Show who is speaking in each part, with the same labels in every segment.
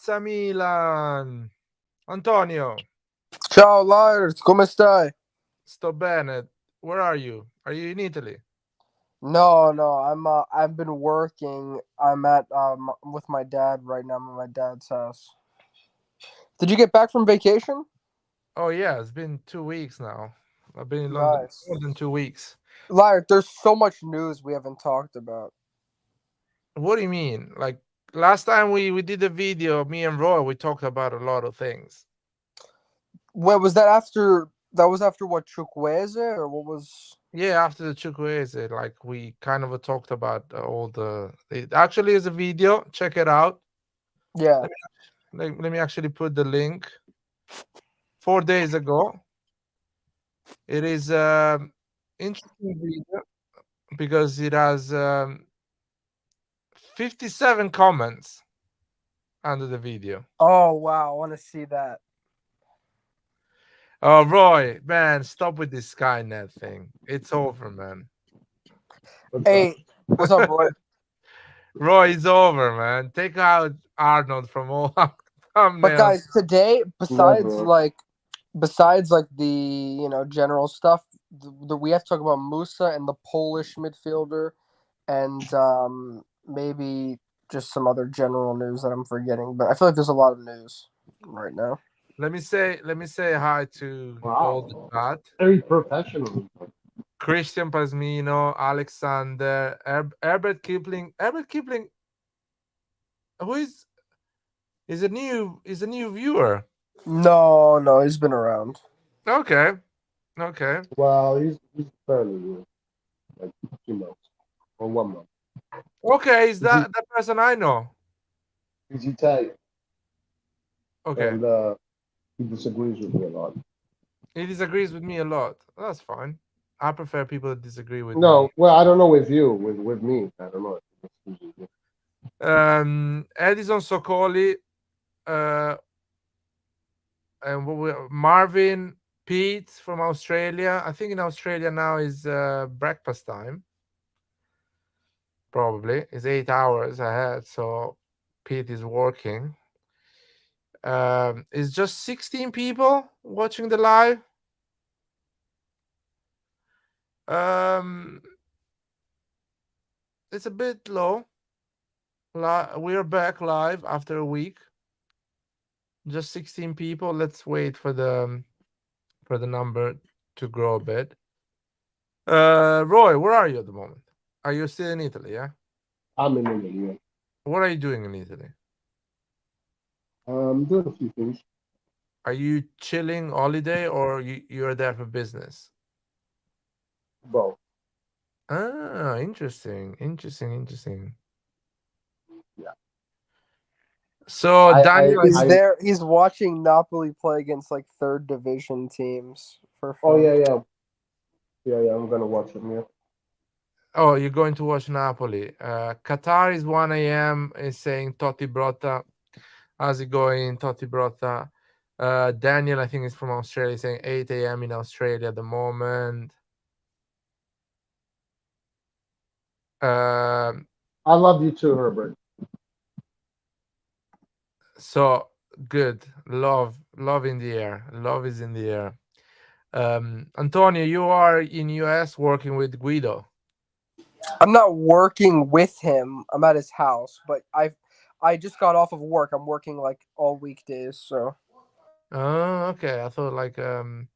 Speaker 1: Forza Milan! Antonio,
Speaker 2: Ciao Lars, come stai?
Speaker 1: sto bene. Where are you? Are you in Italy?
Speaker 2: No, I've been working. I'm at with my dad right now. I'm at my dad's house. Did you get back from vacation?
Speaker 1: Oh yeah, it's been 2 weeks now. I've been in London
Speaker 2: Nice.
Speaker 1: more than 2 weeks.
Speaker 2: Lars, there's so much news we haven't talked about.
Speaker 1: What do you mean? Like last time we did a video, me and Roy, we talked about a lot of things.
Speaker 2: What was that after? That was after what, Chukwueze, or what was?
Speaker 1: Yeah, after the Chukwueze, like we kind of talked about all the. It actually is a video. Check it out.
Speaker 2: Yeah.
Speaker 1: Let let me actually put the link. 4 days ago, it is interesting video because it has 57 comments under the video.
Speaker 2: Oh wow, I want to see that.
Speaker 1: Oh, Roy, man, stop with this Skynet thing. It's over, man.
Speaker 2: Hey, what's up, Roy?
Speaker 1: Roy, it's over, man. Take out Arnold from all our
Speaker 2: But
Speaker 1: thumbnails.
Speaker 2: guys, today,
Speaker 3: Never.
Speaker 2: besides like the general stuff, we have to talk about Musa and the Polish midfielder, and maybe just some other general news that I'm forgetting. But I feel like there's a lot of news right now.
Speaker 1: Let me say hi to all the
Speaker 3: Wow.
Speaker 1: chat.
Speaker 3: Very professional.
Speaker 1: Christian Pasmino, Alexander, Herbert Kipling. Herbert Kipling, who is a new viewer.
Speaker 2: No, he's been around.
Speaker 1: Okay. Okay.
Speaker 3: Well, he's fairly new. Like 2 months. Or 1 month.
Speaker 1: Okay, is that the person I know?
Speaker 3: He's Italian.
Speaker 1: Okay.
Speaker 3: And he disagrees with me a lot.
Speaker 1: He disagrees with me a lot. That's fine. I prefer people that disagree with
Speaker 3: No,
Speaker 1: me.
Speaker 3: well, I don't know with you. With me, I don't know.
Speaker 1: Edison Sokoli, uh, and Marvin Pete from Australia. I think in Australia now is breakfast time. Probably it's 8 hours ahead, so Pete is working. It's just 16 people watching the live. Um, it's a bit low. We are back live after a week. Just 16 people. Let's wait for the number to grow a bit. Roy, where are you at the moment? Are you still in Italy? Yeah.
Speaker 3: I'm in Italy.
Speaker 1: What are you doing in Italy?
Speaker 3: I'm doing a few things.
Speaker 1: Are you chilling holiday or you're there for business?
Speaker 3: Both.
Speaker 1: Ah, interesting.
Speaker 3: Yeah.
Speaker 1: So Daniel,
Speaker 2: He's watching Napoli play against like third division teams for fun.
Speaker 3: Oh yeah. I'm gonna watch it. Yeah.
Speaker 1: oh, you're going to watch Napoli. Qatar is 1 a.m. is saying Totti Brotta. How's it going, Totti Brotta? Daniel, I think is from Australia, saying 8 a.m. in Australia at the moment. Um,
Speaker 3: I love you too, Herbert.
Speaker 1: so good. Love in the air. Love is in the air. Antonio, you are in US working with Guido.
Speaker 2: I'm not working with him. I'm at his house, but I just got off of work. I'm working like all weekdays, so
Speaker 1: Oh, okay. I thought like Guido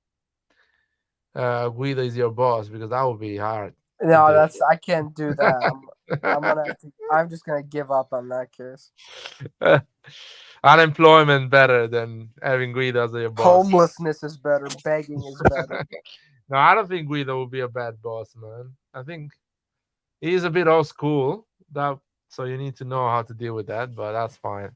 Speaker 1: is your boss because that would be hard to
Speaker 2: no,
Speaker 1: do.
Speaker 2: I can't do that. I'm just gonna give up on that case.
Speaker 1: Unemployment better than having Guido as your boss.
Speaker 2: Homelessness is better. Begging is better.
Speaker 1: No, I don't think Guido would be a bad boss, man. I think he's a bit old school. That so you need to know how to deal with that, but that's fine.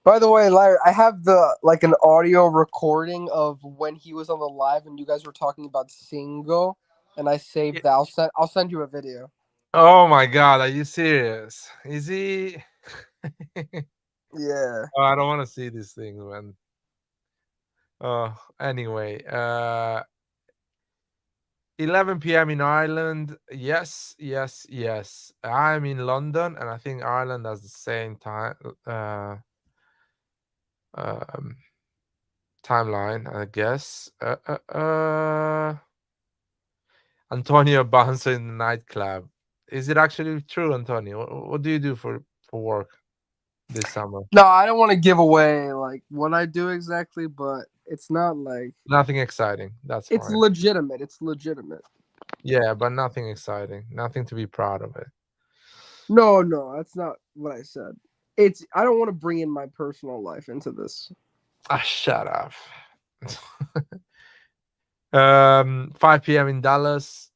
Speaker 2: By the way, Larry, I have an audio recording of when he was on the live and you guys were talking about single, and I saved that. I'll send you a video.
Speaker 1: Oh my god, are you serious? Is he?
Speaker 2: Yeah.
Speaker 1: Oh, I don't want to see these things, man. Anyway, 11 p.m. in Ireland. Yes. I'm in London, and I think Ireland has the same time. timeline, I guess. Antonio bouncer in the nightclub. Is it actually true, Antonio? What do you do for work this summer?
Speaker 2: No, I don't want to give away like what I do exactly, but it's not like
Speaker 1: Nothing exciting. That's
Speaker 2: it's
Speaker 1: fine.
Speaker 2: legitimate. It's legitimate.
Speaker 1: Yeah, but nothing exciting. Nothing to be proud of it.
Speaker 2: No, that's not what I said. It's I don't want to bring in my personal life into this.
Speaker 1: Shut up. 5 p.m. in Dallas.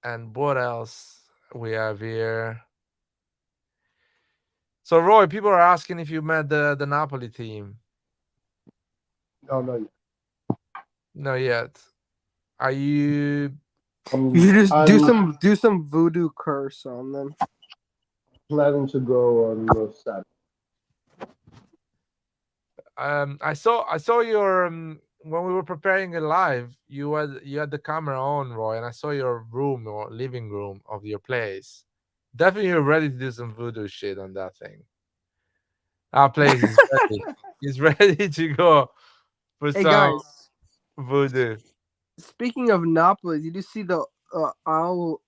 Speaker 1: And what else we have here? So, Roy, people are asking if you met the Napoli team.
Speaker 3: No, no.
Speaker 1: No, yet. Are you?
Speaker 2: You just
Speaker 3: I'm
Speaker 2: do some voodoo curse on them.
Speaker 3: planning to go on Saturday.
Speaker 1: I saw your when we were preparing it live. You had the camera on, Roy, and I saw your room or living room of your place. Definitely, you're ready to do some voodoo shit on that thing. Our place is ready. He's ready to go for
Speaker 2: Hey
Speaker 1: some
Speaker 2: guys,
Speaker 1: voodoo.
Speaker 2: speaking of Napoli, did you see the Al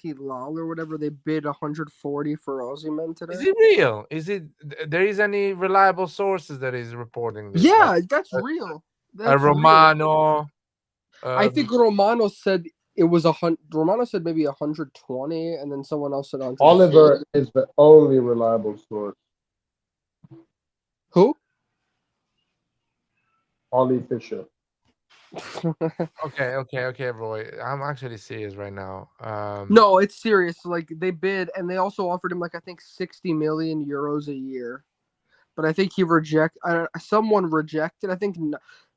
Speaker 2: Hilal or whatever they bid 140 for Osimhen today?
Speaker 1: Is it real? Is it? There is any reliable sources that is reporting this?
Speaker 2: Yeah,
Speaker 1: Like
Speaker 2: that's real.
Speaker 1: a
Speaker 2: That's real.
Speaker 1: Romano.
Speaker 2: I think Romano said it was Romano said maybe 120, and then someone else said 100.
Speaker 3: Oliver is the only reliable source.
Speaker 2: Who?
Speaker 3: Ollie Fisher.
Speaker 1: Okay, Roy. I'm actually serious right now.
Speaker 2: No, it's serious. Like they bid, and they also offered him like I think 60 million euros a year. But I think he someone rejected. I think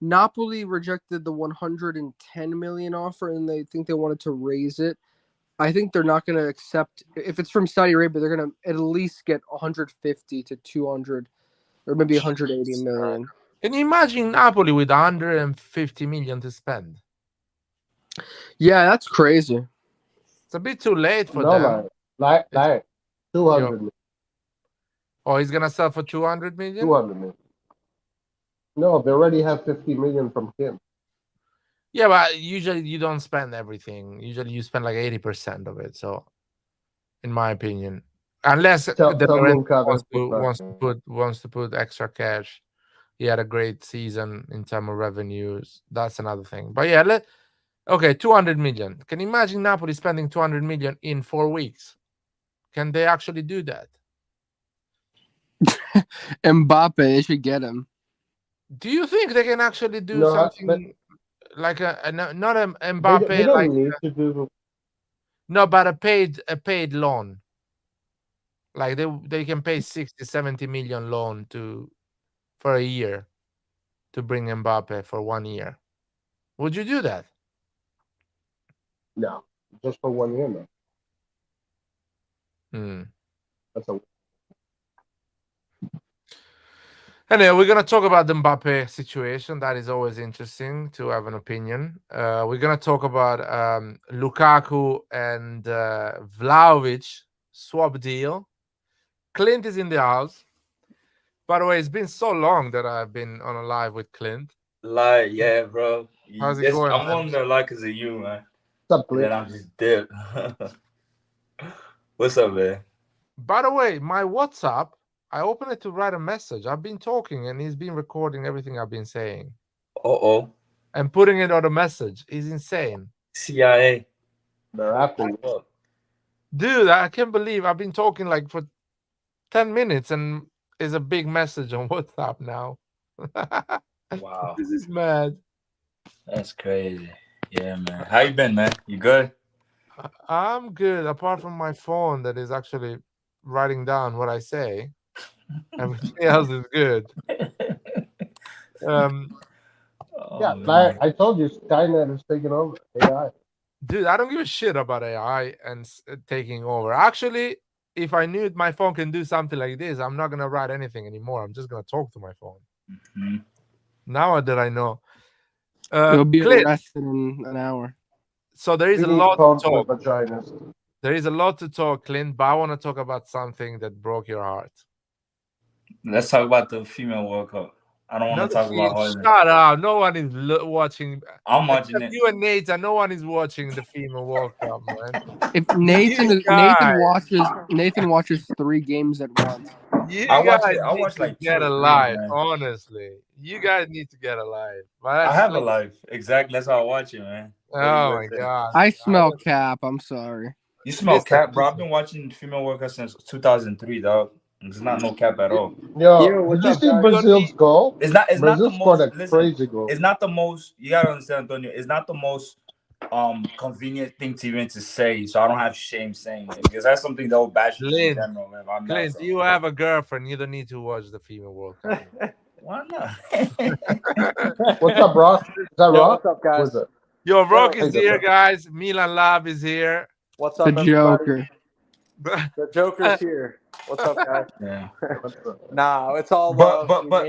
Speaker 2: Napoli rejected the 110 million offer, and they think they wanted to raise it. I think they're not going to accept if it's from Saudi Arabia. They're going to at least get 150 to 200, or maybe 180 million.
Speaker 1: Can you imagine Napoli with 150 million to spend?
Speaker 2: Yeah, that's crazy.
Speaker 1: It's a bit too late for
Speaker 3: No,
Speaker 1: them.
Speaker 3: like 200 million.
Speaker 1: Oh, he's gonna sell for 200 million.
Speaker 3: 200 million. No, they already have 50 million from him.
Speaker 1: Yeah, but usually you don't spend everything. Usually you spend like 80% of it. So, in my opinion, unless
Speaker 3: Tell
Speaker 1: the
Speaker 3: Luca
Speaker 1: wants to put extra cash. He had a great season in terms of revenues. That's another thing. But yeah, okay, 200 million. Can you imagine Napoli spending 200 million in 4 weeks? Can they actually do that?
Speaker 2: Mbappe, they should get him.
Speaker 1: Do you think they can actually do something like not a Mbappe?
Speaker 3: They don't need to do.
Speaker 1: No, but a paid loan. Like they can pay 60, 70 million loan for a year to bring Mbappe for 1 year. Would you do that?
Speaker 3: No, just for 1 year now. That's a.
Speaker 1: Anyway, we're gonna talk about the Mbappe situation. That is always interesting to have an opinion. We're gonna talk about Lukaku and Vlahovic swap deal. Clint is in the house. By the way, it's been so long that I've been on a live with Clint.
Speaker 4: Like, yeah, bro.
Speaker 1: How's it going?
Speaker 4: I'm on there like as a you, man.
Speaker 3: What's up,
Speaker 4: And then I'm just dipped. What's up, man?
Speaker 1: By the way, my WhatsApp, I opened it to write a message. I've been talking and he's been recording everything I've been saying.
Speaker 4: Uh-oh.
Speaker 1: And putting it on a message. He's insane.
Speaker 4: CIA.
Speaker 3: They're after you.
Speaker 1: Dude, I can't believe I've been talking like for 10 minutes and is a big message on WhatsApp now.
Speaker 4: Wow.
Speaker 1: This is mad.
Speaker 4: That's crazy. Yeah, man. How you been, man? You good?
Speaker 1: I'm good, apart from my phone that is actually writing down what I say. Everything else is good.
Speaker 3: Yeah, like I told you, Skynet is taking over AI.
Speaker 1: Dude, I don't give a shit about AI and taking over. Actually, if I knew my phone can do something like this, I'm not gonna write anything anymore. I'm just gonna talk to my phone.
Speaker 4: Mm-hmm.
Speaker 1: Now that I know,
Speaker 2: It'll be
Speaker 1: Clint,
Speaker 2: arrested in an hour.
Speaker 1: So there is
Speaker 3: We
Speaker 1: a
Speaker 3: need
Speaker 1: lot to talk.
Speaker 3: vaginas.
Speaker 1: There is a lot to talk, Clint. But I want to talk about something that broke your heart.
Speaker 4: Let's talk about the female World Cup. I don't want to talk about Holland.
Speaker 1: Shut up. No one is watching.
Speaker 4: I'm watching
Speaker 1: Except
Speaker 4: it.
Speaker 1: you and Nate, and no one is watching the female World Cup, man.
Speaker 2: If
Speaker 1: guys.
Speaker 2: Nathan watches 3 games at once.
Speaker 1: You
Speaker 4: I
Speaker 1: guys
Speaker 4: watch
Speaker 1: need
Speaker 4: like
Speaker 1: to get
Speaker 4: 2 or 3,
Speaker 1: alive,
Speaker 4: man.
Speaker 1: honestly. You guys need to get alive. But
Speaker 4: I
Speaker 1: that's
Speaker 4: have a
Speaker 1: like,
Speaker 4: life. Exactly. That's how I watch it, man. What do you
Speaker 1: oh my
Speaker 4: guys think?
Speaker 1: god.
Speaker 2: I smell cap. I'm sorry.
Speaker 4: You smell
Speaker 1: Listen,
Speaker 4: cap, bro. I've
Speaker 1: listen.
Speaker 4: been watching female World Cup since 2003, dog. It's not no cap at all.
Speaker 3: Yo,
Speaker 5: what's
Speaker 3: did you
Speaker 5: up,
Speaker 3: see
Speaker 5: guys?
Speaker 3: Brazil's goal?
Speaker 4: It's not the
Speaker 3: Brazil scored
Speaker 4: most.
Speaker 3: a
Speaker 4: Listen,
Speaker 3: crazy goal.
Speaker 4: it's not the most. You gotta understand, Antonio. It's not the most convenient thing to even to say. So I don't have shame saying it because that's something that will bash you in
Speaker 1: Clint,
Speaker 4: general, man. I'm not.
Speaker 1: Clint,
Speaker 4: So.
Speaker 1: you have a girlfriend. You don't need to watch the female World Cup.
Speaker 4: Why not?
Speaker 3: What's up, Ross? Is that
Speaker 5: Yo,
Speaker 3: Ross?
Speaker 5: what's up, guys?
Speaker 3: Who's it?
Speaker 1: Yo, Rock
Speaker 3: Hey,
Speaker 1: is here,
Speaker 3: bro.
Speaker 1: guys. Milan Lab is here.
Speaker 5: What's
Speaker 2: The
Speaker 5: up, everybody?
Speaker 2: Joker.
Speaker 5: The Joker's here. What's up, guys?
Speaker 4: Yeah.
Speaker 3: What's up?
Speaker 5: Nah, it's all love.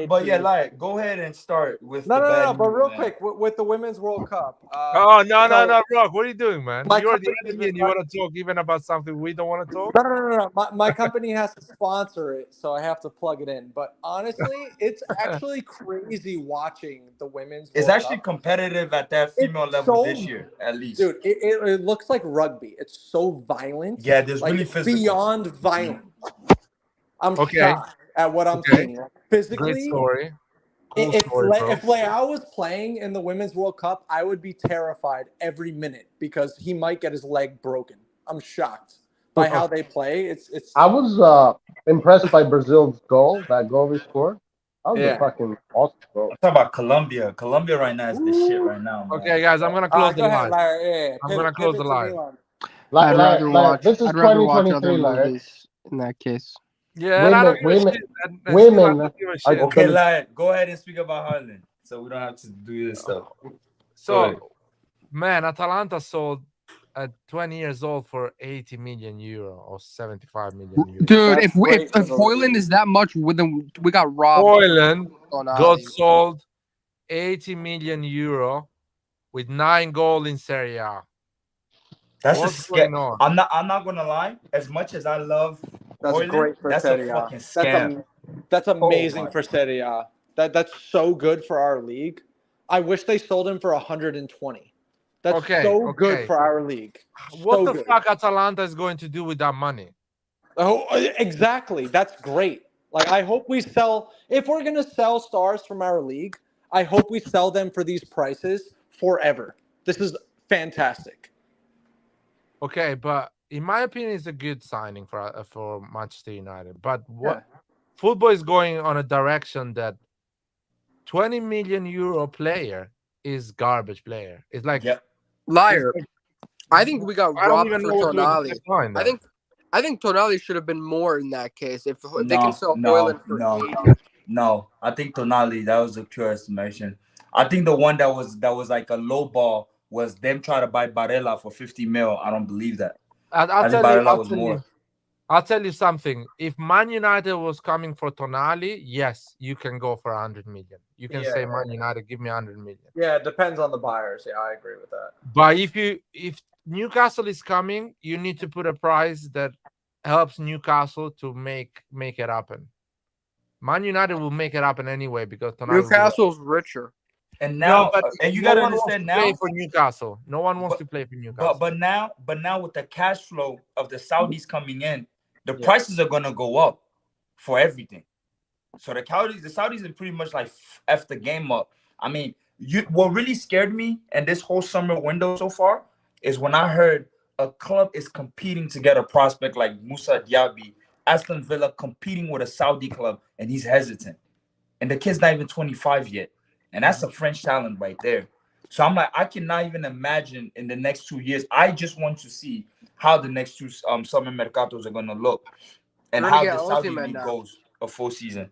Speaker 4: But yeah, like go ahead and start with
Speaker 5: No,
Speaker 4: the
Speaker 5: no,
Speaker 4: bad
Speaker 5: no, but
Speaker 4: news,
Speaker 5: real
Speaker 4: man.
Speaker 5: quick, with the Women's World Cup.
Speaker 1: Oh, no,
Speaker 5: so-
Speaker 1: Rock. What are you doing, man?
Speaker 5: My
Speaker 1: You're the
Speaker 5: company-
Speaker 1: enemy and you want to talk even about something we don't want to talk?
Speaker 5: No. My company has to sponsor it, so I have to plug it in. But honestly, it's actually crazy watching the Women's
Speaker 4: It's
Speaker 5: World
Speaker 4: actually
Speaker 5: Cup.
Speaker 4: competitive at that female
Speaker 5: It's
Speaker 4: level
Speaker 5: so-
Speaker 4: this year, at least.
Speaker 5: Dude, it looks like rugby. It's so violent.
Speaker 4: Yeah, there's
Speaker 5: like,
Speaker 4: really
Speaker 5: it's
Speaker 4: physical.
Speaker 5: beyond violent. I'm
Speaker 1: Okay.
Speaker 5: shocked at what I'm
Speaker 1: Okay.
Speaker 5: seeing. Like, physically,
Speaker 1: Great story. Cool
Speaker 5: if
Speaker 1: story, bro.
Speaker 5: Leao was playing in the Women's World Cup, I would be terrified every minute because he might get his leg broken. I'm shocked by how they play. It's.
Speaker 3: I was impressed by Brazil's goal. That goal we scored. That was
Speaker 5: Yeah.
Speaker 3: a fucking awesome goal.
Speaker 4: I'm talking about Colombia. Colombia right now is the shit right now, man.
Speaker 1: Okay, guys, I'm going to close the
Speaker 5: Go ahead,
Speaker 1: line.
Speaker 5: Larry. Yeah.
Speaker 1: I'm gonna close the
Speaker 5: to
Speaker 1: line.
Speaker 5: Milan.
Speaker 2: I'd rather watch.
Speaker 3: This is
Speaker 2: I'd rather watch
Speaker 3: 2023,
Speaker 2: other
Speaker 3: Larry.
Speaker 2: movies in that case.
Speaker 1: Yeah, and I don't give a
Speaker 3: Women-
Speaker 1: shit. And still I
Speaker 3: women
Speaker 1: don't give a
Speaker 3: are
Speaker 1: shit.
Speaker 3: okay.
Speaker 4: Okay, lad, go ahead and speak about Holland, so we don't have to do this stuff.
Speaker 1: So, man, Atalanta sold at 20 years old for 80 million euro or 75 million euro.
Speaker 2: Dude,
Speaker 5: That's
Speaker 2: if
Speaker 5: great for the
Speaker 2: Hoyland
Speaker 5: league.
Speaker 2: is that much, we got robbed.
Speaker 1: Hoyland
Speaker 2: Toney.
Speaker 1: got sold 80 million euro with 9 goals in Serie A.
Speaker 4: That's
Speaker 1: What's
Speaker 4: a scam.
Speaker 1: going on?
Speaker 4: I'm not gonna lie. As much as I love
Speaker 5: That's
Speaker 4: Hoyland,
Speaker 5: great for
Speaker 4: that's
Speaker 5: Serie
Speaker 4: a
Speaker 5: A.
Speaker 4: fucking scam.
Speaker 5: That's amazing
Speaker 4: my
Speaker 5: for Serie A. That's so good for our league. I wish they sold him for 120. That's
Speaker 1: Okay,
Speaker 5: so
Speaker 1: okay.
Speaker 5: good for our league.
Speaker 1: What
Speaker 5: So
Speaker 1: the
Speaker 5: good.
Speaker 1: fuck Atalanta is going to do with that money?
Speaker 5: Oh, exactly. That's great. Like, I hope we sell. If we're gonna sell stars from our league, I hope we sell them for these prices forever. This is fantastic.
Speaker 1: Okay, but in my opinion, it's a good signing for Manchester United. But what football is going on a direction that 20 million euro player is garbage player. It's like
Speaker 4: Yep.
Speaker 2: Liar. I think we got
Speaker 1: I don't
Speaker 2: robbed
Speaker 1: even
Speaker 2: for
Speaker 1: know what to
Speaker 2: Tonali.
Speaker 1: expect.
Speaker 2: I think Tonali should have been more in that case. If they
Speaker 4: No,
Speaker 2: can sell
Speaker 4: no,
Speaker 2: Hoyland for
Speaker 4: no.
Speaker 2: 80.
Speaker 4: No, I think Tonali, that was a pure estimation. I think the one that was like a low ball was them trying to buy Barella for 50 mil. I don't believe that. I think Barella was more.
Speaker 1: I'll tell you something. If Man United was coming for Tonali, yes, you can go for 100 million. You can say Man United, give me 100 million.
Speaker 5: Yeah, it depends on the buyers. Yeah, I agree with that.
Speaker 1: But if Newcastle is coming, you need to put a price that helps Newcastle to make it happen. Man United will make it happen anyway because Tonali
Speaker 2: Newcastle's richer.
Speaker 4: And now, and you gotta understand now.
Speaker 1: Play for Newcastle. No one wants to play for Newcastle.
Speaker 4: But now with the cash flow of the Saudis coming in, the prices are gonna go up for everything. So the Saudis are pretty much like f the game up. I mean, what really scared me and this whole summer window so far is when I heard a club is competing to get a prospect like Moussa Diaby, Aston Villa competing with a Saudi club, and he's hesitant. And the kid's not even 25 yet. And that's a French talent right there. So I'm like, I cannot even imagine in the next 2 years. I just want to see how the next two summer mercatos are going to look and how the Saudi league goes a full season.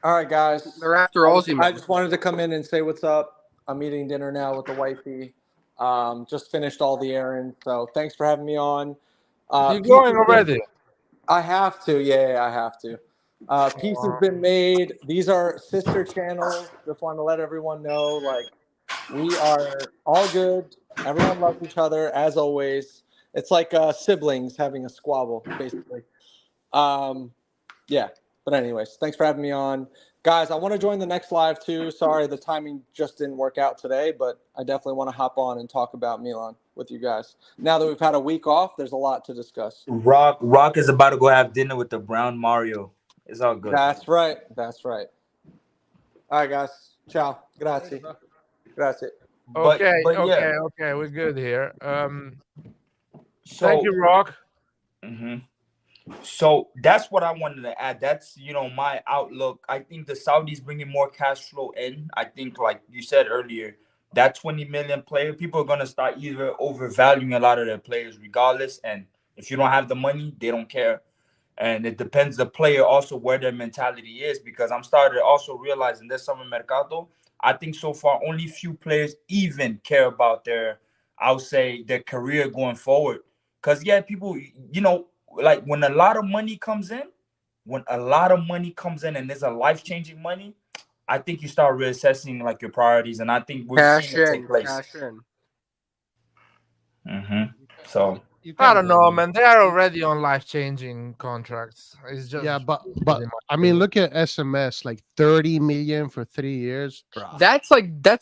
Speaker 5: All right, guys.
Speaker 2: They're after Ozyman.
Speaker 5: I just wanted to come in and say what's up. I'm eating dinner now with the wifey. Just finished all the errands. So thanks for having me on.
Speaker 1: You're going already?
Speaker 5: I have to. Yeah, I have to. Peace has been made. These are sister channels. Just want to let everyone know, like, we are all good. Everyone loves each other, as always. It's like siblings having a squabble, basically. Yeah. But anyways, thanks for having me on. Guys, I want to join the next live too. Sorry, the timing just didn't work out today, but I definitely want to hop on and talk about Milan with you guys. Now that we've had a week off, there's a lot to discuss.
Speaker 4: Rock is about to go have dinner with the brown Mario. It's all good.
Speaker 5: That's right. That's right. All right, guys. Ciao. Grazie. Grazie.
Speaker 1: Okay,
Speaker 4: but yeah.
Speaker 1: okay, we're good here.
Speaker 4: So,
Speaker 1: thank you, Rock.
Speaker 4: So that's what I wanted to add. That's, my outlook. I think the Saudis bringing more cash flow in. I think, like you said earlier, that 20 million player, people are going to start either overvaluing a lot of their players regardless. And if you don't have the money, they don't care. And it depends the player also where their mentality is, because I'm starting to also realizing this summer mercado, I think so far only few players even care about their career going forward. Because, yeah, people, like when a lot of money comes in, and there's a life-changing money, I think you start reassessing like your priorities, and I think we're seeing it take place.
Speaker 2: Cash in.
Speaker 4: So
Speaker 1: I don't know, man. They are already on life-changing contracts. It's just
Speaker 3: but I mean, look at SMS, like 30 million for 3 years. Bruh.
Speaker 2: That's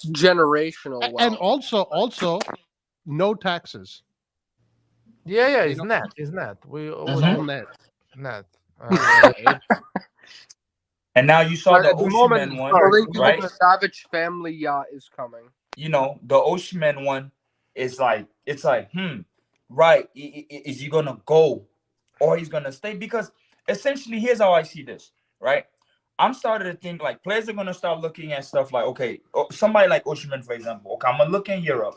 Speaker 2: generational.
Speaker 3: And
Speaker 2: wealth.
Speaker 3: also, no taxes.
Speaker 1: Yeah, it's net. It's net. We always
Speaker 3: All net.
Speaker 1: net.
Speaker 4: And now you saw the
Speaker 1: At the moment,
Speaker 4: Osimhen one,
Speaker 2: Right?
Speaker 4: right?
Speaker 2: The Savage family yacht is coming.
Speaker 4: The Osimhen one is like, it's like, right? Is he gonna go or he's gonna stay? Because essentially, here's how I see this, right? I'm starting to think like players are gonna start looking at stuff like, okay, somebody like Osimhen, for example. Okay, I'm gonna look in Europe.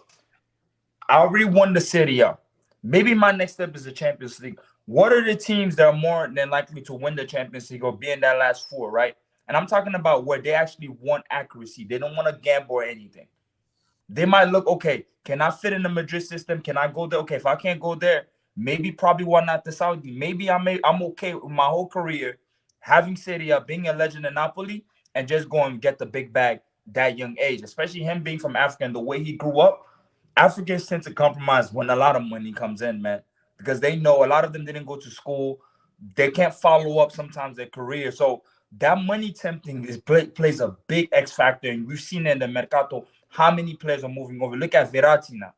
Speaker 4: I already won the Serie A. Maybe my next step is the Champions League. What are the teams that are more than likely to win the Champions League or be in that last four, right? And I'm talking about where they actually want accuracy. They don't want to gamble or anything. They might look, okay, can I fit in the Madrid system? Can I go there? Okay, if I can't go there, probably why not the Saudi? Maybe I'm okay with my whole career having Serie A, being a legend in Napoli, and just go and get the big bag that young age, especially him being from Africa and the way he grew up. Africans tend to compromise when a lot of money comes in, man, because they know a lot of them didn't go to school. They can't follow up sometimes their career. So that money tempting plays a big X factor. And we've seen in the Mercato how many players are moving over. Look at Verratti now,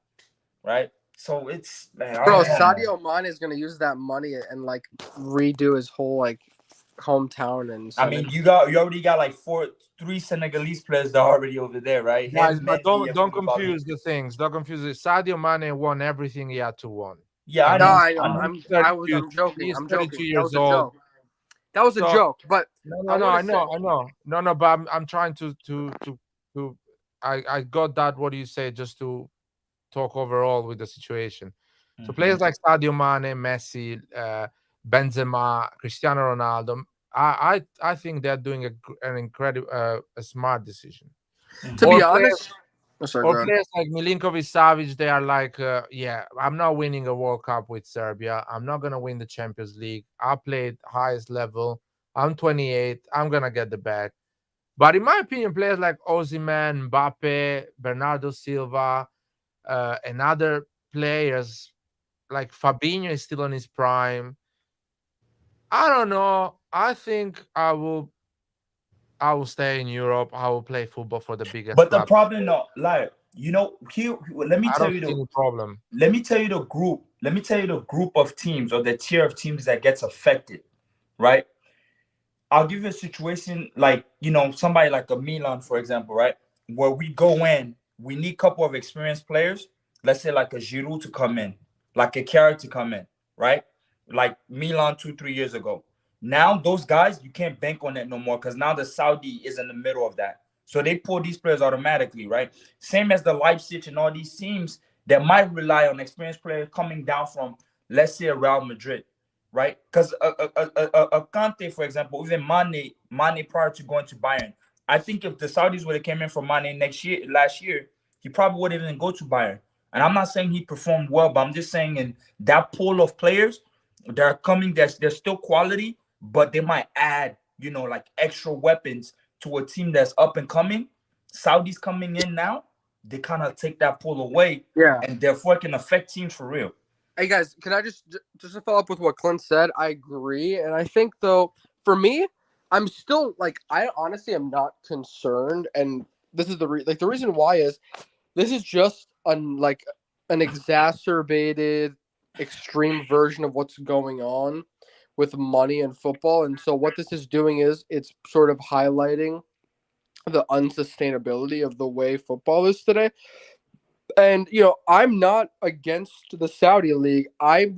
Speaker 4: right? So it's, man.
Speaker 2: Bro, Sadio Mane is going to use that money and like redo his whole hometown. And
Speaker 4: I mean, you already got like three Senegalese players that are already over there, right?
Speaker 1: Guys, but don't confuse the things. Don't confuse it. Sadio Mane won everything he had to win.
Speaker 4: Yeah, I know.
Speaker 2: I'm joking.
Speaker 1: He's
Speaker 2: I'm
Speaker 1: 32
Speaker 2: joking.
Speaker 1: years old.
Speaker 2: That was a joke. But
Speaker 1: no, I know. No, but I'm trying to I got that. What do you say? Just to talk overall with the situation. So players like Sadio Mane, Messi, Benzema, Cristiano Ronaldo, I think they're doing an incredible, a smart decision.
Speaker 2: To be honest,
Speaker 1: or players like Milinkovic-Savic, they are like, I'm not winning a World Cup with Serbia. I'm not gonna win the Champions League. I played highest level. I'm 28. I'm gonna get the bag. But in my opinion, players like Osimhen, Mbappe, Bernardo Silva, and other players like Fabinho is still in his prime. I don't know. I think I will stay in Europe. I will play football for the biggest.
Speaker 4: But the problem, let me tell you
Speaker 1: the problem.
Speaker 4: Let me tell you the group. Let me tell you the group of teams or the tier of teams that gets affected, right? I'll give you a situation like, somebody like a Milan, for example, right? Where we go in, we need a couple of experienced players. Let's say like a Giroud to come in, like a Carrot to come in, right? Like Milan 2-3 years ago. Now those guys, you can't bank on that no more because now the Saudi is in the middle of that. So they pull these players automatically, right? Same as the Leipzig and all these teams that might rely on experienced players coming down from, let's say, Real Madrid. Right, because a Kante, for example, even Mane prior to going to Bayern, I think if the Saudis would have came in for Mane last year, he probably wouldn't even go to Bayern. And I'm not saying he performed well, but I'm just saying in that pool of players that are coming, they're still quality, but they might add, like extra weapons to a team that's up and coming. Saudis coming in now, they kind of take that pull away, and therefore it can affect teams for real.
Speaker 2: Hey guys, can I just to follow up with what Clint said? I agree, and I think though, for me, I'm still like, I honestly am not concerned, and this is the reason why is this is just an exacerbated, extreme version of what's going on with money and football, and so what this is doing is it's sort of highlighting the unsustainability of the way football is today. And I'm not against the Saudi league. I've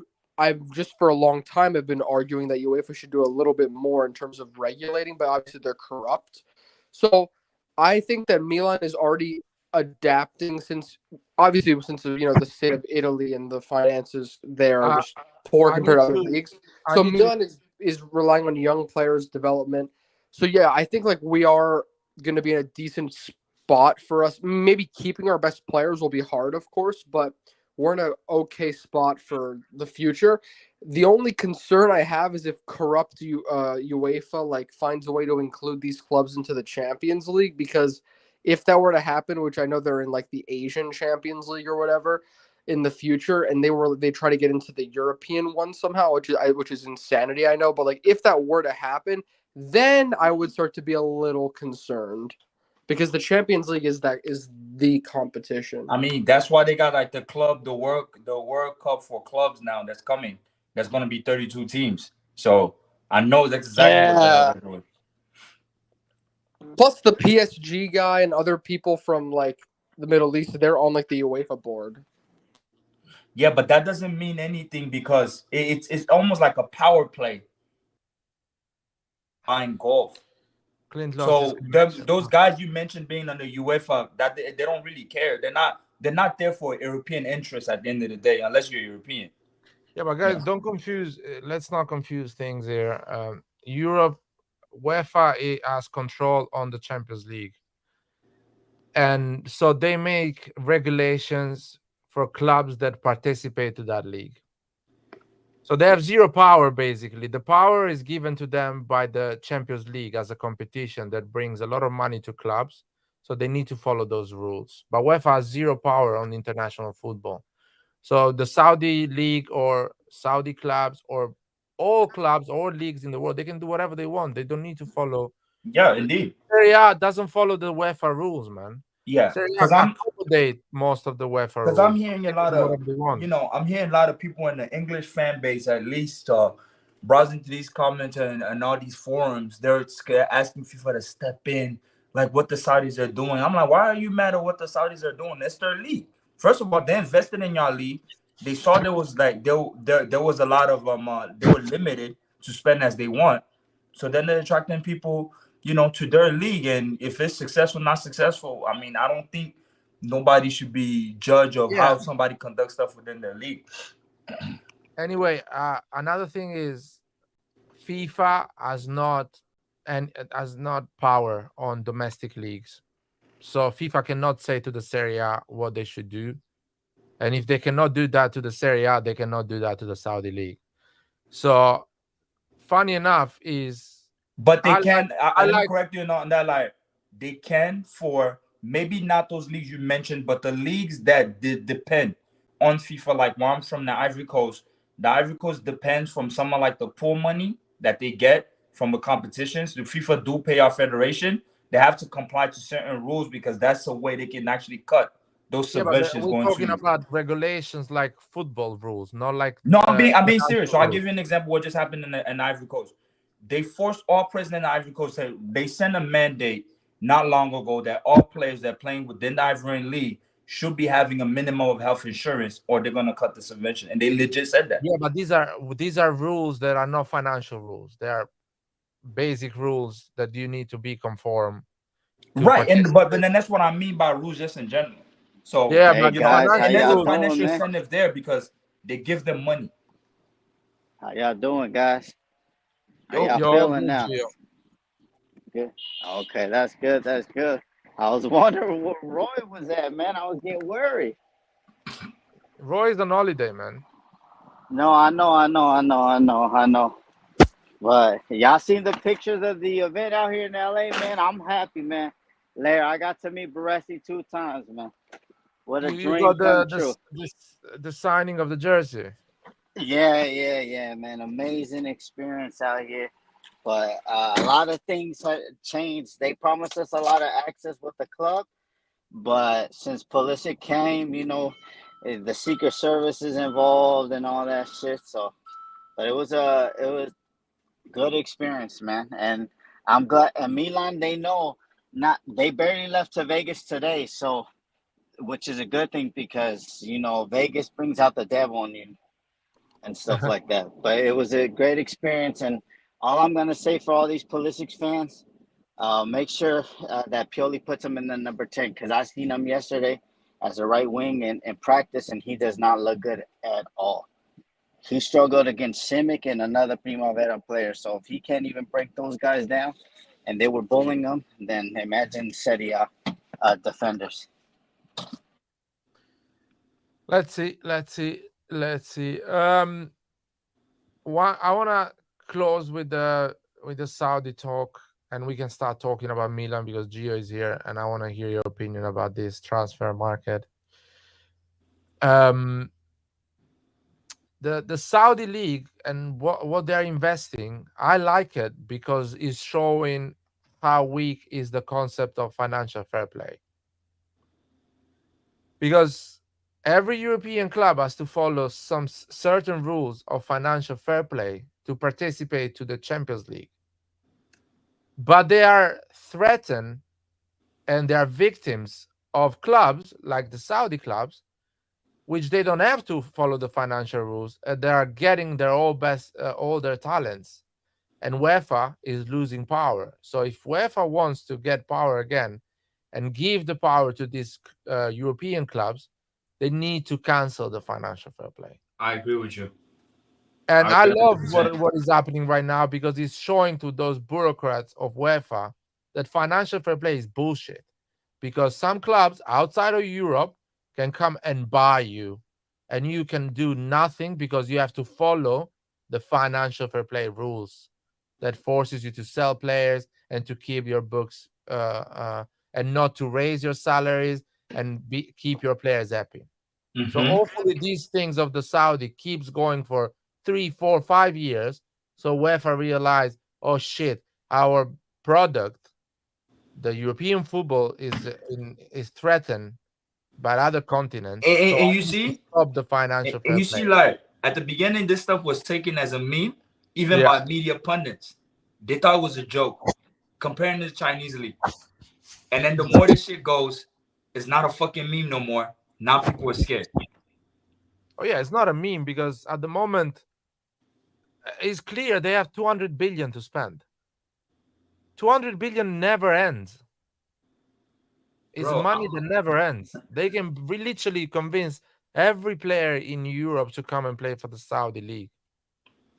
Speaker 2: just for a long time have been arguing that UEFA should do a little bit more in terms of regulating, but obviously they're corrupt. So I think that Milan is already adapting since the state of Italy and the finances there are just poor
Speaker 1: I
Speaker 2: compared
Speaker 1: need
Speaker 2: to other
Speaker 1: to-
Speaker 2: leagues.
Speaker 1: I
Speaker 2: So
Speaker 1: need to-
Speaker 2: Milan is relying on young players' development. So yeah, I think like we are going to be in a decent spot for us. Maybe keeping our best players will be hard, of course, but we're in an okay spot for the future. The only concern I have is if corrupt UEFA like finds a way to include these clubs into the Champions League, because if that were to happen, which I know they're in like the Asian Champions League or whatever in the future, and they try to get into the European one somehow, which is insanity, I know, but like if that were to happen, then I would start to be a little concerned. Because the Champions League is the competition.
Speaker 4: I mean, that's why they got like the World Cup for clubs now that's coming. That's gonna be 32 teams. So I know that's exactly what they're doing.
Speaker 2: Plus the PSG guy and other people from like the Middle East, they're on like the UEFA board.
Speaker 4: Yeah, but that doesn't mean anything because it's almost like a power play in golf.
Speaker 1: Clint lost his
Speaker 4: So
Speaker 1: connection.
Speaker 4: those guys you mentioned being on the UEFA, that they don't really care. They're not there for European interests at the end of the day, unless you're European.
Speaker 1: Yeah, but guys, don't confuse. Let's not confuse things here. Europe, UEFA has control on the Champions League, and so they make regulations for clubs that participate to that league. So they have zero power, basically. The power is given to them by the Champions League as a competition that brings a lot of money to clubs. So they need to follow those rules. But UEFA has zero power on international football. So the Saudi league or Saudi clubs or all clubs or leagues in the world, they can do whatever they want. They don't need to follow.
Speaker 4: Yeah, indeed.
Speaker 1: Serie A doesn't follow the UEFA rules, man.
Speaker 4: Yeah,
Speaker 1: because accommodate most of the UEFA rules.
Speaker 4: Because I'm hearing a lot of,
Speaker 1: I'm
Speaker 4: hearing a lot of people in the English fan base, at least, browsing to these comments and all these forums. They're asking FIFA to step in, like what the Saudis are doing. I'm like, why are you mad at what the Saudis are doing? It's their league. First of all, they invested in your league. They saw there was like there was a lot of they were limited to spend as they want. So then they're attracting people, to their league. And if it's successful, not successful, I mean, I don't think nobody should be judge of how somebody conducts stuff within their league.
Speaker 1: Anyway, another thing is FIFA has not power on domestic leagues. So FIFA cannot say to the Serie A what they should do. And if they cannot do that to the Serie A, they cannot do that to the Saudi league. So funny enough is,
Speaker 4: but they can. I like correct you on that. Like they can for maybe not those leagues you mentioned, but the leagues that depend on FIFA. Like where I'm from, the Ivory Coast. The Ivory Coast depends from someone like the pool money that they get from the competitions. The FIFA do pay our federation. They have to comply to certain rules because that's the way they can actually cut those subventions.
Speaker 1: We're talking about regulations like football rules, not like.
Speaker 4: No, I'm being serious. So I'll give you an example. What just happened in Ivory Coast? They forced all president of Ivory Coast. They sent a mandate not long ago that all players that are playing within the Ivorian League should be having a minimum of health insurance, or they're gonna cut the subvention. And they legit said that.
Speaker 1: Yeah, but these are rules that are not financial rules. They are basic rules that you need to be conform.
Speaker 4: Right, but then that's what I mean by rules just in general. So
Speaker 1: yeah,
Speaker 6: hey,
Speaker 1: but
Speaker 6: guys,
Speaker 4: and there's a financial
Speaker 6: doing,
Speaker 4: incentive there because they give them money.
Speaker 6: How y'all doing, guys? How y'all feeling now? Good. Okay, that's good. That's good. I was wondering where Roy was at, man. I was getting worried.
Speaker 1: Roy's on holiday, man.
Speaker 6: No, I know. But y'all seen the pictures of the event out here in LA, man? I'm happy, man. Larry, I got to meet Baresi 2 times, man. What a dream come true.
Speaker 1: The signing of the jersey.
Speaker 6: Yeah, man. Amazing experience out here. But a lot of things had changed. They promised us a lot of access with the club, but since Pulisic came, the Secret Service is involved and all that shit. So, but it was good experience, man. And I'm glad. And Milan, they know they barely left to Vegas today, so which is a good thing because Vegas brings out the devil in you and stuff like that. But it was a great experience, and all I'm gonna say for all these Pulisic fans, make sure that Pioli puts him in the number 10 because I seen him yesterday as a right wing in practice, and he does not look good at all. He struggled against Simic and another Primavera player. So if he can't even break those guys down, and they were bullying him, then imagine Serie A defenders.
Speaker 1: Let's see. I want to close with the Saudi talk, and we can start talking about Milan because Gio is here, and I want to hear your opinion about this transfer market. The Saudi league and what they're investing, I like it because it's showing how weak is the concept of financial fair play. Because every European club has to follow some certain rules of financial fair play to participate to the Champions League. But they are threatened and they are victims of clubs like the Saudi clubs, which they don't have to follow the financial rules. They are getting their all their talents, and UEFA is losing power. So if UEFA wants to get power again and give the power to these European clubs, they need to cancel the financial fair play.
Speaker 4: I agree with you.
Speaker 1: And I love what is happening right now because it's showing to those bureaucrats of UEFA that financial fair play is bullshit. Because some clubs outside of Europe can come and buy you, and you can do nothing because you have to follow the financial fair play rules that forces you to sell players and to keep your books and not to raise your salaries and keep your players happy. Mm-hmm. So hopefully these things of the Saudi keeps going for 3, 4, 5 years. So UEFA realize, oh shit, our product, the European football is threatened by other continents.
Speaker 4: And you see,
Speaker 1: stop the financial fair play.
Speaker 4: See, like at the beginning, this stuff was taken as a meme, even by media pundits. They thought it was a joke, comparing to the Chinese league. And then the more this shit goes, it's not a fucking meme no more. Now people are scared.
Speaker 1: Oh yeah, it's not a meme because at the moment, it's clear they have 200 billion to spend. 200 billion never ends. It's money that never ends. They can literally convince every player in Europe to come and play for the Saudi league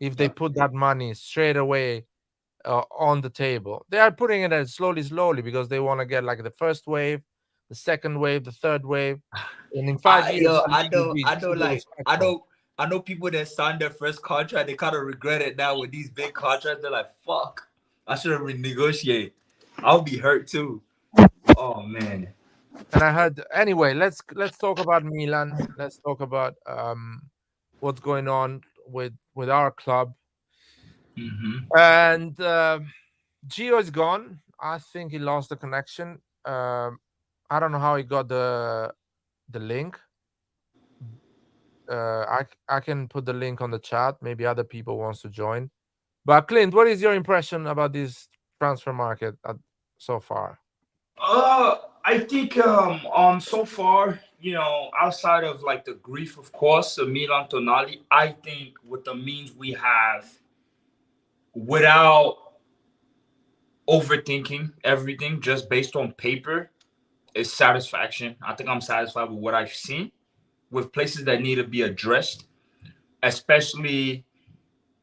Speaker 1: if they put that money straight away on the table. They are putting it slowly because they want to get like the first wave, the second wave, the third wave, and in 5 years.
Speaker 4: I know people that signed their first contract. They kind of regret it now with these big contracts. They're like, "Fuck, I should have renegotiated." I'll be hurt too. Oh man.
Speaker 1: And I heard anyway. Let's talk about Milan. Let's talk about what's going on with our club. Mm-hmm. And Gio is gone. I think he lost the connection. I don't know how he got the link. I can put the link on the chat. Maybe other people wants to join. But Clint, what is your impression about this transfer market so far?
Speaker 4: I think so far, outside of like the grief, of course, of Milan Toney, I think with the means we have, without overthinking everything, just based on paper, is satisfaction. I think I'm satisfied with what I've seen, with places that need to be addressed, especially.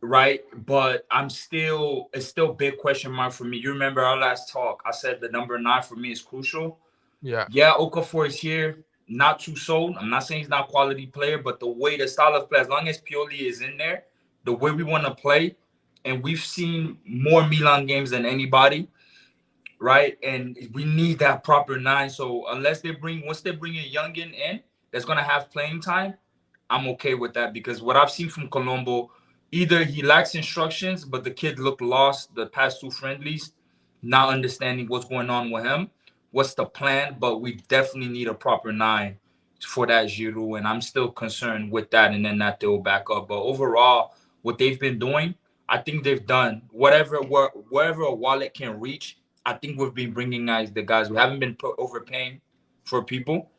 Speaker 4: Right, but it's still a big question mark for me. You remember our last talk? I said the number 9 for me is crucial. Yeah, Okafor is here, not too sold. I'm not saying he's not a quality player, but the way the style of play, as long as Pioli is in there, the way we want to play, and we've seen more Milan games than anybody, right? And we need that proper 9. So once they bring a youngin in that's gonna have playing time, I'm okay with that because what I've seen from Colombo either he lacks instructions, but the kid looked lost the past 2 friendlies, not understanding what's going on with him. What's the plan? But we definitely need a proper 9 for that Giroud, and I'm still concerned with that. And then that they'll back up. But overall, what they've been doing, I think they've done wherever a wallet can reach. I think we've been bringing the guys. We haven't been overpaying for people,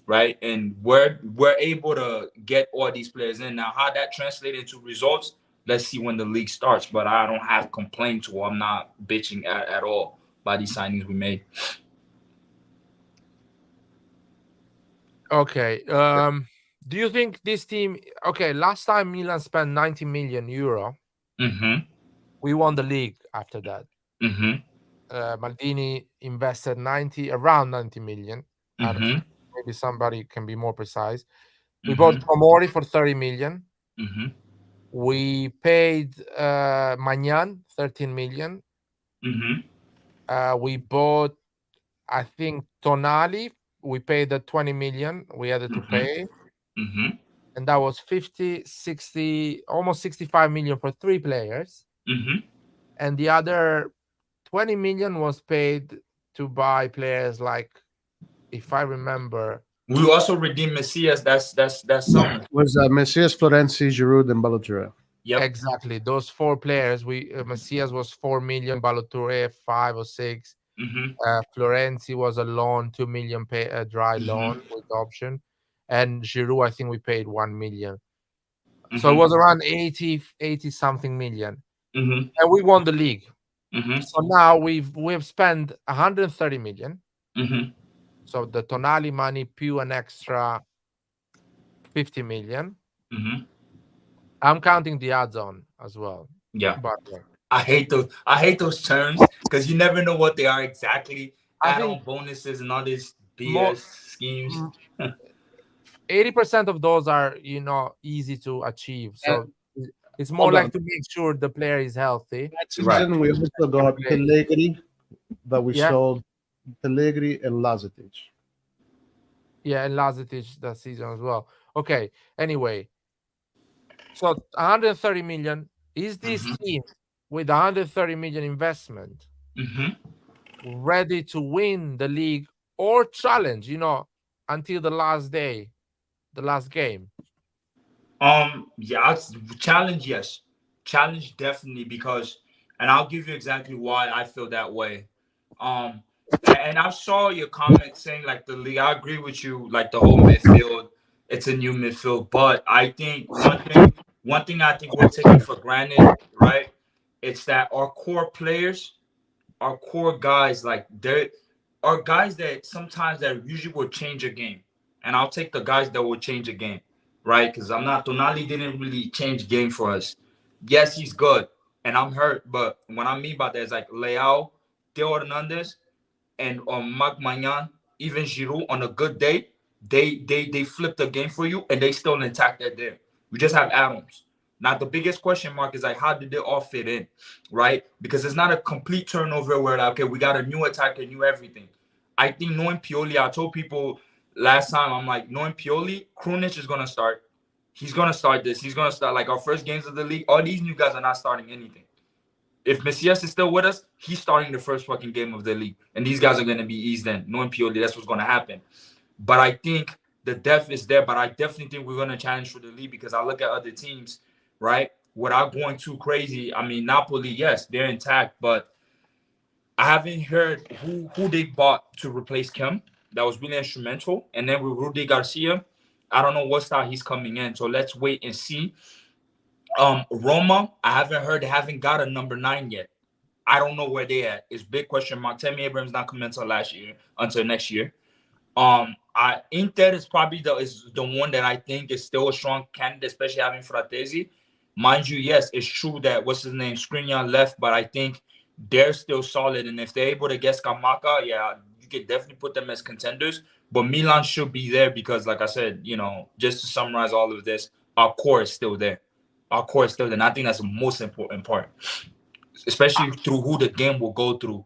Speaker 4: right? And we're able to get all these players in. Now, how that translates into results, let's see when the league starts. But I don't have complaints, or I'm not bitching at all by these signings we made.
Speaker 1: Okay. Do you think this team? Okay, last time Milan spent 90 million euro.
Speaker 4: Mm-hmm.
Speaker 1: We won the league after that.
Speaker 4: Mm-hmm.
Speaker 1: Maldini invested around 90 million.
Speaker 4: Mm-hmm.
Speaker 1: Maybe somebody can be more precise. We
Speaker 4: Mm-hmm.
Speaker 1: bought Tomori for 30 million.
Speaker 4: Mm-hmm.
Speaker 1: We paid Magnan 13 million.
Speaker 4: Mm-hmm.
Speaker 1: We bought, I think, Tonali. We paid the 20 million we had to pay.
Speaker 4: Mm-hmm.
Speaker 1: And that was 50, 60, almost 65 million for 3 players.
Speaker 4: Mm-hmm.
Speaker 1: And the other 20 million was paid to buy players like, if I remember.
Speaker 4: We also redeemed Messias. That's summer.
Speaker 3: Was Messias, Florenzi, Giroud, and Balotelli.
Speaker 4: Yep.
Speaker 1: Exactly. Those 4 players. Messias was 4 million, Balotelli 5 or 6.
Speaker 4: Mm-hmm.
Speaker 1: Florenzi was a loan, 2 million dry loan with option. And Giroud, I think we paid 1 million. So it was around 80 something million.
Speaker 4: Mm-hmm.
Speaker 1: And we won the league.
Speaker 4: Mm-hmm.
Speaker 1: So now we've spent 130 million.
Speaker 4: Mm-hmm.
Speaker 1: So the Tonali money, Pew an extra 50 million.
Speaker 4: Mm-hmm.
Speaker 1: I'm counting the odds on as well.
Speaker 4: Yeah.
Speaker 1: But
Speaker 4: I hate those terms because you never know what they are exactly. Add-on bonuses and all these BS schemes.
Speaker 1: 80% of those are, easy to achieve. So it's more like to make sure the player is healthy.
Speaker 3: That season, we also got Pellegrini, that we sold Pellegrini and Lazetic.
Speaker 1: Yeah, and Lazetic that season as well. Okay, anyway. So 130 million. Is this team with 130 million investment ready to win the league or challenge, until the last day, the last game?
Speaker 4: Yeah, challenge, yes. Challenge definitely, because, and I'll give you exactly why I feel that way. And I saw your comment saying like the league. I agree with you, like the whole midfield, it's a new midfield. But I think one thing I think we're taking for granted, right? It's that our core players, our core guys, like there are guys that sometimes that usually will change a game. And I'll take the guys that will change a game, right? Because Tonali didn't really change game for us. Yes, he's good, and I'm hurt. But what I mean by that is like Leao, Theo Hernandez, and Magnan, even Giroud on a good day, they flip the game for you, and they still intact that there. We just have Adams. Now the biggest question mark is like, how did they all fit in, right? Because it's not a complete turnover where like, okay, we got a new attacker, new everything. I think knowing Pioli, I told people last time, I'm like, knowing Pioli, Krunic is gonna start. He's gonna start this. He's gonna start like our first games of the league. All these new guys are not starting anything. If Messias is still with us, he's starting the first fucking game of the league. And these guys are going to be eased in. Knowing Pioli, that's what's going to happen. But I think the depth is there. But I definitely think we're going to challenge for the league, because I look at other teams, right, without going too crazy. I mean, Napoli, yes, they're intact. But I haven't heard who they bought to replace Kim. That was really instrumental. And then with Rudy Garcia, I don't know what style he's coming in. So let's wait and see. Roma, I haven't heard. They haven't got a number 9 yet. I don't know where they at. It's big question mark. Tammy Abraham's not coming until next year. Inter is probably the one that I think is still a strong candidate, especially having Fratesi. Mind you, yes, it's true that what's his name, Skriniar left, but I think they're still solid. And if they're able to get Scamacca, yeah, you could definitely put them as contenders. But Milan should be there because, like I said, just to summarize all of this, our core is still there. Our core is still there. And I think that's the most important part, especially through who the game will go through.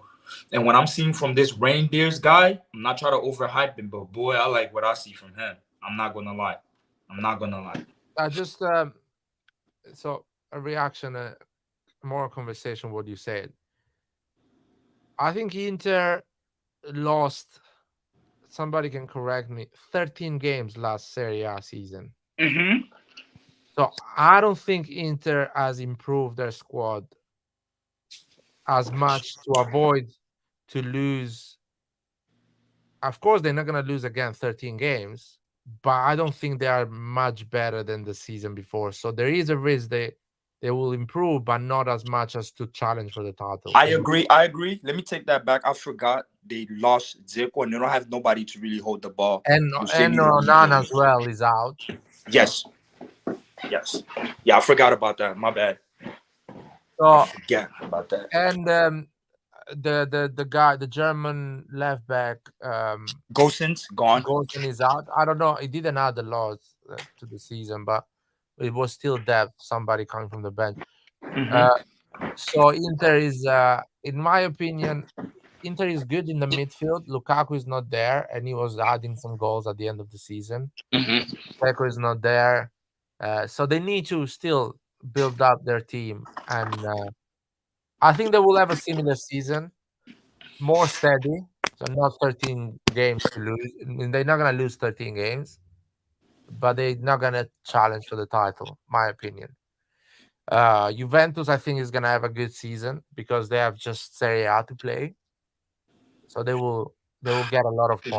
Speaker 4: And what I'm seeing from this Reindeers guy, I'm not trying to overhype him, but boy, I like what I see from him. I'm not gonna lie.
Speaker 1: I just so a reaction, more conversation. What you said. I think Inter lost. Somebody can correct me. 13 games last Serie A season.
Speaker 4: Mm-hmm.
Speaker 1: So I don't think Inter has improved their squad as much to avoid to lose. Of course, they're not going to lose again 13 games, but I don't think they are much better than the season before. So there is a risk they will improve, but not as much as to challenge for the title.
Speaker 4: I agree. Let me take that back. I forgot they lost Zico and they don't have nobody to really hold the ball.
Speaker 1: And
Speaker 4: need a
Speaker 1: Ronan as well is out.
Speaker 4: Yes. Yeah, I forgot about that. My bad.
Speaker 1: So
Speaker 4: Forget about that.
Speaker 1: and the guy, the German left back,
Speaker 4: Gosens gone.
Speaker 1: Golden is out. I don't know. He didn't add a lot to the season, but it was still depth. Somebody coming from the bench. So Inter is, in my opinion, Inter is good in the midfield. Lukaku is not there, and he was adding some goals at the end of the season. Peko is not there, so they need to still build up their team, and I think they will have a similar season, more steady. So not 13 games to lose. I mean, they're not gonna lose 13 games, but they're not gonna challenge for the title, my opinion. Juventus, I think, is gonna have a good season because they have just Serie A to play, so they will get a lot of points.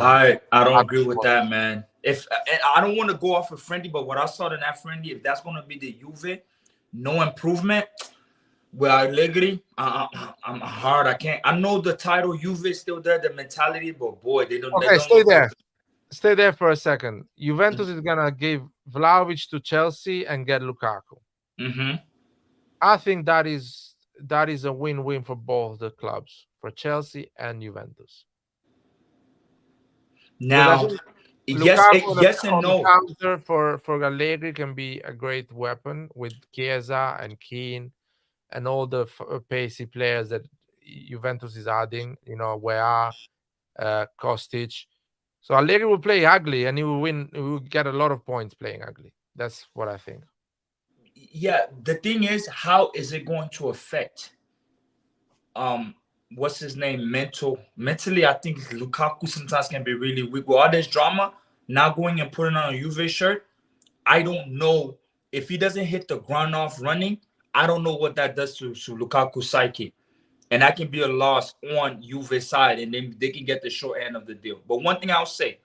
Speaker 4: I don't agree with that, man. If I don't want to go off a friendly, but what I saw in that friendly, if that's gonna be the Juve, no improvement. With Allegri, I'm hard. I can't. I know the title Juve is still there, the mentality, but boy, they don't.
Speaker 1: Okay,
Speaker 4: they don't
Speaker 1: stay there. Stay there for a second. Juventus is gonna give Vlahovic to Chelsea and get Lukaku. I think that is a win-win for both the clubs, for Chelsea and Juventus.
Speaker 4: Now, yes and no.
Speaker 1: Counter for Allegri can be a great weapon with Chiesa and Keane and all the pacey players that Juventus is adding. You know, Weah, Kostic. So Allegri will play ugly and he will win. He will get a lot of points playing ugly. That's what I think.
Speaker 4: Yeah, the thing is, how is it going to affect what's his name? Mentally, I think Lukaku sometimes can be really weak. With all this drama, now going and putting on a Juve shirt, I don't know if he doesn't hit the ground off running. I don't know what that does to Lukaku's psyche. And that can be a loss on Juve's side, and then they can get the short end of the deal. But one thing I'll say,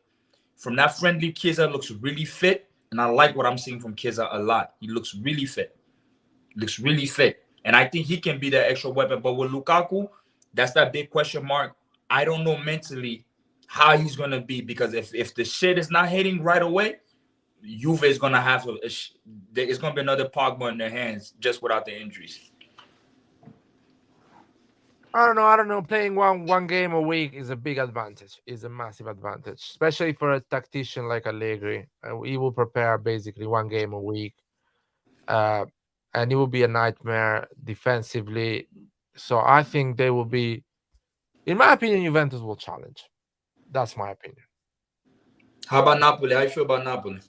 Speaker 4: from that friendly, Chiesa looks really fit, and I like what I'm seeing from Chiesa a lot. He looks really fit. And I think he can be that extra weapon. But with Lukaku, that's that big question mark. I don't know mentally how he's going to be, because if the shit is not hitting right away, Juve is going to have to – it's going to be another Pogba in their hands just without the injuries.
Speaker 1: I don't know. Playing one game a week is a big advantage. Is a massive advantage, especially for a tactician like Allegri. He will prepare basically one game a week, and it will be a nightmare defensively. So I think they will be, in my opinion, Juventus will challenge. That's my opinion.
Speaker 4: How about Napoli? How you feel about Napoli?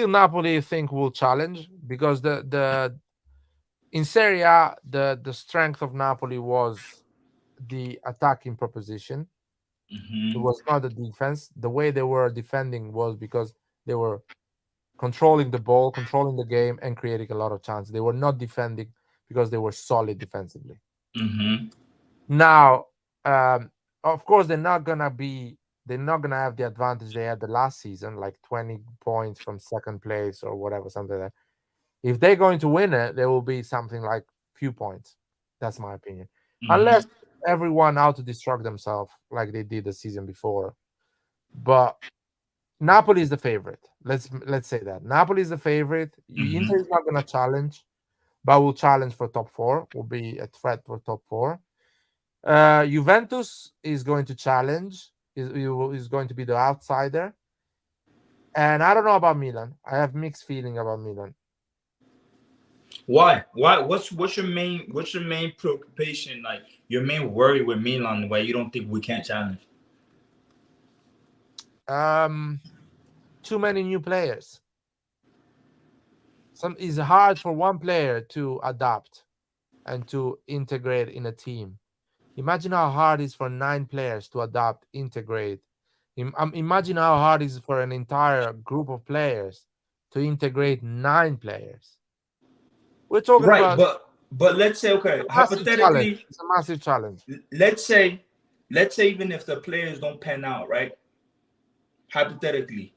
Speaker 1: Napoli think will challenge because in Serie A, the strength of Napoli was the attacking proposition. It was not the defense. The way they were defending was because they were controlling the ball, controlling the game, and creating a lot of chances. They were not defending because they were solid defensively. Now, of course, they're not gonna have the advantage they had the last season, like 20 points from second place or whatever, something like that. If they're going to win it, there will be something like few points. That's my opinion. Unless everyone out to destruct themselves like they did the season before. But Napoli is the favorite. Let's say that. Napoli is the favorite. Inter is not going to challenge, but will challenge for top 4. Will be a threat for top 4. Juventus is going to challenge. Is going to be the outsider. And I don't know about Milan. I have mixed feeling about Milan.
Speaker 4: Why? What's your main preoccupation, like your main worry with Milan, why you don't think we can't challenge?
Speaker 1: Too many new players. it's hard for one player to adapt and to integrate in a team. Imagine how hard it is for 9 players to adapt, integrate. Imagine how hard it is for an entire group of players to integrate 9 players. We're talking
Speaker 4: Right,
Speaker 1: about
Speaker 4: but let's say, okay, hypothetically,
Speaker 1: it's a massive challenge.
Speaker 4: let's say even if the players don't pan out, right? Hypothetically,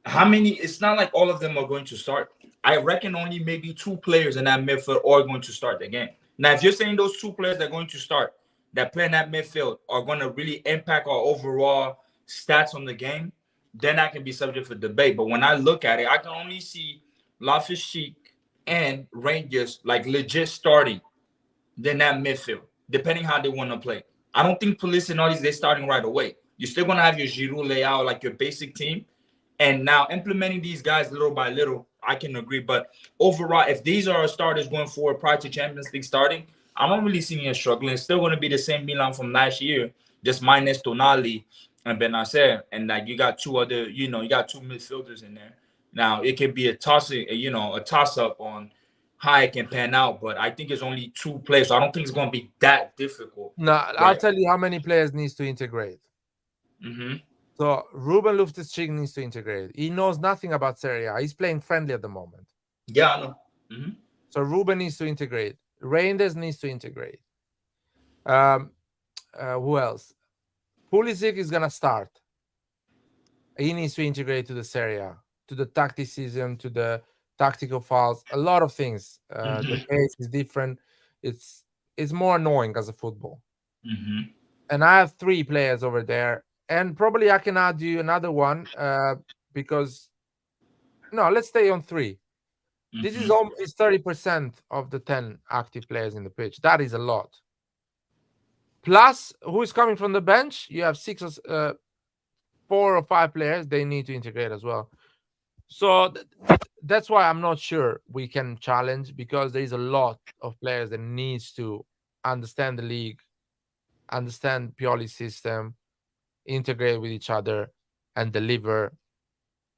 Speaker 4: how many? It's not like all of them are going to start. I reckon only maybe 2 players in that midfield are going to start the game. Now, if you're saying those 2 players that are going to start, that play in that midfield, are going to really impact our overall stats on the game, then that can be subject for debate. But when I look at it, I can only see Loftus-Cheek and Rangers like legit starting than that midfield, depending how they want to play. I don't think Police and all these, they're starting right away. You're still going to have your Giroud layout, like your basic team. And now implementing these guys little by little, I can agree. But overall, if these are our starters going forward prior to Champions League starting, I don't really see me as struggling. It's still going to be the same Milan from last year, just minus Toney and Benacer. And like you got 2 other, you got 2 midfielders in there. Now it can be a toss-up on how it can pan out, but I think it's only 2 players, so I don't think it's going to be that difficult.
Speaker 1: No, I'll tell you how many players needs to integrate. So Ruben Loftus-Cheek needs to integrate. He knows nothing about Serie A. He's playing friendly at the moment.
Speaker 4: Yeah, I know.
Speaker 1: So Ruben needs to integrate. Reinders needs to integrate. Who else? Pulisic is gonna start. He needs to integrate to the Serie A, to the tacticism, to the tactical fouls, a lot of things. The pace is different. It's more annoying as a football. And I have 3 players over there, and probably I can add you another one because no, let's stay on 3. This is almost 30% of the 10 active players in the pitch. That is a lot. Plus, who is coming from the bench? You have 4 or 5 players. They need to integrate as well. So that's why I'm not sure we can challenge, because there is a lot of players that needs to understand the league, understand Pioli's system, integrate with each other, and deliver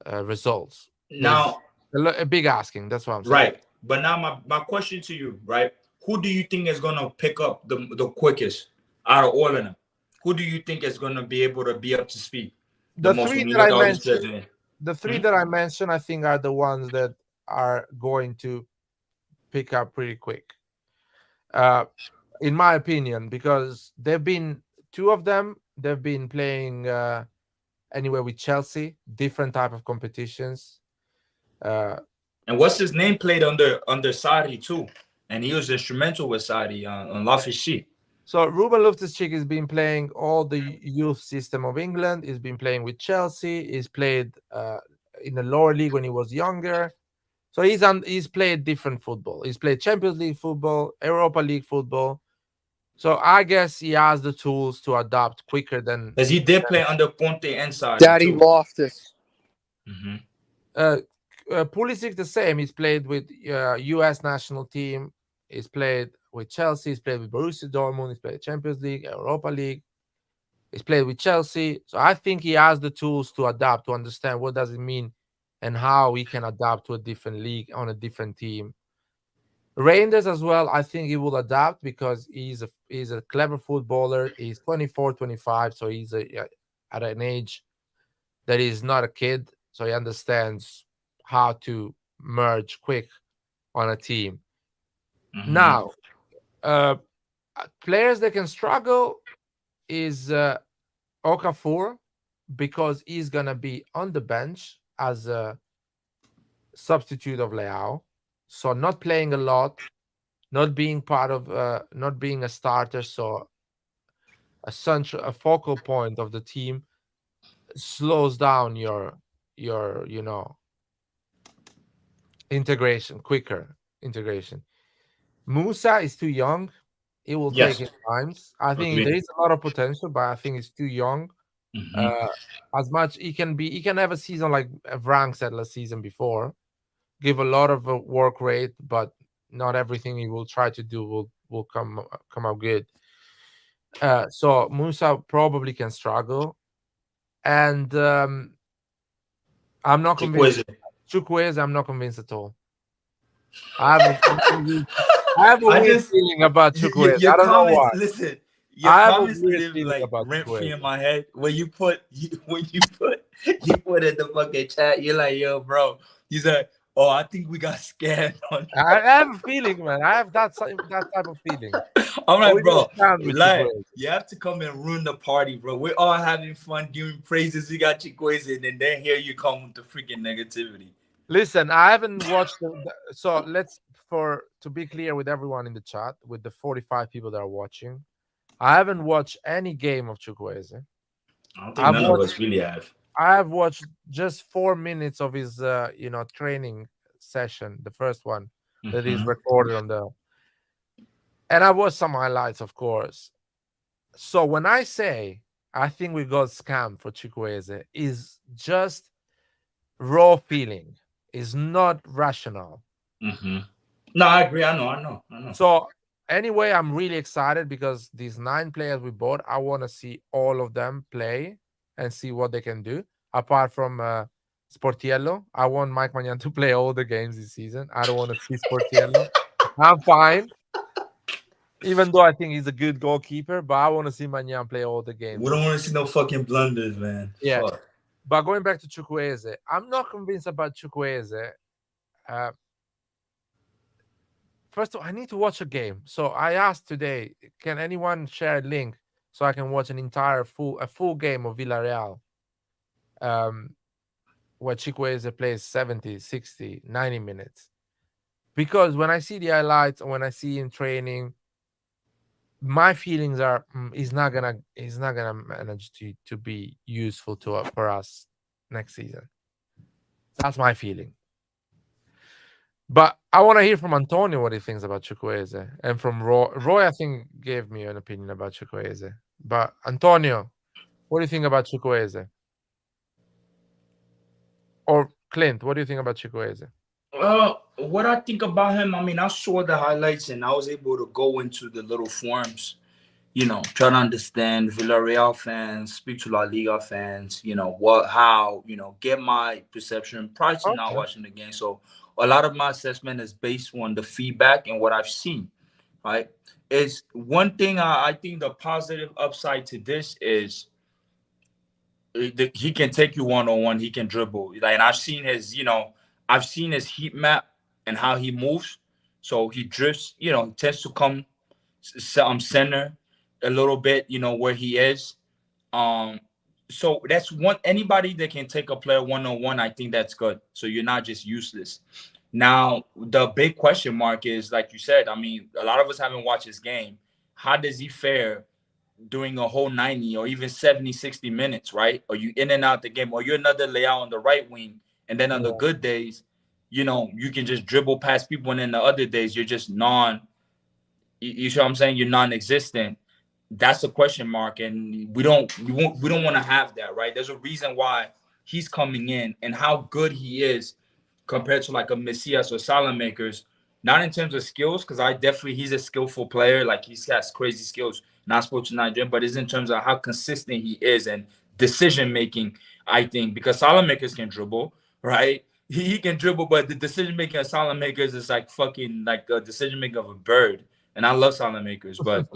Speaker 1: results.
Speaker 4: Now,
Speaker 1: a big asking. That's what I'm saying.
Speaker 4: Right. But now my question to you, right? Who do you think is going to pick up the quickest out of all of them? Who do you think is going to be able to be up to speed?
Speaker 1: The 3 that I mentioned. The 3 that I mentioned, I think, are the ones that are going to pick up pretty quick, in my opinion, because they've been 2 of them. They've been playing anywhere with Chelsea, different type of competitions.
Speaker 4: And what's his name played under Sarri too, and he was instrumental with Sarri on Loftus-Cheek.
Speaker 1: So Ruben Loftus-Cheek has been playing all the youth system of England. He's been playing with Chelsea. He's played in the lower league when he was younger. So he's played different football. He's played Champions League football, Europa League football. So I guess he has the tools to adapt quicker than.
Speaker 4: Because he did play under Conte and Sarri.
Speaker 2: Daddy Loftus.
Speaker 1: Pulisic the same. He's played with U.S. national team. He's played with Chelsea. He's played with Borussia Dortmund. He's played Champions League, Europa League. He's played with Chelsea. So I think he has the tools to adapt, to understand what does it mean and how he can adapt to a different league on a different team. Reinders as well, I think he will adapt because he's a clever footballer. He's 24, 25, so he's at an age that he's not a kid. So he understands how to merge quick on a team. Now, players that can struggle is Okafor, because he's going to be on the bench as a substitute of Leao. So not playing a lot, not being part of, not being a starter. So a focal point of the team slows down your quicker integration. Musa is too young. It will take his times. I think there is a lot of potential, but I think it's too young. As much he can have a season like Frank said last season before, give a lot of work rate, but not everything he will try to do will come out good. So Musa probably can struggle, and I'm not convinced. Chukwueze, I'm not convinced at all. I have a weird feeling about Chukwueze.
Speaker 4: Your
Speaker 1: I don't know
Speaker 4: comments,
Speaker 1: why.
Speaker 4: listen, your
Speaker 1: I have a
Speaker 4: comments
Speaker 1: weird
Speaker 4: live
Speaker 1: feeling
Speaker 4: like
Speaker 1: about
Speaker 4: rent free
Speaker 1: Chukwueze.
Speaker 4: in my head. When you put in the fucking chat, you're like, yo, bro. He's like, oh, I think we got scammed on.
Speaker 1: I have a feeling, man. I have that type of feeling.
Speaker 4: I'm like,
Speaker 1: We
Speaker 4: bro,
Speaker 1: get scammed with
Speaker 4: like,
Speaker 1: Chukwueze.
Speaker 4: you have to come and ruin the party, bro. We're all having fun, giving praises. We got Chukwueze, and then here you come with the freaking negativity.
Speaker 1: Listen, I haven't watched so to be clear with everyone in the chat, with the 45 people that are watching, I haven't watched any game of Chukwueze.
Speaker 4: I don't think none of us really have.
Speaker 1: I have watched just 4 minutes of his training session, the first one that is recorded on and I watched some highlights, of course. So when I say I think we got scammed for Chukwueze, is just raw feeling. Is not rational.
Speaker 4: No, I agree. I know.
Speaker 1: So anyway, I'm really excited because these 9 players we bought, I want to see all of them play and see what they can do. Apart from Sportiello, I want Mike Maignan to play all the games this season. I don't want to see Sportiello. I'm fine, even though I think he's a good goalkeeper, but I want to see Maignan play all the games.
Speaker 4: We don't want to see no fucking blunders, man.
Speaker 1: Yeah.
Speaker 4: Fuck.
Speaker 1: But going back to Chukwueze, I'm not convinced about Chukwueze. First of all, I need to watch a game. So I asked today, can anyone share a link so I can watch a full game of Villarreal? Where Chukwueze plays 70, 60, 90 minutes. Because when I see the highlights and when I see him training, my feelings are he's not gonna manage to be useful for us next season. That's my feeling. But I want to hear from Antonio what he thinks about Chukwueze, and from Roy. Roy, I think, gave me an opinion about Chukwueze. But Antonio, what do you think about Chukwueze? Or Clint, what do you think about Chukwueze?
Speaker 4: What I think about him, I mean, I saw the highlights and I was able to go into the little forums, try to understand Villarreal fans, speak to La Liga fans, get my perception prior to not watching the game. So a lot of my assessment is based on the feedback and what I've seen, right? Is one thing I think the positive upside to this is he can take you one-on-one, he can dribble. And I've seen his heat map and how he moves. So he drifts, he tends to come center a little bit, where he is. So that's anybody that can take a player one-on-one, I think that's good. So you're not just useless. Now, the big question mark is, like you said, I mean, a lot of us haven't watched his game. How does he fare during a whole 90 or even 70, 60 minutes, right? Or you in and out the game, or you're another layout on the right wing, and then on the good days, you can just dribble past people, and then the other days you're just you see what I'm saying? You're non-existent. That's a question mark, and we don't want to have that, right? There's a reason why he's coming in and how good he is compared to like a Messias or Salamakers. Not in terms of skills, because he's a skillful player, like he has crazy skills, not supposed to Nigerian, but it's in terms of how consistent he is and decision making, I think, because Salamakers can dribble, right? He can dribble, but the decision making of Salamakers is like fucking like a decision making of a bird. And I love Salamakers, but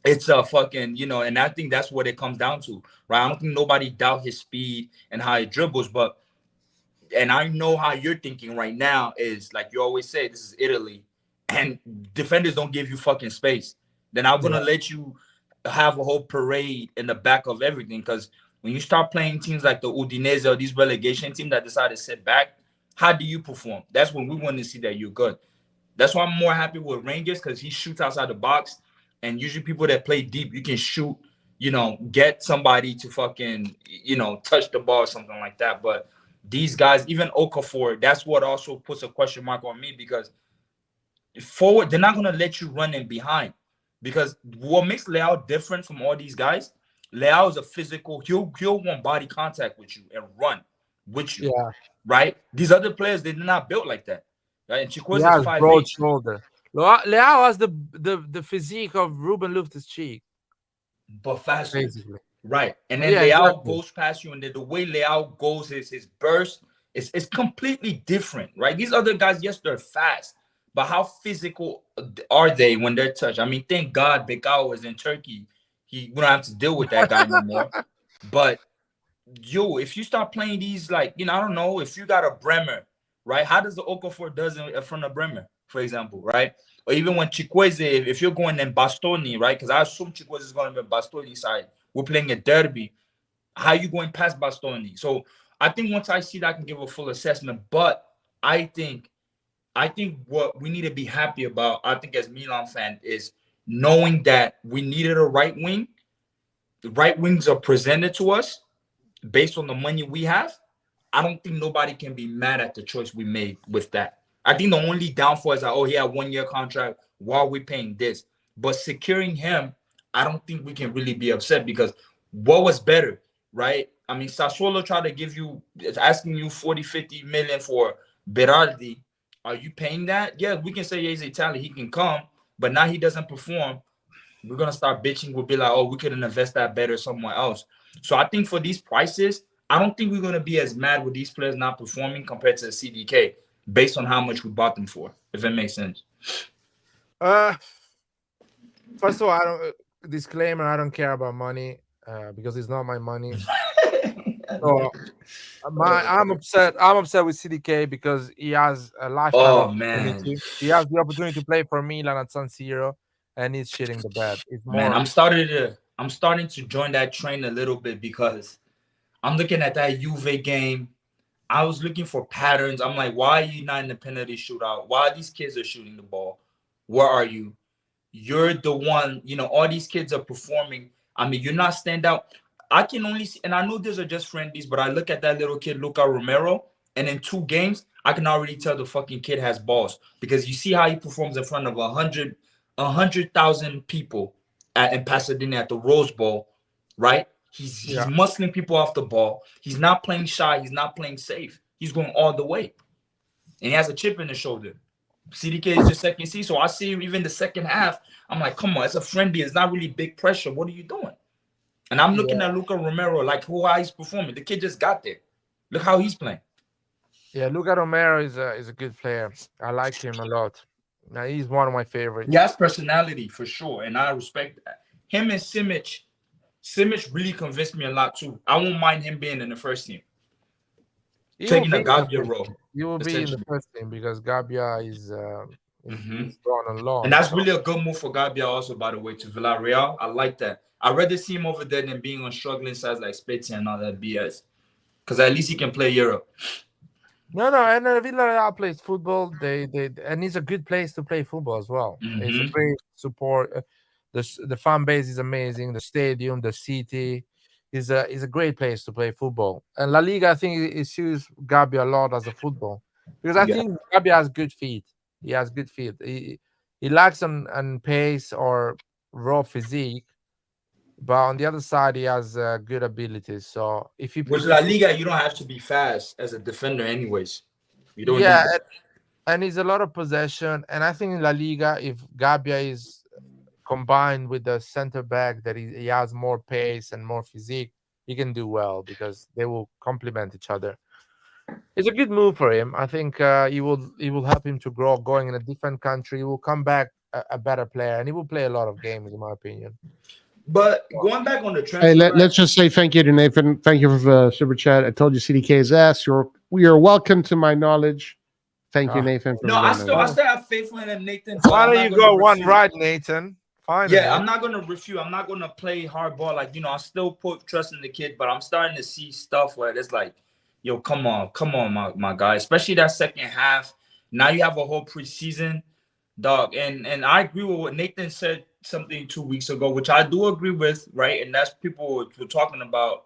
Speaker 4: it's a fucking, and I think that's what it comes down to, right? I don't think nobody doubt his speed and how he dribbles, and I know how you're thinking right now is, like you always say, this is Italy, and defenders don't give you fucking space. Then I'm going to let you have a whole parade in the back of everything, because when you start playing teams like the Udinese or these relegation teams that decide to sit back, how do you perform? That's when we want to see that you're good. That's why I'm more happy with Rangers, because he shoots outside the box, and usually people that play deep, you can shoot, get somebody to fucking, touch the ball or something like that. But these guys, even Okafor, that's what also puts a question mark on me, because forward, they're not going to let you run in behind. Because what makes Leao different from all these guys, Leao is a physical, he'll want body contact with you and run with you, right? These other players, they're not built like that. Right? And Chukwueze is 5'8".
Speaker 1: Broad shoulder. Leao has the physique of Ruben Loftus-Cheek,
Speaker 4: but faster,
Speaker 1: basically.
Speaker 4: Right. And then Leao goes past you, and then the way Leao goes is his burst It's completely different, right? These other guys, yes, they're fast, but how physical are they when they're touched? I mean, thank God Bekao is in Turkey. We don't have to deal with that guy no more. But yo, if you start playing these, like, you know, I don't know, if you got a Bremer, right? How does the Okafor does in front of Bremer, for example, right? Or even when Chukwueze, if you're going in Bastoni, right? Because I assume Chukwueze is going to be Bastoni side. We're playing a derby. How you going past Bastoni? So I think once I see that, I can give a full assessment. But I think what we need to be happy about, I think as Milan fan, is knowing that we needed a right wing. The right wings are presented to us based on the money we have. I don't think nobody can be mad at the choice we made with that. I think the only downfall is that, oh, he had 1 year contract. Why are we paying this? But securing him, I don't think we can really be upset, because what was better, right? I mean, Sassuolo tried to give you, asking you 40, 50 million for Berardi. Are you paying that? Yeah, we can say he's Italian, he can come, but now he doesn't perform. We're going to start bitching. We'll be like, oh, we could invest that better somewhere else. So I think for these prices, I don't think we're going to be as mad with these players not performing compared to the CDK based on how much we bought them for, if it makes sense.
Speaker 1: First of all, disclaimer, I don't care about money because it's not my money. So I'm upset. I'm upset with CDK because he has a lifetime opportunity.
Speaker 4: Man.
Speaker 1: He has the opportunity to play for Milan at San Siro, and he's shitting the bed. It's more.
Speaker 4: Man, I'm starting to join that train a little bit, because I'm looking at that Juve game. I was looking for patterns. I'm like, why are you not in the penalty shootout? Why these kids are shooting the ball? Where are you? You're the one, you know, all these kids are performing. I mean, you're not stand out. I can only see, and I know these are just friendlies, but I look at that little kid, Luca Romero, and in 2 games, I can already tell the fucking kid has balls, because you see how he performs in front of 100,000 people in Pasadena at the Rose Bowl, right? He's muscling people off the ball. He's not playing shy. He's not playing safe. He's going all the way. And he has a chip in the shoulder. CDK is just second seed. So I see him even the second half. I'm like, come on, it's a friendly. It's not really big pressure. What are you doing? And I'm looking at Luca Romero, like how he's performing. The kid just got there. Look how he's playing.
Speaker 1: Yeah, Luca Romero is a good player. I like him a lot. Now, he's one of my favorites.
Speaker 4: He has personality for sure, and I respect that. Him and Simic really convinced me a lot too. I won't mind him being in the first team. Taking the Gabbia role.
Speaker 1: You will be in the first team because Gabbia is gone on loan.
Speaker 4: And that's really a good move for Gabbia also, by the way, to Villarreal. I like that. I'd rather see him over there than being on struggling sides like Spezia and all that BS. Because at least he can play Europe.
Speaker 1: No, and Villarreal plays football. And it's a good place to play football as well. It's a great support. The fan base is amazing. The stadium, the city is a great place to play football. And La Liga, I think, it suits Gabbia a lot as a football, because I think Gabbia has good feet. He has good feet. He lacks on pace or raw physique, but on the other side, he has good abilities. So if you
Speaker 4: with La Liga, you don't have to be fast as a defender, anyways. You don't.
Speaker 1: Yeah, and it's a lot of possession. And I think in La Liga, if Gabbia is combined with the center back that he has more pace and more physique, he can do well because they will complement each other. It's a good move for him. I think he will help him to grow. Going in a different country, he will come back a better player, and he will play a lot of games, in my opinion.
Speaker 4: But going back on the transfer,
Speaker 3: hey, let's just say thank you to Nathan. Thank you for the super chat. I told you CDK's ass. We are welcome to my knowledge. Thank you, Nathan.
Speaker 4: No, I still have faith in him, Nathan.
Speaker 1: Why don't you go one right, Nathan? Fine.
Speaker 4: Yeah, I'm not gonna refute. I'm not gonna play hardball. Like, I still put trust in the kid, but I'm starting to see stuff where it's like, yo, come on, my guy. Especially that second half. Now you have a whole preseason, dog. And I agree with what Nathan said something 2 weeks ago, which I do agree with, right? And that's people were talking about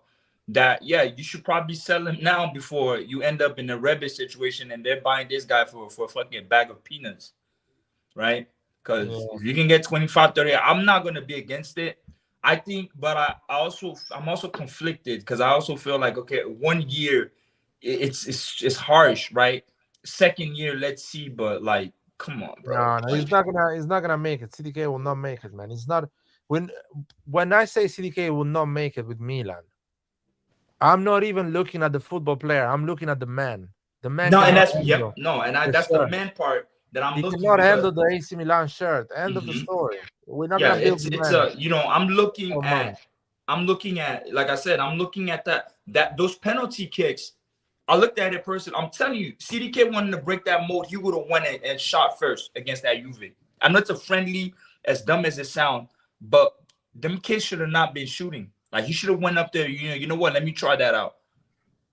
Speaker 4: that. Yeah, you should probably sell him now before you end up in a Rebic situation and they're buying this guy for a fucking bag of peanuts, right? Because if you can get 25, 30, I'm not going to be against it. I think, but I'm also conflicted because I also feel like, okay, 1 year, it's harsh, right? Second year, let's see, but like, come on, bro.
Speaker 1: No, he's not gonna make it. CDK will not make it, man. It's not when I say CDK will not make it with Milan, I'm not even looking at the football player. I'm looking at the man. The man
Speaker 4: No, and
Speaker 1: cannot
Speaker 4: that's
Speaker 1: handle.
Speaker 4: and
Speaker 1: For
Speaker 4: that's
Speaker 1: sure.
Speaker 4: the man part that I'm
Speaker 1: For
Speaker 4: looking at.
Speaker 1: sure.
Speaker 4: That I'm
Speaker 1: He
Speaker 4: looking
Speaker 1: cannot
Speaker 4: because
Speaker 1: handle the AC Milan shirt. End of the
Speaker 4: Mhm.
Speaker 1: story. We're not
Speaker 4: yeah,
Speaker 1: gonna build the
Speaker 4: it's
Speaker 1: man
Speaker 4: I'm
Speaker 1: for money.
Speaker 4: looking at, like I said, I'm looking at that those penalty kicks. I looked at it person. I'm telling you, CDK wanted to break that mold. He would have won it and shot first against that Juve. I know it's a friendly, as dumb as it sounds, but them kids should have not been shooting. Like he should have went up there. You know what? Let me try that out.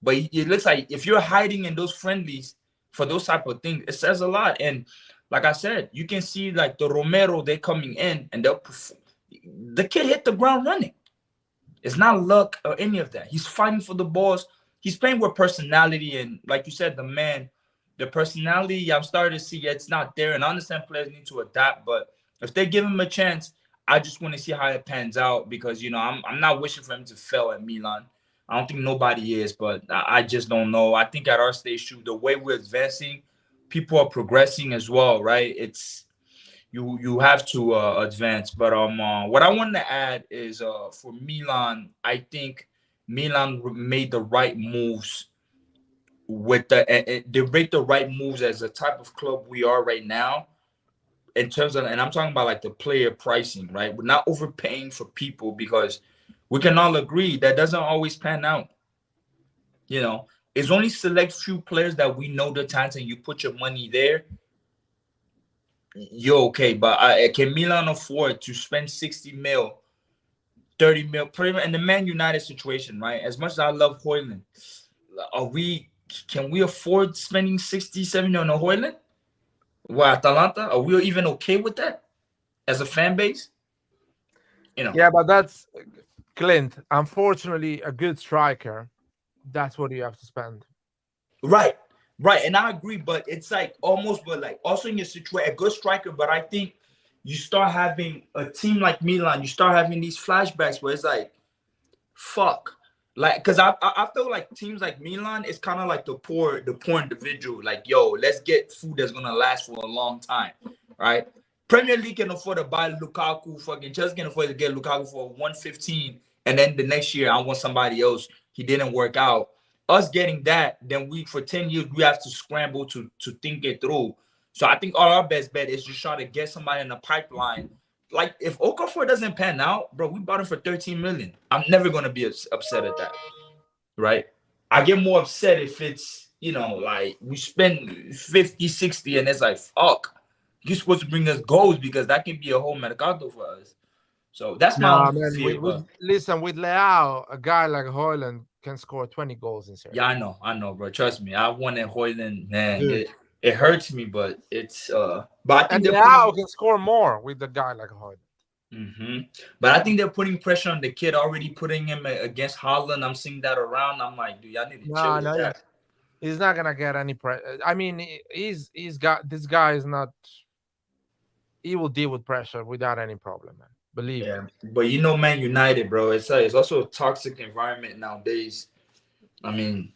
Speaker 4: But it looks like if you're hiding in those friendlies for those type of things, it says a lot. And like I said, you can see like the Romero, they're coming in and the kid hit the ground running. It's not luck or any of that. He's fighting for the balls. He's playing with personality. And like you said, the personality, I'm starting to see it's not there. And I understand players need to adapt. But if they give him a chance, I just want to see how it pans out because, I'm not wishing for him to fail at Milan. I don't think nobody is, but I just don't know. I think at our stage, too, the way we're advancing, people are progressing as well, right? It's you have to advance. But what I wanted to add is for Milan, I think Milan made the right moves with they made the right moves as a type of club we are right now in terms of, and I'm talking about like the player pricing, right? We're not overpaying for people because we can all agree that doesn't always pan out. It's only select few players that we know the talent and you put your money there, you're okay. But can Milan afford to spend 60 mil, 30 mil, pretty much in the Man United situation, right? As much as I love Højlund, can we afford spending 60, 70 on a Højlund? Well, Atalanta, are we even okay with that as a fan base?
Speaker 1: Yeah, but that's Clint. Unfortunately, a good striker, that's what you have to spend.
Speaker 4: Right. And I agree, but it's like almost, but like also in your situation, a good striker. But I think you start having a team like Milan, you start having these flashbacks where it's like, fuck. Like, because I feel like teams like Milan, it's kind of like the poor individual. Like, yo, let's get food that's gonna last for a long time, right? Premier League can afford to buy Lukaku. Fucking Chelsea can afford to get Lukaku for 115, and then the next year I want somebody else. He didn't work out. Us getting that, then for 10 years we have to scramble to think it through. So I think our best bet is just try to get somebody in the pipeline. Like if Okafor doesn't pan out, bro, we bought him for 13 million. I'm never gonna be upset at that, right? I get more upset if it's like we spend 50, 60, and it's like fuck. You're supposed to bring us goals because that can be a whole mercado for us. So that's my own fear.
Speaker 1: Listen, with Leao, a guy like Højlund can score 20 goals in Serie A.
Speaker 4: Yeah, I know, bro. Trust me. I wanted Højlund, man. It hurts me, but it's but I think
Speaker 1: Leao can score more with a guy like Højlund.
Speaker 4: But I think they're putting pressure on the kid, already putting him against Haaland. I'm seeing that around. I'm like, dude, y'all need to chill with that.
Speaker 1: He's not gonna get any pressure. I mean, he's got this guy is not. He will deal with pressure without any problem, man. Believe me.
Speaker 4: But Man United, bro, it's also a toxic environment nowadays. I mean,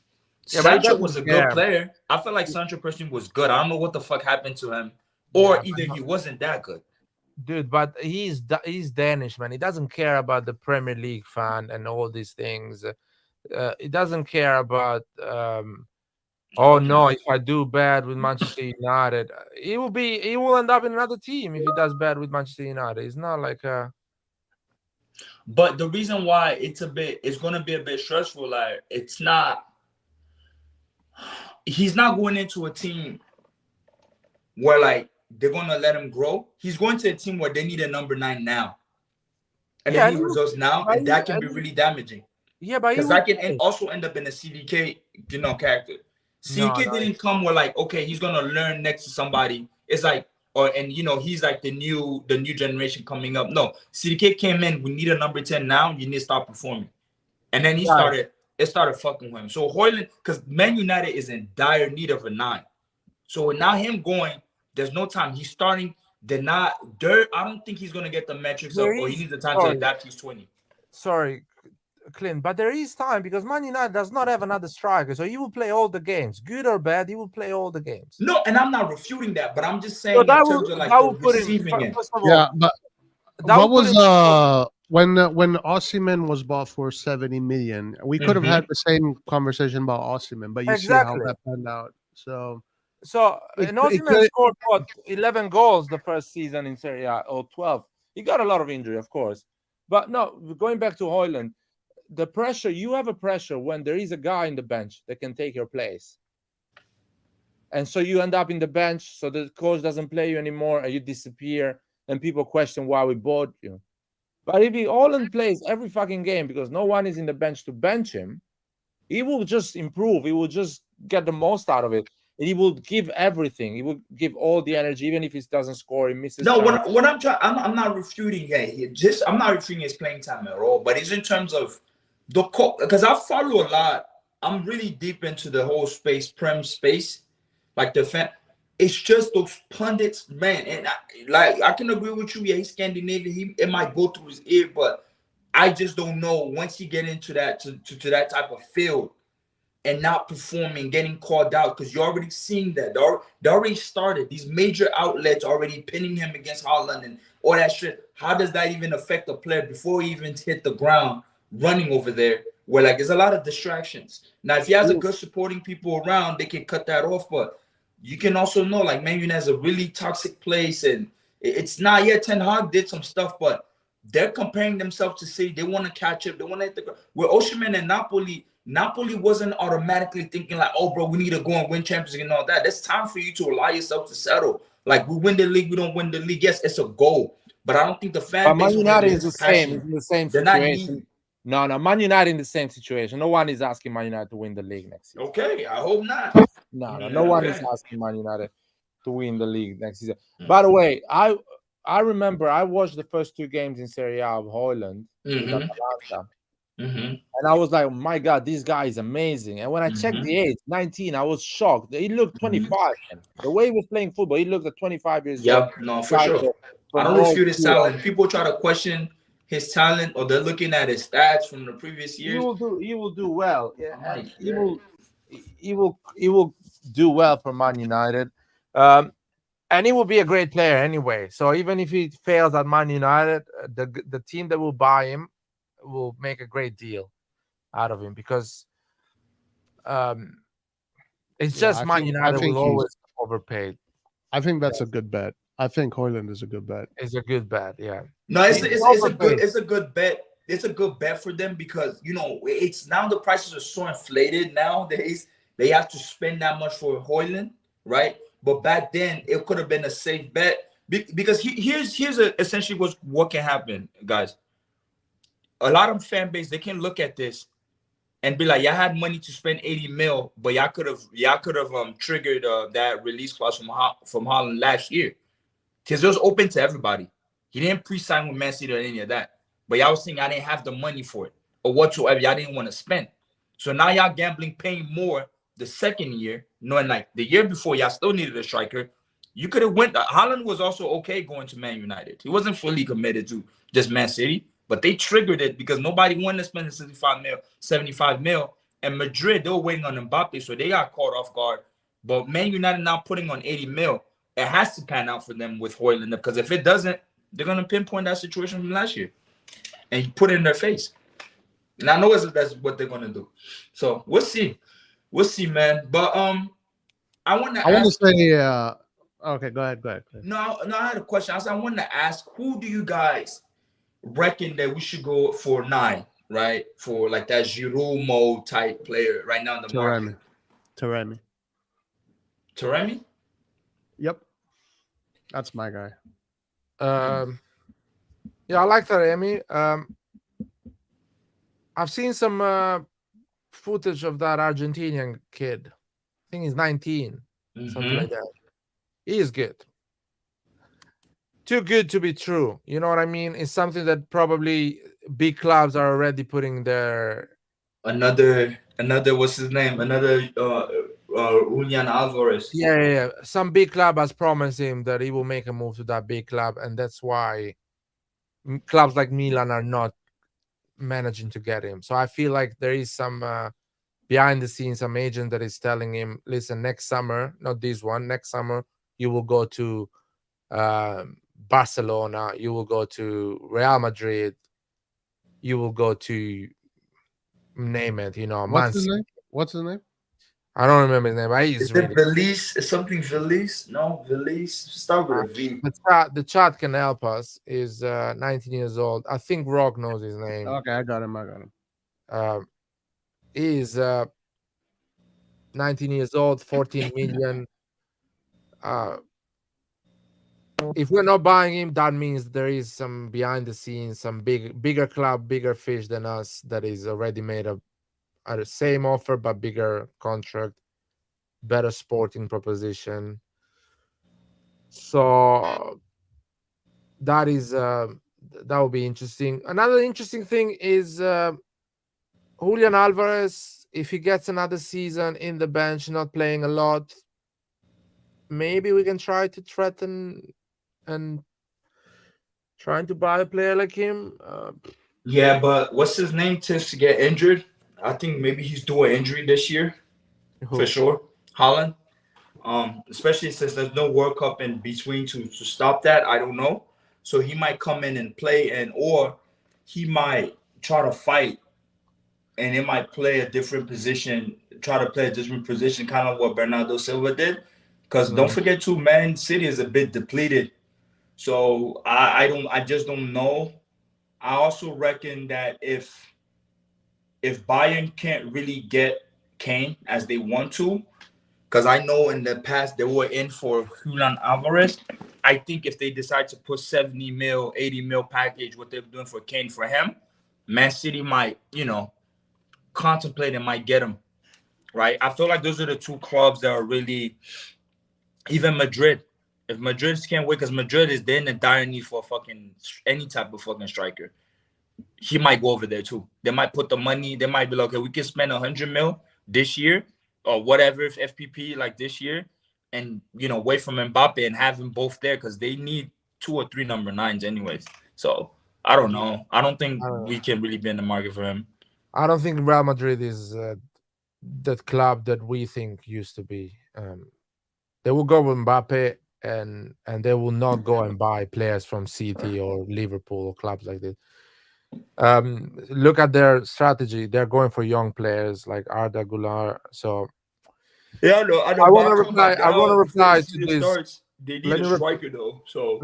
Speaker 4: Sancho was a good player. I feel like Sancho personally was good. I don't know what the fuck happened to him, or either he wasn't that good.
Speaker 1: Dude, but he's Danish, man. He doesn't care about the Premier League fan and all these things. He doesn't care about oh no, if I do bad with Manchester United, he will end up in another team if he does bad with Manchester United. It's not like
Speaker 4: But the reason why it's going to be a bit stressful, like he's not going into a team where like they're going to let him grow. He's going to a team where they need a number 9 now. And they need results now, and that can be really damaging.
Speaker 1: Yeah, but
Speaker 4: because that can also end up in a CDK, character. CDK didn't come where like, okay, he's gonna learn next to somebody. It's like, he's like the new generation coming up. No, CDK came in. We need a number 10 now. You need to start performing, and then it started fucking with him. So Højlund, because Man United is in dire need of a 9. So now him going, there's no time. He's starting. They're not. I don't think he's gonna get the metrics up, or he needs the time to adapt. He's 20.
Speaker 1: Sorry, Clint, but there is time because Man United does not have another striker, so he will play all the games, good or bad. He will play all the games.
Speaker 4: No, and I'm not refuting that, but I'm just saying in terms of like the receiving end.
Speaker 3: Yeah, but what was when Osimhen was bought for 70 million? We could have had the same conversation about Osimhen, but you see how that panned out. So
Speaker 1: And Osimhen scored what 11 goals the first season in Serie A, or 12. He got a lot of injury, of course. But no, going back to Højlund, the pressure, you have a pressure when there is a guy in the bench that can take your place. And so you end up in the bench, so the coach doesn't play you anymore, and you disappear, and people question why we bought you. But if Højlund plays every fucking game because no one is in the bench to bench him, he will just improve. He will just get the most out of it. And he will give everything. He will give all the energy, even if he doesn't score, he misses.
Speaker 4: No, what I'm trying, I'm not refuting I'm not refuting his playing time at all. But it's in terms of the because I follow a lot. I'm really deep into the whole prem space, like the fan. It's just those pundits, man. And I can agree with you. Yeah, he's Scandinavian. It might go through his ear, but I just don't know once you get into that to that type of field and not performing, getting called out, because you're already seeing that. They already started. These major outlets already pinning him against Haaland and all that shit. How does that even affect the player before he even hit the ground running over there? Where like there's a lot of distractions. Now, if he has a good supporting people around, they can cut that off. But you can also know like Man Utd has a really toxic place, and it's not yet. Ten Hag did some stuff, but they're comparing themselves to City. They want to catch up. They want to hit the ground. Where Osimhen and Napoli wasn't automatically thinking like, oh, bro, we need to go and win Champions League and all that. It's time for you to allow yourself to settle. Like, we win the league, we don't win the league. Yes, it's a goal, but I don't think the fan base.
Speaker 1: Man United is the same. It's in the same situation. No, Man United in the same situation. No one is asking Man United to win the league next season.
Speaker 4: Okay, I hope not.
Speaker 1: No one is asking Man United to win the league next season. By the way, I remember I watched the first 2 games in Serie A of Højlund with Atalanta. And I was like, oh my God, this guy is amazing. And when I checked the age, 19, I was shocked. He looked 25. The way he was playing football, he looked at 25 years old.
Speaker 4: Yep, no, for sure. I don't refute his talent. People try to question his talent, or they're looking at his stats from the previous years.
Speaker 1: He will do well. Yeah, he will do well for Man United. And he will be a great player anyway. So even if he fails at Man United, the team that will buy him will make a great deal out of him, because it's just Man United will always overpay.
Speaker 3: I think that's a good bet. I think Højlund is a good bet.
Speaker 1: It's a good bet, yeah.
Speaker 4: No, it's a good bet. It's a good bet for them because it's now the prices are so inflated nowadays. They have to spend that much for Højlund, right? But back then it could have been a safe bet because here's essentially what can happen, guys. A lot of fan base, they can look at this and be like, y'all had money to spend 80 mil, but y'all could have triggered that release clause from Haaland last year, because it was open to everybody. He didn't pre-sign with Man City or any of that, but y'all was saying y'all didn't have the money for it or whatsoever. Y'all didn't want to spend. So now y'all gambling, paying more the second year, knowing like the year before y'all still needed a striker. You could have went. Haaland was also okay going to Man United. He wasn't fully committed to just Man City. But they triggered it because nobody wanted to spend the 75 mil. And Madrid, they were waiting on Mbappe, so they got caught off guard. But Man United now putting on 80 mil. It has to pan out for them with Højlund, because if it doesn't, they're going to pinpoint that situation from last year and put it in their face. And I know that's what they're going to do. So we'll see. We'll see, man. But I want to
Speaker 3: say, okay, go ahead.
Speaker 4: No, I had a question. I wanted to ask, who do you guys reckon that we should go for 9, right? For like that Giroud mode type player right now in the market. Taremi?
Speaker 3: Yep. That's my guy.
Speaker 1: Yeah, I like Taremi. I've seen some footage of that Argentinian kid. I think he's 19, something like that. He is good. Too good to be true. You know what I mean? It's something that probably big clubs are already putting their
Speaker 4: another what's his name? Another Julian Alvarez.
Speaker 1: Yeah. Some big club has promised him that he will make a move to that big club, and that's why clubs like Milan are not managing to get him. So I feel like there is some behind the scenes, some agent that is telling him, listen, next summer, not this one, next summer you will go to Barcelona, you will go to Real Madrid, you will go to name it,
Speaker 3: What's his name?
Speaker 1: I don't remember his name, but
Speaker 4: Is
Speaker 1: he's
Speaker 4: it
Speaker 1: really.
Speaker 4: Valise? Is something Valise? No, Valise. Start with a V.
Speaker 1: The chat can help us. Is 19 years old. I think Rock knows his name.
Speaker 3: Okay, I got him.
Speaker 1: He's 19 years old, 14 million. If we're not buying him, that means there is some behind the scenes, some bigger club, bigger fish than us that is already made a the same offer but bigger contract, better sporting proposition. So that is that would be interesting. Another interesting thing is Julian Alvarez. If he gets another season in the bench, not playing a lot, maybe we can try to threaten and trying to buy a player like him.
Speaker 4: Yeah, but what's his name tends to get injured. I think maybe he's due an injury this year for sure. Holland. Especially since there's no World Cup in between to stop that. I don't know. So he might come in and play, or he might try to fight, and it might play a different position, try to play a different position, kind of what Bernardo Silva did. Because don't forget too, Man City is a bit depleted. So I just don't know. I also reckon that if Bayern can't really get Kane as they want to, because I know in the past they were in for Julian Alvarez. I think if they decide to put 70 mil, 80 mil package, what they're doing for Kane for him, Man City might, contemplate and might get him, right? I feel like those are the two clubs that are really, even Madrid. If Madrid can't wait, because Madrid is then in dire need for fucking any type of fucking striker, he might go over there too. They might put the money. They might be like, okay, we can spend 100 mil this year or whatever, if FPP like this year, and wait from Mbappe and have them both there because they need 2 or 3 number 9s anyways. So I don't know. I don't think we can really be in the market for him.
Speaker 1: I don't think Real Madrid is that club that we think used to be. They will go with Mbappe and they will not go and buy players from City or Liverpool or clubs like this. Look at their strategy. They're going for young players like Arda Güler. So
Speaker 4: yeah, no, I
Speaker 1: want to reply. I want to reply to this.
Speaker 4: Starts, they need a striker though. So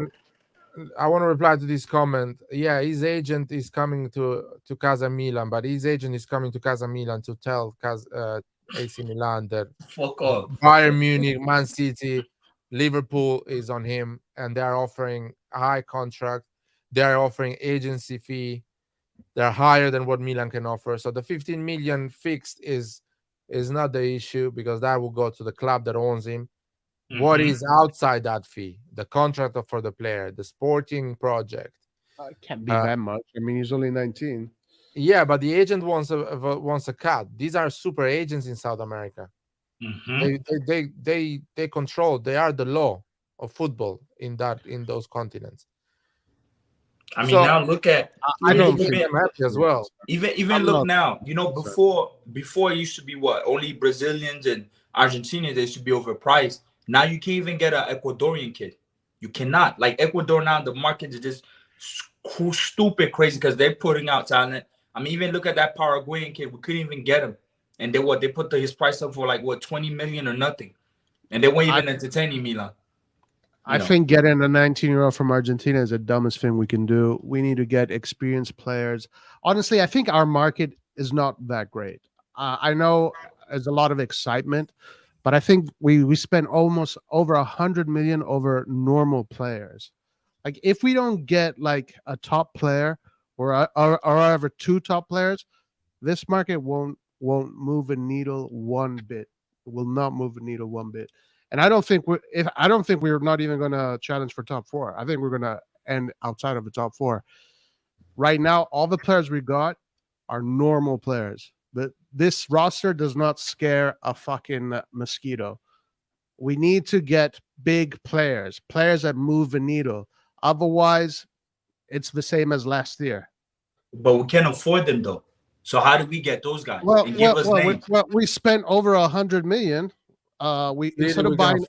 Speaker 1: I want to reply to this comment. Yeah, his agent is coming to Casa Milan, but his agent is coming to Casa Milan to tell AC Milan that
Speaker 4: fuck off.
Speaker 1: Bayern Munich, Man City, Liverpool is on him, and they are offering a high contract. They are offering agency fee. They're higher than what Milan can offer. So the 15 million fixed is not the issue because that will go to the club that owns him. Mm-hmm. What is outside that fee? The contract for the player, the sporting project.
Speaker 3: It can't be that much. I mean, he's only 19.
Speaker 1: Yeah, but the agent wants a cut. These are super agents in South America. Mm-hmm. They control. They are the law of football in those continents.
Speaker 4: I mean, now look at.
Speaker 1: I don't think I'm happy as well.
Speaker 4: Even look now. Before it used to be what only Brazilians and Argentinians, they used to be overpriced. Now you can't even get an Ecuadorian kid. You cannot. Like Ecuador now, the market is just stupid crazy because they're putting out talent. I mean, even look at that Paraguayan kid. We couldn't even get him, and they put his price up for 20 million or nothing, and they weren't even entertaining Milan.
Speaker 3: I think getting a 19-year-old from Argentina is the dumbest thing we can do. We need to get experienced players. Honestly, I think our market is not that great. I know there's a lot of excitement, but I think we spend almost over 100 million over normal players. Like if we don't get like a top player or ever 2 top players, this market won't move a needle one bit. It will not move a needle one bit. And I don't think we're not even going to challenge for top 4. I think we're going to end outside of the top 4. Right now, all the players we got are normal players. But this roster does not scare a fucking mosquito. We need to get big players that move the needle. Otherwise, it's the same as last year.
Speaker 4: But we can't afford them though. So how do we get those guys?
Speaker 3: We spent over 100 million. Instead of buying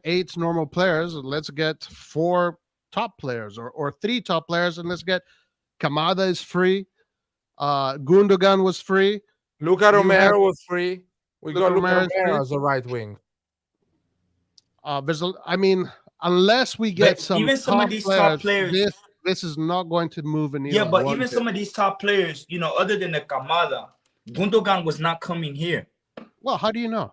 Speaker 3: 8 normal players, let's get 4 top players or 3 top players, and let's get Kamada is free. Gundogan was free.
Speaker 1: Luca
Speaker 3: You
Speaker 1: Romero
Speaker 3: have-
Speaker 1: was free. We
Speaker 3: Luca
Speaker 1: got Luca
Speaker 3: Romero is
Speaker 1: Romero
Speaker 3: free?
Speaker 1: as a right wing.
Speaker 3: I mean, unless we get
Speaker 4: But
Speaker 3: some
Speaker 4: even some of
Speaker 3: top
Speaker 4: these
Speaker 3: players,
Speaker 4: top players,
Speaker 3: this is not going to move a
Speaker 4: yeah,
Speaker 3: needle.
Speaker 4: but
Speaker 3: one
Speaker 4: even
Speaker 3: bit.
Speaker 4: some of these top players, you know, other than the Kamada, Gundogan was not coming here.
Speaker 3: Well, how do you know?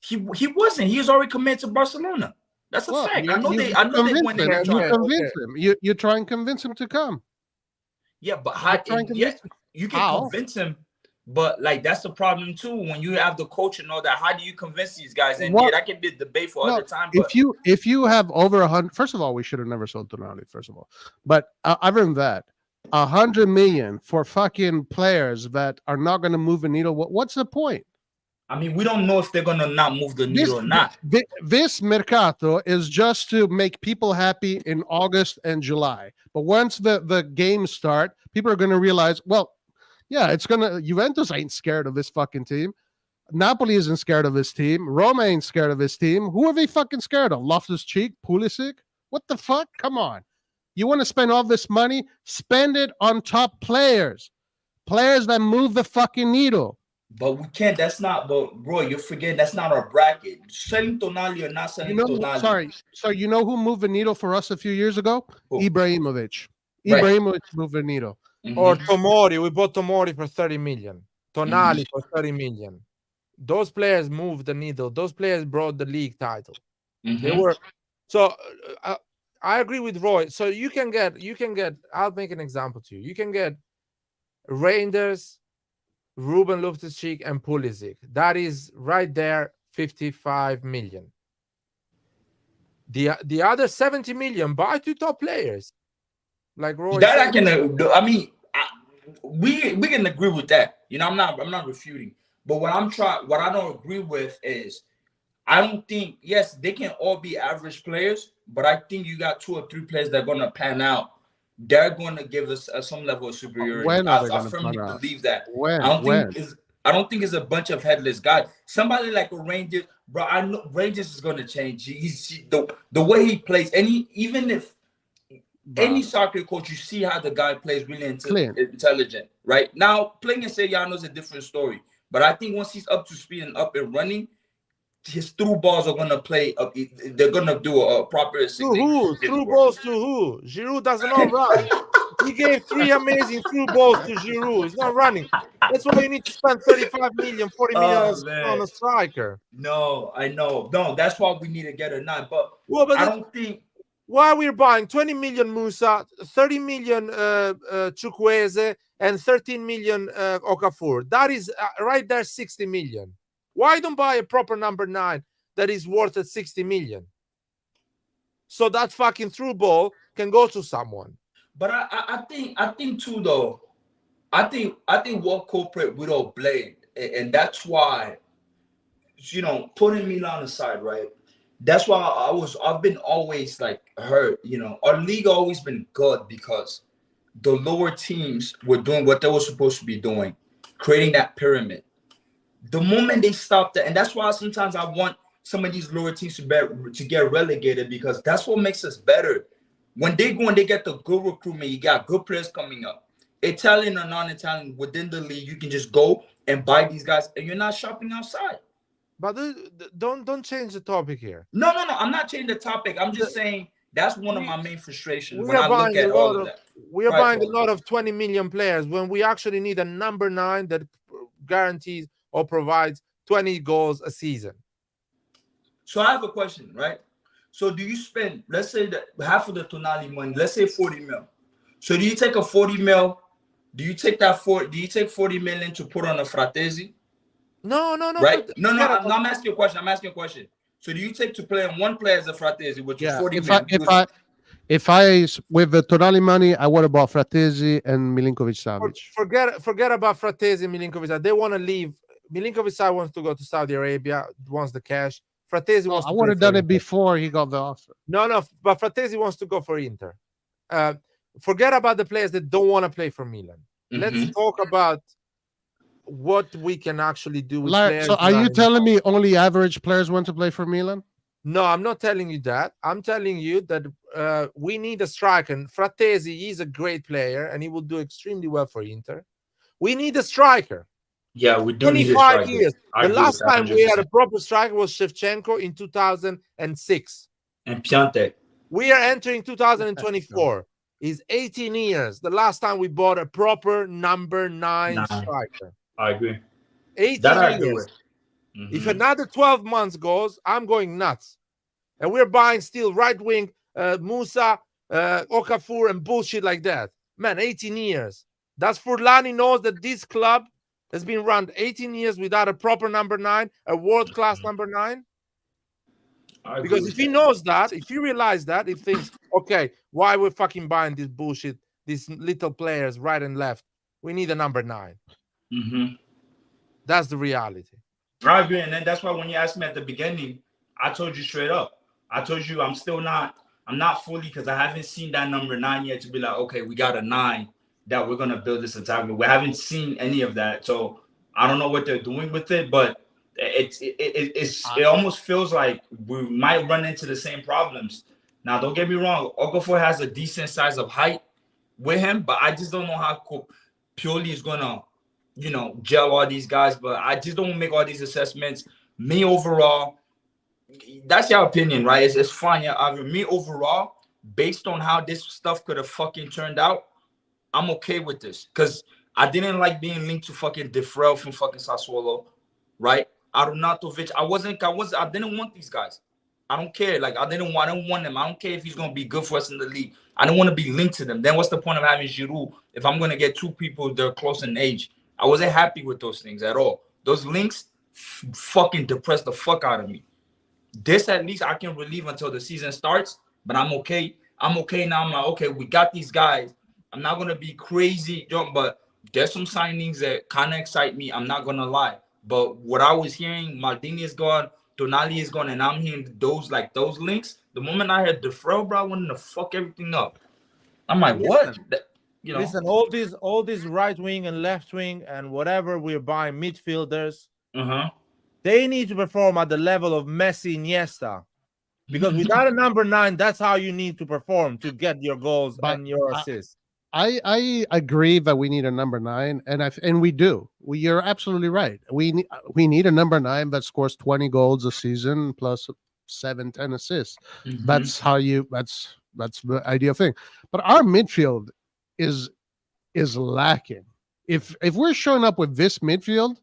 Speaker 4: He wasn't. He was already committed to Barcelona. That's a
Speaker 3: Well,
Speaker 4: fact.
Speaker 3: you
Speaker 4: I know they
Speaker 3: convince
Speaker 4: went in
Speaker 3: him.
Speaker 4: and
Speaker 3: You
Speaker 4: tried.
Speaker 3: convince him. You try and convince him to come.
Speaker 4: Yeah, but how?
Speaker 3: try and
Speaker 4: Yeah,
Speaker 3: convince him.
Speaker 4: you can
Speaker 3: How?
Speaker 4: convince him, but like that's the problem too. When you have the coach and all that, how do you convince these guys? And
Speaker 3: What-
Speaker 4: yeah, that can be a debate for
Speaker 3: No,
Speaker 4: other time. But
Speaker 3: if you have over 100, first of all, we should have never sold Tonali. First of all, but other than that, 100 million for fucking players that are not going to move a needle. What's the point?
Speaker 4: I mean, we don't know if they're gonna not move the needle or not.
Speaker 3: This mercato is just to make people happy in August and July. But once the games start, people are going to realize, well, yeah, it's gonna. Juventus ain't scared of this fucking team. Napoli isn't scared of his team. Roma ain't scared of his team. Who are they fucking scared of? Loftus-Cheek, Pulisic? What the fuck? Come on. You want to spend all this money? Spend it on top players. Players that move the fucking needle.
Speaker 4: But we can't. That's not. But Roy, you're forgetting that's not our bracket. Selling Tonali or not selling Tonali.
Speaker 3: Sorry. So you know who moved the needle for us a few years ago?
Speaker 4: Who?
Speaker 3: Ibrahimovic.
Speaker 4: Right.
Speaker 3: Ibrahimovic moved the needle.
Speaker 1: Or Tomori. We bought Tomori for 30 million. Tonali for 30 million. Those players moved the needle. Those players brought the league title. They were so. I agree with Roy. So you can get. I'll make an example to you. You can get Reinders, Ruben Loftus-Cheek, and Pulisic. That is right there, 55 million. The other 70 million, buy 2 top players. Like Roy
Speaker 4: that
Speaker 1: said.
Speaker 4: I can. I mean, we can agree with that. You know, I'm not refuting. But what I don't agree with is, I don't think. Yes, they can all be average players, but I think you got 2 or 3 players that are going to pan out. They're going to give us some level of superiority.
Speaker 3: When are they
Speaker 4: I
Speaker 3: gonna
Speaker 4: firmly
Speaker 3: pan out?
Speaker 4: believe that.
Speaker 3: When?
Speaker 4: I don't think it's a bunch of headless guys. Somebody like a Rangers, bro. I know Rangers is going to change. The way he plays, even if any soccer coach, you see how the guy plays really intelligent. Right now, playing in Serie A is a different story. But I think once he's up to speed and up and running, his through balls are gonna play up. They're gonna do a proper.
Speaker 1: To who? Through balls to who? Giroud does not run. He gave 3 amazing through balls to Giroud. He's not running. That's why you need to spend 35 million, 40 million on a striker.
Speaker 4: No, I know. No, that's why we need to get a 9. But I don't think.
Speaker 1: Why we're buying 20 million Musa, 30 million Chukwueze, and 13 million Okafor. That is right there, 60 million. Why don't buy a proper number 9 that is worth at 60 million? So that fucking through ball can go to someone.
Speaker 4: But I think too though. I think what corporate we don't blame, and that's why, you know, putting Milan aside, right? That's why I've been always like hurt. You know, our league always been good because the lower teams were doing what they were supposed to be doing, creating that pyramid. The moment they stopped that, and that's why sometimes I want some of these lower teams to get relegated, because that's what makes us better. When they go and they get the good recruitment, you got good players coming up. Italian or non-Italian, within the league, you can just go and buy these guys, and you're not shopping outside.
Speaker 1: But don't change the topic here.
Speaker 4: No. I'm not changing the topic. I'm just saying that's one of my main frustrations when I look at all of that.
Speaker 1: We are buying a lot of 20 million players when we actually need a number 9 that guarantees or provides 20 goals a season.
Speaker 4: So I have a question, right? So do you spend, let's say that half of the Tonali money, let's say 40 mil. So do you take a 40 mil? Do you take 40 million to put on a Fratesi?
Speaker 1: No.
Speaker 4: Right? No. I'm asking you a question. So do you take to play on one player as a Fratesi, which is 40 million?
Speaker 3: If I with the Tonali money, I would have bought Fratesi and Milinkovic-Savic.
Speaker 1: Forget about Fratesi and Milinkovic. They want to leave. Milinkovic-Savic wants to go to Saudi Arabia, wants the cash. Fratesi wants to
Speaker 3: I would have done it before he got the offer.
Speaker 1: No, but Fratesi wants to go for Inter. Forget about the players that don't want to play for Milan. Let's talk about what we can actually do with players.
Speaker 3: So are you telling me only average players want to play for Milan?
Speaker 1: No, I'm not telling you that. I'm telling you that we need a striker. And Fratesi is a great player and he will do extremely well for Inter. We need a striker.
Speaker 4: Yeah, we do need a
Speaker 1: 25
Speaker 4: striker.
Speaker 1: years.
Speaker 4: I
Speaker 1: The
Speaker 4: agree
Speaker 1: last
Speaker 4: with that
Speaker 1: time we had a
Speaker 4: 100%.
Speaker 1: proper striker was Shevchenko in 2006.
Speaker 4: And Piante.
Speaker 1: We are entering 2024. Is 18 years. The last time we bought a proper number 9 striker.
Speaker 4: I agree.
Speaker 1: 18
Speaker 4: That I agree
Speaker 1: years.
Speaker 4: with.
Speaker 1: If another 12 months goes, I'm going nuts. And we're buying still right wing Musa, Okafor, and bullshit like that. Man, 18 years. Does Furlani knows that this club has been run 18 years without a proper number 9, a world-class number 9? Because if he knows that, if he realizes that, he thinks, okay, why we're fucking buying this bullshit, these little players right and left? We need a number 9. That's the reality.
Speaker 4: I agree. And then that's why when you asked me at the beginning, I told you straight up. I told you I'm not fully, because I haven't seen that number 9 yet to be like, okay, we got a 9 that we're going to build this attack with. We haven't seen any of that. So I don't know what they're doing with it, but it almost feels like we might run into the same problems. Now, don't get me wrong. Okafor has a decent size of height with him, but I just don't know how Pioli is going to, gel all these guys. But I just don't make all these assessments. Me overall, that's your opinion, right? It's fine. Yeah, me overall, based on how this stuff could have fucking turned out, I'm okay with this. Because I didn't like being linked to fucking Defrel from fucking Sassuolo, right? Arnautovic, I didn't want these guys. I don't care. Like, I don't want them. I don't care if he's going to be good for us in the league. I don't want to be linked to them. Then what's the point of having Giroud if I'm going to get 2 people that are close in age? I wasn't happy with those things at all. Those links fucking depressed the fuck out of me. This, at least, I can relieve until the season starts, but I'm okay. I'm okay now. I'm like, okay, we got these guys. I'm not going to be crazy, but there's some signings that kind of excite me. I'm not going to lie. But what I was hearing, Maldini is gone, Tonali is gone, and I'm hearing those links. The moment I heard Defrel, bro, I wanted to fuck everything up. I'm like, what?
Speaker 1: Listen, all these right wing and left wing and whatever we're buying midfielders, they need to perform at the level of Messi, Iniesta. Because without a number 9, that's how you need to perform to get your goals and your assists.
Speaker 3: I agree that we need a number 9, and we do. You're absolutely right. We need a number 9 that scores 20 goals a season plus 7-10 assists. That's the ideal thing. But our midfield is lacking. If we're showing up with this midfield,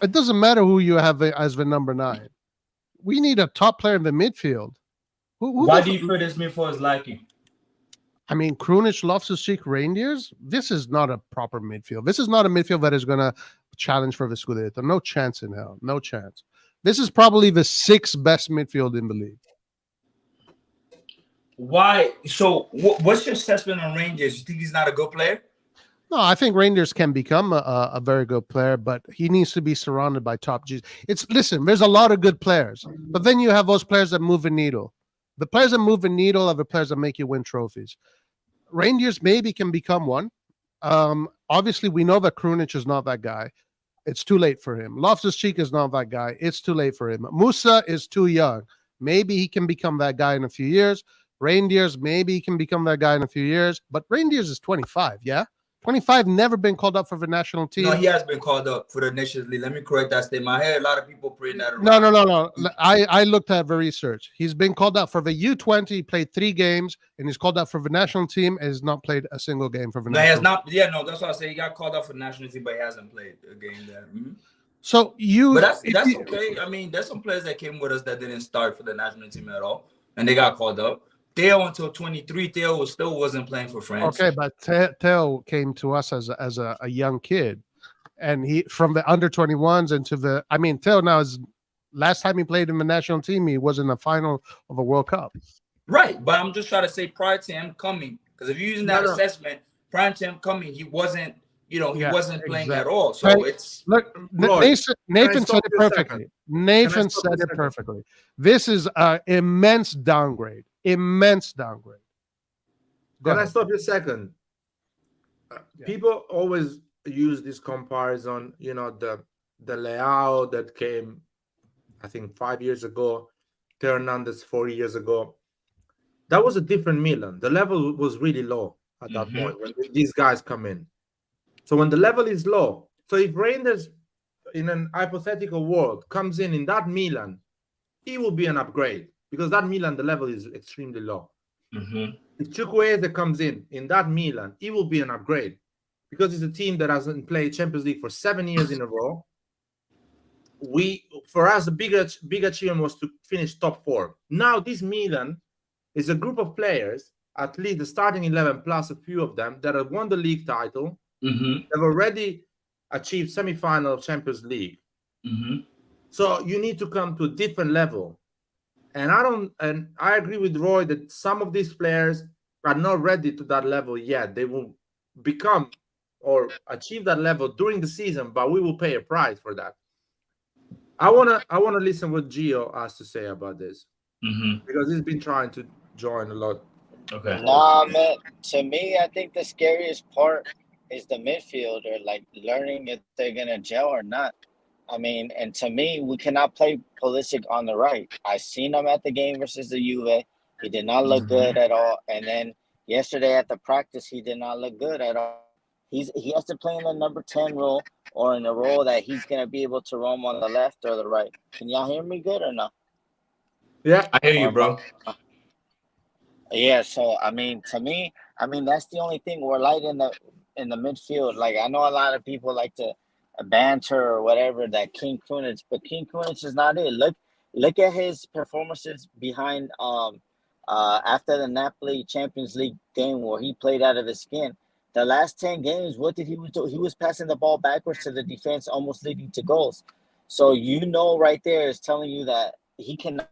Speaker 3: it doesn't matter who you have as the number 9. We need a top player in the midfield.
Speaker 4: Why do you feel this midfield is lacking?
Speaker 3: I mean, Krunic, Loftus-Cheek, Rangers, this is not a proper midfield. This is not a midfield that is going to challenge for the Scudetto. No chance in hell. No chance. This is probably the 6th best midfield in the league.
Speaker 4: Why? So what's your assessment on Rangers? You think he's not a good player?
Speaker 3: No, I think Rangers can become a very good player, but he needs to be surrounded by top G's. Listen, there's a lot of good players, but then you have those players that move the needle. The players that move the needle are the players that make you win trophies. Rangers maybe can become one. Obviously, we know that Krunic is not that guy. It's too late for him. Loftus-Cheek is not that guy. It's too late for him. Musa is too young. Maybe he can become that guy in a few years. Rangers, maybe he can become that guy in a few years. But Rangers is 25, yeah? 25, never been called up for the national team.
Speaker 4: No, he has been called up for the Nations League. Let me correct that statement. I heard a lot of people praying that around.
Speaker 3: No. I looked at the research. He's been called up for the U20. He played 3 games, and he's called up for the national team and has not played a single game for the national team.
Speaker 4: He has not. Yeah, no, that's what I say. He got called up for the national team, but he hasn't played a game there.
Speaker 3: So
Speaker 4: But that's okay. I mean, there's some players that came with us that didn't start for the national team at all, and they got called up. Theo until 23, Theo still wasn't playing for France.
Speaker 3: Okay, but Theo came to us as a young kid, and he from the under 21s into the. I mean, Theo now is last time he played in the national team, he was in the final of a World Cup.
Speaker 4: Right, but I'm just trying to say prior to him coming, because if you're using that assessment, prior to him coming, he wasn't. He wasn't playing at all. So it's
Speaker 3: Nathan said it perfectly. Nathan said it perfectly. This is an immense downgrade. Immense downgrade.
Speaker 1: Can I stop you a second? People always use this comparison, the Leao that came, I think 5 years ago, Theo Hernandez 4 years ago. That was a different Milan. The level was really low at that point when these guys come in. So when the level is low, So if Reinders, in an hypothetical world, comes in that Milan, he will be an upgrade because that Milan, the level is extremely low. If Chukwueze comes in that Milan, he will be an upgrade because it's a team that hasn't played Champions League for 7 years in a row. For us, the big achievement was to finish top 4. Now this Milan is a group of players, at least the starting 11 plus a few of them, that have won the league title. They've already achieved semi-final of Champions League. So you need to come to a different level. And I agree with Roy that some of these players are not ready to that level yet. They will become or achieve that level during the season, but we will pay a price for that. I wanna listen what Gio has to say about this because he's been trying to join a lot.
Speaker 4: Okay.
Speaker 6: Nah, man. To me, I think the scariest part is the midfielder, like learning if they're gonna gel or not. I mean, and to me, we cannot play Pulisic on the right. I seen him at the game versus the Juve. He did not look good at all. And then yesterday at the practice, he did not look good at all. He has to play in the number 10 role or in a role that he's gonna be able to roam on the left or the right. Can y'all hear me good or no?
Speaker 1: Yeah,
Speaker 4: I hear you, bro.
Speaker 6: Yeah, so I mean, to me, I mean that's the only thing we're light in the midfield. Like I know a lot of people like to banter or whatever that King Kunitz, but King Kunitz is not it. Look at his performances behind after the Napoli Champions League game where he played out of his skin. The last 10 games, what did he do? He was passing the ball backwards to the defense, almost leading to goals. So right there is telling you that he cannot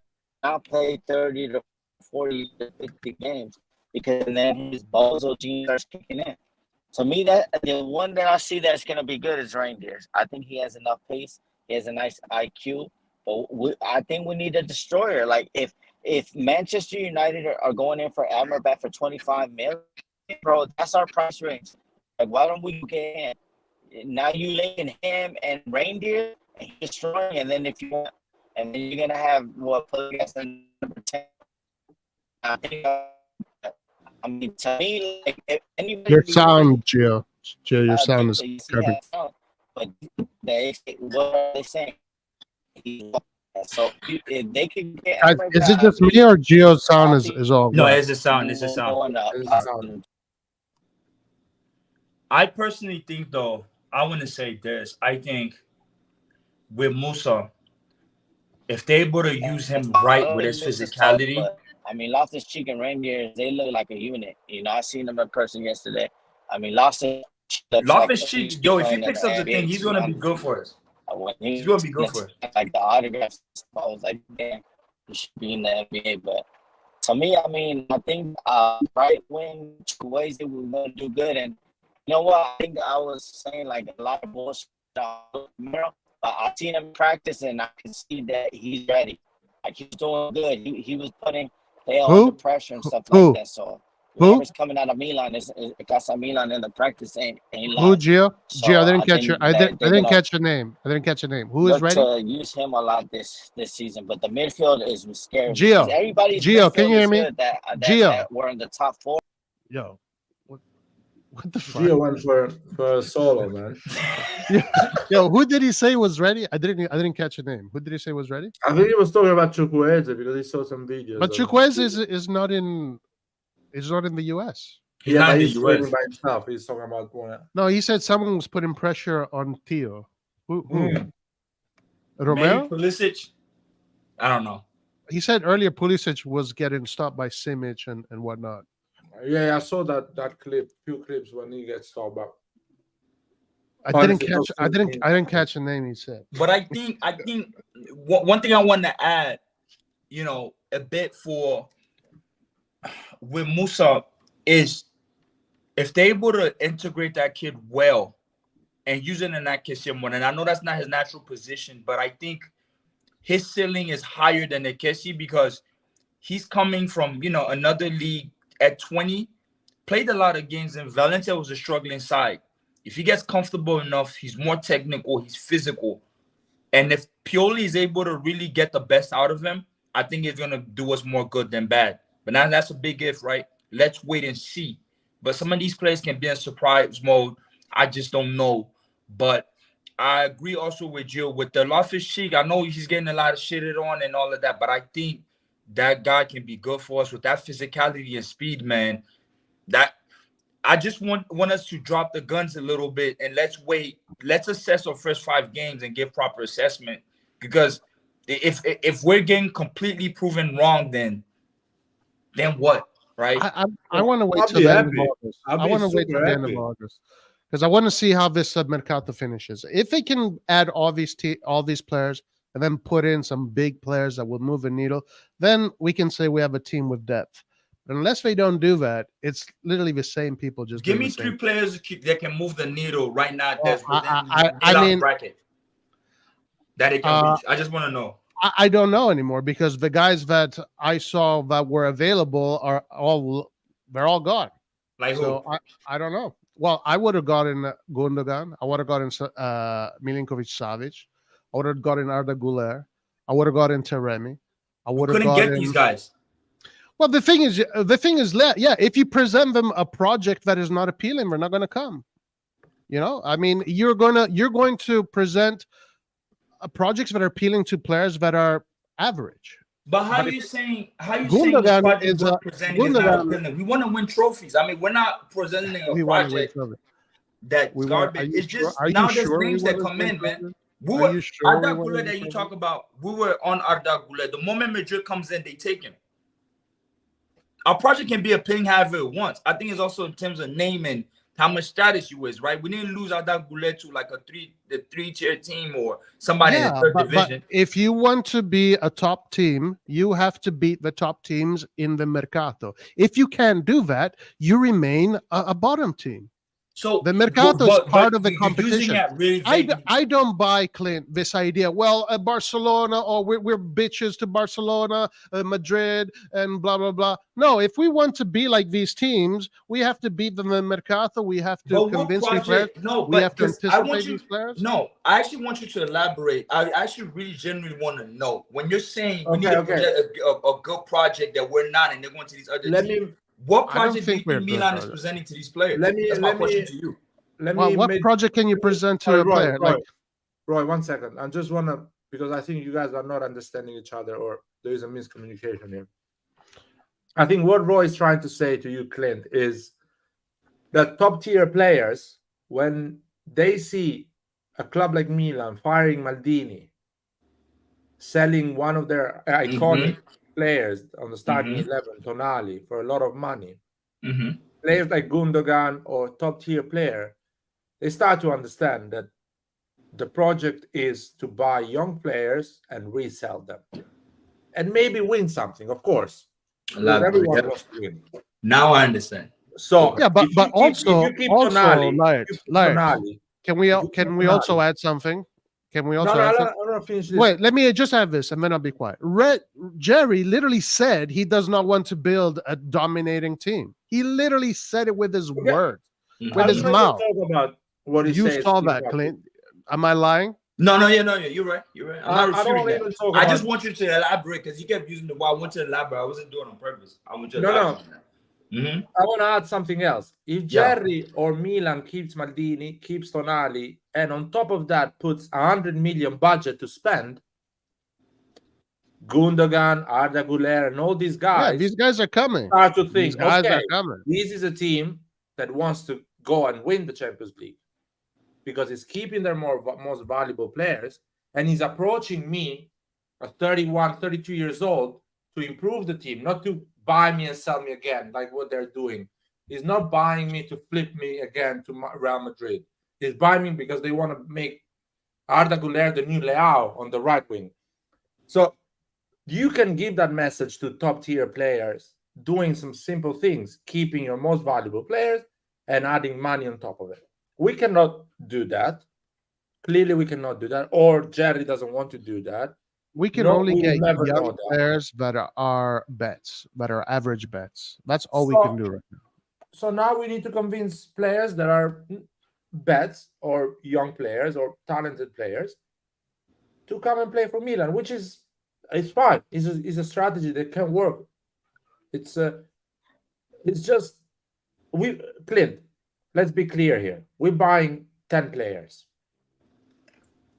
Speaker 6: play 30 to 40 to 50 games because then his bozo gene starts kicking in. To me, that the one that I see that's going to be good is Reindeers. I think he has enough pace. He has a nice IQ. But I think we need a destroyer. Like if Manchester United are going in for Amrabat for 25 million, bro, that's our price range. Like why don't we get him? Now you linking him and Reindeer and he's destroying, and then if you want, and then you're gonna have what Pulisic and number 10. I mean, to me, like if anybody.
Speaker 3: Your sound, Gio. Gio, your sound is perfect.
Speaker 6: But what are they saying? So if they can get.
Speaker 3: Is it just me or Gio's sound is all?
Speaker 4: No, it's a sound. It's a sound. I personally think, though, I want to say this. I think with Musa, if they're able to use him right with his physicality.
Speaker 6: I mean, Loftus-Cheek and Reindeer, they look like a unit. You know, I seen them in person yesterday. I mean,
Speaker 4: Loftus-Cheek, yo, if he picks up the thing, he's going to be good for us. He's going to be good for us.
Speaker 6: Like the autographs, I was like, damn, he should be in the NBA. But to me, I mean, I think right when Chukwueze was going to do good. And you know what? I think I was saying like a lot of bullshit. But I've seen him practice, and I can see that he's ready. Like he's doing good. He was putting under pressure and stuff like that. So whoever's coming out of Milan is Casa Milan in the practice ain't lying.
Speaker 3: Who, Gio? So Gio, I didn't catch your name. Who is ready?
Speaker 6: To use him a lot this season, but the midfield is scary.
Speaker 3: Gio, can you hear me?
Speaker 6: That we're in the top 4.
Speaker 3: Yo, what the fuck?
Speaker 1: Gio went for a solo, man.
Speaker 3: Yo, who did he say was ready? I didn't catch your name. Who did he say was ready?
Speaker 1: I think he was talking about Chukwueze because he saw some videos.
Speaker 3: But Chukwueze is not in. He's not in the US.
Speaker 1: But he's training by himself. He's talking about going.
Speaker 3: No, he said someone was putting pressure on Theo. Who? Romero?
Speaker 4: Maybe Pulisic? I don't know.
Speaker 3: He said earlier Pulisic was getting stopped by Simic and whatnot.
Speaker 1: Yeah, I saw that few clips when he gets stopped up.
Speaker 3: I didn't catch the name he said.
Speaker 4: But I think one thing I want to add, you know, a bit for with Musa is if they're able to integrate that kid well and use it in that Kessie one, and I know that's not his natural position, but I think his ceiling is higher than the Kessie because he's coming from, you know, another league at 20, played a lot of games, and Valencia was a struggling side. If he gets comfortable enough, he's more technical, he's physical. And if Pioli is able to really get the best out of him, I think it's going to do us more good than bad. But now that's a big if, right? Let's wait and see. But some of these players can be in surprise mode. I just don't know. But I agree also with you with the Loftus-Cheek. I know he's getting a lot of shitted on and all of that, but I think that guy can be good for us with that physicality and speed, man. That I just want us to drop the guns a little bit and let's wait. Let's assess our first 5 games and give proper assessment. Because if we're getting completely proven wrong, then what, right?
Speaker 3: I want to wait
Speaker 1: I'll
Speaker 3: till
Speaker 1: be
Speaker 3: the end of
Speaker 1: happy.
Speaker 3: August.
Speaker 1: I'll
Speaker 3: I
Speaker 1: be
Speaker 3: want to wait
Speaker 1: super
Speaker 3: till the end of
Speaker 1: happy.
Speaker 3: August because I want to see how this Mercato finishes. If they can add all these players and then put in some big players that will move the needle, then we can say we have a team with depth. But unless they don't do that, it's literally the same people. Just
Speaker 4: give
Speaker 3: doing
Speaker 4: me
Speaker 3: the same
Speaker 4: 3 players that can move the needle right now.
Speaker 3: Well,
Speaker 4: That's within
Speaker 3: I mean,
Speaker 4: bracket that they can reach. I just want to know.
Speaker 3: I don't know anymore because the guys that I saw that were available they're all gone.
Speaker 4: Like
Speaker 3: So
Speaker 4: who?
Speaker 3: I don't know. Well, I would have gotten Gundogan. I would have gotten Milinkovic-Savic. I would have gotten Arda Güler. I would have gotten Taremi. I would have
Speaker 4: Couldn't
Speaker 3: gotten
Speaker 4: get these guys.
Speaker 3: Well, the thing is, yeah, if you present them a project that is not appealing, they're not going to come. You know, I mean, you're going to present projects that are appealing to players that are average.
Speaker 4: But how
Speaker 3: But
Speaker 4: you saying this
Speaker 3: Gundogan
Speaker 4: project
Speaker 3: is
Speaker 4: we're
Speaker 3: a
Speaker 4: presenting is not
Speaker 3: Gundogan.
Speaker 4: appealing? We want to win trophies. I mean, we're not presenting a
Speaker 3: We want to win
Speaker 4: project
Speaker 3: trophies.
Speaker 4: that's
Speaker 3: We want.
Speaker 4: garbage. It's just
Speaker 3: Are
Speaker 4: now
Speaker 3: you
Speaker 4: there's
Speaker 3: sure
Speaker 4: names
Speaker 3: we
Speaker 4: that
Speaker 3: want
Speaker 4: come
Speaker 3: to
Speaker 4: in, man.
Speaker 3: win?
Speaker 4: We
Speaker 3: Are
Speaker 4: were
Speaker 3: you sure
Speaker 4: Arda
Speaker 3: we want to
Speaker 4: Güler
Speaker 3: win
Speaker 4: that you
Speaker 3: trophies?
Speaker 4: talk about. We were on Arda Güler. The moment Madrid comes in, they take him. Our project can be appealing however it wants. I think it's also in terms of name and how much status you is, right? We didn't lose Arda Güler to like the 3-tier team or somebody in the
Speaker 3: Yeah,
Speaker 4: third
Speaker 3: but
Speaker 4: division.
Speaker 3: if you want to be a top team, you have to beat the top teams in the Mercato. If you can't do that, you remain a bottom team.
Speaker 4: So
Speaker 3: The Mercato is part of the
Speaker 4: you're using
Speaker 3: competition.
Speaker 4: it really vaguely.
Speaker 3: I don't buy, Clint, this idea. Well, Barcelona, or we're bitches to Barcelona, Madrid, and blah, blah, blah. No, if we want to be like these teams, we have to beat them in Mercato. We have to
Speaker 4: But what
Speaker 3: convince these players.
Speaker 4: project? No,
Speaker 3: We have
Speaker 4: but
Speaker 3: to
Speaker 4: I want
Speaker 3: anticipate
Speaker 4: you.
Speaker 3: these players.
Speaker 4: No, I actually want you to elaborate. I actually really genuinely want to know when you're saying we need to project a good project that we're not, and they're going to these other teams. What
Speaker 3: I don't
Speaker 4: project do you
Speaker 3: think we're
Speaker 4: think
Speaker 3: good,
Speaker 4: Milan is
Speaker 3: brother.
Speaker 4: presenting to these players?
Speaker 1: Let me-
Speaker 4: That's my
Speaker 1: let
Speaker 4: question
Speaker 1: me-
Speaker 4: to you.
Speaker 3: Well, what project can you present to a player?
Speaker 1: Roy, 1 second. I just want to, because I think you guys are not understanding each other or there is a miscommunication here. I think what Roy is trying to say to you, Clint, is that top tier players, when they see a club like Milan firing Maldini, selling one of their iconic players on the starting 11, Tonali, for a lot of money, players like Gundogan or top tier player, they start to understand that the project is to buy young players and resell them and maybe win something, of course. Everyone wants to win.
Speaker 4: Now I understand.
Speaker 1: So
Speaker 3: Yeah, but also,
Speaker 1: Tonali,
Speaker 3: can we also add something? Can we also add something?
Speaker 1: I don't finish this.
Speaker 3: Wait, let me just add this and then I'll be quiet. Jerry literally said he does not want to build a dominating team. He literally said it with his words, with his mouth.
Speaker 1: Talk about what he
Speaker 3: You
Speaker 1: says
Speaker 3: saw that, Clint. Am I lying?
Speaker 4: No, you're right. I'm not refuting that. I just
Speaker 1: about...
Speaker 4: want you to elaborate because you kept using the word. I want you to elaborate. I wasn't doing it on purpose. I want you to elaborate on that.
Speaker 1: I want to add something else. If Jerry or Milan keeps Maldini, keeps Tonali, and on top of that puts 100 million budget to spend, Gundogan, Arda Güler, and all these guys,
Speaker 3: these guys are coming.
Speaker 1: Start to think,
Speaker 3: these guys
Speaker 1: okay,
Speaker 3: are coming.
Speaker 1: This is a team that wants to go and win the Champions League because it's keeping their most valuable players, and he's approaching me at 31, 32 years old to improve the team, not to buy me and sell me again, like what they're doing. He's not buying me to flip me again to Real Madrid. He's buying me because they want to make Arda Güler the new Leao on the right wing. So you can give that message to top-tier players, doing some simple things, keeping your most valuable players and adding money on top of it. We cannot do that. Clearly, we cannot do that. Or Jerry doesn't want to do that.
Speaker 3: We can only get young players that are bets, that are average bets. That's all we can do right now.
Speaker 1: So now we need to convince players that are bets or young players or talented players to come and play for Milan, which is fine. It's a strategy that can work. It's just Clint. Let's be clear here. We're buying 10 players.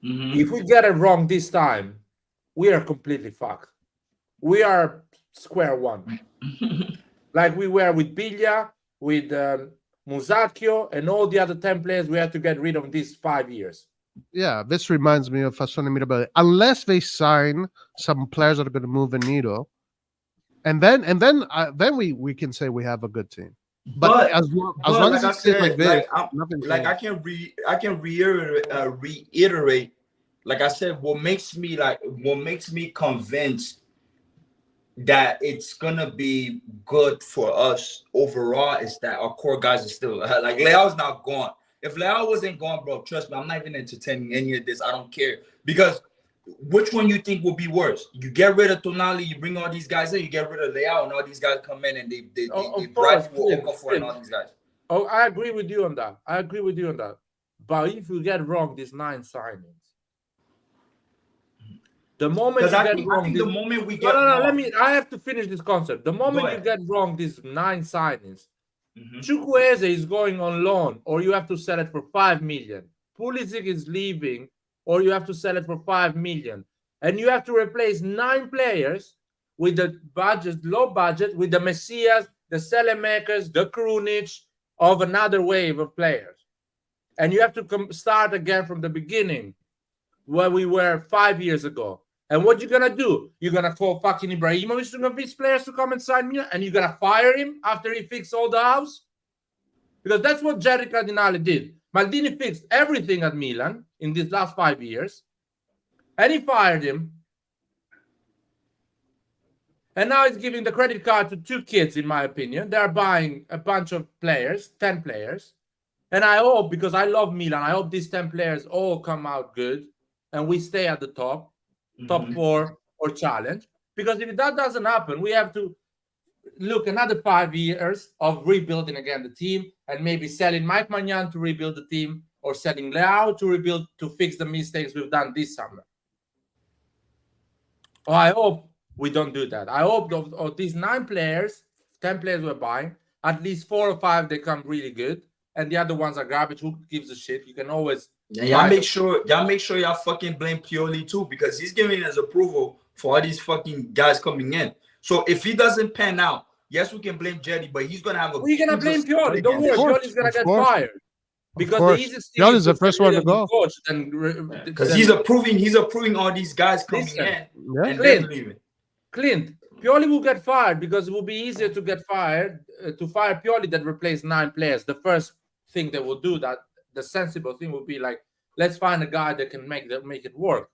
Speaker 1: If we get it wrong this time, we are completely fucked. We are square one. Like we were with Biglia, with Musacchio, and all the other 10 players we had to get rid of in these 5 years.
Speaker 3: Yeah, this reminds me of RossonARI TV. Unless they sign some players that are going to move the needle, and then we can say we have a good team. But as long as
Speaker 4: like I
Speaker 3: it's like
Speaker 4: said,
Speaker 3: this,
Speaker 4: like,
Speaker 3: nothing
Speaker 4: like I can reiterate, like I said, what makes me convinced that it's gonna be good for us overall is that our core guys are still like Leao's not gone. If Leao wasn't gone, bro, trust me, I'm not even entertaining any of this. I don't care, because which one you think will be worse? You get rid of Toney, you bring all these guys in, you get rid of Leao, and all these guys come in and they bribe you with Okafor and all these guys.
Speaker 1: Oh, I agree with you on that. But if you get wrong these 9 signings, the moment you get wrong,
Speaker 4: the moment we get
Speaker 1: I have to finish this concept. The moment you get wrong these 9 signings, Chukwueze is going on loan, or you have to sell it for 5 million. Pulisic is leaving, or you have to sell it for 5 million. And you have to replace 9 players with the budget, low budget, with the Messias, the Selemakers, the Krunic of another wave of players. And you have to start again from the beginning, where we were 5 years ago. And what you're going to do? You're going to call fucking Ibrahimovic to convince players to come and sign me, and you're going to fire him after he fixed all the house? Because that's what Jerry Cardinale did. Maldini fixed everything at Milan in these last 5 years, and he fired him. And now he's giving the credit card to 2 kids, in my opinion. They're buying a bunch of players, 10 players. And I hope, because I love Milan, I hope these 10 players all come out good and we stay at the top 4 or challenge. Because if that doesn't happen, we have to look another 5 years of rebuilding again the team, and maybe selling Mike Maignan to rebuild the team, or selling Leao to rebuild, to fix the mistakes we've done this summer. Oh, I hope we don't do that. I hope of these 9 players, 10 players we're buying, at least 4 or 5 they come really good, and the other ones are garbage. Who gives a shit? You can always
Speaker 4: y'all make sure y'all fucking blame Pioli too, because he's giving his approval for all these fucking guys coming in. So if he doesn't pan out, yes, we can blame Jetty, but he's gonna have a.
Speaker 1: We're gonna blame Pioli. Don't worry, Pioli's gonna get fired. Because the easiest thing
Speaker 3: Pioli's the first one to go.
Speaker 4: Because he's approving all these guys coming in and then leaving.
Speaker 1: Clint, Pioli will get fired because it will be easier to get fired to fire Pioli than replace 9 players. The first thing they will do, that the sensible thing will be like, let's find a guy that can make it work.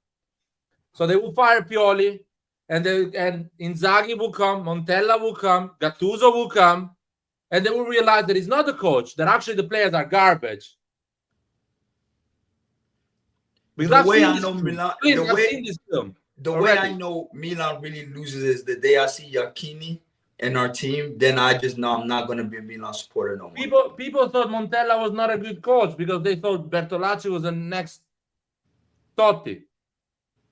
Speaker 1: So they will fire Pioli, and Inzaghi will come, Montella will come, Gattuso will come, and they will realize that he's not the coach, that actually the players are garbage. Because
Speaker 4: the way I know Milan really loses is the day I see Iachini in our team, then I just know I'm not going to be a Milan supporter no more.
Speaker 1: People thought Montella was not a good coach because they thought Bertolacci was the next Totti.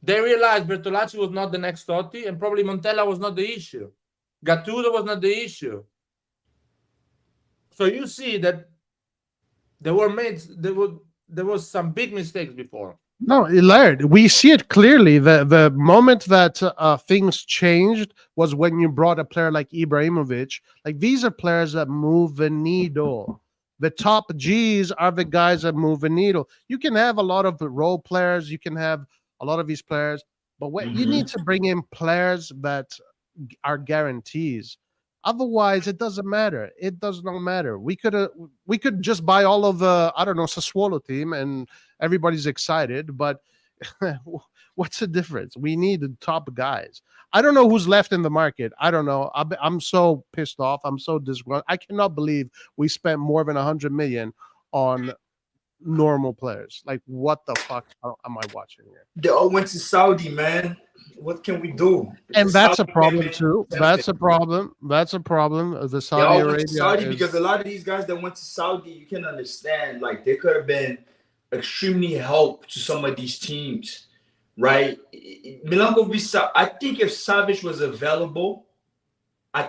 Speaker 1: They realized Bertolacci was not the next Totti, and probably Montella was not the issue. Gattuso was not the issue. So you see that there was some big mistakes before.
Speaker 3: No, Laird, we see it clearly. The moment that things changed was when you brought a player like Ibrahimovic. Like, these are players that move the needle. The top G's are the guys that move the needle. You can have a lot of role players. You can have a lot of these players. But you need to bring in players that are guarantees. Otherwise, it doesn't matter. It does not matter. We could just buy all of the, I don't know, Sassuolo team and everybody's excited, but what's the difference? We need the top guys. I don't know who's left in the market. I don't know. I'm so pissed off. I'm so disgruntled. I cannot believe we spent more than 100 million on normal players. Like, what the fuck am I watching here?
Speaker 4: They all went to Saudi, man. What can we do?
Speaker 3: And that's a problem too. That's a problem. That's a problem. The Saudi Arabia
Speaker 4: because a lot of these guys that went to Saudi, you can understand, like, they could have been extremely help to some of these teams, right? Milankovic, I think if Savic was available, I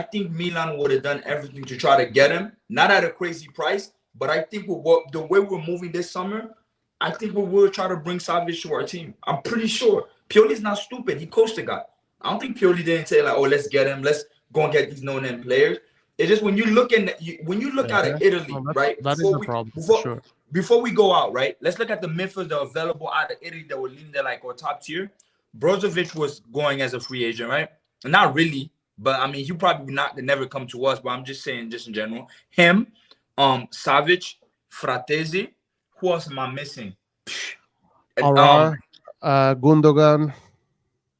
Speaker 4: think Milan would have done everything to try to get him, not at a crazy price, but I think with the way we're moving this summer, I think we will try to bring Savic to our team. I'm pretty sure. Pioli's not stupid. He coached the guy. I don't think Pioli didn't say like, oh, let's get him. Let's go and get these no-name players. It's just when you look at Italy, right?
Speaker 3: That is a problem. Sure.
Speaker 4: Before we go out, right? Let's look at the midfielders that are available out of Italy that were leading there like our top tier. Brozovic was going as a free agent, right? Not really, but I mean, he probably never come to us. But I'm just saying, just in general, him, Savic, Fratesi. Who else am I missing?
Speaker 3: Gundogan.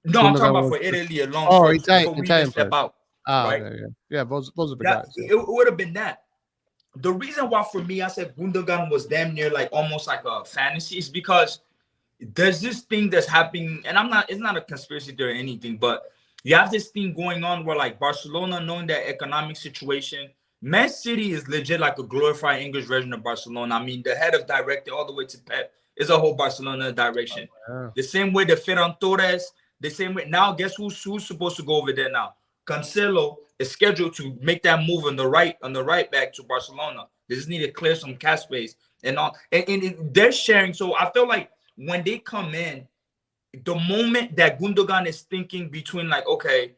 Speaker 4: No, I'm talking about for Italy alone.
Speaker 3: Oh,
Speaker 4: first,
Speaker 3: Italian
Speaker 4: step out.
Speaker 3: Right? Yeah, those are the guys.
Speaker 4: It would have been that. The reason why for me I said Gundogan was damn near like almost like a fantasy is because there's this thing that's happening, and it's not a conspiracy theory or anything, but you have this thing going on where like Barcelona, knowing their economic situation, Man City is legit like a glorified English version of Barcelona. I mean, the head of director all the way to Pep is a whole Barcelona direction. The same way the Ferran Torres, the same way. Now, guess who's supposed to go over there now? Cancelo is scheduled to make that move on the right back to Barcelona. They just need to clear some cap space and all. And they're sharing. So I feel like when they come in, the moment that Gundogan is thinking between like, okay,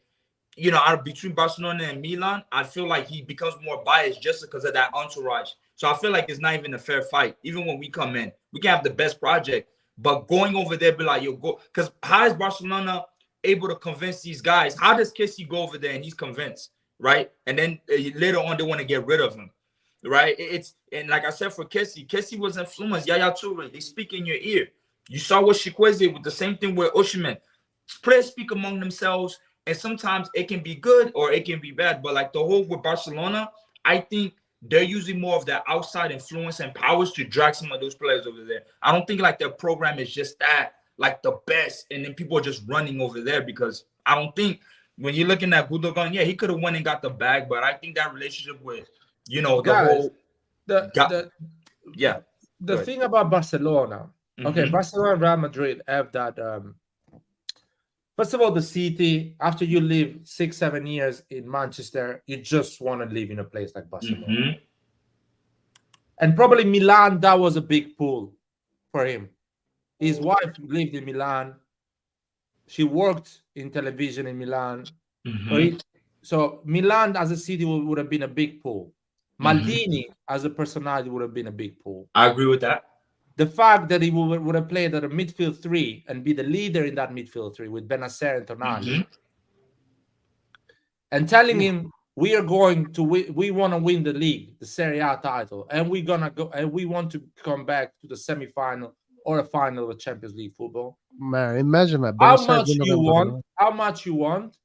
Speaker 4: you know, between Barcelona and Milan, I feel like he becomes more biased just because of that entourage. So I feel like it's not even a fair fight. Even when we come in, we can have the best project, but going over there, be like, yo, go. Because how is Barcelona able to convince these guys? How does Kessie go over there and he's convinced, right? And then later on, they want to get rid of him, right? And like I said, for Kessie was influenced. Yaya Toure, they speak in your ear. You saw what Chukwueze with the same thing with Osimhen. Players speak among themselves. And sometimes it can be good or it can be bad. But like the whole with Barcelona, I think they're using more of their outside influence and powers to drag some of those players over there. I don't think like their program is just that, like the best. And then people are just running over there because I don't think when you're looking at Gundogan, yeah, he could have went and got the bag. But I think that relationship with, you know, the
Speaker 1: thing about Barcelona, okay, Barcelona and Real Madrid have that first of all, the city, after you live 6-7 years in Manchester, you just want to live in a place like Barcelona. And probably Milan, that was a big pull for him. His wife lived in Milan. She worked in television in Milan. So Milan as a city would have been a big pull. Maldini as a personality would have been a big pull.
Speaker 4: I agree with that.
Speaker 1: The fact that he would have played at a midfield 3 and be the leader in that midfield 3 with Benacer and Toney, and telling him we are going to we want to win the league, the Serie A title, and we're gonna go and we want to come back to the semi-final or a final of Champions League football.
Speaker 3: Man, imagine that.
Speaker 1: How much you want?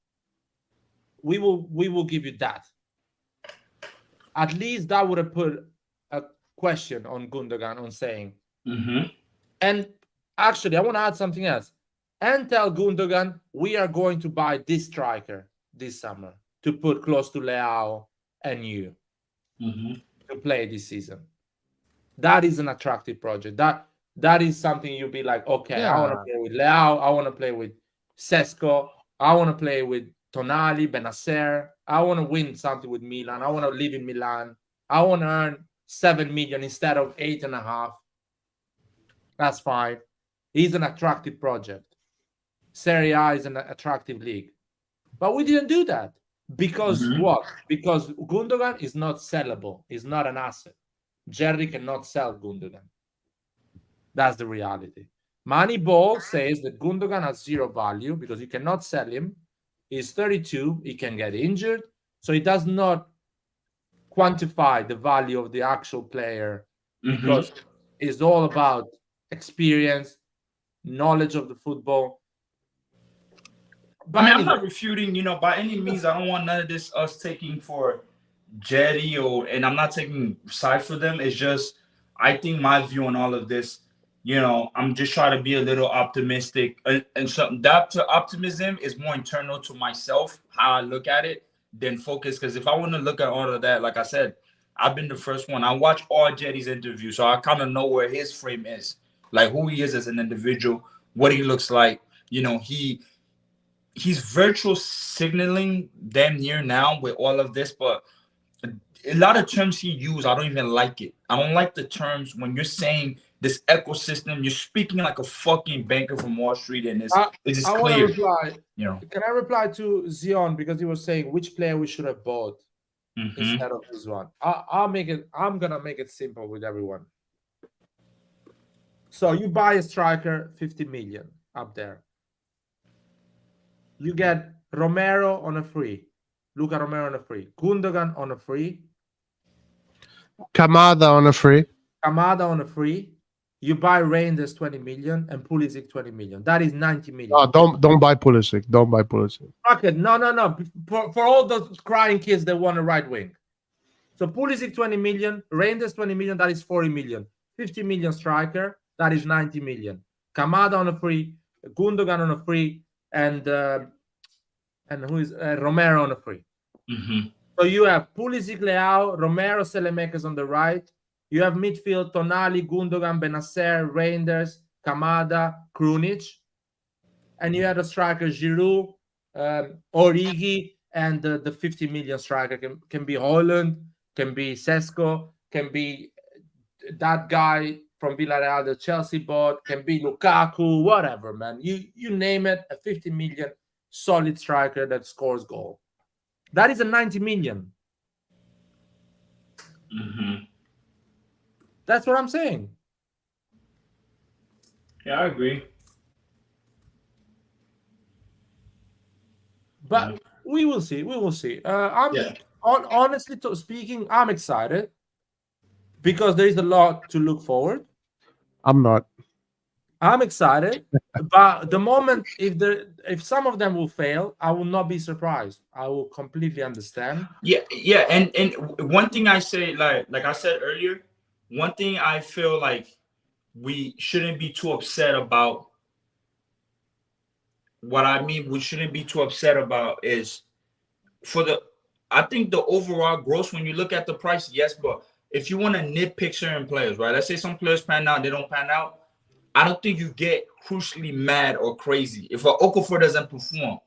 Speaker 1: We will give you that. At least that would have put a question on Gundogan on saying. And actually, I want to add something else. And tell Gundogan we are going to buy this striker this summer to put close to Leao and you to play this season. That is an attractive project. That is something you'll be like, okay, I want to play with Leao. I want to play with Sesko. I want to play with Tonali, Benacer. I want to win something with Milan. I want to live in Milan. I want to earn 7 million instead of 8.5. That's fine. He's an attractive project. Serie A is an attractive league. But we didn't do that. Because what? Because Gundogan is not sellable. He's not an asset. Jerry cannot sell Gundogan. That's the reality. Moneyball says that Gundogan has zero value because you cannot sell him. He's 32. He can get injured. So it does not quantify the value of the actual player because it's all about experience, knowledge of the football.
Speaker 4: But I mean, I'm not refuting, by any means. I don't want none of this us taking for Jerry and I'm not taking side for them. It's just, I think my view on all of this, I'm just trying to be a little optimistic. And something that optimism is more internal to myself, how I look at it, than focus. Because if I want to look at all of that, like I said, I've been the first one. I watch all Jerry's interviews, so I kind of know where his frame is, like who he is as an individual, what he looks like. He's virtual signaling damn near now with all of this, but a lot of terms he used, I don't even like it. I don't like the terms when you're saying this ecosystem. You're speaking like a fucking banker from Wall Street, and it's just
Speaker 1: I want to
Speaker 4: clear.
Speaker 1: reply.
Speaker 4: You know,
Speaker 1: Can I reply to Zion because he was saying which player we should have bought instead of this one? I'll make it. I'm gonna make it simple with everyone. So you buy a striker, 50 million up there. You get Romero on a free, Luca Romero on a free, Gundogan on a free,
Speaker 3: Kamada on a free.
Speaker 1: Kamada on a free. You buy Reinders 20 million and Pulisic 20 million. That is 90 million.
Speaker 3: Oh, don't buy Pulisic. Don't buy Pulisic.
Speaker 1: Okay, no. For all those crying kids that want a right wing. So Pulisic 20 million, Reinders 20 million, that is 40 million. 50 million striker, that is 90 million. Kamada on a free, Gundogan on a free, and who is Romero on a free. So you have Pulisic, Leao, Romero, Selemakers on the right. You have midfield, Tonali, Gundogan, Benacer, Reinders, Kamada, Krunic. And you have a striker, Giroud, Origi, and the 50 million striker can be Holland, can be Sesko, can be that guy from Villarreal, the Chelsea bought, can be Lukaku, whatever, man. You name it, a 50 million solid striker that scores goal. That is a 90 million. That's what I'm saying.
Speaker 4: Yeah, I agree.
Speaker 1: But we will see. We will see. Honestly speaking, I'm excited because there is a lot to look forward.
Speaker 3: I'm not.
Speaker 1: I'm excited, but the moment if some of them will fail, I will not be surprised. I will completely understand.
Speaker 4: Yeah, and one thing I say, like I said earlier, one thing I feel like we shouldn't be too upset about. What I mean, we shouldn't be too upset about is I think the overall gross, when you look at the price, yes, but if you want to nitpick certain players, right? Let's say some players pan out, they don't pan out. I don't think you get crucially mad or crazy. If an Okafor doesn't perform,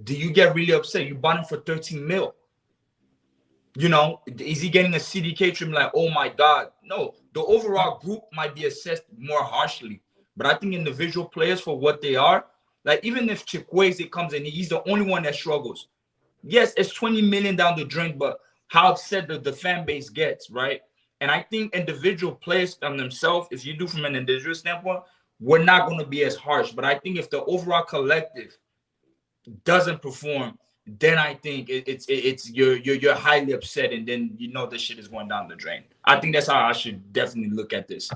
Speaker 4: do you get really upset? You bought him for 13 mil. You know, is he getting a CDK trim like, oh my God? No, the overall group might be assessed more harshly. But I think individual players for what they are, like even if Chukwueze comes in, he's the only one that struggles. Yes, it's 20 million down the drain, but how upset the fan base gets, right? And I think individual players on themselves, if you do from an individual standpoint, we're not going to be as harsh. But I think if the overall collective doesn't perform, then I think it's you're highly upset, and then you know this shit is going down the drain. I think that's how I should definitely look at this.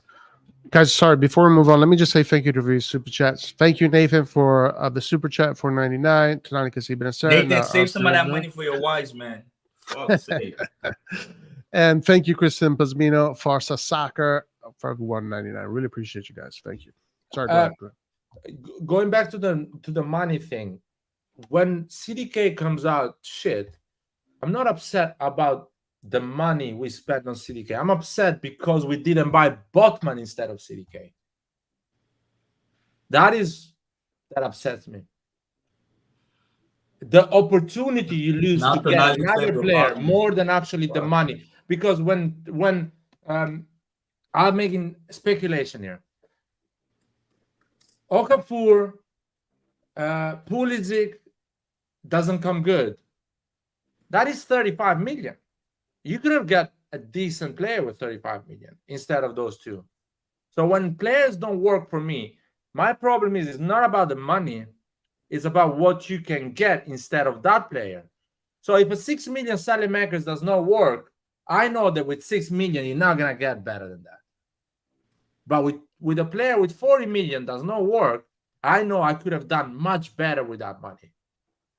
Speaker 3: Guys, sorry, before we move on, let me just say thank you to the super chats. Thank you, Nathan, for the super chat for 99.
Speaker 4: Nathan, save some of that money for your wives, man. Fuck's sake.
Speaker 3: And thank you, Kristen Pasmino, Farsa Soccer for 199. Really appreciate you guys. Thank you. Sorry, go ahead.
Speaker 1: Going back to the money thing, when CDK comes out, shit, I'm not upset about the money we spent on CDK. I'm upset because we didn't buy Botman instead of CDK. That upsets me. The opportunity you lose to get another player more than actually the money. Because when I'm making speculation here, Okafor, Pulisic doesn't come good. That is 35 million. You could have got a decent player with 35 million instead of those two. So when players don't work for me, my problem is it's not about the money. It's about what you can get instead of that player. So if a 6 million Selemakers does not work, I know that with 6 million, you're not going to get better than that. But with a player with 40 million does not work, I know I could have done much better with that money.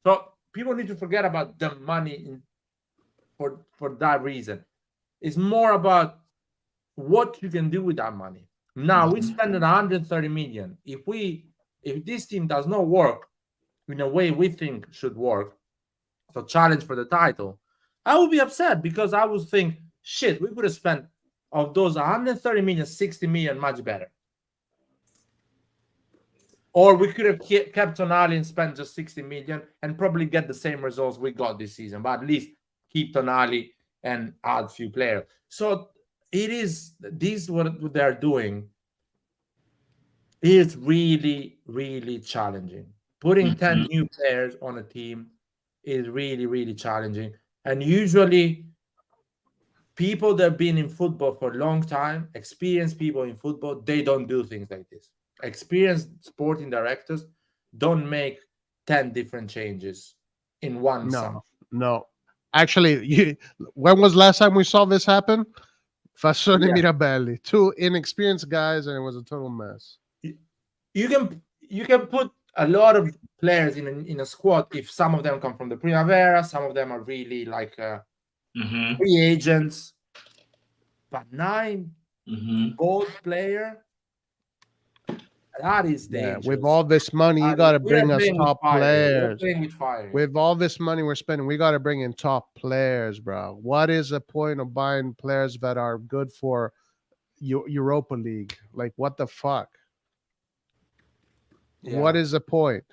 Speaker 1: So people need to forget about the money for that reason. It's more about what you can do with that money. Now we spend 130 million. If this team does not work in a way we think should work, so challenge for the title, I would be upset because I would think, shit, we could have spent of those 130 million, 60 million much better. Or we could have kept Tonali and spent just 60 million and probably get the same results we got this season, but at least keep Tonali and add few players. So it is this what they're doing is really, really challenging. Putting 10 new players on a team is really, really challenging. And usually people that have been in football for a long time, experienced people in football, they don't do things like this. Experienced sporting directors don't make 10 different changes in one summer.
Speaker 3: No. Actually, when was last time we saw this happen? Fassone Mirabelli, 2 inexperienced guys, and it was a total mess.
Speaker 1: You can put a lot of players in a squad if some of them come from the Primavera, some of them are really like free agents, but 9 gold player, that is dangerous.
Speaker 3: With all this money, you got to bring us top players.
Speaker 1: With
Speaker 3: all this money we're spending, we got to bring in top players, bro. What is the point of buying players that are good for Europa League? Like, what the fuck? Yeah. What is the point?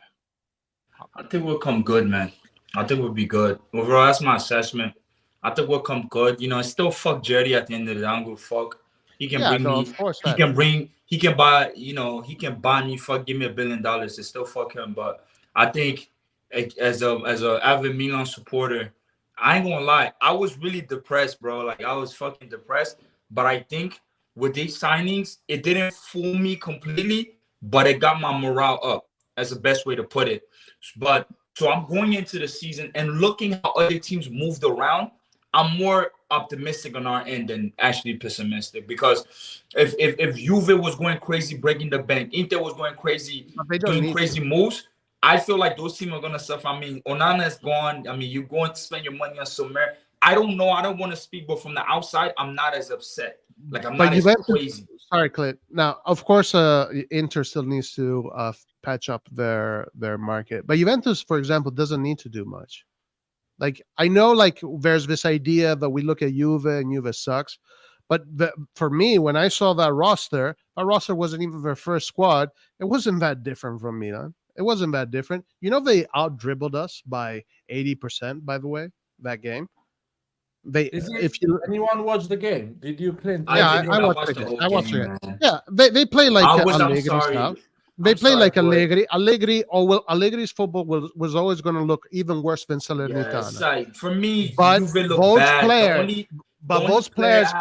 Speaker 4: I think we'll come good, man. I think we'll be good. Overall, that's my assessment. I think we'll come good. You know, it's still fuck Jerry at the end of the day. I don't give a fuck. He can bring me. Of course he can buy, you know, he can buy me, give me $1 billion. It's still fuck him. But I think as a avid Milan supporter, I ain't gonna lie. I was really depressed, bro. Like, I was fucking depressed. But I think with these signings, it didn't fool me completely, but it got my morale up. That's the best way to put it. But so I'm going into the season and looking how other teams moved around. I'm more optimistic on our end than actually pessimistic, because if Juve was going crazy breaking the bank, Inter was going crazy doing crazy moves, I feel like those teams are gonna suffer. I mean, Onana is gone. I mean, you're going to spend your money on Sommer. I don't know. I don't want to speak, but from the outside, I'm not as upset. Like, I'm not as crazy.
Speaker 3: Sorry, Clint. Now, of course, Inter still needs to patch up their market, but Juventus, for example, doesn't need to do much. Like, I know, like, there's this idea that we look at Juve and Juve sucks, but for me, when I saw that roster wasn't even their first squad. It wasn't that different from Milan. It wasn't that different. You know, they out-dribbled us by 80%, by the way, that game.
Speaker 1: Anyone watch the game? Did you, Clint?
Speaker 3: Yeah, I watched the game. I watched it. Yeah, they play like Allegri stuff. They play like Allegri. Allegri's football was always going to look even worse than Salernitana.
Speaker 4: Yeah, like, for me,
Speaker 3: but
Speaker 4: those
Speaker 3: players,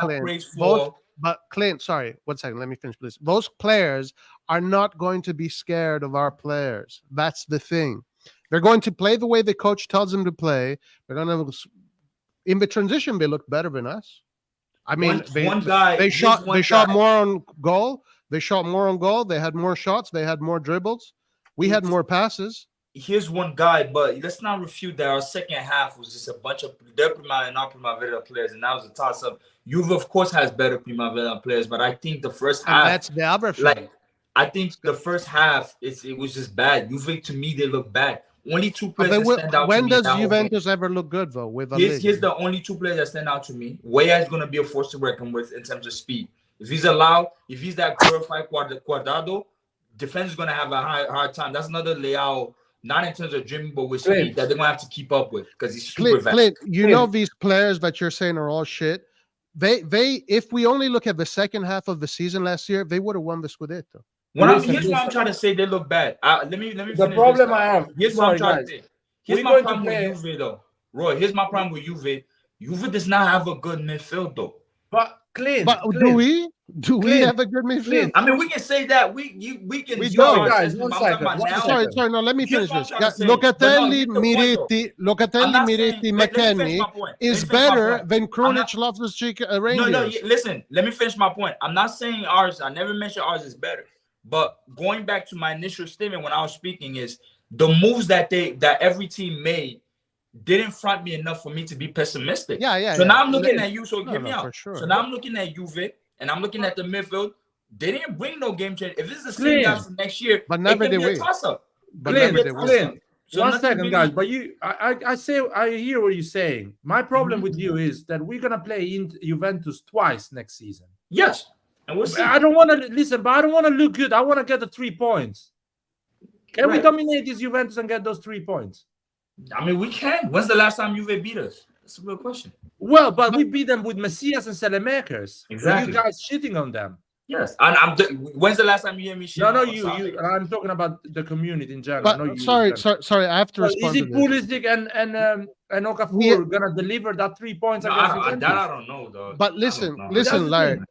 Speaker 3: Clint, sorry, 1 second, let me finish, please. Those players are not going to be scared of our players. That's the thing. They're going to play the way the coach tells them to play. They're going to, in the transition, they look better than us. I mean, they shot more on goal. They shot more on goal. They had more shots. They had more dribbles. We had more passes.
Speaker 4: Here's one guy, but let's not refute that our second half was just a bunch of Primavera and non-Primavera players, and that was a toss-up. Juve, of course, has better Primavera players, but I think the first half...
Speaker 3: that's the other thing.
Speaker 4: Like, I think the first half, it was just bad. Juve, to me, they look bad. Only 2 players that stand out to me.
Speaker 3: When does Juventus ever look good, though?
Speaker 4: Here's the only 2 players that stand out to me. Weah is going to be a force to reckon with in terms of speed. If he's that glorified Cuadrado, defense is going to have a hard time. That's another Leao, not in terms of dreaming, but with speed that they're going to have to keep up with, because he's super fast.
Speaker 3: Clint, you know these players that you're saying are all shit. They if we only look at the second half of the season last year, they would have won the Scudetto.
Speaker 4: Here's what I'm trying to say. They look bad. Let me finish
Speaker 1: the problem I have.
Speaker 4: Here's what I'm trying to say. Here's my problem with Juve, though. Roy, here's my problem with Juve. Juve does not have a good midfield, though.
Speaker 1: But Clint,
Speaker 3: do we have a good midfield?
Speaker 4: Clint. I mean, we can say that. We can.
Speaker 3: We don't,
Speaker 1: guys. 1 second.
Speaker 3: Sorry. No, let me finish this. Locatelli, Miretti, McKennie is better than Krunic, Loftus-Cheek, Rangers.
Speaker 4: No, listen. Let me finish my point. I'm not saying ours. I never mentioned ours is better. But going back to my initial statement when I was speaking, is the moves that every team made didn't front me enough for me to be pessimistic. So now I'm looking at you. So hear me out.
Speaker 3: Sure.
Speaker 4: So now I'm looking at Juve and I'm looking at the midfield. They didn't bring no game change. If it's the same guys from next year,
Speaker 3: but never did we.
Speaker 1: Clint, so 1 second, guys. But I hear what you're saying. My problem with you is that we're gonna play in Juventus twice next season.
Speaker 4: Yes. And we'll see.
Speaker 1: I don't want to listen, but I don't want to look good. I want to get the 3 points. Can we dominate this Juventus and get those 3 points?
Speaker 4: I mean, we can. When's the last time Juve beat us? That's a real question.
Speaker 1: Well, but we beat them with Messias and Selemakers.
Speaker 4: Exactly.
Speaker 1: You guys shitting on them.
Speaker 4: Yes, and when's the last time you hear me shit?
Speaker 1: No,
Speaker 4: on
Speaker 1: you.
Speaker 4: Sonic?
Speaker 1: I'm talking about the community in general.
Speaker 3: But
Speaker 1: No, you.
Speaker 3: sorry, I have to
Speaker 1: So
Speaker 3: respond
Speaker 1: is
Speaker 3: to
Speaker 1: it
Speaker 3: this.
Speaker 1: Pulisic and Okafor gonna deliver that 3 points
Speaker 4: No,
Speaker 1: against
Speaker 4: I
Speaker 1: Juventus?
Speaker 4: don't know, though.
Speaker 3: But listen,
Speaker 1: That's the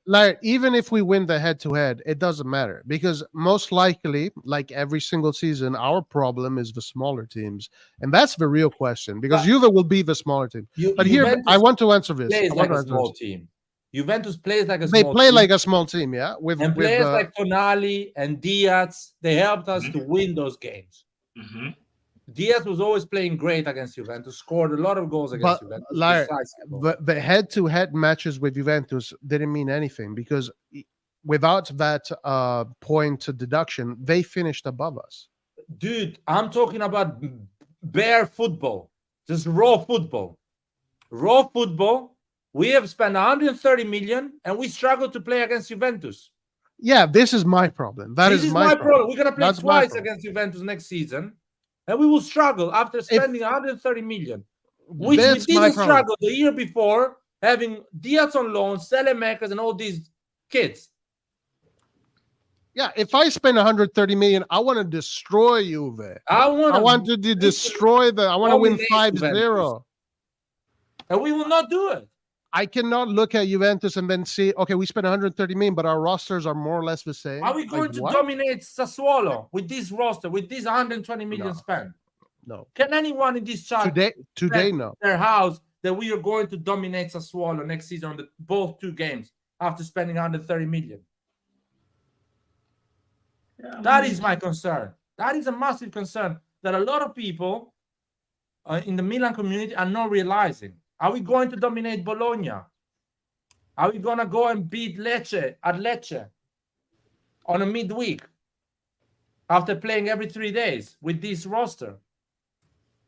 Speaker 3: Larry, even if we win the head-to-head, it doesn't matter because most likely, like every single season, our problem is the smaller teams, and that's the real question because Juve will be the smaller team. But here, I want to answer this.
Speaker 1: Plays like a small team. Juventus plays like a
Speaker 3: They
Speaker 1: small
Speaker 3: play
Speaker 1: team.
Speaker 3: like a small team, yeah.
Speaker 1: And players like Tonali and Diaz, they helped us to win those games. Diaz was always playing great against Juventus, scored a lot of goals against Juventus.
Speaker 3: Larry, the head-to-head matches with Juventus didn't mean anything because without that point deduction, they finished above us.
Speaker 1: Dude, I'm talking about bare football, just raw football. Raw football. We have spent 130 million and we struggle to play against Juventus.
Speaker 3: Yeah, this is my problem. This is my problem.
Speaker 1: We're going to play twice against Juventus next season and we will struggle after spending 130 million. Which we didn't struggle the year before, having Diaz on loan, Selemakers, and all these kids.
Speaker 3: Yeah, if I spend 130 million, I want to destroy Juve. I want to destroy I want to win 5-0.
Speaker 1: And we will not do it.
Speaker 3: I cannot look at Juventus and then see, okay, we spent 130 million, but our rosters are more or less the same.
Speaker 1: Are we going to dominate Sassuolo with this roster, with this 120 million spent?
Speaker 3: No.
Speaker 1: Can anyone in this chat
Speaker 3: today no.
Speaker 1: their house that we are going to dominate Sassuolo next season on both 2 games after spending 130 million? Yeah, that is my concern. That is a massive concern that a lot of people in the Milan community are not realizing. Are we going to dominate Bologna? Are we going to go and beat Lecce at Lecce on a midweek after playing every 3 days with this roster?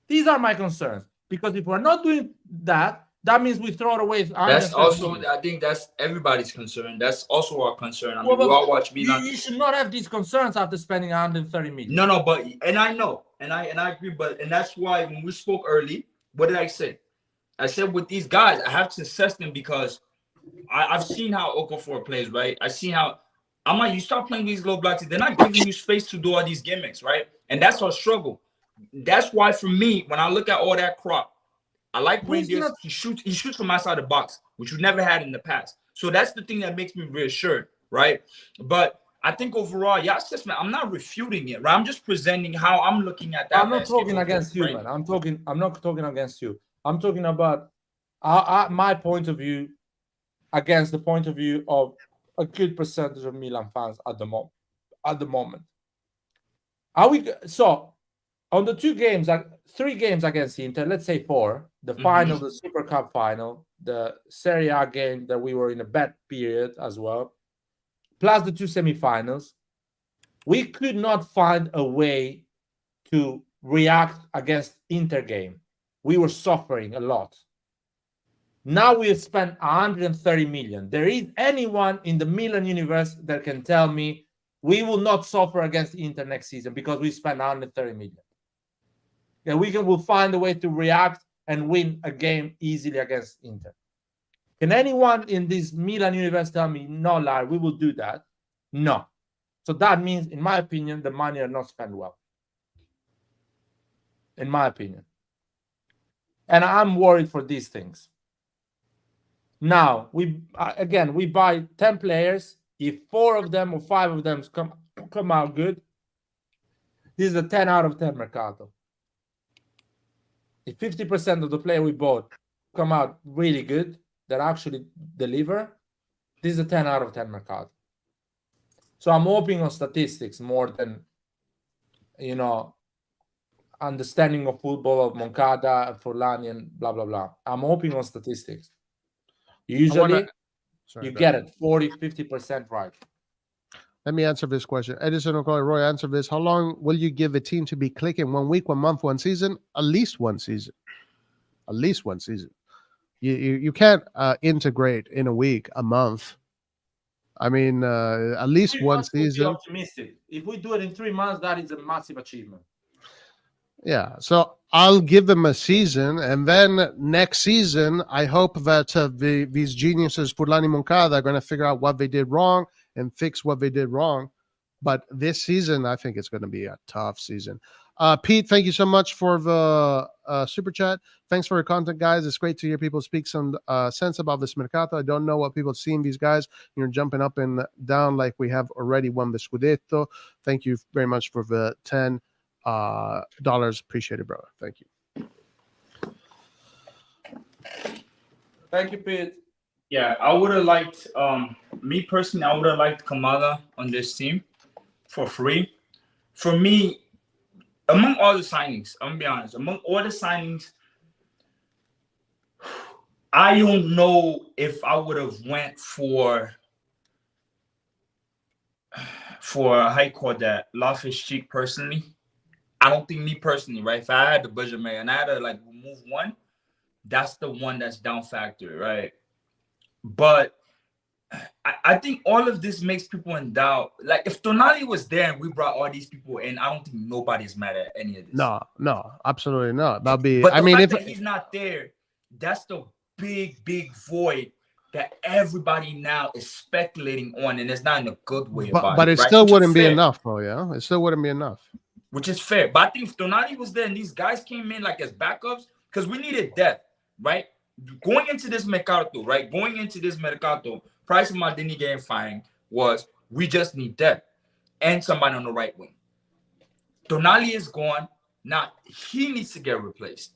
Speaker 1: These are my concerns. Because if we're not doing that, that means we throw it away.
Speaker 4: That's also, I think that's everybody's concern. That's also our concern. I mean, we all watch Milan.
Speaker 1: You should not have these concerns after spending 130 million.
Speaker 4: No, but and I know, and I agree, and that's why when we spoke early, what did I say? I said with these guys, I have to assess them because I've seen how Okafor plays, right? I've seen how I'm like, you start playing these low blocks, they're not giving you space to do all these gimmicks, right? And that's our struggle. That's why for me, when I look at all that crop, I like Rangers. He shoots from outside the box, which we never had in the past. So that's the thing that makes me reassured, right? But I think overall, yeah, assessment, I'm not refuting it, right? I'm just presenting how I'm looking at that.
Speaker 1: I'm not talking against you, man. I'm not talking against you. I'm talking about my point of view against the point of view of a good percentage of Milan fans at the moment. Are we so on the 3 games against Inter, let's say 4, the final, the Super Cup final, the Serie A game that we were in a bad period as well, plus the 2 semifinals, we could not find a way to react against Inter game. We were suffering a lot. Now we have spent 130 million. There is anyone in the Milan universe that can tell me we will not suffer against Inter next season because we spent 130 million. Yeah, we'll find a way to react and win a game easily against Inter. Can anyone in this Milan universe tell me, no, Larry, we will do that? No. So that means, in my opinion, the money are not spent well. In my opinion. And I'm worried for these things. Now, we buy 10 players. If 4 of them or 5 of them come out good, this is a 10 out of 10 Mercato. If 50% of the player we bought come out really good, that actually deliver, this is a 10 out of 10 Mercato. So I'm hoping on statistics more than, understanding of football of Moncada, Forlani, and blah, blah, blah. I'm hoping on statistics. Usually, you get it 40, 50% right.
Speaker 3: Let me answer this question. Edison O'Connor, Roy, answer this. How long will you give a team to be clicking? 1 week, 1 month, 1 season? At least 1 season. At least 1 season. You can't integrate in a week, a month. I mean, at least 1 season.
Speaker 1: Optimistic. If we do it in 3 months, that is a massive achievement.
Speaker 3: Yeah, so I'll give them a season, and then next season, I hope that these geniuses, Furlani Moncada, are going to figure out what they did wrong and fix what they did wrong. But this season, I think it's going to be a tough season. Pete, thank you so much for the super chat. Thanks for your content, guys. It's great to hear people speak some sense about this Mercato. I don't know what people are seeing these guys. You're jumping up and down like we have already won the Scudetto. Thank you very much for the $10. Appreciate it, brother. Thank you.
Speaker 1: Thank you, Pete.
Speaker 4: Yeah, I would have liked, me personally, I would have liked Kamala on this team for free. For me, among all the signings, I'm gonna be honest, among all the signings, I don't know if I would have went for how you call that, Loftus Cheek personally. I don't think me personally, right? If I had the budget man and I had to like remove one, that's the one that's down factor, right? But I think all of this makes people in doubt. Like if Tonali was there and we brought all these people in, I don't think nobody's mad at any of this.
Speaker 3: No, absolutely not. That'll be.
Speaker 4: But
Speaker 3: I mean,
Speaker 4: fact
Speaker 3: if
Speaker 4: that he's not there, that's the big void that everybody now is speculating on, and it's not in a good way.
Speaker 3: but it
Speaker 4: right?
Speaker 3: still
Speaker 4: Which
Speaker 3: wouldn't
Speaker 4: is
Speaker 3: be
Speaker 4: fair.
Speaker 3: enough, though. Yeah, it still wouldn't be enough.
Speaker 4: Which is fair. But I think if Tonali was there and these guys came in like as backups, because we needed depth, right? Going into this Mercato, right? Going into this Mercato, price of Maldini getting fined was we just need depth and somebody on the right wing. Tonali is gone. Now he needs to get replaced,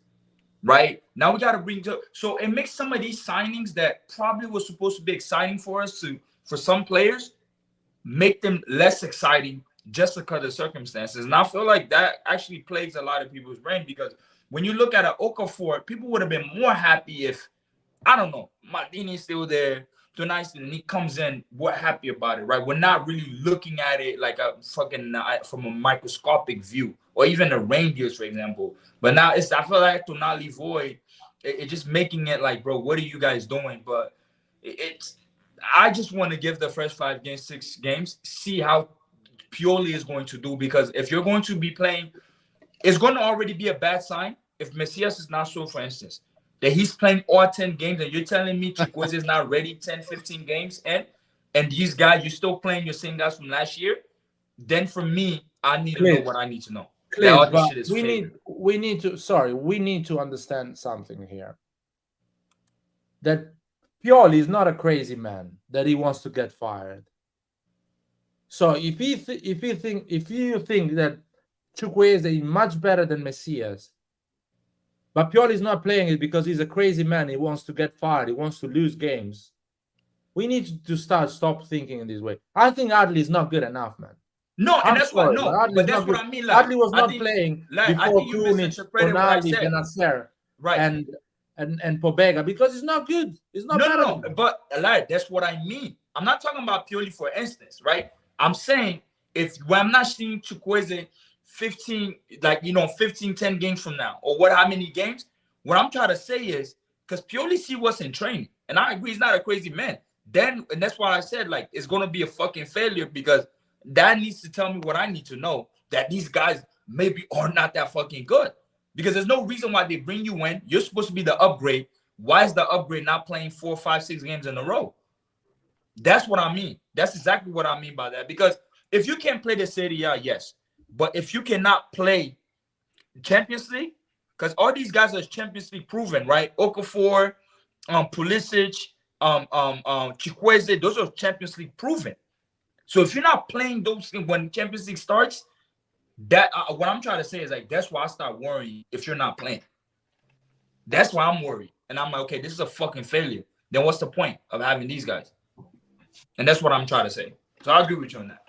Speaker 4: right? Now we got to bring to, so it makes some of these signings that probably was supposed to be exciting for us for some players, make them less exciting just because of circumstances. And I feel like that actually plagues a lot of people's brain, because when you look at an Okafor, people would have been more happy if, I don't know, Maldini's still there, Tonali, and he comes in, we're happy about it, right? We're not really looking at it like a fucking from a microscopic view, or even the reindeers, for example. But now I feel like Tonali void, it's just making it like, bro, what are you guys doing? But I just want to give the first 5 games, 6 games, see how Pioli is going to do, because if you're going to be playing, it's going to already be a bad sign if Messias is not so, for instance, that he's playing all 10 games and you're telling me Chukwueze is not ready 10, 15 games and these guys, you're still playing your same guys from last year, then for me, I need to know what I need to know.
Speaker 1: Clint, but we need to understand something here. That Pioli is not a crazy man that he wants to get fired. So if you think that Chukwueze is much better than Messias, but Pioli is not playing it because he's a crazy man, he wants to get fired, he wants to lose games, we need to stop thinking in this way. I think Adli is not good enough, man.
Speaker 4: No, and that's what I mean. Like,
Speaker 1: Adli was not playing before Krunic, Tonali, Benacer,
Speaker 4: right,
Speaker 1: and Pobega, because it's not good. It's not better.
Speaker 4: No, but like, that's what I mean. I'm not talking about Pioli, for instance, right? I'm saying when I'm not seeing Chukwueze 15, 10 games from now, or how many games, what I'm trying to say is, because Pioli see what's in training, and I agree he's not a crazy man. And that's why I said, like, it's going to be a fucking failure, because that needs to tell me what I need to know, that these guys maybe are not that fucking good. Because there's no reason why they bring you in. You're supposed to be the upgrade. Why is the upgrade not playing 4, 5, 6 games in a row? That's what I mean. That's exactly what I mean by that. Because if you can't play the Serie A, yes. But if you cannot play Champions League, because all these guys are Champions League proven, right? Okafor, Pulisic, Chukwueze, those are Champions League proven. So if you're not playing those when Champions League starts, that what I'm trying to say is, like, that's why I start worrying if you're not playing. That's why I'm worried. And I'm like, okay, this is a fucking failure. Then what's the point of having these guys? And that's what I'm trying to say. So I agree with you on that.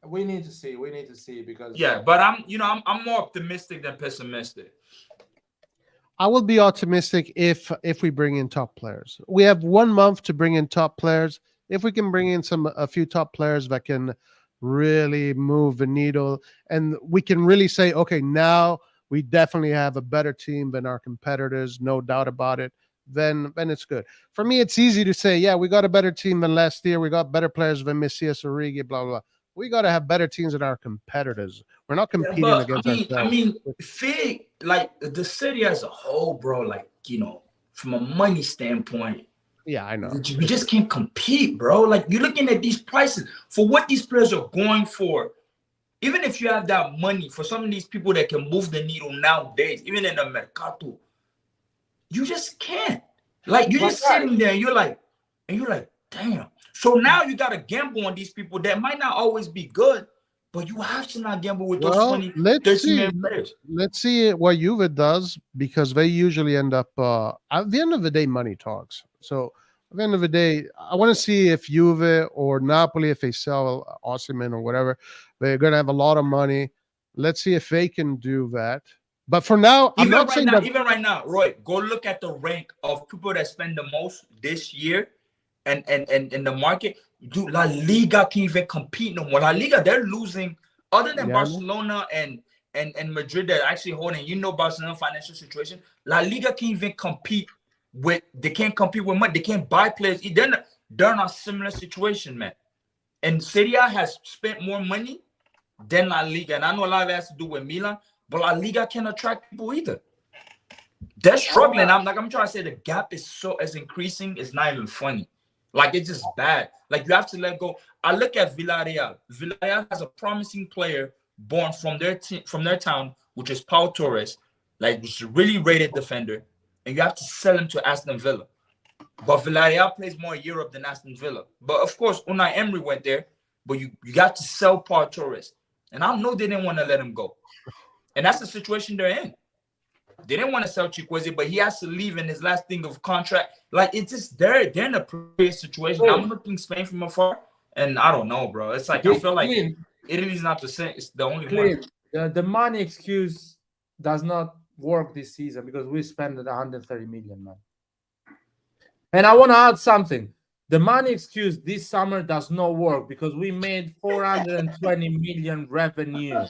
Speaker 1: We need to see because
Speaker 4: but I'm more optimistic than pessimistic.
Speaker 3: I will be optimistic if we bring in top players. We have 1 month to bring in top players. If we can bring in a few top players that can really move the needle, and we can really say, okay, now we definitely have a better team than our competitors, no doubt about it, then it's good. For me, it's easy to say, yeah, we got a better team than last year. We got better players than Messias, Origi, blah, blah, blah. We got to have better teams than our competitors. We're not competing
Speaker 4: But
Speaker 3: against
Speaker 4: I
Speaker 3: ourselves.
Speaker 4: mean, Fig, like the city as a whole, bro. Like, you know, from a money standpoint,
Speaker 3: Yeah, I know.
Speaker 4: we just can't compete, bro. Like, you're looking at these prices for what these players are going for. Even if you have that money for some of these people that can move the needle nowadays, even in the mercato, you just can't. Like, you're just sitting there and you're like, damn. So now you got to gamble on these people that might not always be good, but you have to not gamble with those 20, 30 million players.
Speaker 3: Let's see what Juve does, because they usually end up at the end of the day, money talks. So at the end of the day, I want to see if Juve or Napoli, if they sell Osimhen or whatever, they're going to have a lot of money. Let's see if they can do that. But for now, I'm not saying that.
Speaker 4: Even right now, Roy, go look at the rank of people that spend the most this year, and in the market. Dude, La Liga can't even compete no more. La Liga, they're losing. Other than Barcelona and Madrid, they're actually holding. You know, Barcelona financial situation. La Liga can't even compete with. They can't compete with money. They can't buy players. They're in a similar situation, man. And Serie A has spent more money than La Liga, and I know a lot of it has to do with Milan. But La Liga can't attract people either. They're struggling. I'm trying to say the gap is increasing. It's not even funny. Like, it's just bad. Like, you have to let go. I look at Villarreal. Villarreal has a promising player born from their town, which is Pau Torres, like, which is a really rated defender, and you have to sell him to Aston Villa. But Villarreal plays more in Europe than Aston Villa. But of course, Unai Emery went there, but you got to sell Pau Torres, and I know they didn't want to let him go. And that's the situation they're in. They didn't want to sell Chukwueze, but he has to leave in his last thing of contract. Like, it's just they're in a precarious situation. I'm looking Spain from afar, and I don't know, bro. It's like I feel like Italy's not the same. It's the only one.
Speaker 1: The money excuse does not work this season because we spent 130 million, man. And I want to add something. The money excuse this summer does not work because we made 420 million revenue.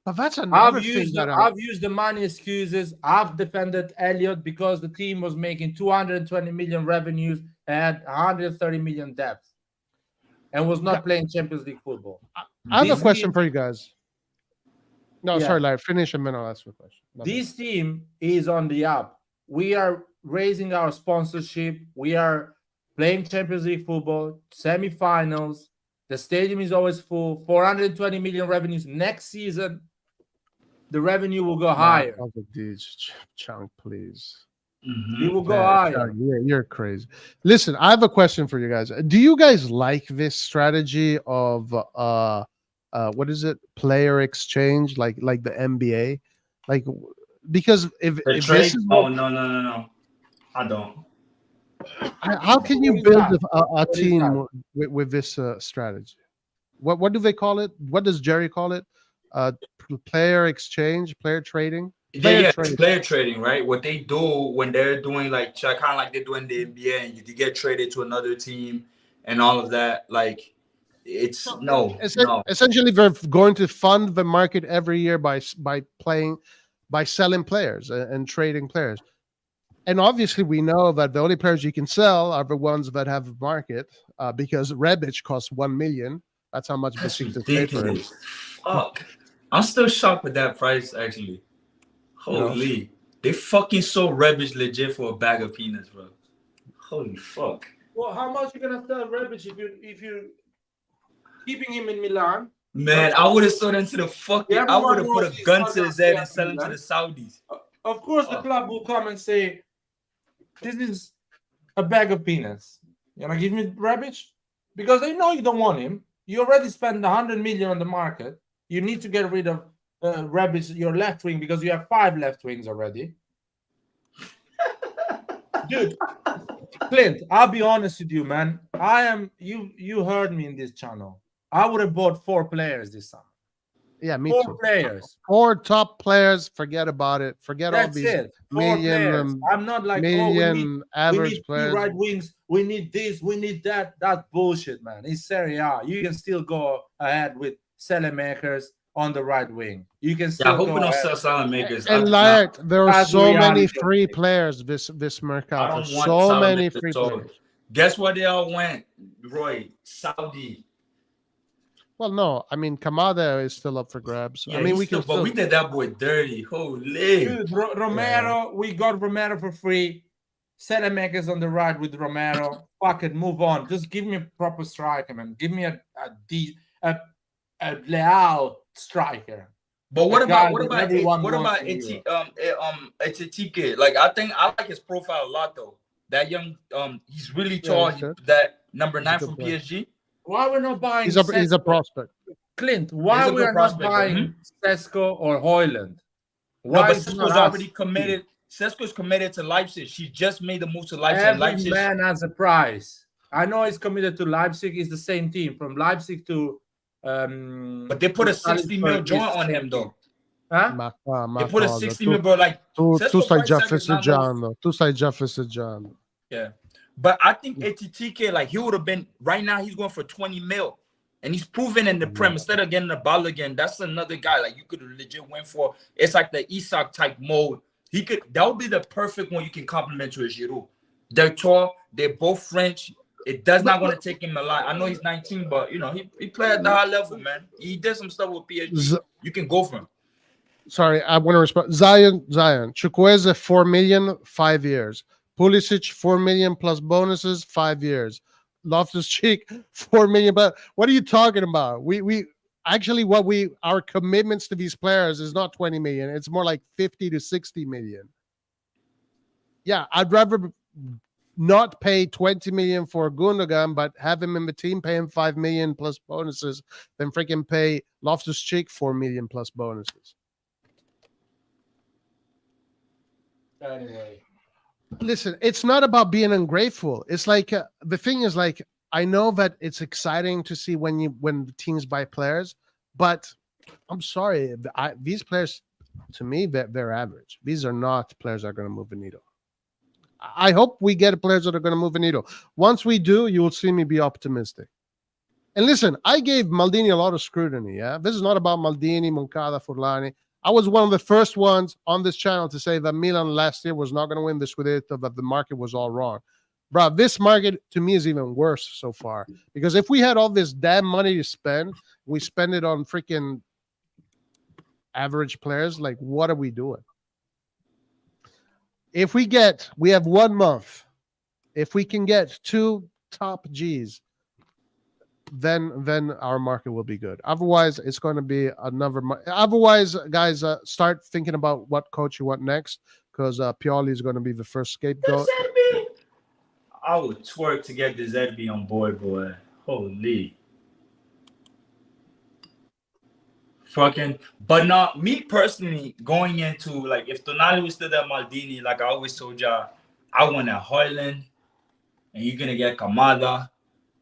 Speaker 3: But that's another thing that
Speaker 1: I've used the money excuses. I've defended Elliott because the team was making 220 million revenues and had 130 million depth and was not playing Champions League football.
Speaker 3: I have a question for you guys. No, sorry, Larry. Finish and then I'll ask you a question.
Speaker 1: This team is on the up. We are raising our sponsorship. We are playing Champions League football, semifinals. The stadium is always full. 420 million revenues next season. The revenue will go higher.
Speaker 3: Chunk, please.
Speaker 1: It will go higher.
Speaker 3: You're crazy. Listen, I have a question for you guys. Do you guys like this strategy of what is it? Player exchange, like the NBA? Like, because if this is
Speaker 4: no. I don't.
Speaker 3: How can you build a team with this strategy? What do they call it? What does Jerry call it? Player exchange, player trading.
Speaker 4: Player trading, right? What they do when they're doing like kind of like they're doing the NBA, and you get traded to another team and all of that. Like, it's
Speaker 3: essentially they're going to fund the market every year by selling players and trading players. And obviously, we know that the only players you can sell are the ones that have a market, because Rebic costs 1 million. That's how much Besiktas pay for him.
Speaker 4: Fuck, I'm still shocked with that price. Actually, holy, they fucking sold Rebic legit for a bag of peanuts, bro. Holy fuck.
Speaker 1: Well, how much you gonna sell Rebic if you keeping him in Milan?
Speaker 4: Man, I would have sold him to the fucking. I would have put a gun to his head and sell him to the Saudis.
Speaker 1: Of course, the club will come and say, "This is a bag of peanuts. You wanna give me Rebic?" Because they know you don't want him. You already spent 100 million on the market. You need to get rid of Rebic, your left wing, because you have 5 left wings already. Dude, Clint, I'll be honest with you, man. You heard me in this channel. I would have bought 4 players this summer.
Speaker 3: Yeah, me
Speaker 1: 4
Speaker 3: too.
Speaker 1: players.
Speaker 3: 4 top players. Forget about it. Forget
Speaker 1: That's
Speaker 3: all these
Speaker 1: it. 4 players. I'm not like,
Speaker 3: average
Speaker 1: we need
Speaker 3: players.
Speaker 1: 2 right wings. We need this. We need that. That's bullshit, man. It's Serie A. You can still go ahead with Selemakers on the right wing. You can still.
Speaker 4: I hope we don't sell Selemakers.
Speaker 3: And like, there are so many free players this mercado. So many free players.
Speaker 4: Guess where they all went, Roy? Saudi.
Speaker 3: Well, no, I mean Kamada is still up for grabs.
Speaker 4: Yeah,
Speaker 3: I mean, we
Speaker 4: still,
Speaker 3: can still.
Speaker 4: but we did that boy dirty. Holy.
Speaker 1: Dude, Romero, we got Romero for free. Salamakers on the right with Romero. Fuck it, move on. Just give me a proper striker, man. Give me a Leal striker.
Speaker 4: But what
Speaker 1: A
Speaker 4: about
Speaker 1: guy
Speaker 4: what
Speaker 1: that
Speaker 4: about
Speaker 1: everyone
Speaker 4: what
Speaker 1: wants
Speaker 4: about
Speaker 1: in Europe.
Speaker 4: Etitike? Like I think I like his profile a lot though. That young he's really tall.
Speaker 3: he's good.
Speaker 4: That number
Speaker 3: He's a
Speaker 4: 9
Speaker 3: good
Speaker 4: from
Speaker 3: player.
Speaker 4: PSG.
Speaker 1: Why we're not buying
Speaker 3: He's a
Speaker 1: Sesko?
Speaker 3: prospect.
Speaker 1: Clint,
Speaker 4: He's
Speaker 1: why
Speaker 4: a
Speaker 1: we
Speaker 4: good
Speaker 1: are
Speaker 4: prospect,
Speaker 1: not buying Sesko or Hoyland?
Speaker 4: No,
Speaker 1: Why
Speaker 4: but
Speaker 1: is
Speaker 4: Sesko's
Speaker 1: not us?
Speaker 4: already committed. Sesko's committed to Leipzig. She just made the move to Leipzig.
Speaker 1: Every
Speaker 4: Leipzig.
Speaker 1: man has a price. I know he's committed to Leipzig. It's the same team from Leipzig to.
Speaker 4: But they put
Speaker 1: to
Speaker 4: a 60 mil
Speaker 1: Salzburg,
Speaker 4: joint
Speaker 1: it's the
Speaker 4: on
Speaker 1: same
Speaker 4: him
Speaker 1: team.
Speaker 4: though.
Speaker 1: Huh?
Speaker 4: They put a 60 mil, bro. Like
Speaker 3: Tu
Speaker 4: Sesko
Speaker 3: stai
Speaker 4: price
Speaker 3: già
Speaker 4: tag is not no-
Speaker 3: festeggiando. Tu stai già festeggiando.
Speaker 4: Yeah. But I think ATTK, like he would have been right now, he's going for 20 mil. And he's proven in the Prem instead of getting the ball again. That's another guy like you could legit win for. It's like the Isak type mode. He could that would be the perfect one you can compliment to a Giroud. They're tall, they're both French. It does not want to take him a lot. I know he's 19, but you know, he played at the high level, man. He did some stuff with PSG. You can go for him.
Speaker 3: Sorry, I want to respond. Zion, Chukwueze 4 million, 5 years. Pulisic 4 million plus bonuses, 5 years. Loftus-Cheek 4 million. But what are you talking about? We actually our commitments to these players is not 20 million. It's more like 50 to 60 million. Yeah, I'd rather not pay 20 million for Gundogan, but have him in the team paying 5 million plus bonuses than freaking pay Loftus-Cheek 4 million plus bonuses.
Speaker 1: Anyway,
Speaker 3: listen, it's not about being ungrateful. It's like the thing is like I know that it's exciting to see when teams buy players, but I'm sorry, these players to me they're average. These are not players that are going to move the needle. I hope we get players that are going to move the needle. Once we do, you will see me be optimistic. And listen, I gave Maldini a lot of scrutiny. Yeah, this is not about Maldini, Moncada, Furlani. I was one of the first ones on this channel to say that Milan last year was not going to win the Scudetto, that the market was all wrong. Bro, this market to me is even worse so far. Because if we had all this damn money to spend, we spend it on freaking average players, like what are we doing? If we have 1 month. If we can get 2 top Gs, then our market will be good. Otherwise, it's going to be another. Otherwise, guys, start thinking about what coach you want next, because Pioli is going to be the first scapegoat.
Speaker 4: I would twerk to get the Zerbi on board, boy. Holy. Fucking, but not me personally going into like if Toney was still at Maldini, like I always told y'all, I want a Hoyland, and you're gonna get Kamada.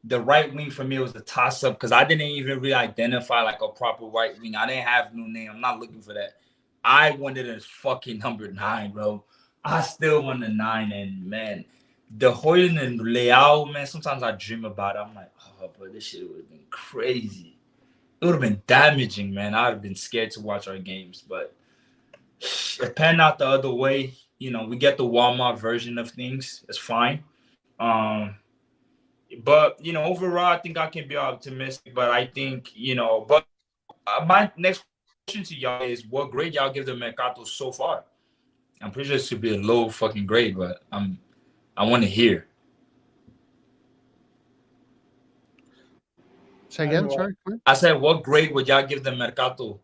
Speaker 4: The right wing for me was a toss-up because I didn't even really identify like a proper right wing. I didn't have no name. I'm not looking for that. I wanted a fucking number 9, bro. I still want a 9, and man, the Hoyland and Leao, man, sometimes I dream about it. I'm like, oh, bro, this shit would have been crazy. It would have been damaging, man. I would have been scared to watch our games, but it panned out the other way. You know, we get the Walmart version of things. It's fine. But, you know, overall, I think I can be optimistic. But I think, you know, but my next question to y'all is what grade y'all give the Mercato so far? I'm pretty sure it should be a low fucking grade, but I want to hear.
Speaker 3: Say again, sorry.
Speaker 4: I said, what grade would y'all give the Mercato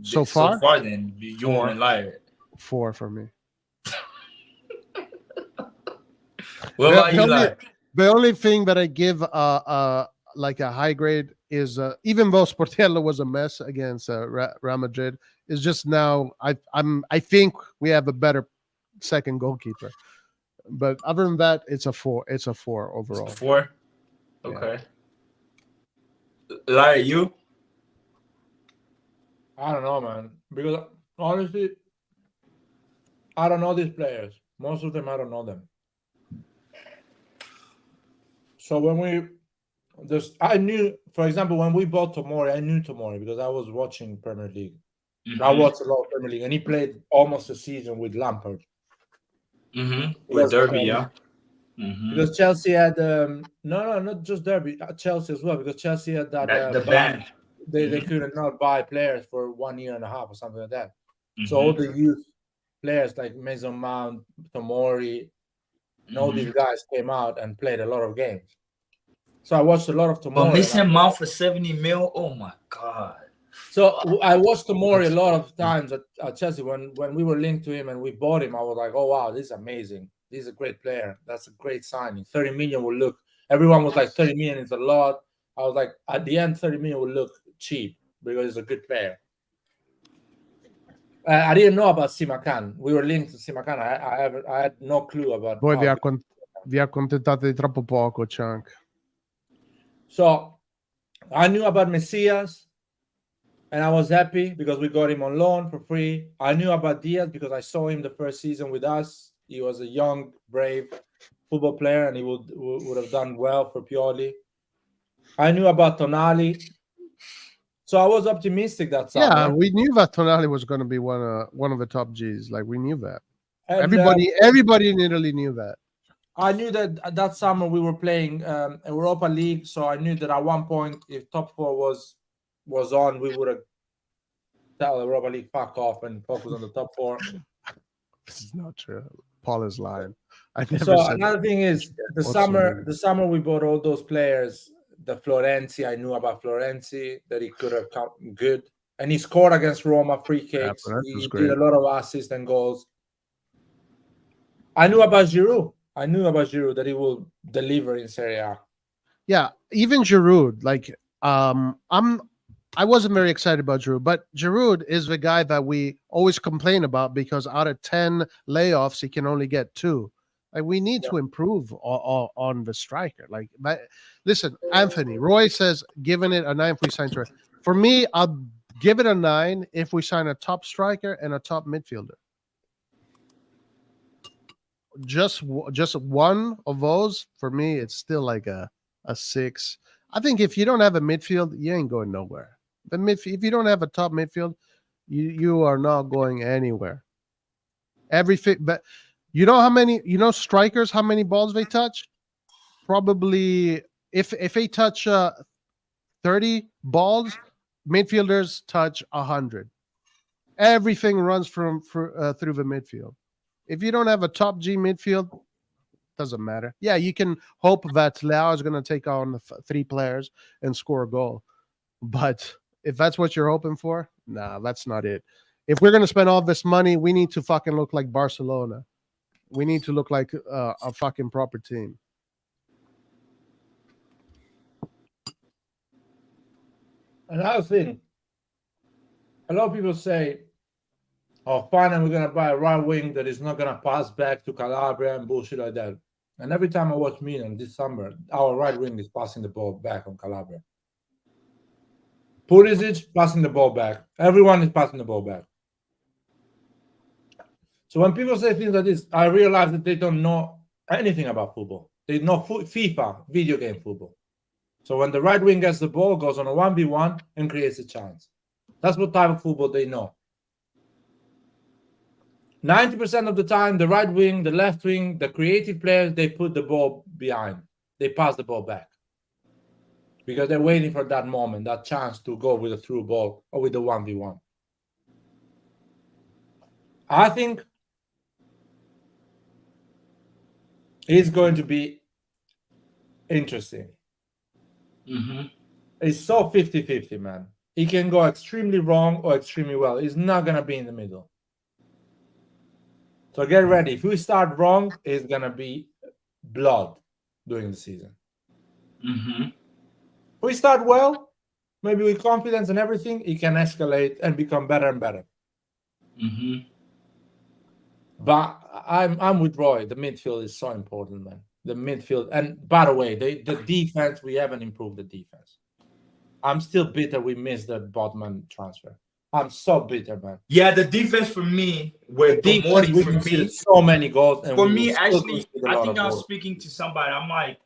Speaker 3: so far?
Speaker 4: So far, then you want to lie.
Speaker 3: 4 for me.
Speaker 4: What about you, like?
Speaker 3: The only thing that I give like a high grade is even though Sportiello was a mess against Real Madrid, is just now I think we have a better second goalkeeper. But other than that, it's a 4. It's a 4 overall.
Speaker 4: It's a 4? Okay. Yeah. Larry, you?
Speaker 1: I don't know, man. Because honestly, I don't know these players. Most of them, I don't know them. So when I knew, for example, when we bought Tomori, I knew Tomori because I was watching Premier League. Mm-hmm. I watched a lot of Premier League, and he played almost a season with Lampard.
Speaker 4: Mm-hmm. With Derby, yeah.
Speaker 1: Mm-hmm. Because Chelsea had no, not just Derby, Chelsea as well. Because Chelsea had that
Speaker 4: the ban.
Speaker 1: they could not buy players for 1 year and a half or something like that. So
Speaker 4: Mm-hmm.
Speaker 1: all the youth players like Mason Mount, Tomori, and all these guys came out and played a lot of games. So I watched a lot of Tomori.
Speaker 4: But Mason Mount for 70 mil, oh my god.
Speaker 1: So I watched Tomori a lot of times at Chelsea when we were linked to him and we bought him. I was like, oh wow, this is amazing. He's a great player. That's a great signing. 30 million will look. Everyone was like 30 million is a lot. I was like, at the end, 30 million will look cheap because he's a good player. I didn't know about Simakan. We were linked to Simakan. I had no clue about.
Speaker 3: Voi vi accontentate di troppo poco, Chunk.
Speaker 1: So I knew about Messias, and I was happy because we got him on loan for free. I knew about Diaz because I saw him the first season with us. He was a young, brave football player, and he would have done well for Pioli. I knew about Tonali. So I was optimistic that summer.
Speaker 3: Yeah, we knew that Tonali was going to be one of the top Gs. Like, we knew that.
Speaker 1: And,
Speaker 3: everybody in Italy knew that.
Speaker 1: I knew that that summer we were playing Europa League, so I knew that at one point, if top four was on, we would have tell Europa League fuck off and focus on the top four.
Speaker 3: This is not true. Paul is lying. I never
Speaker 1: So
Speaker 3: said
Speaker 1: another thing is the summer we bought all those players. The Florenzi, I knew about Florenzi that he could have come good, and he scored against Roma free kicks. He did a lot of assists and goals. I knew about Giroud. That he will deliver in Serie A.
Speaker 3: Yeah, even Giroud. Like, I wasn't very excited about Giroud, but Giroud is the guy that we always complain about because out of 10 layoffs, he can only get 2. Like, we need to improve on the striker. Like, listen, Anthony, Roy says, giving it a 9 if we sign to it. For me, I'll give it a 9 if we sign a top striker and a top midfielder. Just one of those, for me, it's still like a 6. I think if you don't have a midfield, you ain't going nowhere. If you don't have a top midfield, you are not going anywhere. But you know how many, strikers, how many balls they touch? Probably, if they touch 30 balls, midfielders touch 100. Everything runs through the midfield. If you don't have a top G midfield, doesn't matter. Yeah, you can hope that Leao is going to take on the 3 players and score a goal. But if that's what you're hoping for, nah, that's not it. If we're going to spend all this money, we need to fucking look like Barcelona. We need to look like a fucking proper team.
Speaker 1: Another thing, a lot of people say, oh, finally we're going to buy a right wing that is not going to pass back to Calabria and bullshit like that. And every time I watch Milan this summer, our right wing is passing the ball back on Calabria. Pulisic passing the ball back. Everyone is passing the ball back. So when people say things like this, I realize that they don't know anything about football. They know FIFA, video game football. So when the right wing gets the ball, goes on a 1v1 and creates a chance. That's what type of football they know. 90% of the time, the right wing, the left wing, the creative players, they put the ball behind. They pass the ball back. Because they're waiting for that moment, that chance to go with a through ball or with the 1v1. I think it's going to be interesting. It's so 50-50, man. It can go extremely wrong or extremely well. It's not going to be in the middle. So get ready. If we start wrong, it's going to be blood during the season. If we start well, maybe with confidence and everything, it can escalate and become better and better. But I'm with Roy. The midfield is so important, man. The midfield. And by the way, the defense, we haven't improved the defense. I'm still bitter we missed the Botman transfer. I'm so bitter, man.
Speaker 4: Yeah, the defense for me, with Tomori, for me,
Speaker 1: so many goals. And
Speaker 4: for me, actually, I think I was speaking to somebody. I'm like,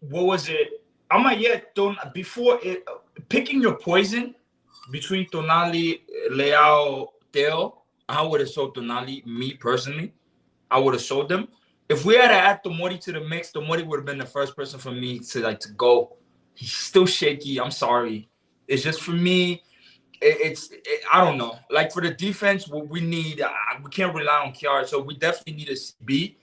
Speaker 4: what was it? I'm like, yeah, before it, picking your poison between Tonali, Leao, Theo, I would have sold Tonali, me personally. I would have sold them. If we had to add Tomori to the mix, Tomori would have been the first person for me to go. He's still shaky. I'm sorry. It's just for me. I don't know. Like for the defense, what we need, we can't rely on Chiara, so we definitely need a CB.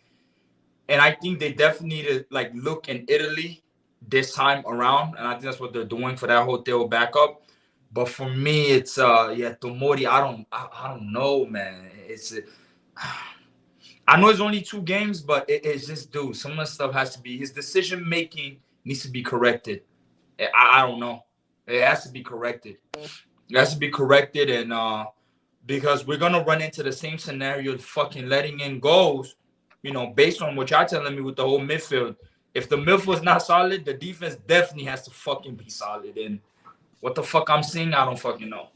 Speaker 4: And I think they definitely need to like look in Italy this time around, and I think that's what they're doing for that hotel backup. But for me, it's Tomori. I don't know, man. I know it's only 2 games, but it's just, dude, some of the stuff has to be, his decision making needs to be corrected. I don't know. It has to be corrected. It has to be corrected, and because we're gonna run into the same scenario, fucking letting in goals. Based on what y'all telling me with the whole midfield. If the midfield's not solid, the defense definitely has to fucking be solid. And what the fuck I'm seeing, I don't fucking know.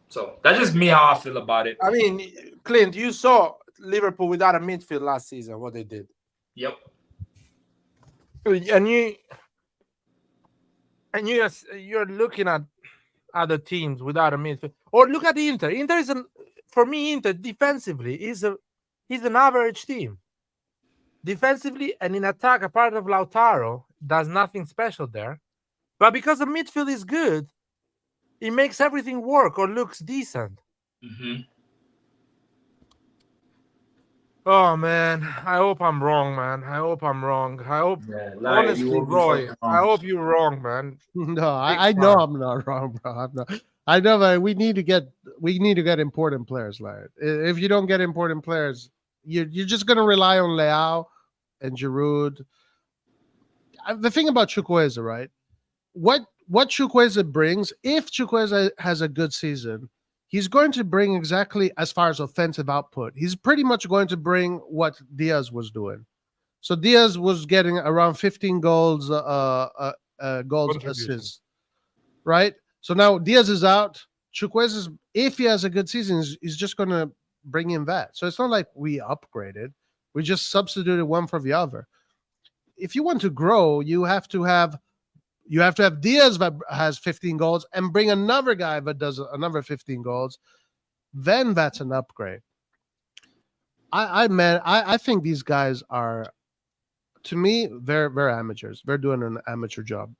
Speaker 4: So that's just me how I feel about it.
Speaker 1: I mean, Clint, you saw Liverpool without a midfield last season, what they did.
Speaker 4: Yep.
Speaker 1: And you're looking at other teams without a midfield. Or look at Inter. Inter is for me, Inter defensively is an average team. Defensively and in attack, a part of Lautaro does nothing special there. But because the midfield is good, it makes everything work or looks decent.
Speaker 4: Mm-hmm.
Speaker 1: Oh man, I hope I'm wrong, man. I hope I'm wrong. I hope, honestly, Roy, I hope you're wrong, man.
Speaker 3: No, I know I'm not wrong, bro. I'm not. I know, man. We need to get important players, like if you don't get important players, you're just gonna rely on Leao and Giroud. The thing about Chukwueze, right? What Chukwueze brings, if Chukwueze has a good season, he's going to bring exactly as far as offensive output. He's pretty much going to bring what Diaz was doing. So Diaz was getting around 15 goals, assists, right? So now Diaz is out. Chukwueze, if he has a good season, he's just going to bring in that. So it's not like we upgraded. We just substituted one for the other. If you want to grow, you have to have Diaz that has 15 goals and bring another guy that does another 15 goals. Then that's an upgrade. I think these guys are, to me, they're amateurs. They're doing an amateur job.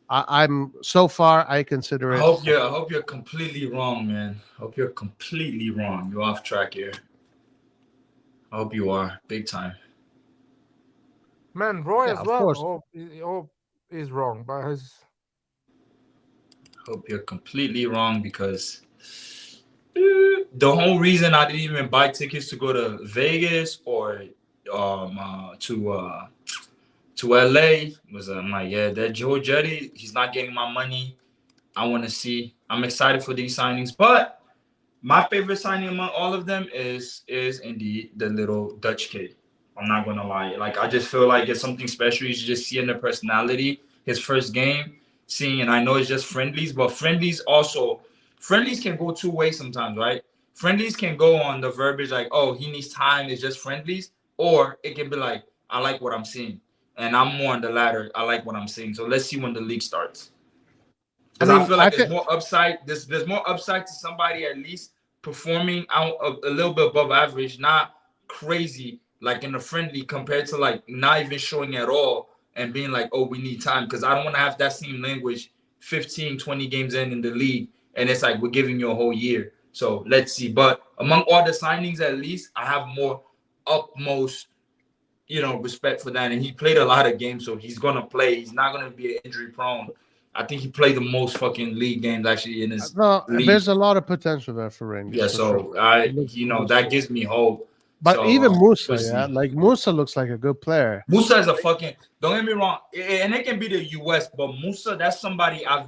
Speaker 3: I'm so far, I consider it.
Speaker 4: I hope you're completely wrong, man. I hope you're completely wrong. You're off track here. I hope you are big time.
Speaker 1: Man, Roy
Speaker 3: Yeah,
Speaker 1: as well.
Speaker 3: course.
Speaker 1: Is wrong, but
Speaker 4: Hope you're completely wrong, because the whole reason I didn't even buy tickets to go to Vegas or to LA was I'm like, yeah, that Joe Jetty, he's not getting my money. I want to see. I'm excited for these signings, but my favorite signing among all of them is indeed the little Dutch kid. I'm not gonna lie. Like, I just feel like it's something special. You just see in the personality. His first game, and I know it's just friendlies, but friendlies can go 2 ways sometimes, right? Friendlies can go on the verbiage like, oh, he needs time, it's just friendlies, or it can be like, I like what I'm seeing, and I'm more on the latter. I like what I'm seeing. So let's see when the league starts. Because I feel like there's more upside. There's more upside to somebody at least performing out a little bit above average, not crazy like in a friendly, compared to like not even showing at all and being like, oh, we need time. Because I don't want to have that same language 15, 20 games in the league, and it's like we're giving you a whole year. So let's see. But among all the signings, at least I have more utmost, respect for that. And he played a lot of games, so he's gonna play. He's not gonna be injury prone. I think he played the most fucking league games actually in his league.
Speaker 3: There's a lot of potential there for Rangers.
Speaker 4: Yeah, so sure. That gives me hope.
Speaker 3: But
Speaker 4: so,
Speaker 3: even Musa, like Musa looks like a good player.
Speaker 4: Musa is a fucking, don't get me wrong, and it can be the US, but Musa, that's somebody I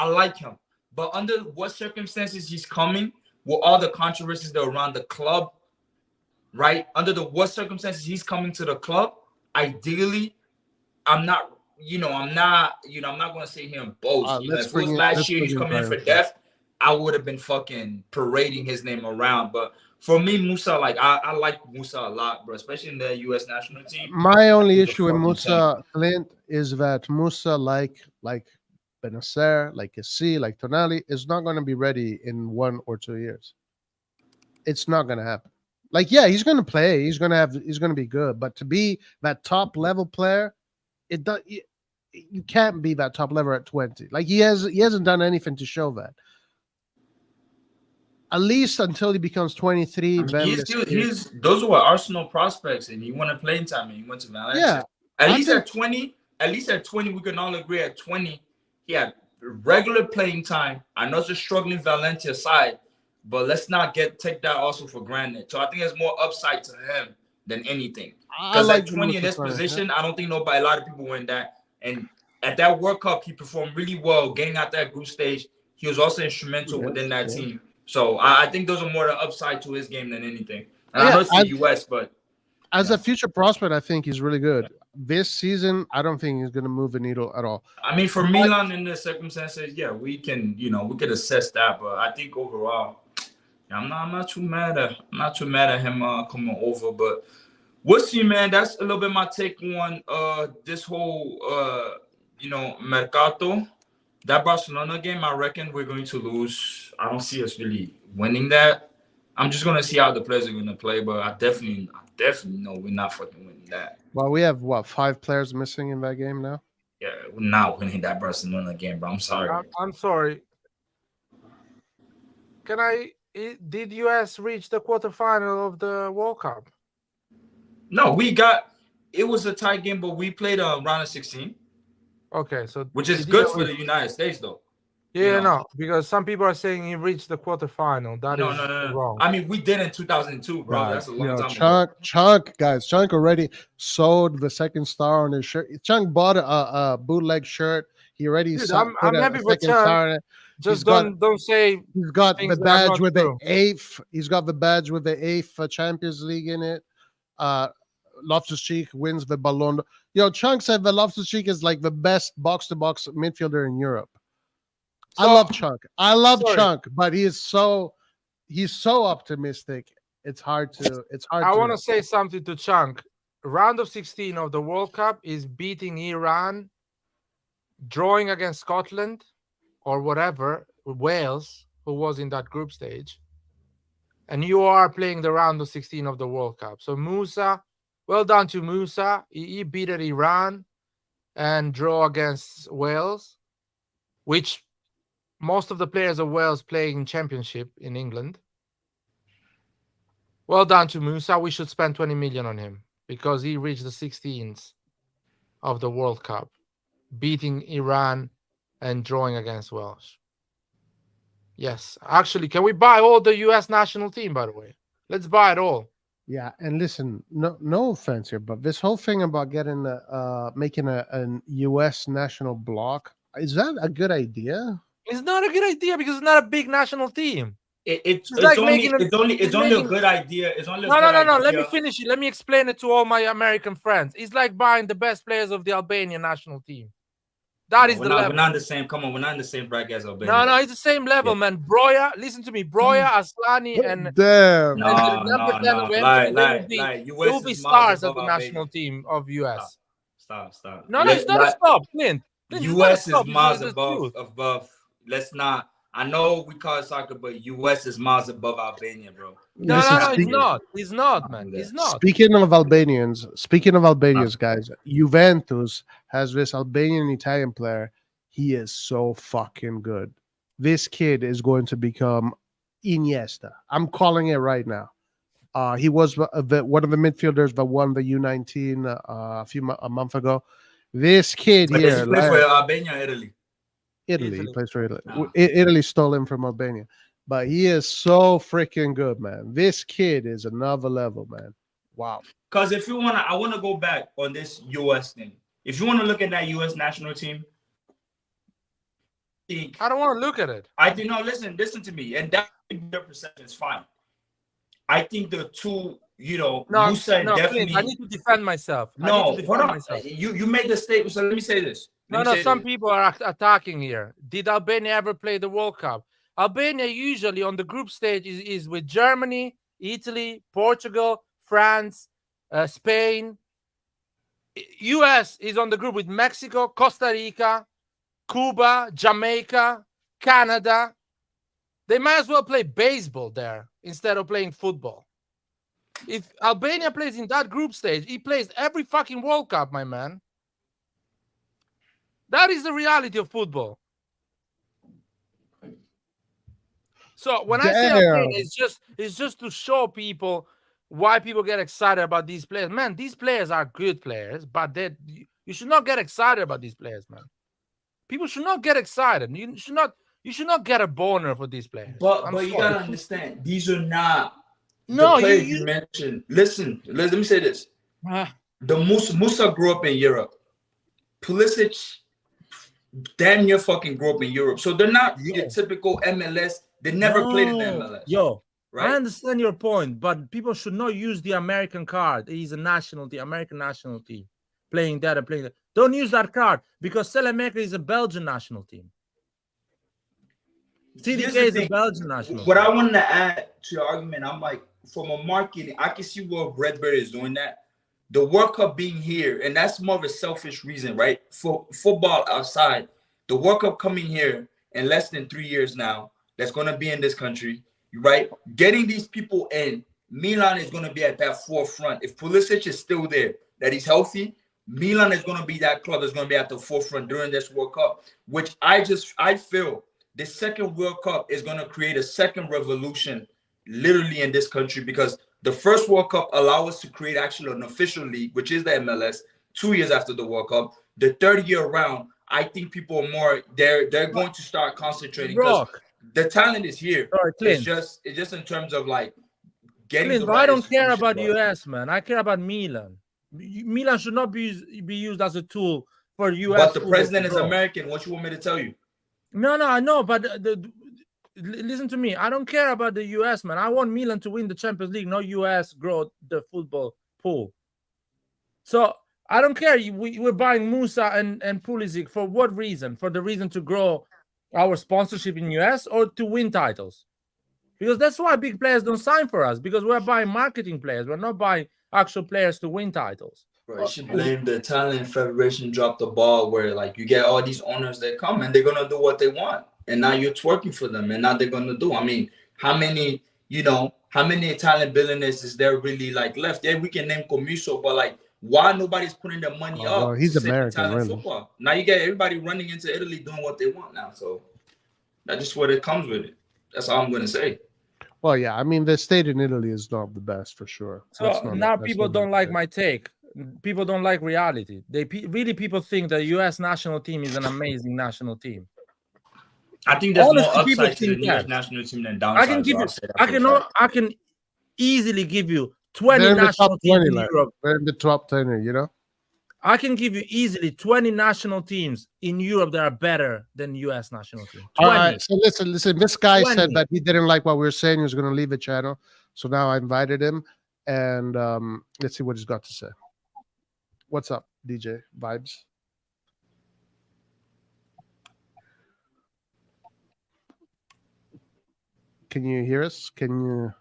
Speaker 4: like him. But under what circumstances he's coming, with all the controversies that are around the club, right? Under what circumstances he's coming to the club, ideally, I'm not going to sit here and boast. If it was last year he's coming in for death, I would have been fucking parading his name around. But for me, Musa, like I like Musa a lot, bro, especially in the U.S. national team.
Speaker 3: My only issue with Musa, Clint, is that Musa, like Benacer, like Kessie, like Tonali, is not going to be ready in 1 or 2 years. It's not going to happen. Like, yeah, he's going to play. He's going to be good. But to be that top level player, you can't be that top level at 20. Like he hasn't done anything to show that. At least until he becomes 23,
Speaker 4: I mean,
Speaker 3: then
Speaker 4: those were Arsenal prospects, and he wanted playing time, and he went to Valencia.
Speaker 3: Yeah,
Speaker 4: At least at 20, we can all agree at 20, he had regular playing time. I know it's a struggling Valencia side, but let's not take that also for granted. So I think there's more upside to him than anything. Because at 20 in this position, I don't think a lot of people were in that. And at that World Cup, he performed really well, getting out that group stage. He was also instrumental within that team. So I think those are more the upside to his game than anything. And I know it's the US, but
Speaker 3: as a future prospect, I think he's really good. This season, I don't think he's going to move the needle at all.
Speaker 4: I mean, for Milan in the circumstances, yeah, we can, we could assess that. But I think overall, I'm not too mad at him coming over. But we'll see, man. That's a little bit my take on this whole Mercato. That Barcelona game, I reckon we're going to lose. I don't see us really winning that. I'm just going to see how the players are going to play, but I definitely know we're not fucking winning that.
Speaker 3: Well, we have, 5 players missing in that game now?
Speaker 4: Yeah, we're not winning that Barcelona game, bro. I'm sorry.
Speaker 1: I'm sorry. Did US reach the quarterfinal of the World Cup?
Speaker 4: No, it was a tight game, but we played a round of 16.
Speaker 1: Okay, so
Speaker 4: which is good for the United States, though.
Speaker 1: Yeah, no, because some people are saying he reached the quarterfinal. That is wrong.
Speaker 4: I mean, we did in 2002, bro. That's a long time ago.
Speaker 3: Chunk already sold the second star on his shirt. Chunk bought a bootleg shirt. He already
Speaker 1: I'm happy for Chunk. Just don't say
Speaker 3: he's got the badge with the 8th. He's got the badge with the 8th Champions League in it. Loftus-Cheek wins the Ballon d'Or. Yo, Chunk said that Loftus-Cheek is like the best box-to-box midfielder in Europe. So, I love Chunk. Chunk, but he's so optimistic. It's hard to.
Speaker 1: I want to say something to Chunk. Round of 16 of the World Cup is beating Iran, drawing against Scotland, or whatever, Wales, who was in that group stage, and you are playing the round of 16 of the World Cup. So Musa, well done to Musa. He beat Iran and draw against Wales, which most of the players of Wales play in Championship in England. Well done to Musa. We should spend 20 million on him because he reached the 16s of the World Cup, beating Iran and drawing against Wales. Yes. Actually, can we buy all the US national team, by the way? Let's buy it all.
Speaker 3: Yeah, and listen, no offense here, but this whole thing about getting making a US national block, is that a good idea?
Speaker 1: It's not a good idea because it's not a big national team.
Speaker 4: It's only a good idea. It's only
Speaker 1: no. Let me finish it. Let me explain it to all my American friends. It's like buying the best players of the Albanian national team. That is the level.
Speaker 4: We're not in the same. Come on, we're not in the same bracket as Albania.
Speaker 1: No, it's the same level, man. Broya, listen to me. Broya, Aslani, and
Speaker 3: damn.
Speaker 1: They will be stars of the national team of US.
Speaker 4: Stop.
Speaker 1: No, it's not a stop, Clint.
Speaker 4: US is miles above. Let's not. I know we call it soccer, but US is miles above Albania, bro.
Speaker 1: No, it's not. It's not, man. It's not.
Speaker 3: Speaking of Albanians, guys, Juventus has this Albanian Italian player. He is so fucking good. This kid is going to become Iniesta. I'm calling it right now. He was one of the midfielders that won the U19 a month ago. This kid here.
Speaker 4: Does he play for Albania or Italy?
Speaker 3: Italy. He plays for Italy. No. Italy stole him from Albania. But he is so freaking good, man. This kid is another level, man. Wow.
Speaker 4: Because if you want to, I want to go back on this U.S. thing. If you want to look at that U.S. national team,
Speaker 1: I don't want to look at it.
Speaker 4: I think, no, listen to me. And that perception is fine. I think the two, Musa and definitely.
Speaker 1: Please, I need to defend myself.
Speaker 4: Hold on. You made the statement, so let me say this.
Speaker 1: Some people are attacking here. Did Albania ever play the World Cup? Albania usually on the group stage is with Germany, Italy, Portugal, France, Spain. US is on the group with Mexico, Costa Rica, Cuba, Jamaica, Canada. They might as well play baseball there instead of playing football. If Albania plays in that group stage, he plays every fucking World Cup, my man. That is the reality of football. So when I say okay, it's just to show people why people get excited about these players. Man, these players are good players, but you should not get excited about these players, man. People should not get excited. You should not get a boner for these players.
Speaker 4: But you gotta understand, these are not
Speaker 1: no
Speaker 4: the players you mentioned. Listen, let me say this. The Musa grew up in Europe. Pulisic damn near fucking grew up in Europe. So they're not your typical MLS. They never played in the MLS. Right?
Speaker 1: I understand your point, but people should not use the American card. He's a American national team. Playing that and playing that. Don't use that card because Selemaker is a Belgian national team. CDK is a Belgian national team.
Speaker 4: What I wanted to add to your argument, I'm like, from a marketing, I can see what Redbird is doing that. The World Cup being here, and that's more of a selfish reason, right? For football outside, the World Cup coming here in less than 3 years now, that's going to be in this country, right? Getting these people in, Milan is going to be at that forefront. If Pulisic is still there, that he's healthy, Milan is going to be that club that's going to be at the forefront during this World Cup, which I feel the second World Cup is going to create a second revolution literally in this country, because the first World Cup allow us to create actually an official league, which is the MLS, 2 years after the World Cup. The third year around, I think people are more, they're going to start concentrating because the talent is here. It's just in terms of like getting the right.
Speaker 1: I don't care about US, man. I care about Milan. Milan should not be used as a tool for US.
Speaker 4: But the president is American. What you want me to tell you?
Speaker 1: No, I know, but listen to me. I don't care about the US, man. I want Milan to win the Champions League, not US grow the football pool. So I don't care. We're buying Musa and Pulisic for what reason? For the reason to grow our sponsorship in US or to win titles? Because that's why big players don't sign for us, because we're buying marketing players. We're not buying actual players to win titles.
Speaker 4: Bro, you should blame the Italian Federation dropped the ball where like you get all these owners that come and they're gonna do what they want. And now you're twerking for them, and now they're gonna do. I mean, how many Italian billionaires is there really like left? Yeah, we can name Comiso, but like why nobody's putting their money up?
Speaker 3: Well, he's American, really.
Speaker 4: Football. Now you get everybody running into Italy doing what they want now. So that's just what it comes with it. That's all I'm gonna say.
Speaker 3: Well, yeah, I mean the state in Italy is not the best for sure.
Speaker 1: So now people don't like my take. People don't like reality. People think the U.S. national team is an amazing national team.
Speaker 4: I think there's more upside to the U.S. national team than downside.
Speaker 1: I can easily give you 20 national teams in Europe.
Speaker 3: They're in the top 10, you know?
Speaker 1: I can give you easily 20 national teams in Europe that are better than U.S. national team. 20.
Speaker 3: All right, so listen. This guy said that he didn't like what we were saying. He was going to leave the channel. So now I invited him, and let's see what he's got to say. What's up, DJ Vibes? Can you hear us? Can you?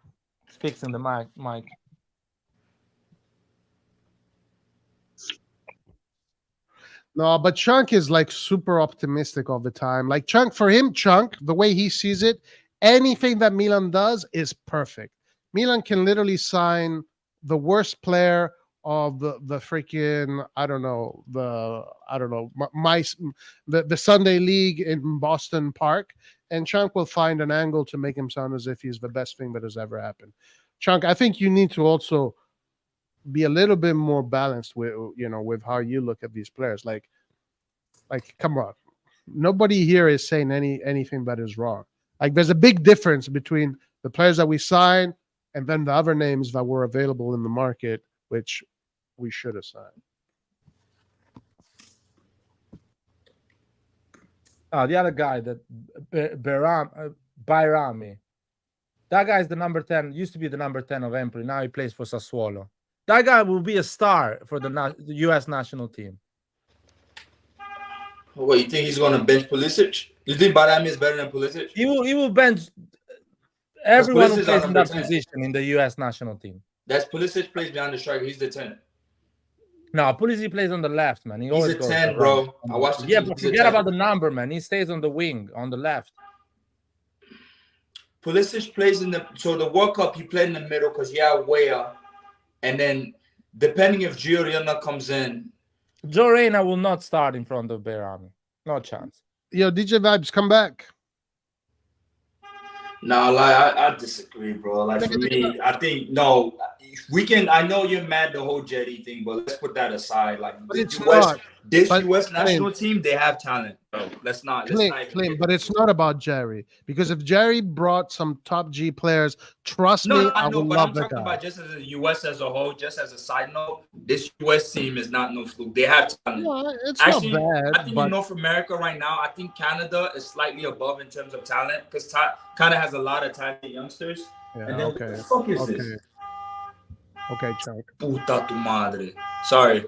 Speaker 1: It's fixing the mic.
Speaker 3: No, but Chunk is like super optimistic all the time. Like Chunk, the way he sees it, anything that Milan does is perfect. Milan can literally sign the worst player of the freaking the Sunday League in Boston Park, and Chunk will find an angle to make him sound as if he's the best thing that has ever happened. Chunk, I think you need to also be a little bit more balanced with how you look at these players. Like come on, nobody here is saying anything that is wrong. Like there's a big difference between the players that we sign and then the other names that were available in the market, which we should have signed.
Speaker 1: The other guy, that Bayrami, that guy is the number 10. Used to be the number 10 of Empoli. Now he plays for Sassuolo. That guy will be a star for the U.S. national team.
Speaker 4: What, you think he's going to bench Pulisic? You think Bayrami is better than Pulisic?
Speaker 1: He will bench everyone who plays in that position in the U.S. national team.
Speaker 4: That's Pulisic plays behind the striker. He's the 10.
Speaker 1: No, Pulisic plays on the left, man.
Speaker 4: He's a 10, bro. I watched the
Speaker 1: but forget about the number, man. He stays on the wing, on the left.
Speaker 4: Pulisic plays so the World Cup, he played in the middle because he had Weah. And then, depending if Gio Reyna comes in.
Speaker 1: Joe Reyna will not start in front of Bayrami. No chance.
Speaker 3: Yo, DJ Vibes, come back.
Speaker 4: No, like I disagree, bro. Like for me, I think no. We can. I know you're mad the whole Jetty thing, but let's put that aside. Like
Speaker 3: But
Speaker 4: the
Speaker 3: it's
Speaker 4: US,
Speaker 3: not.
Speaker 4: this
Speaker 3: But
Speaker 4: US national team, they have talent, bro. Let's not even
Speaker 3: Claim,
Speaker 4: get
Speaker 3: but it's not about Jerry, because if Jerry brought some top G players, trust me,
Speaker 4: I
Speaker 3: I
Speaker 4: know,
Speaker 3: would
Speaker 4: but
Speaker 3: love
Speaker 4: I'm
Speaker 3: the
Speaker 4: talking
Speaker 3: guy.
Speaker 4: about just as a US as a whole. Just as a side note, this US team is not no fluke. They have talent.
Speaker 3: No, it's
Speaker 4: Actually,
Speaker 3: not bad.
Speaker 4: I think
Speaker 3: but
Speaker 4: in North America right now, I think Canada is slightly above in terms of talent because Canada has a lot of talented youngsters.
Speaker 3: yeah,
Speaker 4: And then
Speaker 3: okay,
Speaker 4: what the fuck is
Speaker 3: okay,
Speaker 4: this?
Speaker 3: okay, Chuck.
Speaker 4: Puta tu madre. Sorry.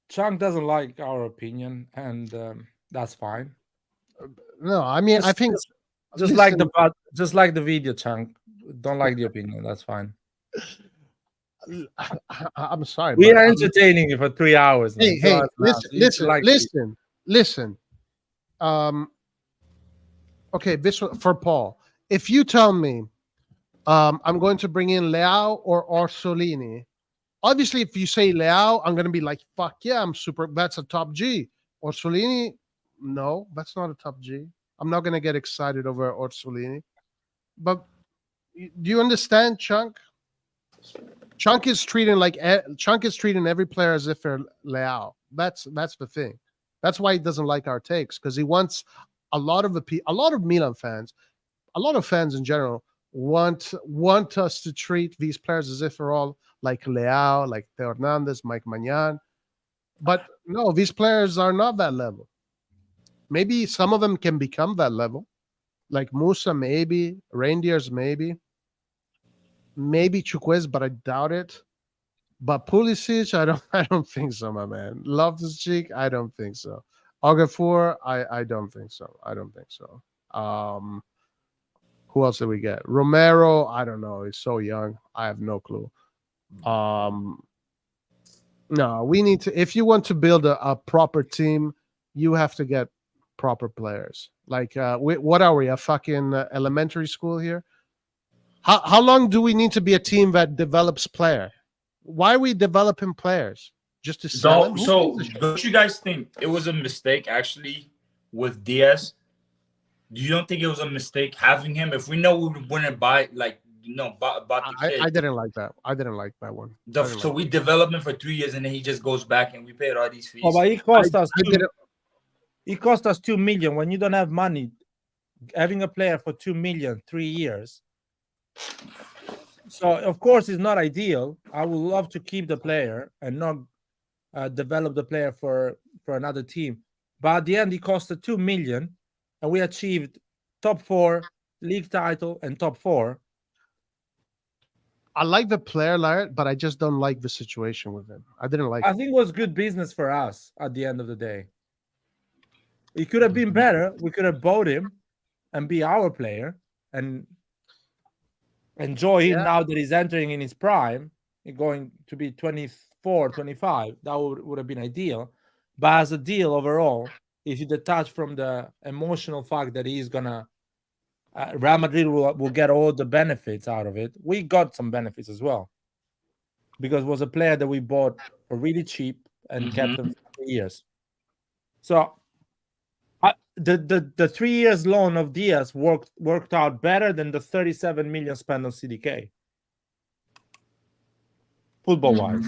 Speaker 1: Chunk doesn't like our opinion, and that's fine.
Speaker 3: No, I mean, I think
Speaker 1: Just like the video, Chunk. Don't like the opinion. That's fine.
Speaker 3: I'm sorry.
Speaker 1: We
Speaker 3: but
Speaker 1: are
Speaker 3: I'm-
Speaker 1: entertaining you for 3 hours.
Speaker 3: Hey,
Speaker 1: man.
Speaker 3: listen. Okay, this one for Paul. If you tell me, I'm going to bring in Leao or Orsolini. Obviously, if you say Leao, I'm going to be like, fuck yeah, that's a top G. Orsolini, no, that's not a top G. I'm not going to get excited over Orsolini. But do you understand, Chunk? Chunk is treating every player as if they're Leao. That's the thing. That's why he doesn't like our takes, because he wants a lot of Milan fans, a lot of fans in general want us to treat these players as if they're all like Leao, like Theo Hernandez, Mike Maignan. But no, these players are not that level. Maybe some of them can become that level, like Musa, maybe Reindeers, maybe Chukwueze, but I doubt it. But Pulisic, I don't think so, my man. Loftus-Cheek, I don't think so. Okafor, I don't think so. I don't think so. Who else did we get? Romero, I don't know. He's so young. I have no clue. No, we need to. If you want to build a proper team, you have to get proper players. Like, what are we? A fucking elementary school here? How long do we need to be a team that develops player? Why are we developing players? Just to sell them?
Speaker 4: So don't you guys think it was a mistake actually with Diaz? You don't think it was a mistake having him? If we know we wouldn't buy, like, about the kid.
Speaker 3: I didn't like that. I didn't like that one.
Speaker 4: So we developed him for 3 years and then he just goes back and we paid all these fees.
Speaker 1: Oh, but he cost us 2 million. When you don't have money, having a player for 2 million, 3 years. So of course it's not ideal. I would love to keep the player and not develop the player for another team. But at the end, he costed 2 million, and we achieved top 4 league title and top 4.
Speaker 3: I like the player, but I just don't like the situation with him. I didn't like.
Speaker 1: I think it was good business for us at the end of the day. It could have been better. We could have bought him and be our player and enjoy him now that he's entering in his prime, going to be 24, 25. That would have been ideal. But as a deal overall, if you detach from the emotional fact that he's gonna Real Madrid will get all the benefits out of it, we got some benefits as well, because it was a player that we bought for really cheap and kept him for 3 years. So the 3 years loan of Diaz worked out better than the 37 million spent on CDK, football wise.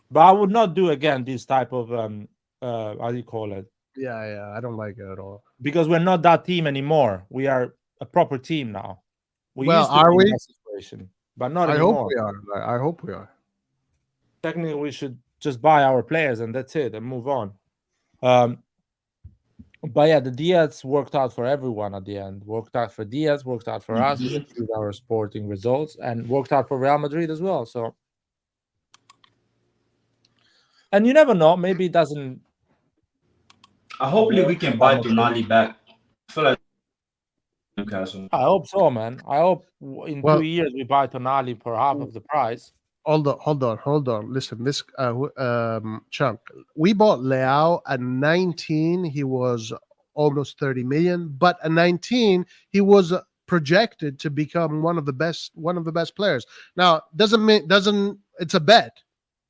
Speaker 1: But I would not do again this type of how do you call it?
Speaker 3: Yeah, I don't like it at all.
Speaker 1: Because we're not that team anymore. We are a proper team now.
Speaker 3: Are we?
Speaker 1: In that situation, but not
Speaker 3: I
Speaker 1: anymore.
Speaker 3: hope we are. I hope we are.
Speaker 1: Technically, we should just buy our players and that's it and move on. But yeah, the Diaz worked out for everyone at the end. Worked out for Diaz, worked out for us. We achieved our sporting results, and worked out for Real Madrid as well. So, and you never know. Maybe it doesn't.
Speaker 4: Hopefully we can buy Toney back. I feel like Newcastle.
Speaker 1: I hope so, man. I hope in 2 years we buy Toney for half of the price.
Speaker 3: Hold on. Listen, this Chunk. We bought Leao at 19. He was almost 30 million, but at 19 he was projected to become one of the best players. Now, it's a bet.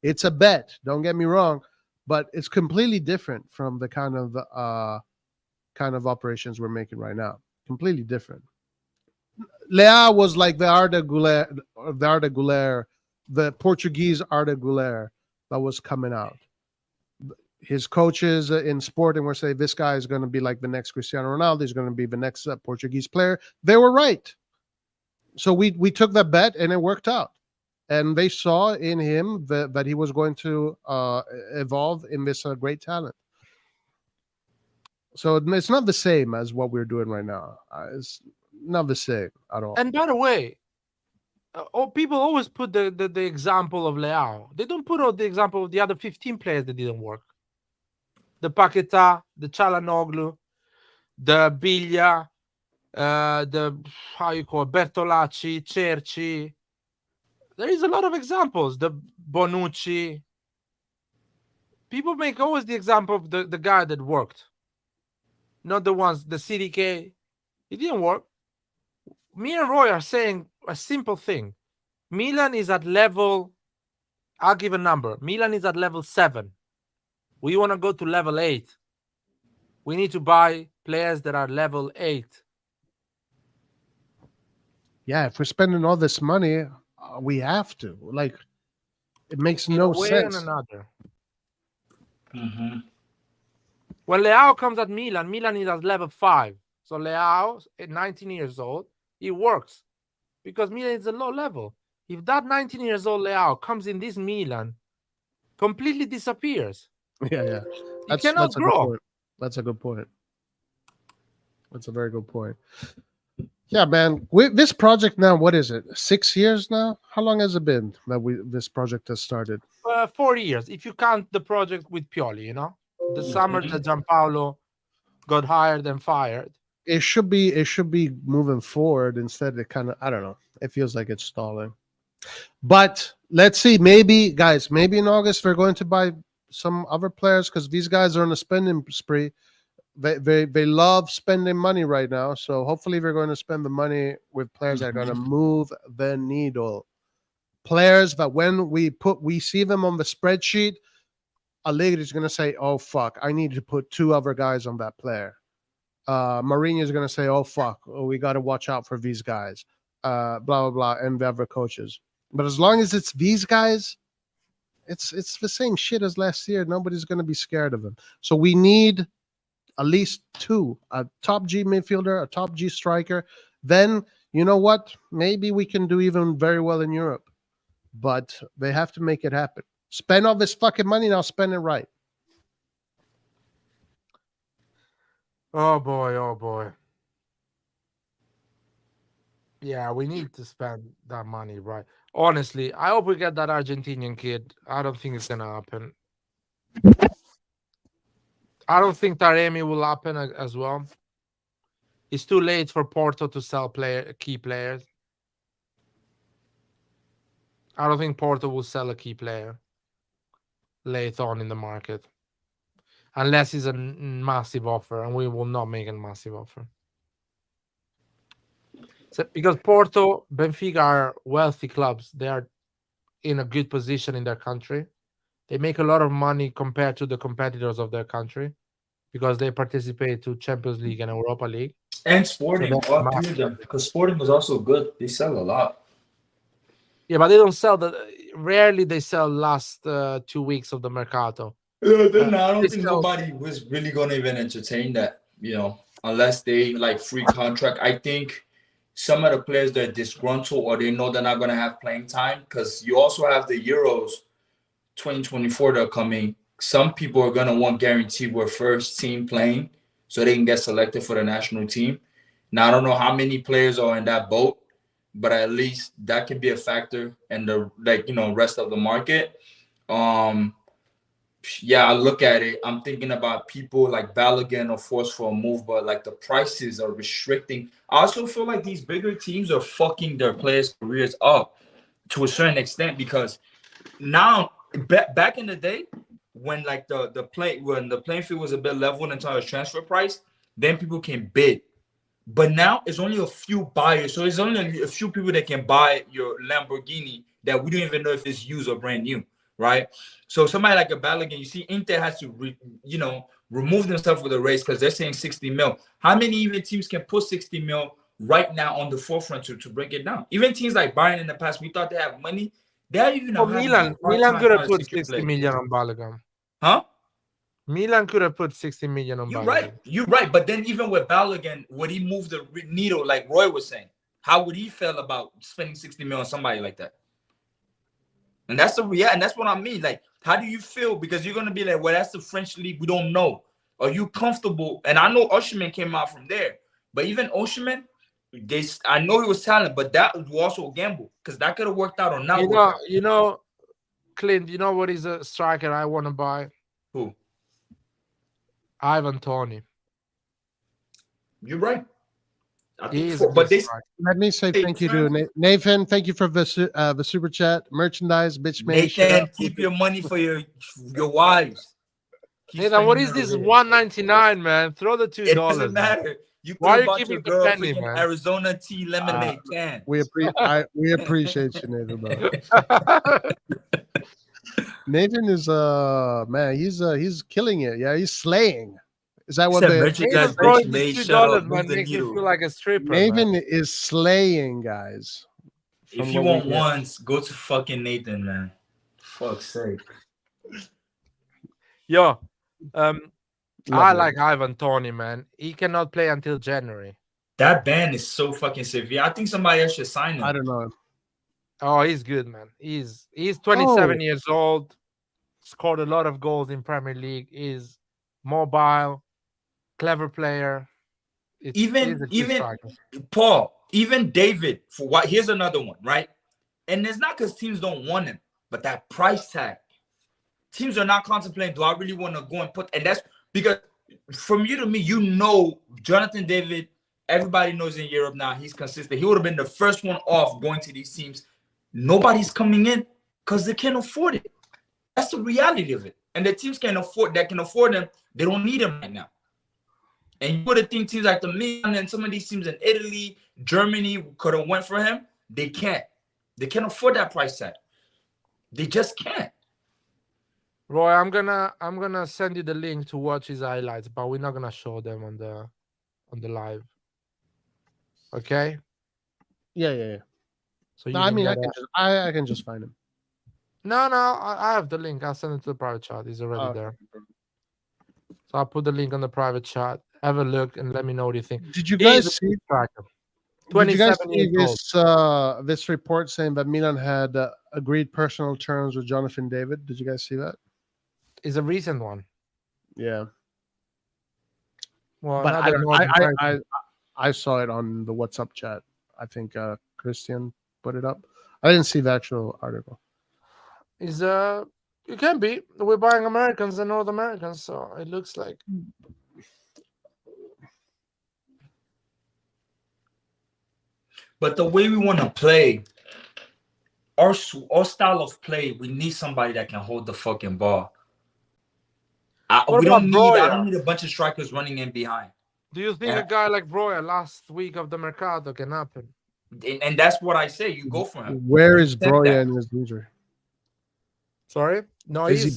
Speaker 3: It's a bet. Don't get me wrong, but it's completely different from the kind of operations we're making right now. Completely different. Leao was like the Arda Güler, the Portuguese Arda Güler that was coming out. His coaches in sporting were saying this guy is going to be like the next Cristiano Ronaldo. He's going to be the next Portuguese player. They were right. So we took that bet and it worked out. And they saw in him that he was going to evolve in this great talent. So it's not the same as what we're doing right now. It's not the same at all.
Speaker 1: And by the way, people always put the example of Leao. They don't put out the example of the other 15 players that didn't work. The Paquetá, the Çalhanoğlu, the Biglia, the Bertolacci, Cerci. There is a lot of examples. The Bonucci. People make always the example of the guy that worked. Not the ones, the CDK. It didn't work. Me and Roy are saying a simple thing. Milan is at level, I'll give a number. Milan is at level 7. We want to go to level 8. We need to buy players that are level 8.
Speaker 3: Yeah, if we're spending all this money, we have to. Like, it makes
Speaker 1: In
Speaker 3: no
Speaker 1: a way
Speaker 3: sense.
Speaker 1: and another. When Leao comes at Milan, Milan is at level 5. So Leao, at 19 years old, it works because Milan is a low level. If that 19 years old Leao comes in this Milan, completely disappears.
Speaker 3: Yeah.
Speaker 1: He cannot
Speaker 3: that's
Speaker 1: grow.
Speaker 3: A good point. That's a good point. That's a very good point. Yeah, man. This project now, what is it? 6 years now? How long has it been that this project has started?
Speaker 1: 4 years, if you count the project with Pioli, you know? The summer that Gianpaolo got hired and fired.
Speaker 3: It should be moving forward instead. It kind of, I don't know. It feels like it's stalling. But let's see. Maybe in August we're going to buy some other players because these guys are on a spending spree. They love spending money right now. So hopefully we're going to spend the money with players that are going to move the needle. Players that when we see them on the spreadsheet, Allegri is going to say, "Oh fuck, I need to put 2 other guys on that player." Mourinho is going to say, "Oh fuck, we got to watch out for these guys." Blah blah blah, and the other coaches. But as long as it's these guys, it's the same shit as last year. Nobody's going to be scared of them. So we need at least 2: a top G midfielder, a top G striker. Then you know what? Maybe we can do even very well in Europe. But they have to make it happen. Spend all this fucking money now. Spend it right.
Speaker 1: Oh boy. Yeah, we need to spend that money right. Honestly, I hope we get that Argentinian kid. I don't think it's gonna happen. I don't think Taremi will happen as well. It's too late for Porto to sell key players. I don't think Porto will sell a key player late on in the market. Unless it's a massive offer, and we will not make a massive offer. So, because Porto, Benfica are wealthy clubs. They are in a good position in their country. They make a lot of money compared to the competitors of their country because they participate to Champions League and Europa League.
Speaker 4: And Sporting, all 3 of them. Because Sporting was also good. They sell a lot.
Speaker 1: Yeah, but they don't sell rarely they sell last 2 weeks of the Mercato.
Speaker 4: I don't think nobody was really going to even entertain that, unless they like free contract. I think some of the players that are disgruntled or they know they're not going to have playing time, because you also have the Euros 2024 that are coming. Some people are going to want guaranteed with first team playing so they can get selected for the national team. Now, I don't know how many players are in that boat, but at least that can be a factor in the rest of the market. Yeah, I look at it. I'm thinking about people like Balogun are forced for a move, but like the prices are restricting. I also feel like these bigger teams are fucking their players' careers up to a certain extent, because now back in the day when like the playing field was a bit leveled in terms of transfer price, then people can bid. But now it's only a few buyers, so it's only a few people that can buy your Lamborghini that we don't even know if it's used or brand new. right? So somebody like a Balogun, you see, Inter has to, remove themselves with the race because they're saying 60 mil. How many even teams can put 60 mil right now on the forefront to break it down? Even teams like Bayern in the past, we thought they have money. They're even
Speaker 1: Oh,
Speaker 4: having
Speaker 1: Milan
Speaker 4: a hard
Speaker 1: could
Speaker 4: time
Speaker 1: have
Speaker 4: finding
Speaker 1: put
Speaker 4: secure
Speaker 1: 60
Speaker 4: play.
Speaker 1: million on Balogun.
Speaker 4: Huh?
Speaker 1: Milan could have put 60 million on Balogun.
Speaker 4: You're right. But then even with Balogun, would he move the needle like Roy was saying? How would he feel about spending 60 mil on somebody like that? And that's and that's what I mean. Like, how do you feel? Because you're gonna be like, well, that's the French league. We don't know. Are you comfortable? And I know Osimhen came out from there, but even Osimhen, I know he was talented, but that was also a gamble because that could have worked out or not.
Speaker 1: Clint, you know what is a striker I want to buy?
Speaker 4: Who?
Speaker 1: Ivan Toney.
Speaker 4: You're right.
Speaker 1: Let
Speaker 3: me say thank you to Nathan. Thank you for the super chat. Merchandise, bitch.
Speaker 4: Nathan, keep your money for your wives.
Speaker 1: Nathan, what is this $1.99, man? Throw the $2.
Speaker 4: It doesn't matter. You
Speaker 1: Why
Speaker 4: could have bought your girl
Speaker 1: penny,
Speaker 4: freaking
Speaker 1: man?
Speaker 4: Arizona tea lemonade can.
Speaker 3: We appreciate you, Nathan, bro. Nathan is man, he's killing it. Yeah, he's slaying. Is that what the
Speaker 1: $2 man makes me feel like a stripper?
Speaker 3: Nathan is slaying, guys.
Speaker 4: If you want ones, go to fucking Nathan, man. Fuck's sake.
Speaker 1: Yo, I like Ivan Toney, man. He cannot play until January.
Speaker 4: That band is so fucking severe. I think somebody else should sign him.
Speaker 3: I don't know.
Speaker 1: Oh, he's good, man. He's 27 years old. Scored a lot of goals in Premier League. Is mobile, clever player.
Speaker 4: Even Paul, even David. Here's another one, right? And it's not because teams don't want him, but that price tag. Teams are not contemplating, do I really want to go and put, and that's because from you to me, Jonathan David, everybody knows in Europe now, he's consistent. He would have been the first one off going to these teams. Nobody's coming in because they can't afford it. That's the reality of it. And the teams can afford them, they don't need him right now. And you would have think teams like the Milan and some of these teams in Italy, Germany could have went for him. They can't. They can't afford that price tag. They just can't.
Speaker 1: Roy, I'm gonna send you the link to watch his highlights, but we're not gonna show them on the live. Okay?
Speaker 3: Yeah.
Speaker 1: So
Speaker 3: no, I mean, I can just find him.
Speaker 1: No, I have the link. I'll send it to the private chat. He's already there. So I'll put the link on the private chat. Have a look and let me know what you think.
Speaker 3: Did you guys see?
Speaker 1: 27 years old.
Speaker 3: This report saying that Milan had agreed personal terms with Jonathan David? Did you guys see that?
Speaker 1: It's a recent one.
Speaker 3: Yeah.
Speaker 1: Well,
Speaker 3: but I saw it on the WhatsApp chat. I think Christian put it up. I didn't see the actual article.
Speaker 1: It can be. We're buying Americans and North Americans, so it looks like.
Speaker 4: But the way we want to play, our style of play, we need somebody that can hold the fucking ball. I don't need a bunch of strikers running in behind.
Speaker 1: Do you think a guy like Broya last week of the Mercato can happen?
Speaker 4: And that's what I say. You go for him.
Speaker 3: Where is Broya in his injury?
Speaker 1: Sorry? No, he's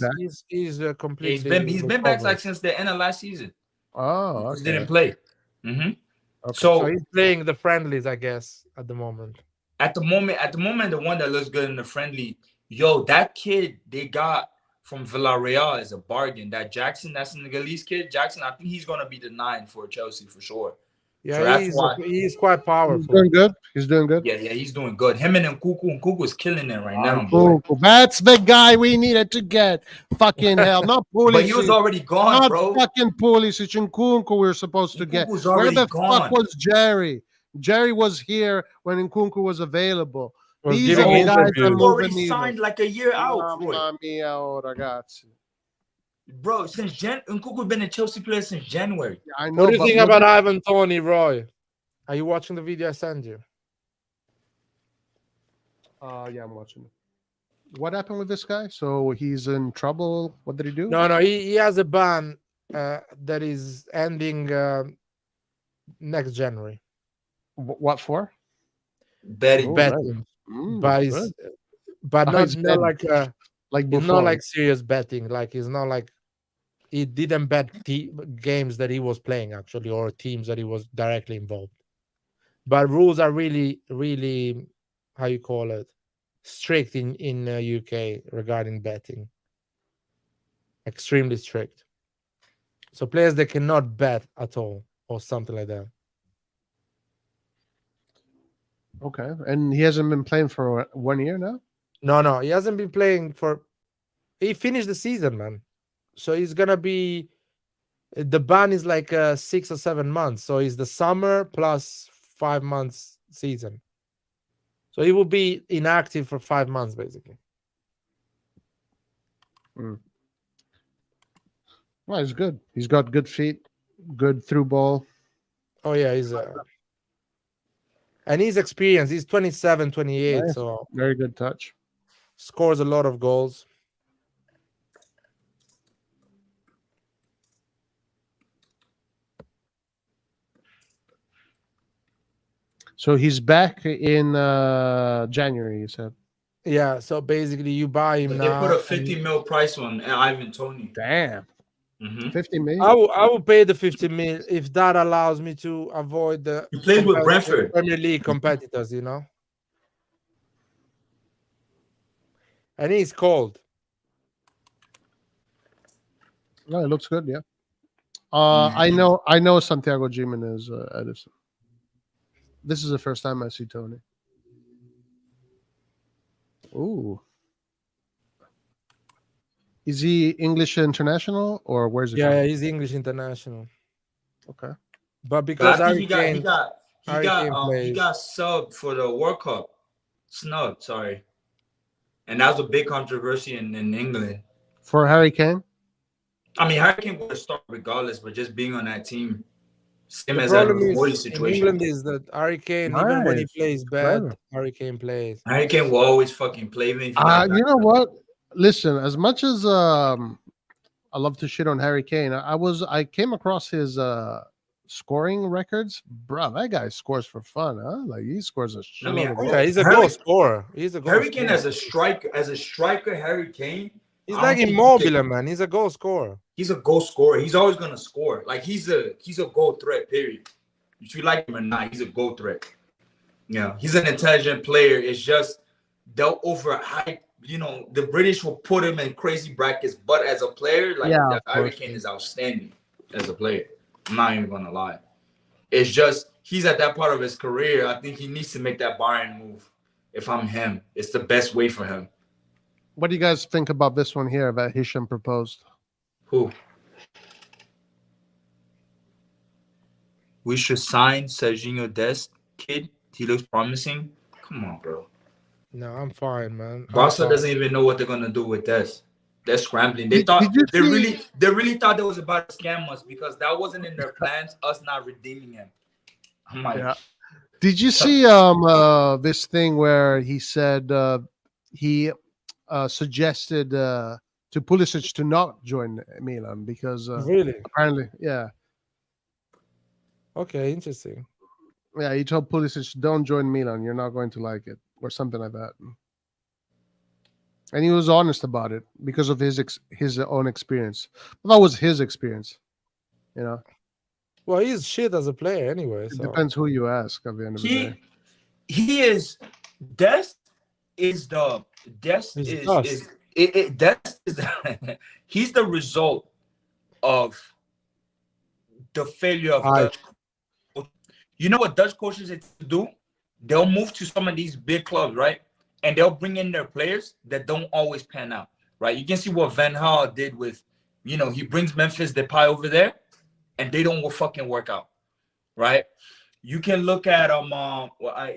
Speaker 1: completely.
Speaker 4: He's been back like since the end of last season.
Speaker 3: Oh, okay.
Speaker 4: He didn't play.
Speaker 3: Okay.
Speaker 1: So he's playing the friendlies, I guess, at the moment.
Speaker 4: At the moment, the one that looks good in the friendly, that kid they got from Villarreal is a bargain. That Jackson, that Senegalese kid, Jackson, I think he's gonna be the 9 for Chelsea for sure.
Speaker 1: Yeah, so he's quite powerful.
Speaker 3: He's doing good.
Speaker 4: Yeah, he's doing good. Him and Nkunku is killing it right now.
Speaker 3: That's the guy we needed to get. Fucking hell, not Pulisic.
Speaker 4: But he was already gone,
Speaker 3: not
Speaker 4: bro.
Speaker 3: Fucking Pulisic and Nkunku we were supposed to get. Where the fuck was Jerry? Jerry was here when Nkunku was available. These are the guys that
Speaker 4: already signed like a year out. Bro, since Nkunku been a Chelsea player since January.
Speaker 3: Yeah, I know.
Speaker 1: What do you think about Ivan Toney, Roy? Are you watching the video I sent you?
Speaker 3: Yeah, I'm watching it. What happened with this guy? So he's in trouble. What did he do?
Speaker 1: No, he has a ban that is ending next January.
Speaker 3: What for?
Speaker 4: Betting.
Speaker 1: But not like
Speaker 3: Like
Speaker 1: It's
Speaker 3: Buffon.
Speaker 1: not like serious betting. Like it's not like he didn't bet games that he was playing actually, or teams that he was directly involved. But rules are really, really, how you call it, strict in UK regarding betting. Extremely strict. So players that cannot bet at all or something like that.
Speaker 3: Okay, and he hasn't been playing for 1 year now.
Speaker 1: No, he hasn't been playing for. He finished the season, man. So he's gonna be. The ban is like 6 or 7 months. So it's the summer plus 5 months season. So he will be inactive for 5 months, basically.
Speaker 3: Well, he's good. He's got good feet, good through ball.
Speaker 1: Oh, yeah, and he's experienced. He's 27, 28,
Speaker 3: Nice.
Speaker 1: so
Speaker 3: Very good touch.
Speaker 1: scores a lot of goals.
Speaker 3: So he's back in January, you said.
Speaker 1: Yeah, so basically you buy him
Speaker 4: They
Speaker 1: now.
Speaker 4: put a 50 mil price on Ivan Toney.
Speaker 3: Damn. 50 million.
Speaker 1: I will pay the 50 mil if that allows me to avoid the
Speaker 4: He plays with Brentford.
Speaker 1: Premier League competitors, you know. And he's cold.
Speaker 3: No, it looks good, yeah. I know Santiago Gimenez, Edison. This is the first time I see Toney. Ooh. Is he English international or where's he
Speaker 1: Yeah,
Speaker 3: from?
Speaker 1: he's English international.
Speaker 3: Okay.
Speaker 1: But because
Speaker 4: I think
Speaker 1: Harry Kane
Speaker 4: he got subbed for the World Cup. Snubbed, sorry. And that was a big controversy in England.
Speaker 3: For Harry Kane?
Speaker 4: I mean, Harry Kane would have started regardless, but just being on that team, same
Speaker 1: the
Speaker 4: as that
Speaker 1: problem
Speaker 4: Napoli
Speaker 1: is
Speaker 4: situation.
Speaker 1: in England is that Harry Kane, even when he
Speaker 3: Nice.
Speaker 1: plays bad,
Speaker 3: Clever.
Speaker 1: Harry Kane plays.
Speaker 4: Harry Kane will always fucking play me.
Speaker 3: You know what? Listen, as much as I love to shit on Harry Kane, I came across his scoring records. Bro, that guy scores for fun, huh? Like he scores a shit.
Speaker 1: Yeah, he's a goal scorer. He's a goal
Speaker 4: Harry Kane
Speaker 1: scorer.
Speaker 4: as a striker, Harry Kane.
Speaker 1: He's like Immobile, man. He's a goal scorer.
Speaker 4: He's a goal scorer. He's always gonna score. Like he's a goal threat. Period. If you like him or not, he's a goal threat. Yeah, he's an intelligent player. It's just they'll overhype. You know, the British will put him in crazy brackets, but as a player, like Harry Kane is outstanding as a player. I'm not even gonna lie. It's just he's at that part of his career. I think he needs to make that Bayern move. If I'm him, it's the best way for him.
Speaker 3: What do you guys think about this one here that Hisham proposed?
Speaker 4: Who? We should sign Serginho Dest kid. He looks promising. Come on, bro.
Speaker 1: No, I'm fine, man.
Speaker 4: Barca doesn't even know what they're gonna do with Dest. They're scrambling. They really thought they was about to scam us because that wasn't in their plans. Us not redeeming him. I'm like,
Speaker 3: yeah. Did you see this thing where he said he suggested to Pulisic to not join Milan because
Speaker 1: really,
Speaker 3: apparently, yeah.
Speaker 1: Okay, interesting.
Speaker 3: Yeah, he told Pulisic, "Don't join Milan. You're not going to like it," or something like that. And he was honest about it because of his own experience. But that was his experience, you know.
Speaker 1: Well, he's shit as a player anyway.
Speaker 3: It depends who you ask at the end of the day.
Speaker 4: He is Dest is the Dest is he's the result of the failure of Dutch. You know what Dutch coaches do? They'll move to some of these big clubs, right? And they'll bring in their players that don't always pan out, right? You can see what Van Gaal did with, you know, he brings Memphis Depay over there, and they don't fucking work out, right? You can look at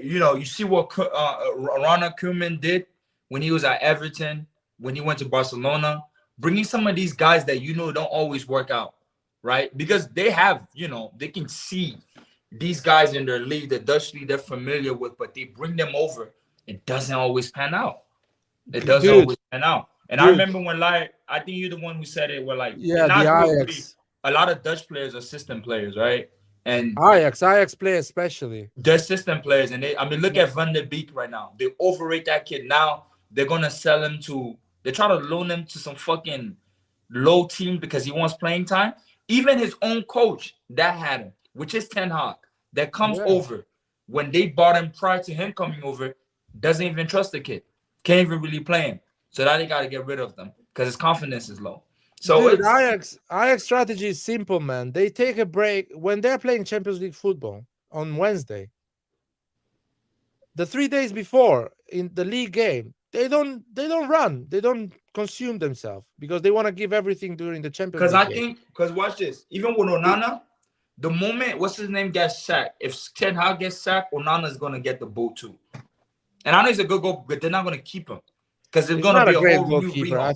Speaker 4: you see what Ronald Koeman did when he was at Everton, when he went to Barcelona, bringing some of these guys that don't always work out, right? Because they have, they can see these guys in their league, the Dutch league they're familiar with, but they bring them over. It doesn't always pan out. It doesn't always pan out. And I remember when, I think you're the one who said it, where,
Speaker 1: the Ajax.
Speaker 4: A lot of Dutch players are system players, right? And
Speaker 1: Ajax play especially.
Speaker 4: They're system players. And look at Van der Beek right now. They overrate that kid. Now they're going to sell him to They try to loan him to some fucking low team because he wants playing time. Even his own coach that had him, which is Ten Hag, that comes over when they bought him prior to him coming over, doesn't even trust the kid. Can't even really play him. So now they got to get rid of them because his confidence is low. So
Speaker 1: dude, Ajax strategy is simple, man. They take a break when they're playing Champions League football on Wednesday. The 3 days before in the league game, they don't run, they don't consume themselves because they want to give everything during the Champions League.
Speaker 4: Because watch this, even with Onana, the moment what's his name gets sacked, if Ten Hag gets sacked, Onana's gonna get the boot too. And I know he's a good goal, but they're not gonna keep him because it's gonna be a whole new
Speaker 1: goalkeeper. I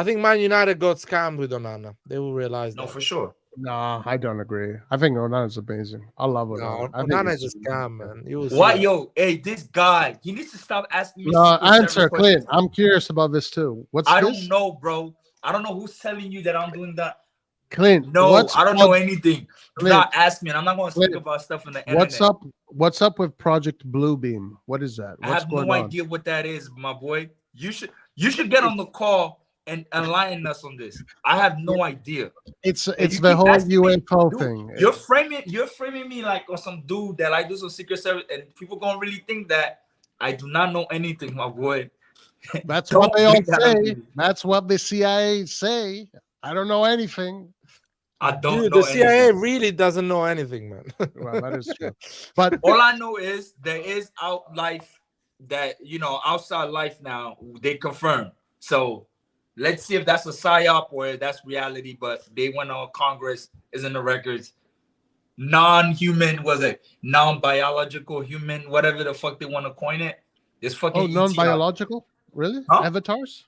Speaker 1: think Man United got scammed with Onana. They will realize that.
Speaker 4: For sure.
Speaker 3: No, I don't agree. I think Onana's amazing. I love Onana.
Speaker 1: Onana is a scam, man.
Speaker 4: What, yo? Hey, this guy, he needs to stop asking me.
Speaker 3: No, answer, Clint. I'm curious about this too.
Speaker 4: I don't know, bro. I don't know who's telling you that I'm doing that.
Speaker 3: Clint,
Speaker 4: no, I don't know anything. Do not ask me, and I'm not going to speak about stuff in the internet.
Speaker 3: What's up with Project Bluebeam? What is that?
Speaker 4: I have no idea what that is, my boy. You should get on the call and enlighten us on this. I have no idea.
Speaker 3: It's the whole UFO thing.
Speaker 4: You're framing me like on some dude that I do some secret service, and people gonna really think that I do not know anything, my boy.
Speaker 3: That's what they all say. That's what the CIA say. I don't know anything.
Speaker 4: I don't
Speaker 1: Dude,
Speaker 4: know
Speaker 1: the CIA really doesn't know anything, man.
Speaker 3: Well, that is true. But
Speaker 4: all I know is there is outside life now. They confirm. So let's see if that's a psyop or that's reality. But they went on Congress, is in the records. Non-human, was it non-biological human, whatever the fuck they want to coin it. This fucking
Speaker 3: non-biological? Really?
Speaker 4: Huh?
Speaker 3: Avatars?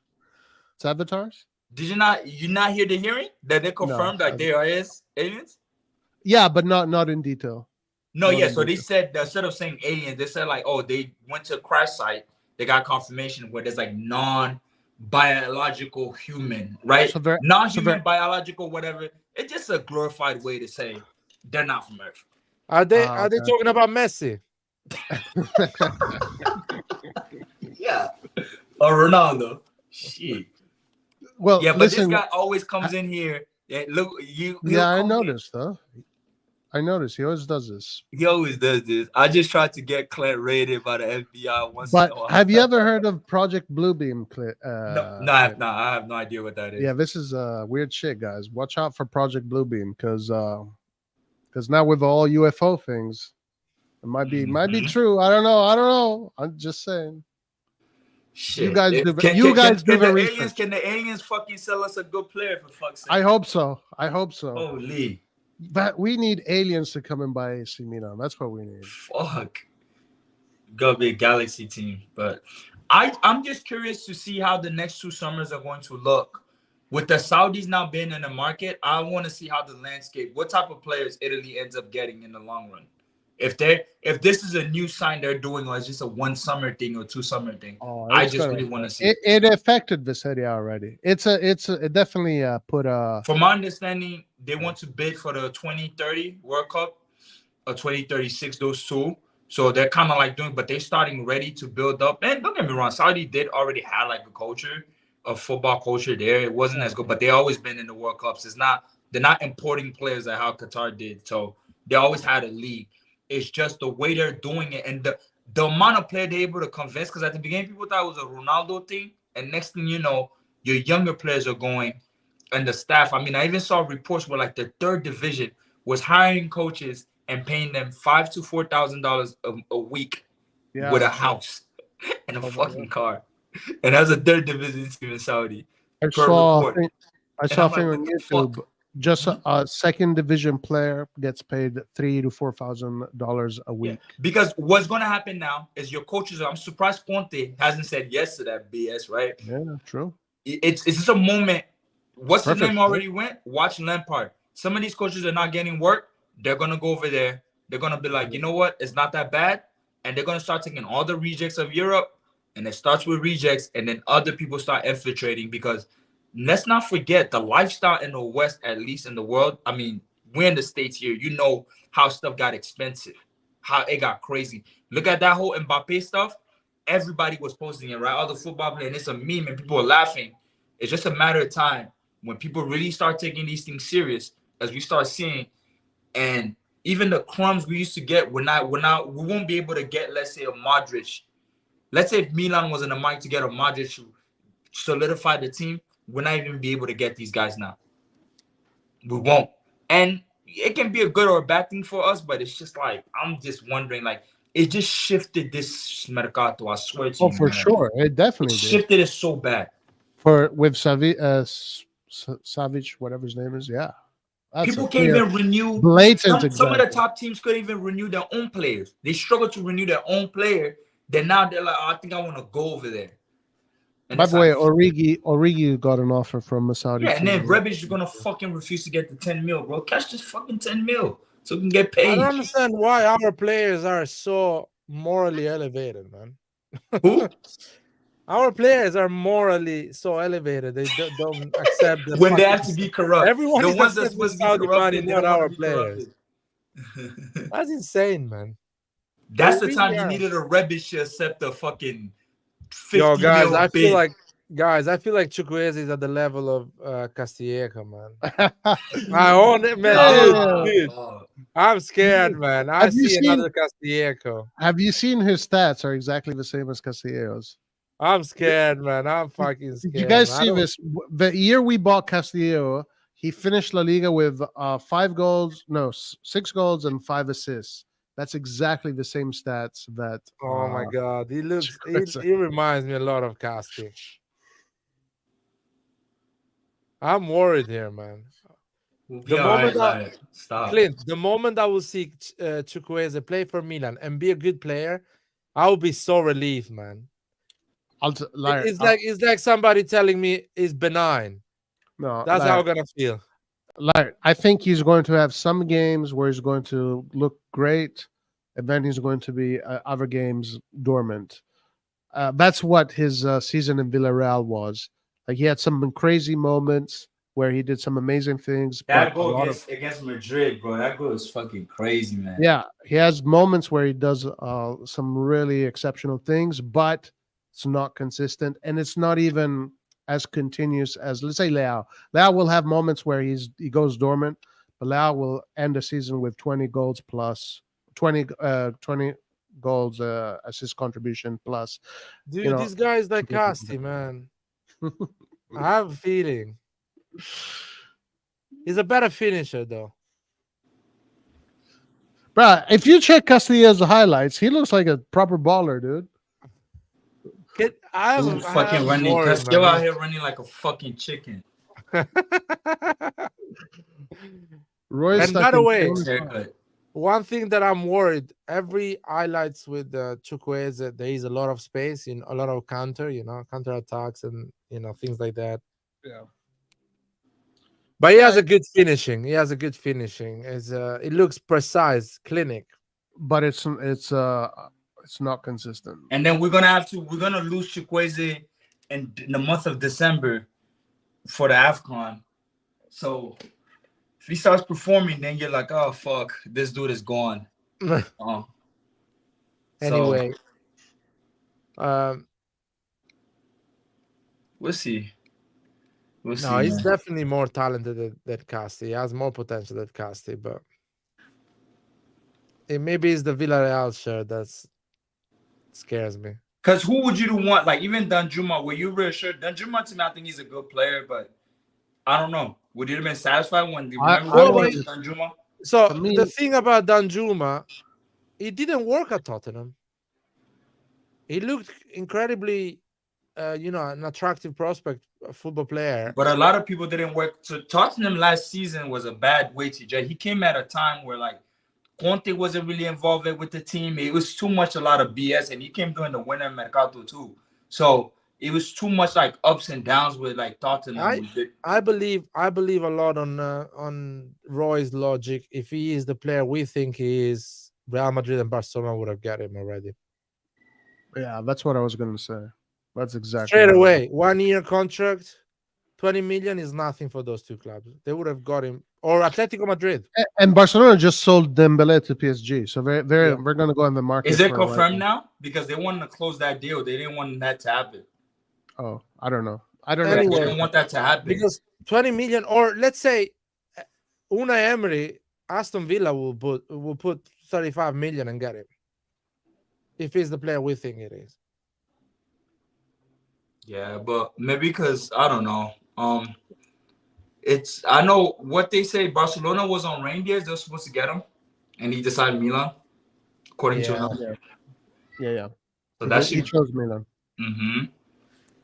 Speaker 3: It's avatars?
Speaker 4: Did you not hear the hearing that they confirmed that there is aliens?
Speaker 3: Yeah, but not in detail.
Speaker 4: No, so they said instead of saying aliens, they said like, oh, they went to a crash site. They got confirmation where there's like non-biological human, right? Non-human, biological, whatever. It's just a glorified way to say they're not from Earth.
Speaker 1: Are they talking about Messi?
Speaker 4: Yeah, or Ronaldo. Shit.
Speaker 3: Well,
Speaker 4: yeah, but
Speaker 3: listen,
Speaker 4: this guy always comes in here. Look,
Speaker 3: I noticed though. I noticed he always does this.
Speaker 4: He always does this. I just tried to get Clint raided by the FBI once.
Speaker 3: But have you ever heard of Project Bluebeam, Clint?
Speaker 4: No, I have not. I have no idea what that is.
Speaker 3: Yeah, this is weird shit, guys. Watch out for Project Bluebeam because now with all UFO things, it might be true. I don't know. I'm just saying.
Speaker 4: Shit.
Speaker 3: You guys do. Can
Speaker 4: the aliens fucking sell us a good player for fuck's sake?
Speaker 3: I hope so.
Speaker 4: Holy.
Speaker 3: But we need aliens to come and buy AC Milan. That's what we need.
Speaker 4: Fuck. Gotta be a Galaxy team. But I'm just curious to see how the next 2 summers are going to look. With the Saudis now being in the market, I want to see how the landscape, what type of players Italy ends up getting in the long run. If this is a new sign they're doing, or it's just a 1 summer thing or 2 summer thing, I just really want to see.
Speaker 3: It affected Viseria already. It definitely put a.
Speaker 4: From my understanding, they want to bid for the 2030 World Cup or 2036, those 2. So they're kind of like doing, but they're starting ready to build up. And don't get me wrong, Saudi did already have like a culture, a football culture there. It wasn't as good, but they always been in the World Cups. They're not importing players like how Qatar did. So they always had a league. It's just the way they're doing it and the amount of player they're able to convince. Because at the beginning, people thought it was a Ronaldo thing. And next thing you know, your younger players are going and the staff. I mean, I even saw reports where like the 3rd division was hiring coaches and paying them $5,000 to $4,000 a week with a house and a fucking car. And that's a 3rd division team in Saudi.
Speaker 3: I saw a thing on YouTube. Just a 2nd division player gets paid $3,000 to $4,000 a week.
Speaker 4: Yeah. Because what's going to happen now is your coaches. I'm surprised Conte hasn't said yes to that BS, right?
Speaker 3: Yeah, true.
Speaker 4: It's just a moment. What's his name already went? Watch Lampard. Some of these coaches are not getting work. They're going to go over there. They're going to be like, you know what? It's not that bad. And they're going to start taking all the rejects of Europe. And it starts with rejects. And then other people start infiltrating because let's not forget the lifestyle in the West, at least in the world. I mean, we're in the States here. You know how stuff got expensive, how it got crazy. Look at that whole Mbappe stuff. everybody was posting it, right? All the football players, and it's a meme, and people are laughing. It's just a matter of time when people really start taking these things serious, as we start seeing, and even the crumbs we used to get, we won't be able to get, let's say, a Modric. Let's say if Milan was in the mind to get a Modric to solidify the team, we're not even be able to get these guys now. We won't. And it can be a good or a bad thing for us, but it's just like, I'm just wondering, like, it just shifted this mercato, I swear to you.
Speaker 3: Oh, for sure. It definitely did.
Speaker 4: Shifted it so bad.
Speaker 3: With Savic, whatever his name is, yeah.
Speaker 4: People can't even renew. Some of the top teams couldn't even renew their own players. They struggle to renew their own player. Then now they're like, oh, I think I want to go over there. And
Speaker 3: by the way, Origi got an offer from a Saudi.
Speaker 4: Yeah, and then Rebic is gonna fucking refuse to get the 10 mil, bro. Catch this fucking 10 mil so we can get paid.
Speaker 1: I don't understand why our players are so morally elevated, man.
Speaker 4: Who?
Speaker 1: Our players are morally so elevated. They don't accept the
Speaker 4: when they have to be corrupt.
Speaker 1: Everyone
Speaker 4: the
Speaker 1: is
Speaker 4: ones that's supposed to be
Speaker 1: Saudi money,
Speaker 4: corrupted,
Speaker 1: not our players. That's insane, man.
Speaker 4: That's the time you needed a Rebic to accept the fucking 50
Speaker 1: Yo, guys,
Speaker 4: mil
Speaker 1: I
Speaker 4: bid.
Speaker 1: feel like Chukwueze is at the level of Castillejo, man. I own it, man. Dude. I'm scared, man. I see another Castillejo.
Speaker 3: Have you seen his stats? Are exactly the same as Castillejo's.
Speaker 1: I'm scared, man. I'm fucking scared.
Speaker 3: Did you guys see this? The year we bought Castillejo, he finished La Liga with 6 goals and 5 assists. That's exactly the same stats that.
Speaker 1: Oh my God, he looks. He reminds me a lot of Casti. I'm worried here, man. Clint, the moment I will see Chukwueze play for Milan and be a good player, I will be so relieved, man. It's like somebody telling me it's benign.
Speaker 3: No,
Speaker 1: that's how I'm gonna feel.
Speaker 3: I think he's going to have some games where he's going to look great, and then he's going to be other games dormant. That's what his season in Villarreal was. Like, he had some crazy moments where he did some amazing things.
Speaker 4: That goal against Madrid, bro, that goal is fucking crazy, man.
Speaker 3: Yeah, he has moments where he does some really exceptional things, but it's not consistent, and it's not even as continuous as, let's say, Leao. Leao will have moments where he goes dormant, but Leao will end the season with 20 goals plus 20 goals assist contribution plus.
Speaker 1: Dude, this guy is like Casti, man. I have a feeling he's a better finisher, though.
Speaker 3: Bro, if you check Castillejo's highlights, he looks like a proper baller, dude.
Speaker 4: Still out here running like a fucking chicken.
Speaker 1: And by the way, one thing that I'm worried, every highlights with Chukwueze, there is a lot of space, a lot of counter attacks and things like that.
Speaker 3: Yeah.
Speaker 1: But he has a good finishing. It looks precise, clinic.
Speaker 3: But it's not consistent.
Speaker 4: And then we're gonna lose Chukwueze in the month of December for the AFCON. So if he starts performing, then you're like, oh fuck, this dude is gone.
Speaker 1: Anyway,
Speaker 4: we'll see.
Speaker 1: No, he's definitely more talented than Casti. He has more potential than Casti, but maybe it's the Villarreal shirt that scares me.
Speaker 4: Because who would you want? Like, even Danjuma, were you real sure? Danjuma, to me, I think he's a good player, but I don't know. Would you have been satisfied when you remember Danjuma?
Speaker 1: So the thing about Danjuma, it didn't work at Tottenham. He looked incredibly, an attractive prospect, a football player.
Speaker 4: But a lot of people didn't work. So Tottenham last season was a bad way to judge. He came at a time where, like, Conte wasn't really involved with the team. It was too much, a lot of BS, and he came during the winter mercato too. So it was too much, like, ups and downs with, like, Tottenham.
Speaker 1: I believe a lot on Roy's logic. If he is the player we think he is, Real Madrid and Barcelona would have got him already.
Speaker 3: Yeah, that's what I was going to say. That's exactly
Speaker 1: straight away. 1 year contract, 20 million is nothing for those two clubs. They would have got him or Atletico Madrid.
Speaker 3: And Barcelona just sold Dembele to PSG, so
Speaker 1: Yeah.
Speaker 3: we're going to go in the market.
Speaker 4: Is it
Speaker 3: for
Speaker 4: confirmed now? Because they wanted to close that deal. They didn't want that to happen.
Speaker 3: Oh, I don't know. I don't
Speaker 4: Yeah,
Speaker 3: know.
Speaker 4: they
Speaker 1: Anyway,
Speaker 4: didn't want that to happen.
Speaker 1: because 20 million, or let's say Unai Emery, Aston Villa will put 35 million and get him if he's the player we think it is.
Speaker 4: Yeah, but maybe because I don't know. I know what they say. Barcelona was on reindeers. They're supposed to get him, and he decided Milan, according to him.
Speaker 3: Yeah.
Speaker 4: So that
Speaker 3: He
Speaker 4: should.
Speaker 3: chose Milan.
Speaker 4: Mm-hmm.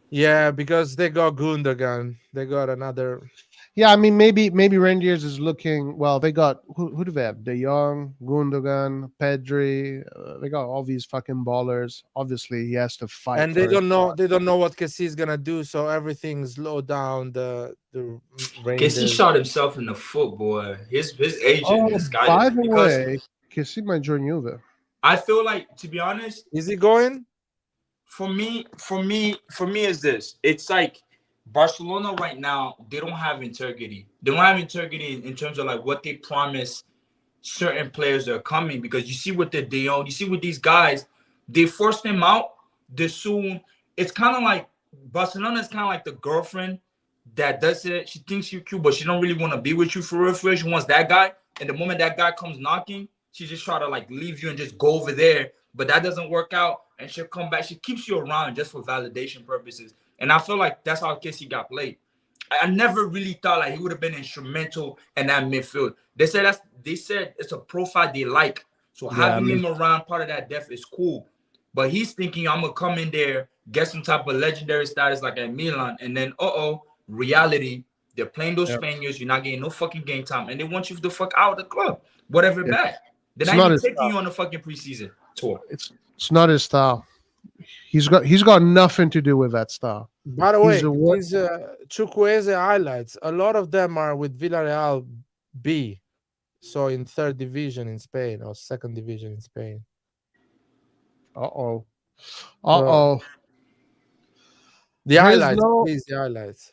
Speaker 1: Yeah, because they got Gundogan. They got another.
Speaker 3: Yeah, I mean maybe Reindeers is looking. Well, they got who do they have? De Jong, Gundogan, Pedri. They got all these fucking ballers. Obviously, he has to fight.
Speaker 1: And they don't know. They don't know what Kessie is gonna do. So everything's low down. The
Speaker 4: Guess he
Speaker 1: Rangers.
Speaker 4: shot himself in the foot, boy. His agent,
Speaker 3: Oh,
Speaker 4: this guy.
Speaker 3: by the
Speaker 4: Because
Speaker 3: way, Kessie might join Juve.
Speaker 4: I feel like, to be honest,
Speaker 1: Is he going?
Speaker 4: for me is this. It's like Barcelona right now, they don't have integrity. They don't have integrity in terms of like what they promise certain players that are coming, because you see what the De Jong, you see with these guys, they force them out. They soon. It's kind of like Barcelona is kind of like the girlfriend that does it. She thinks you're cute, but she don't really want to be with you for real. She wants that guy, and the moment that guy comes knocking, she just try to like leave you and just go over there. But that doesn't work out, and she'll come back. She keeps you around just for validation purposes. And I feel like that's how Kessie got played. I never really thought like he would have been instrumental in that midfield. They said it's a profile they like. So having him around part of that depth is cool. But he's thinking I'm gonna come in there, get some type of legendary status like at Milan, and then reality, they're playing those Spaniards, you're not getting no fucking game time, and they want you the fuck out of the club. Whatever bad. They're not even taking you on the fucking preseason tour.
Speaker 3: It's not his style. He's got nothing to do with that style.
Speaker 1: By the way, these Chukwueze highlights, a lot of them are with Villarreal B, so in 3rd division in Spain or 2nd division in Spain.
Speaker 3: The
Speaker 1: highlights, please, the highlights.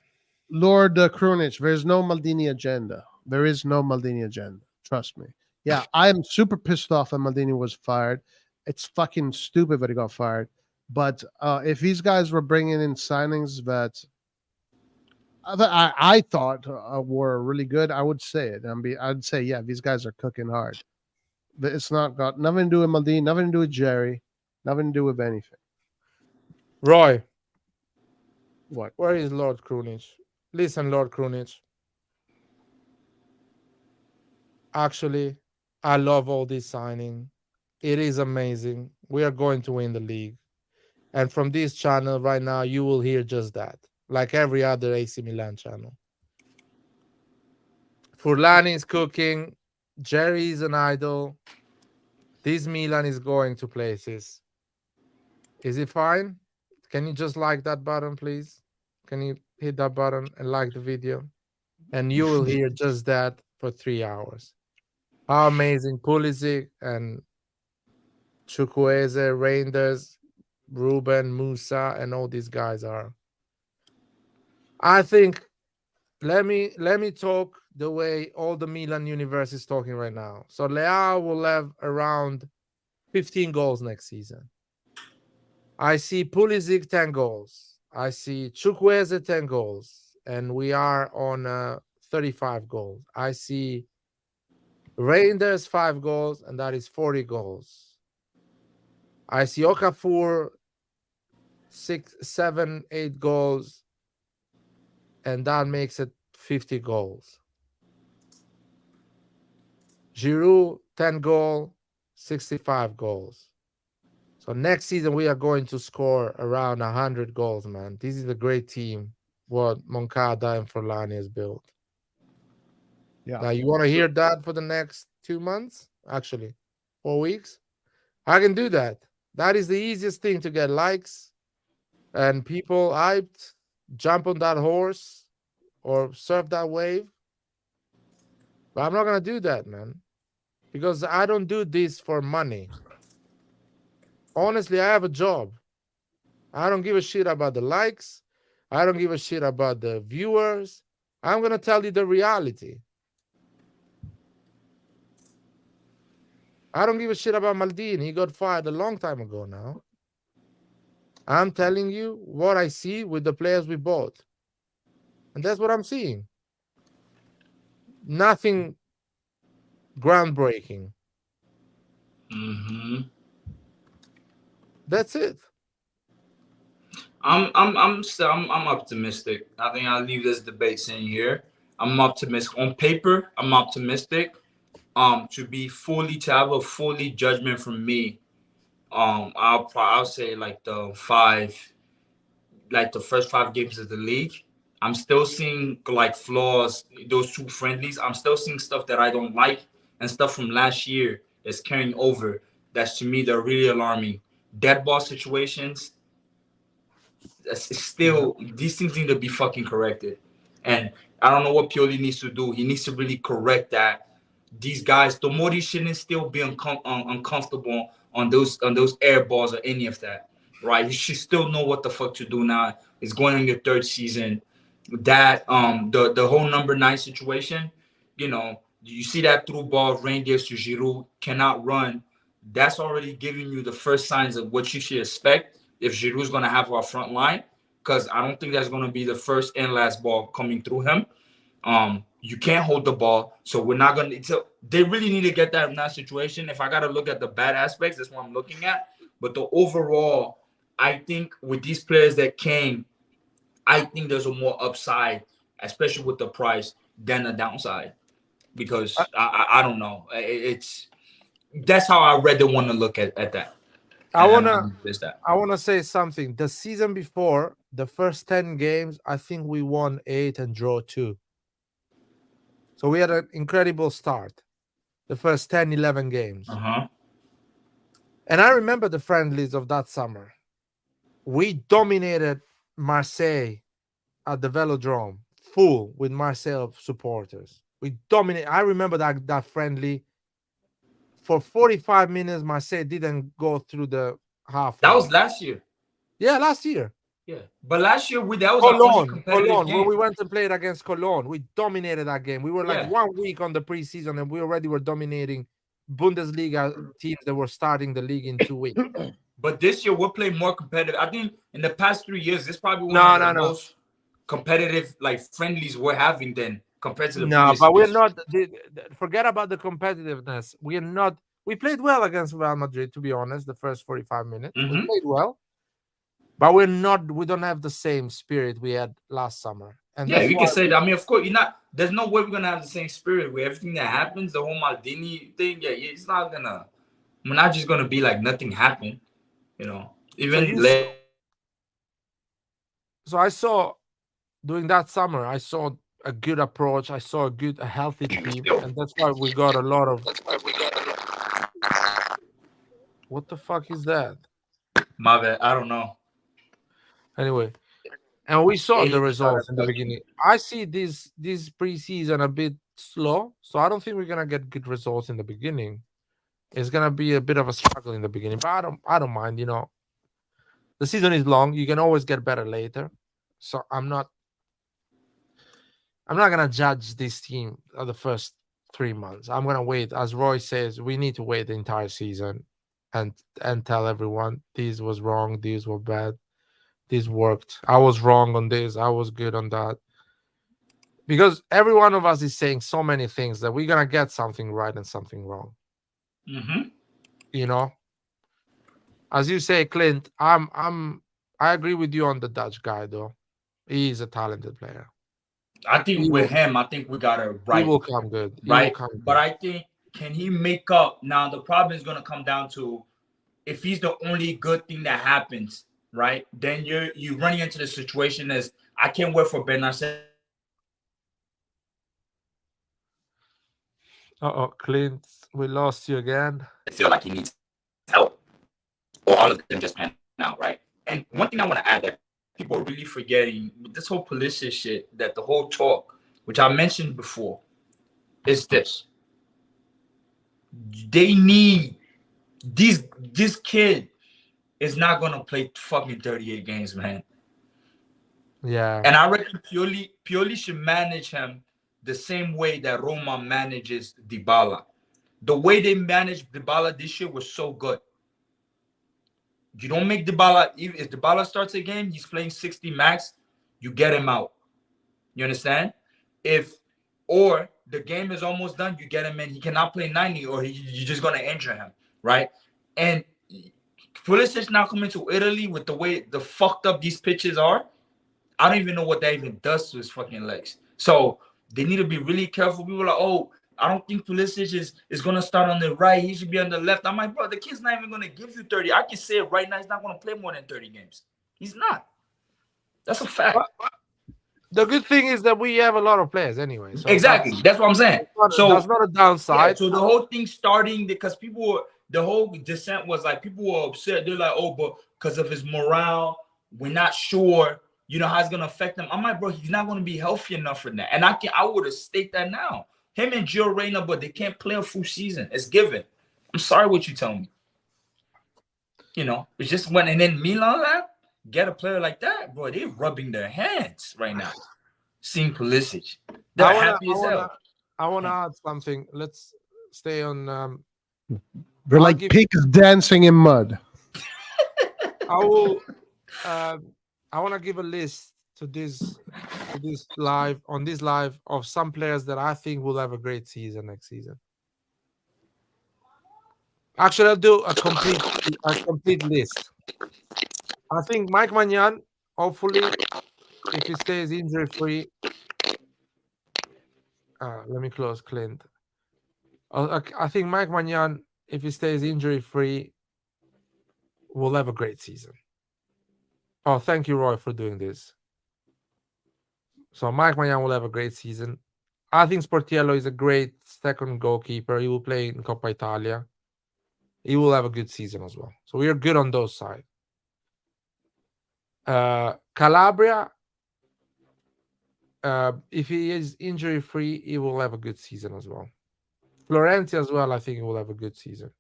Speaker 3: Lord Krunic, there's no Maldini agenda. There is no Maldini agenda. Trust me. Yeah, I'm super pissed off that Maldini was fired. It's fucking stupid that he got fired. But if these guys were bringing in signings that I thought were really good, I would say it. I'd say, yeah, these guys are cooking hard. But it's not got nothing to do with Maldini, nothing to do with Jerry, nothing to do with anything.
Speaker 1: Roy.
Speaker 3: What?
Speaker 1: Where is Lord Krunic? Listen, Lord Krunic. Actually, I love all this signing. It is amazing. We are going to win the league. And from this channel right now, you will hear just that, like every other AC Milan channel. Furlani is cooking. Jerry is an idol. This Milan is going to places. Is it fine? Can you just like that button, please? Can you hit that button and like the video? And you will hear just that for 3 hours. How amazing Pulisic and Chukwueze, Reinders, Ruben, Musa, and all these guys are. I think let me talk the way all the Milan universe is talking right now. So Leao will have around 15 goals next season. I see Pulisic 10 goals. I see Chukwueze 10 goals, and we are on 35 goals. I see Reinders 5 goals, and that is 40 goals. I see Okafor 6, 7, 8 goals, and that makes it 50 goals. Giroud 10 goal, 65 goals. So next season we are going to score around 100 goals, man. This is a great team what Moncada and Forlani has built.
Speaker 3: Yeah.
Speaker 1: Now you want to hear that for the next 2 months? Actually, 4 weeks. I can do that. That is the easiest thing to get likes and people hyped, jump on that horse or surf that wave. But I'm not going to do that, man, because I don't do this for money. Honestly, I have a job. I don't give a shit about the likes. I don't give a shit about the viewers. I'm going to tell you the reality. I don't give a shit about Maldini. He got fired a long time ago now. I'm telling you what I see with the players we bought. And that's what I'm seeing. Nothing groundbreaking.
Speaker 4: Mm-hmm.
Speaker 1: That's it.
Speaker 4: I'm optimistic. I think I'll leave this debate in here. I'm optimistic. On paper, I'm optimistic. To have a fully judgment from me, I'll say like the first 5 games of the league. I'm still seeing like flaws. Those 2 friendlies, I'm still seeing stuff that I don't like and stuff from last year that's carrying over. That's to me they're really alarming. Dead ball situations. Still, these things need to be fucking corrected. And I don't know what Pioli needs to do. He needs to really correct that. These guys, Tomori shouldn't still be uncomfortable on those air balls or any of that, right? You should still know what the fuck to do now. It's going on your 3rd season. That the whole number 9 situation, you see that through ball of Rangers to Giroud cannot run. That's already giving you the first signs of what you should expect if Giroud's going to have our front line, because I don't think that's going to be the first and last ball coming through him. You can't hold the ball, so we're not going to. They really need to get that in that situation. If I got to look at the bad aspects, that's what I'm looking at. But the overall, I think with these players that came, I think there's a more upside, especially with the price, than a downside. Because I don't know. That's how I read the want to look at that.
Speaker 1: I wanna say something. The season before, the first 10 games, I think we won 8 and draw 2. So we had an incredible start. The first 10, 11 games. And I remember the friendlies of that summer. We dominated Marseille at the Velodrome, full with Marseille supporters. We dominate. I remember that friendly. For 45 minutes, Marseille didn't go through the half.
Speaker 4: That was last year.
Speaker 1: Yeah, last year.
Speaker 4: Yeah, but last year that was our only competitive game.
Speaker 1: When we went and played against Cologne, we dominated that game. We were like 1 week on the preseason, and we already were dominating Bundesliga teams that were starting the league in 2 weeks.
Speaker 4: But this year we're playing more competitive. I think in the past 3 years, this is probably one of the most competitive friendlies we're having then compared to the previous
Speaker 1: but
Speaker 4: years.
Speaker 1: we're not. Forget about the competitiveness. We're not. We played well against Real Madrid, to be honest. The first 45 minutes, we played well. But we're not. We don't have the same spirit we had last summer. And
Speaker 4: yeah, we can say that. I mean, of course, you're not. There's no way we're gonna have the same spirit with everything that happens. The whole Maldini thing. Yeah, it's not gonna. We're not just gonna be like nothing happened.
Speaker 1: So I saw during that summer, I saw a good approach. I saw a healthy team, and that's why we got a lot of. What the fuck is that?
Speaker 4: My bad. I don't know.
Speaker 1: Anyway, and we saw the results in the beginning. I see this preseason a bit slow, so I don't think we're gonna get good results in the beginning. It's gonna be a bit of a struggle in the beginning, but I don't mind. The season is long. You can always get better later. So I'm not gonna judge this team at the first 3 months. I'm gonna wait. As Roy says, we need to wait the entire season and tell everyone this was wrong, these were bad, this worked. I was wrong on this, I was good on that. Because every one of us is saying so many things that we're gonna get something right and something wrong. As you say, Clint, I agree with you on the Dutch guy though. He is a talented player.
Speaker 4: I think with him, I think we got it right.
Speaker 1: He will come good.
Speaker 4: Right? But I think, can he make up? Now, the problem is going to come down to if he's the only good thing that happens, right? Then you're running into the situation as I can't wait for Benacer.
Speaker 1: Clint, we lost you again.
Speaker 4: I feel like he needs help. Or all of them just pan out, right? And one thing I want to add that people are really forgetting, this whole Pulisic shit, that the whole talk, which I mentioned before, is this. They need this kid is not gonna play fucking 38 games, man.
Speaker 1: Yeah.
Speaker 4: And I reckon Pioli should manage him the same way that Roma manages Dybala. the way they managed Dybala this year was so good. You don't make Dybala, if Dybala starts a game, he's playing 60 max, you get him out. You understand? Or the game is almost done, you get him in. He cannot play 90, or you're just going to injure him, right? And Pulisic now coming to Italy with the way the fucked up these pitches are, I don't even know what that even does to his fucking legs. So they need to be really careful. People are like, oh, I don't think Pulisic is going to start on the right. He should be on the left. I'm like, bro, the kid's not even going to give you 30. I can say it right now. He's not going to play more than 30 games. He's not. That's a fact.
Speaker 1: The good thing is that we have a lot of players anyway. So
Speaker 4: exactly. That's what I'm saying.
Speaker 1: That's not a downside.
Speaker 4: Yeah, so the whole thing starting because the whole dissent was like people were upset. They're like, oh, but because of his morale, we're not sure, how it's gonna affect him. I'm like, bro, he's not gonna be healthy enough for that. And I would have stated that now. Him and Gio Reyna, but they can't play a full season. It's given. I'm sorry what you tell me. It's just when and then Milan get a player like that, bro. They're rubbing their hands right now. Seeing Pulisic, they're happy as hell.
Speaker 1: I want to add something. Let's stay on.
Speaker 3: They're like pigs dancing in mud.
Speaker 1: I will. I want to give a list to this live of some players that I think will have a great season next season. Actually, I'll do a complete list. I think Mike Maignan, hopefully, if he stays injury free. Let me close Clint. I think Mike Maignan, if he stays injury free, will have a great season. Oh, thank you, Roy, for doing this. So Mike Maignan will have a great season. I think Sportiello is a great second goalkeeper. He will play in Coppa Italia. He will have a good season as well. So we are good on those sides. Calabria, if he is injury free, he will have a good season as well. Florenzi as well, I think he will have a good season.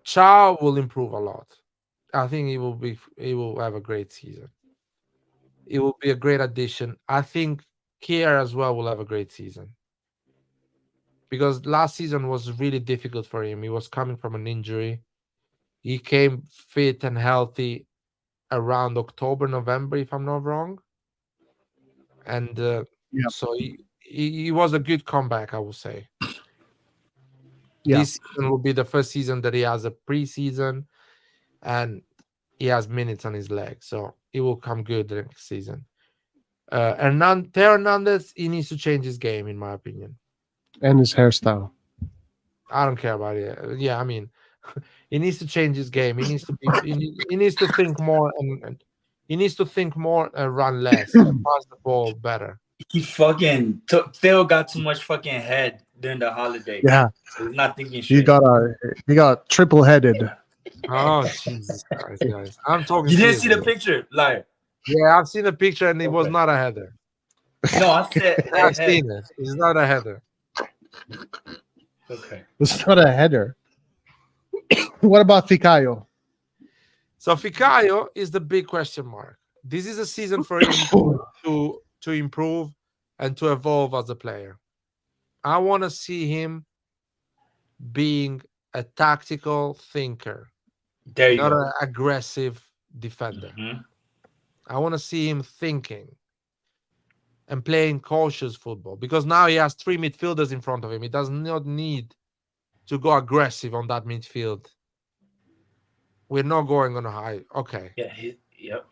Speaker 1: Chow will improve a lot. I think he will have a great season. It will be a great addition. I think Kier as well will have a great season. Because last season was really difficult for him. He was coming from an injury. He came fit and healthy around October, November, if I'm not wrong. And so he was a good comeback, I would say. Yeah. This season will be the first season that he has a preseason and he has minutes on his leg. So he will come good the next season. Theo Hernandez, he needs to change his game, in my opinion.
Speaker 3: And his hairstyle.
Speaker 1: I don't care about it. Yeah, I mean, he needs to change his game. He needs to be. He needs to think more, and he needs to think more and run less, and pass the ball better.
Speaker 4: He fucking Theo got too much fucking head during the holiday.
Speaker 3: Yeah,
Speaker 4: so he's not thinking straight.
Speaker 3: He got triple headed.
Speaker 1: Oh Jesus Christ, guys! I'm talking.
Speaker 4: You didn't see the picture, like.
Speaker 1: Yeah, I've seen the picture, and it was not a header.
Speaker 4: No, I said
Speaker 1: I've seen it. It's not a header.
Speaker 4: Okay.
Speaker 3: It's not a header. What about Ficaio?
Speaker 1: So Ficaio is the big question mark. This is a season for him to improve and to evolve as a player. I want to see him being a tactical thinker, not an aggressive defender.
Speaker 4: Mm-hmm.
Speaker 1: I want to see him thinking and playing cautious football, because now he has three midfielders in front of him. He does not need to go aggressive on that midfield. We're not going on a high. Okay.
Speaker 4: Yeah. Yep.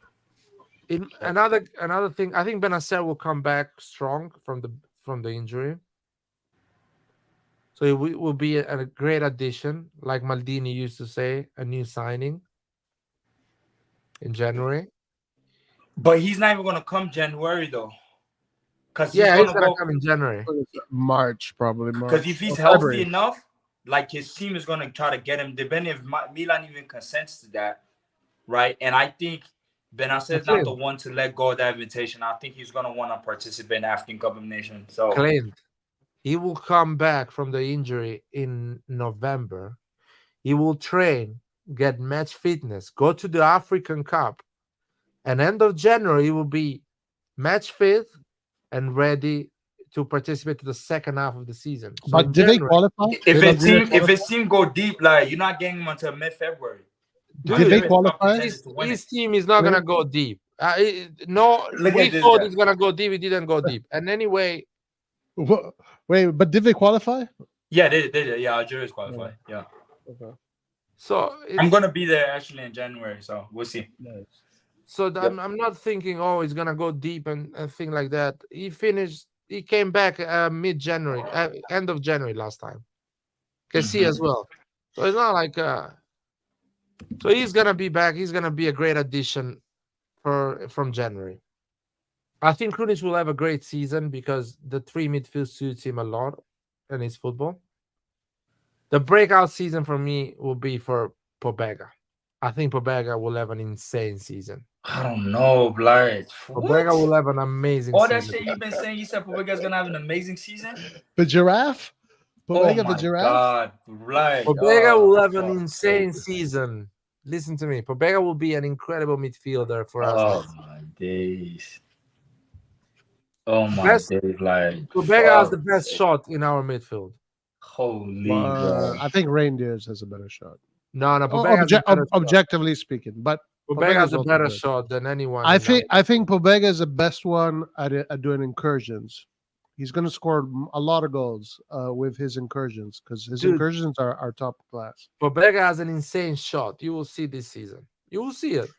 Speaker 1: Another thing, I think Benacer will come back strong from the injury. So it will be a great addition, like Maldini used to say, a new signing in January.
Speaker 4: But he's not even going to come January though.
Speaker 1: He's going to come in January.
Speaker 3: March, probably.
Speaker 4: Because if he's healthy enough, like his team is going to try to get him, depending if Milan even consents to that, right? And I think Benacer is not the one to let go of that invitation. I think he's going to want to participate in African Cup of Nations. So
Speaker 1: Clint, he will come back from the injury in November. He will train, get match fitness, go to the African Cup, and end of January he will be match fit and ready to participate to the second half of the season. So
Speaker 3: But
Speaker 1: in
Speaker 3: did they
Speaker 1: January-
Speaker 3: qualify?
Speaker 4: If
Speaker 3: They
Speaker 4: a
Speaker 3: don't-
Speaker 4: team, if his team go deep, like you're not getting him until mid-February.
Speaker 1: Dude,
Speaker 3: Did they
Speaker 4: Tough
Speaker 3: qualify?
Speaker 4: contenders to win
Speaker 1: his
Speaker 4: it.
Speaker 1: team is not
Speaker 3: Really?
Speaker 1: gonna go deep. No,
Speaker 4: Look
Speaker 1: we
Speaker 4: at this
Speaker 1: thought
Speaker 4: guy.
Speaker 1: he's gonna go deep. He didn't go deep. And anyway,
Speaker 3: Wait, but did they qualify?
Speaker 4: Yeah, they did. Yeah, Algeria's qualified. Yeah.
Speaker 3: Okay.
Speaker 1: so
Speaker 4: I'm gonna be there actually in January, so we'll see.
Speaker 3: Nice.
Speaker 1: So I'm not thinking, oh, he's gonna go deep and thing like that. He came back mid-January, end of January last time. Can see as well. So it's not like so he's gonna be back. He's gonna be a great addition from January. I think Krunic will have a great season because the 3 midfield suits him a lot in his football. The breakout season for me will be for Pobega. I think Pobega will have an insane season.
Speaker 4: I don't know, Blight.
Speaker 1: Pobega will have an amazing
Speaker 4: All that
Speaker 1: season.
Speaker 4: shit you've been saying, you said Pobega's gonna have an amazing season?
Speaker 3: The giraffe? Pobega,
Speaker 4: Oh
Speaker 3: the
Speaker 4: my
Speaker 3: giraffe?
Speaker 4: God, Blight.
Speaker 1: Pobega will have an
Speaker 4: fuck's
Speaker 1: insane
Speaker 4: sake.
Speaker 1: season. Listen to me. Pobega will be an incredible midfielder for us.
Speaker 4: Oh my days. Oh my
Speaker 1: Best-
Speaker 4: days, like
Speaker 1: Pobega has the
Speaker 4: fuck's
Speaker 1: best
Speaker 4: sake.
Speaker 1: shot in our midfield.
Speaker 4: Holy bro.
Speaker 3: I think Reindeers has a better shot.
Speaker 1: No,
Speaker 3: Oh,
Speaker 1: Pobega has a better shot.
Speaker 3: objectively speaking, but
Speaker 1: Pobega has
Speaker 3: Pobega's
Speaker 1: a
Speaker 3: also
Speaker 1: better
Speaker 3: good.
Speaker 1: shot than anyone.
Speaker 3: I
Speaker 1: in
Speaker 3: think Pobega is the best one at doing incursions. He's going to score a lot of goals with his incursions because his
Speaker 1: Dude.
Speaker 3: incursions are top class.
Speaker 1: Pobega has an insane shot. You will see this season. You will see it.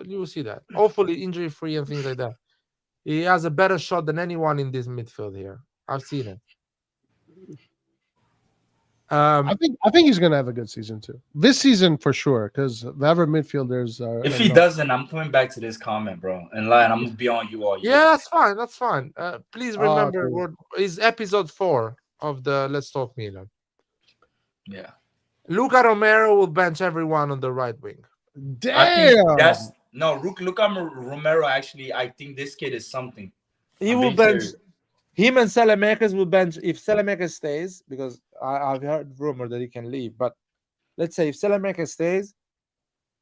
Speaker 1: You will see that. Hopefully injury free and things like that. He has a better shot than anyone in this midfield here. I've seen it.
Speaker 3: I think he's going to have a good season too. This season for sure because the other midfielders are.
Speaker 4: If he doesn't, I'm coming back to this comment, bro. And like I'm gonna be on you all year.
Speaker 1: Yeah, that's fine. That's fine. Please remember
Speaker 3: cool.
Speaker 1: what is episode 4 of the Let's Talk Milan.
Speaker 4: Yeah.
Speaker 1: Luca Romero will bench everyone on the right wing.
Speaker 4: I think
Speaker 3: Damn.
Speaker 4: that's no Luca Romero. Actually, I think this kid is something.
Speaker 1: He
Speaker 4: I'm
Speaker 1: will
Speaker 4: being
Speaker 1: bench
Speaker 4: serious.
Speaker 1: him and Salamakers will bench if Salamakers stays, because I've heard rumor that he can leave. But let's say if Salamakers stays,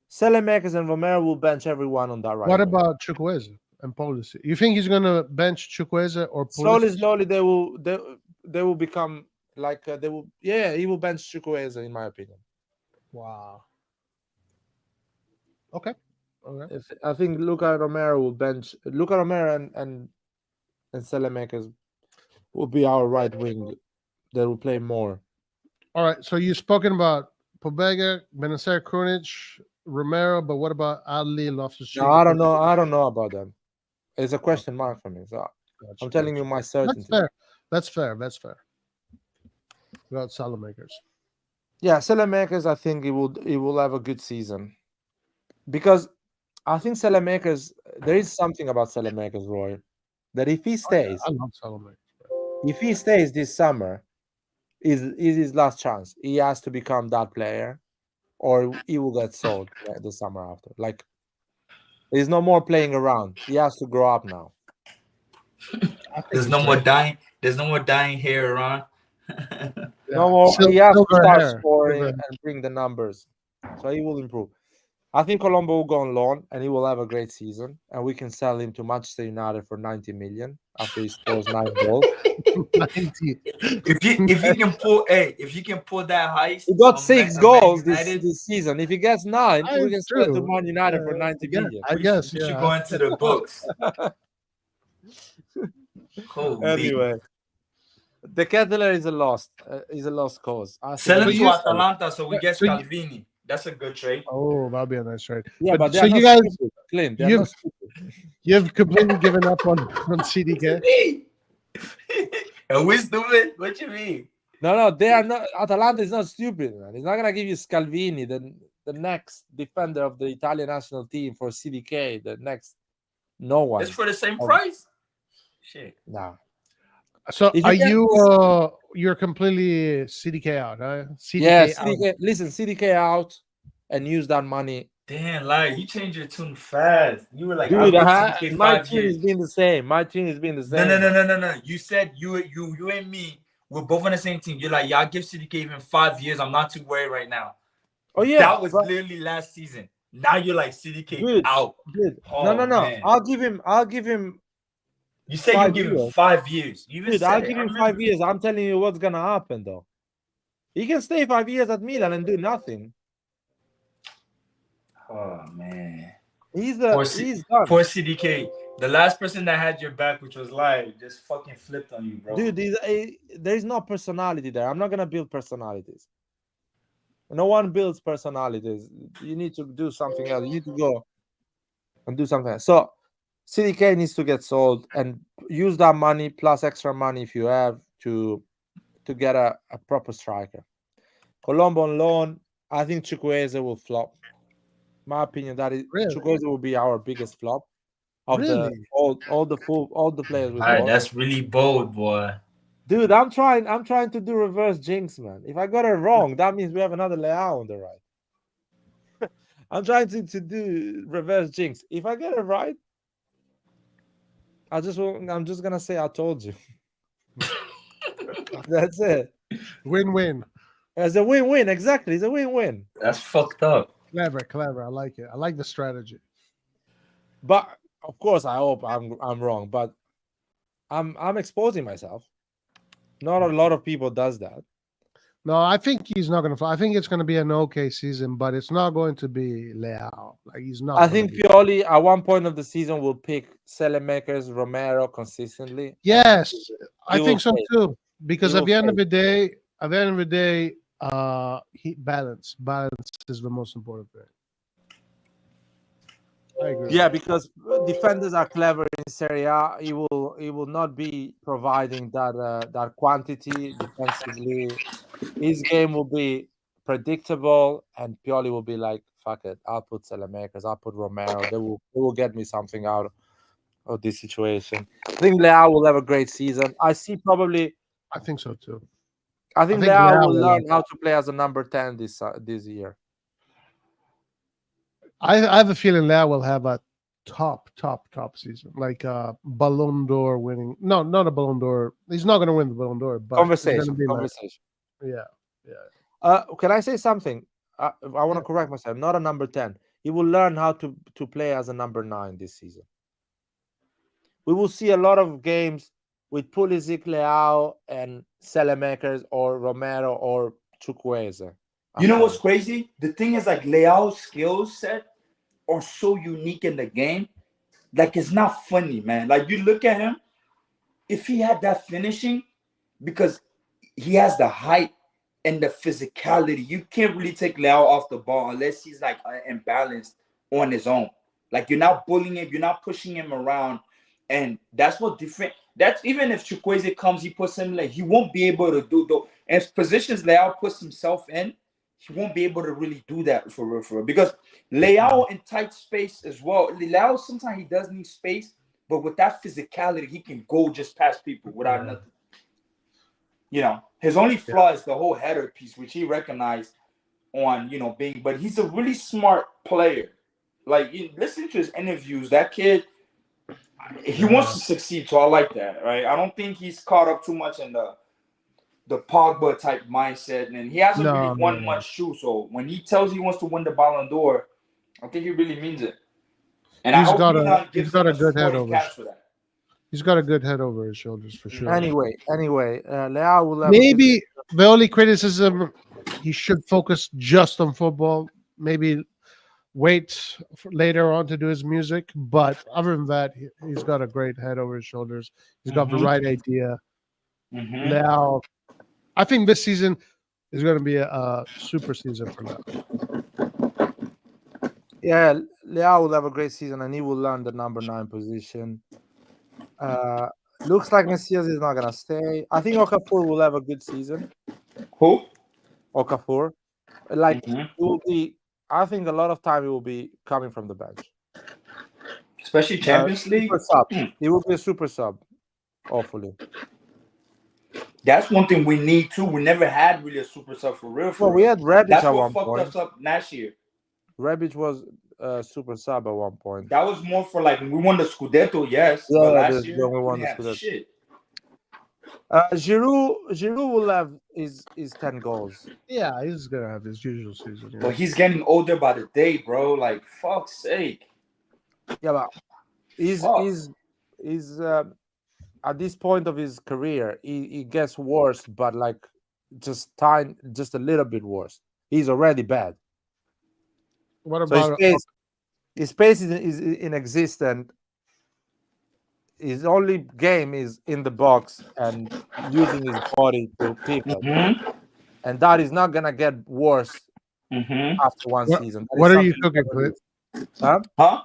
Speaker 1: Salamakers and Romero will bench everyone on that right.
Speaker 3: What
Speaker 1: wing.
Speaker 3: about Chukwueze and Pulisic? You think he's going to bench Chukwueze or
Speaker 1: slowly,
Speaker 3: Pulisic?
Speaker 1: slowly they will become like they will. Yeah, he will bench Chukwueze in my opinion.
Speaker 3: Wow. Okay.
Speaker 1: I think Luca Romero will bench Luca Romero and Salamakers will be our right wing. They will play more.
Speaker 3: All right. So you've spoken about Pobega, Benacer, Krunic, Romero, but what about Ali, Loftus-Cheek?
Speaker 1: No, I don't know. I don't know about them. It's a question mark for me. So
Speaker 3: Gotcha,
Speaker 1: I'm telling you my certainty.
Speaker 3: That's fair. That's fair. About Salamakers.
Speaker 1: Yeah, Salamakers, I think he will have a good season. Because I think Salamakers, there is something about Salamakers, Roy, that if he stays,
Speaker 3: I love Salamakers.
Speaker 1: if he stays this summer, is his last chance. He has to become that player, or he will get sold the summer after. Like, there's no more playing around. He has to grow up now.
Speaker 4: There's no more dying. There's no more dying hair around.
Speaker 1: No more.
Speaker 3: Sil-
Speaker 1: He has to
Speaker 3: silver
Speaker 1: start
Speaker 3: hair.
Speaker 1: scoring
Speaker 3: Silver
Speaker 1: and bring the numbers. So he will improve. I think Colombo will go on loan and he will have a great season, and we can sell him to Manchester United for 90 million after he scores 9 goals.
Speaker 3: 90.
Speaker 4: If you can pull that heist.
Speaker 1: He got
Speaker 4: of
Speaker 1: 6
Speaker 4: Man
Speaker 1: goals
Speaker 4: United,
Speaker 1: this season. If he gets 9, we can
Speaker 3: It's
Speaker 1: sell it to
Speaker 3: true.
Speaker 1: Man United for
Speaker 3: Yeah,
Speaker 1: 90 million.
Speaker 3: I guess.
Speaker 4: we should
Speaker 3: Yeah.
Speaker 4: go into the books. Holy.
Speaker 1: Anyway, the Kettler is a lost cause. I
Speaker 4: Sell him
Speaker 1: think-
Speaker 4: to Atalanta so we get
Speaker 3: so you-
Speaker 4: Scalvini. That's a good trade.
Speaker 3: Oh, that'd be a nice trade.
Speaker 1: Yeah, but
Speaker 3: so
Speaker 1: they're
Speaker 3: you
Speaker 1: not
Speaker 3: guys,
Speaker 1: stupid, Clint. They're
Speaker 3: you've-
Speaker 1: not stupid.
Speaker 3: you've completely given up on CDK.
Speaker 4: And we stupid? What you mean?
Speaker 1: No, they are not. Atalanta is not stupid, man. He's not gonna give you Scalvini, the next defender of the Italian national team for CDK. The next, no one.
Speaker 4: It's for the same
Speaker 1: Oh.
Speaker 4: price? Shit.
Speaker 1: Nah.
Speaker 3: So
Speaker 1: If you
Speaker 3: are
Speaker 1: get
Speaker 3: you you're completely CDK out, huh? CDK
Speaker 1: Yeah,
Speaker 3: out.
Speaker 1: CDK. Listen, CDK out and use that money.
Speaker 4: Damn, like you changed your tune fast. You were like,
Speaker 1: Dude,
Speaker 4: I'll give CDK
Speaker 1: my
Speaker 4: 5
Speaker 1: tune
Speaker 4: years.
Speaker 1: has been the same. My tune has been the same.
Speaker 4: No. You said you and me, we're both on the same team. You're like, yeah, I'll give CDK even 5 years. I'm not too worried right now.
Speaker 1: Oh yeah,
Speaker 4: That was
Speaker 1: but-
Speaker 4: literally last season. Now you're like CDK
Speaker 1: Dude,
Speaker 4: out.
Speaker 1: dude.
Speaker 4: Oh,
Speaker 1: no.
Speaker 4: man.
Speaker 1: I'll give him
Speaker 4: You said you
Speaker 7: 5
Speaker 4: give him
Speaker 7: years.
Speaker 4: 5 years. You even
Speaker 7: Dude,
Speaker 4: said
Speaker 7: I'll
Speaker 4: it.
Speaker 7: give
Speaker 4: I
Speaker 7: him
Speaker 4: remember.
Speaker 7: 5 years. I'm telling you what's gonna happen though. He can stay 5 years at Milan and do nothing.
Speaker 4: Oh man.
Speaker 7: He's
Speaker 4: Poor
Speaker 7: done.
Speaker 4: CDK. The last person that had your back, which was live, just fucking flipped on you, bro.
Speaker 7: Dude, there's no personality there. I'm not gonna build personalities. No one builds personalities. You need to do something else. You need to go and do something else. So CDK needs to get sold and use that money plus extra money if you have to get a proper striker. Colombo on loan. I think Chukwueze will flop. My opinion, that is
Speaker 3: Really?
Speaker 7: Chukwueze will be our biggest flop of
Speaker 3: Really?
Speaker 7: all the players we
Speaker 4: All right,
Speaker 7: bought.
Speaker 4: that's really bold, boy.
Speaker 7: Dude, I'm trying to do reverse jinx, man. If I got it wrong, that means we have another Leao on the right. I'm trying to do reverse jinx. If I get it right, I'm just gonna say I told you. That's it.
Speaker 3: Win-win.
Speaker 7: It's a win-win, exactly. It's a win-win.
Speaker 4: That's fucked up.
Speaker 3: Clever. I like it. I like the strategy.
Speaker 7: But of course, I hope I'm wrong. But I'm exposing myself. Not a lot of people does that.
Speaker 3: No, I think he's not going to. I think it's going to be an okay season, but it's not going to be Leao. Like he's not.
Speaker 7: I think Pioli at one point of the season will pick Selemakers, Romero consistently.
Speaker 3: Yes, I
Speaker 7: will
Speaker 3: think so
Speaker 7: play.
Speaker 3: too. Because
Speaker 7: He
Speaker 3: at
Speaker 7: will
Speaker 3: the end of
Speaker 7: play.
Speaker 3: the day, balance is the most important thing. I agree.
Speaker 7: Yeah, because defenders are clever in Serie A. He will not be providing that quantity defensively. His game will be predictable, and Pioli will be like, "Fuck it, I'll put Selemakers, I'll put Romero. They will get me something out of this situation." I think Leao will have a great season. I see probably.
Speaker 3: I think so too.
Speaker 7: I think
Speaker 3: think
Speaker 7: Leao
Speaker 3: Leao
Speaker 7: will
Speaker 3: will
Speaker 7: learn how to play as a number 10 this year.
Speaker 3: I have a feeling Leao will have a top season, like Ballon d'Or winning. No, not a Ballon d'Or. He's not going to win the Ballon d'Or, but it's gonna
Speaker 7: Conversation.
Speaker 3: be like,
Speaker 7: yeah. Can I say something? I want to correct myself. Not a number 10. He will learn how to play as a number 9 this season. We will see a lot of games with Pulisic, Leao, and Selemakers, or Romero, or Chukwueze.
Speaker 4: You know what's crazy? The thing is, like, Leao's skill set are so unique in the game. Like, it's not funny, man. Like, you look at him, if he had that finishing, because he has the height and the physicality, you can't really take Leao off the ball unless he's like imbalanced on his own. Like, you're not bullying him, you're not pushing him around, and that's what different. That's even if Chukwueze comes, he puts him like he won't be able to do though. And positions Leao puts himself in, he won't be able to really do that for real. Because Leao in tight space as well. Leao sometimes he does need space, but with that physicality, he can go just past people without nothing. You know, his only flaw is the whole header piece, which he recognized on, being. But he's a really smart player. Like, you listen to his interviews, that kid, he wants to succeed. So I like that, right? I don't think he's caught up too much in the Pogba type mindset, and he hasn't really won much too. So when he tells you he wants to win the Ballon d'Or, I think he really means it. And
Speaker 3: he's
Speaker 4: I hope
Speaker 3: got
Speaker 4: gives
Speaker 3: a
Speaker 4: him
Speaker 3: good head over.
Speaker 4: cash for that.
Speaker 3: He's got a good head over his shoulders for sure.
Speaker 7: Anyway, Leao will have
Speaker 3: maybe the only criticism, he should focus just on football. Maybe wait for later on to do his music, but other than that, he's got a great head over his shoulders. He's got the right idea. Leao, I think this season is going to be a super season for Leao.
Speaker 7: Yeah, Leao will have a great season, and he will learn the number 9 position. Looks like Messias is not gonna stay. I think Okafor will have a good season.
Speaker 4: Who?
Speaker 7: Okafor. Like, it will be. I think a lot of time it will be coming from the bench,
Speaker 4: especially Champions League.
Speaker 7: Super sub. He will be a super sub, hopefully.
Speaker 4: That's one thing we need too. We never had really a super sub for real.
Speaker 7: Well, we had Rebic
Speaker 4: That's
Speaker 7: at
Speaker 4: what
Speaker 7: one
Speaker 4: fucked
Speaker 7: point.
Speaker 4: us up last year.
Speaker 7: Rebic was super sub at one point.
Speaker 4: That was more for like we won the Scudetto, yes.
Speaker 7: Yeah,
Speaker 4: but last year
Speaker 7: we won the
Speaker 4: had
Speaker 7: Scudetto.
Speaker 4: shit.
Speaker 7: Giroud will have his 10 goals.
Speaker 3: Yeah, he's gonna have his usual season.
Speaker 4: But he's getting older by the day, bro. Like, fuck's sake.
Speaker 7: Yeah, but he's at this point of his career, he gets worse, but like just a little bit worse. He's already bad.
Speaker 3: What
Speaker 7: So
Speaker 3: about
Speaker 7: his pace is inexistent. His only game is in the box and using his body to pivot, and that is not gonna get worse after one season. That
Speaker 3: what
Speaker 7: is
Speaker 3: are you
Speaker 7: something
Speaker 3: cooking,
Speaker 7: gonna
Speaker 3: Clint?
Speaker 7: lose. Huh?
Speaker 4: Huh?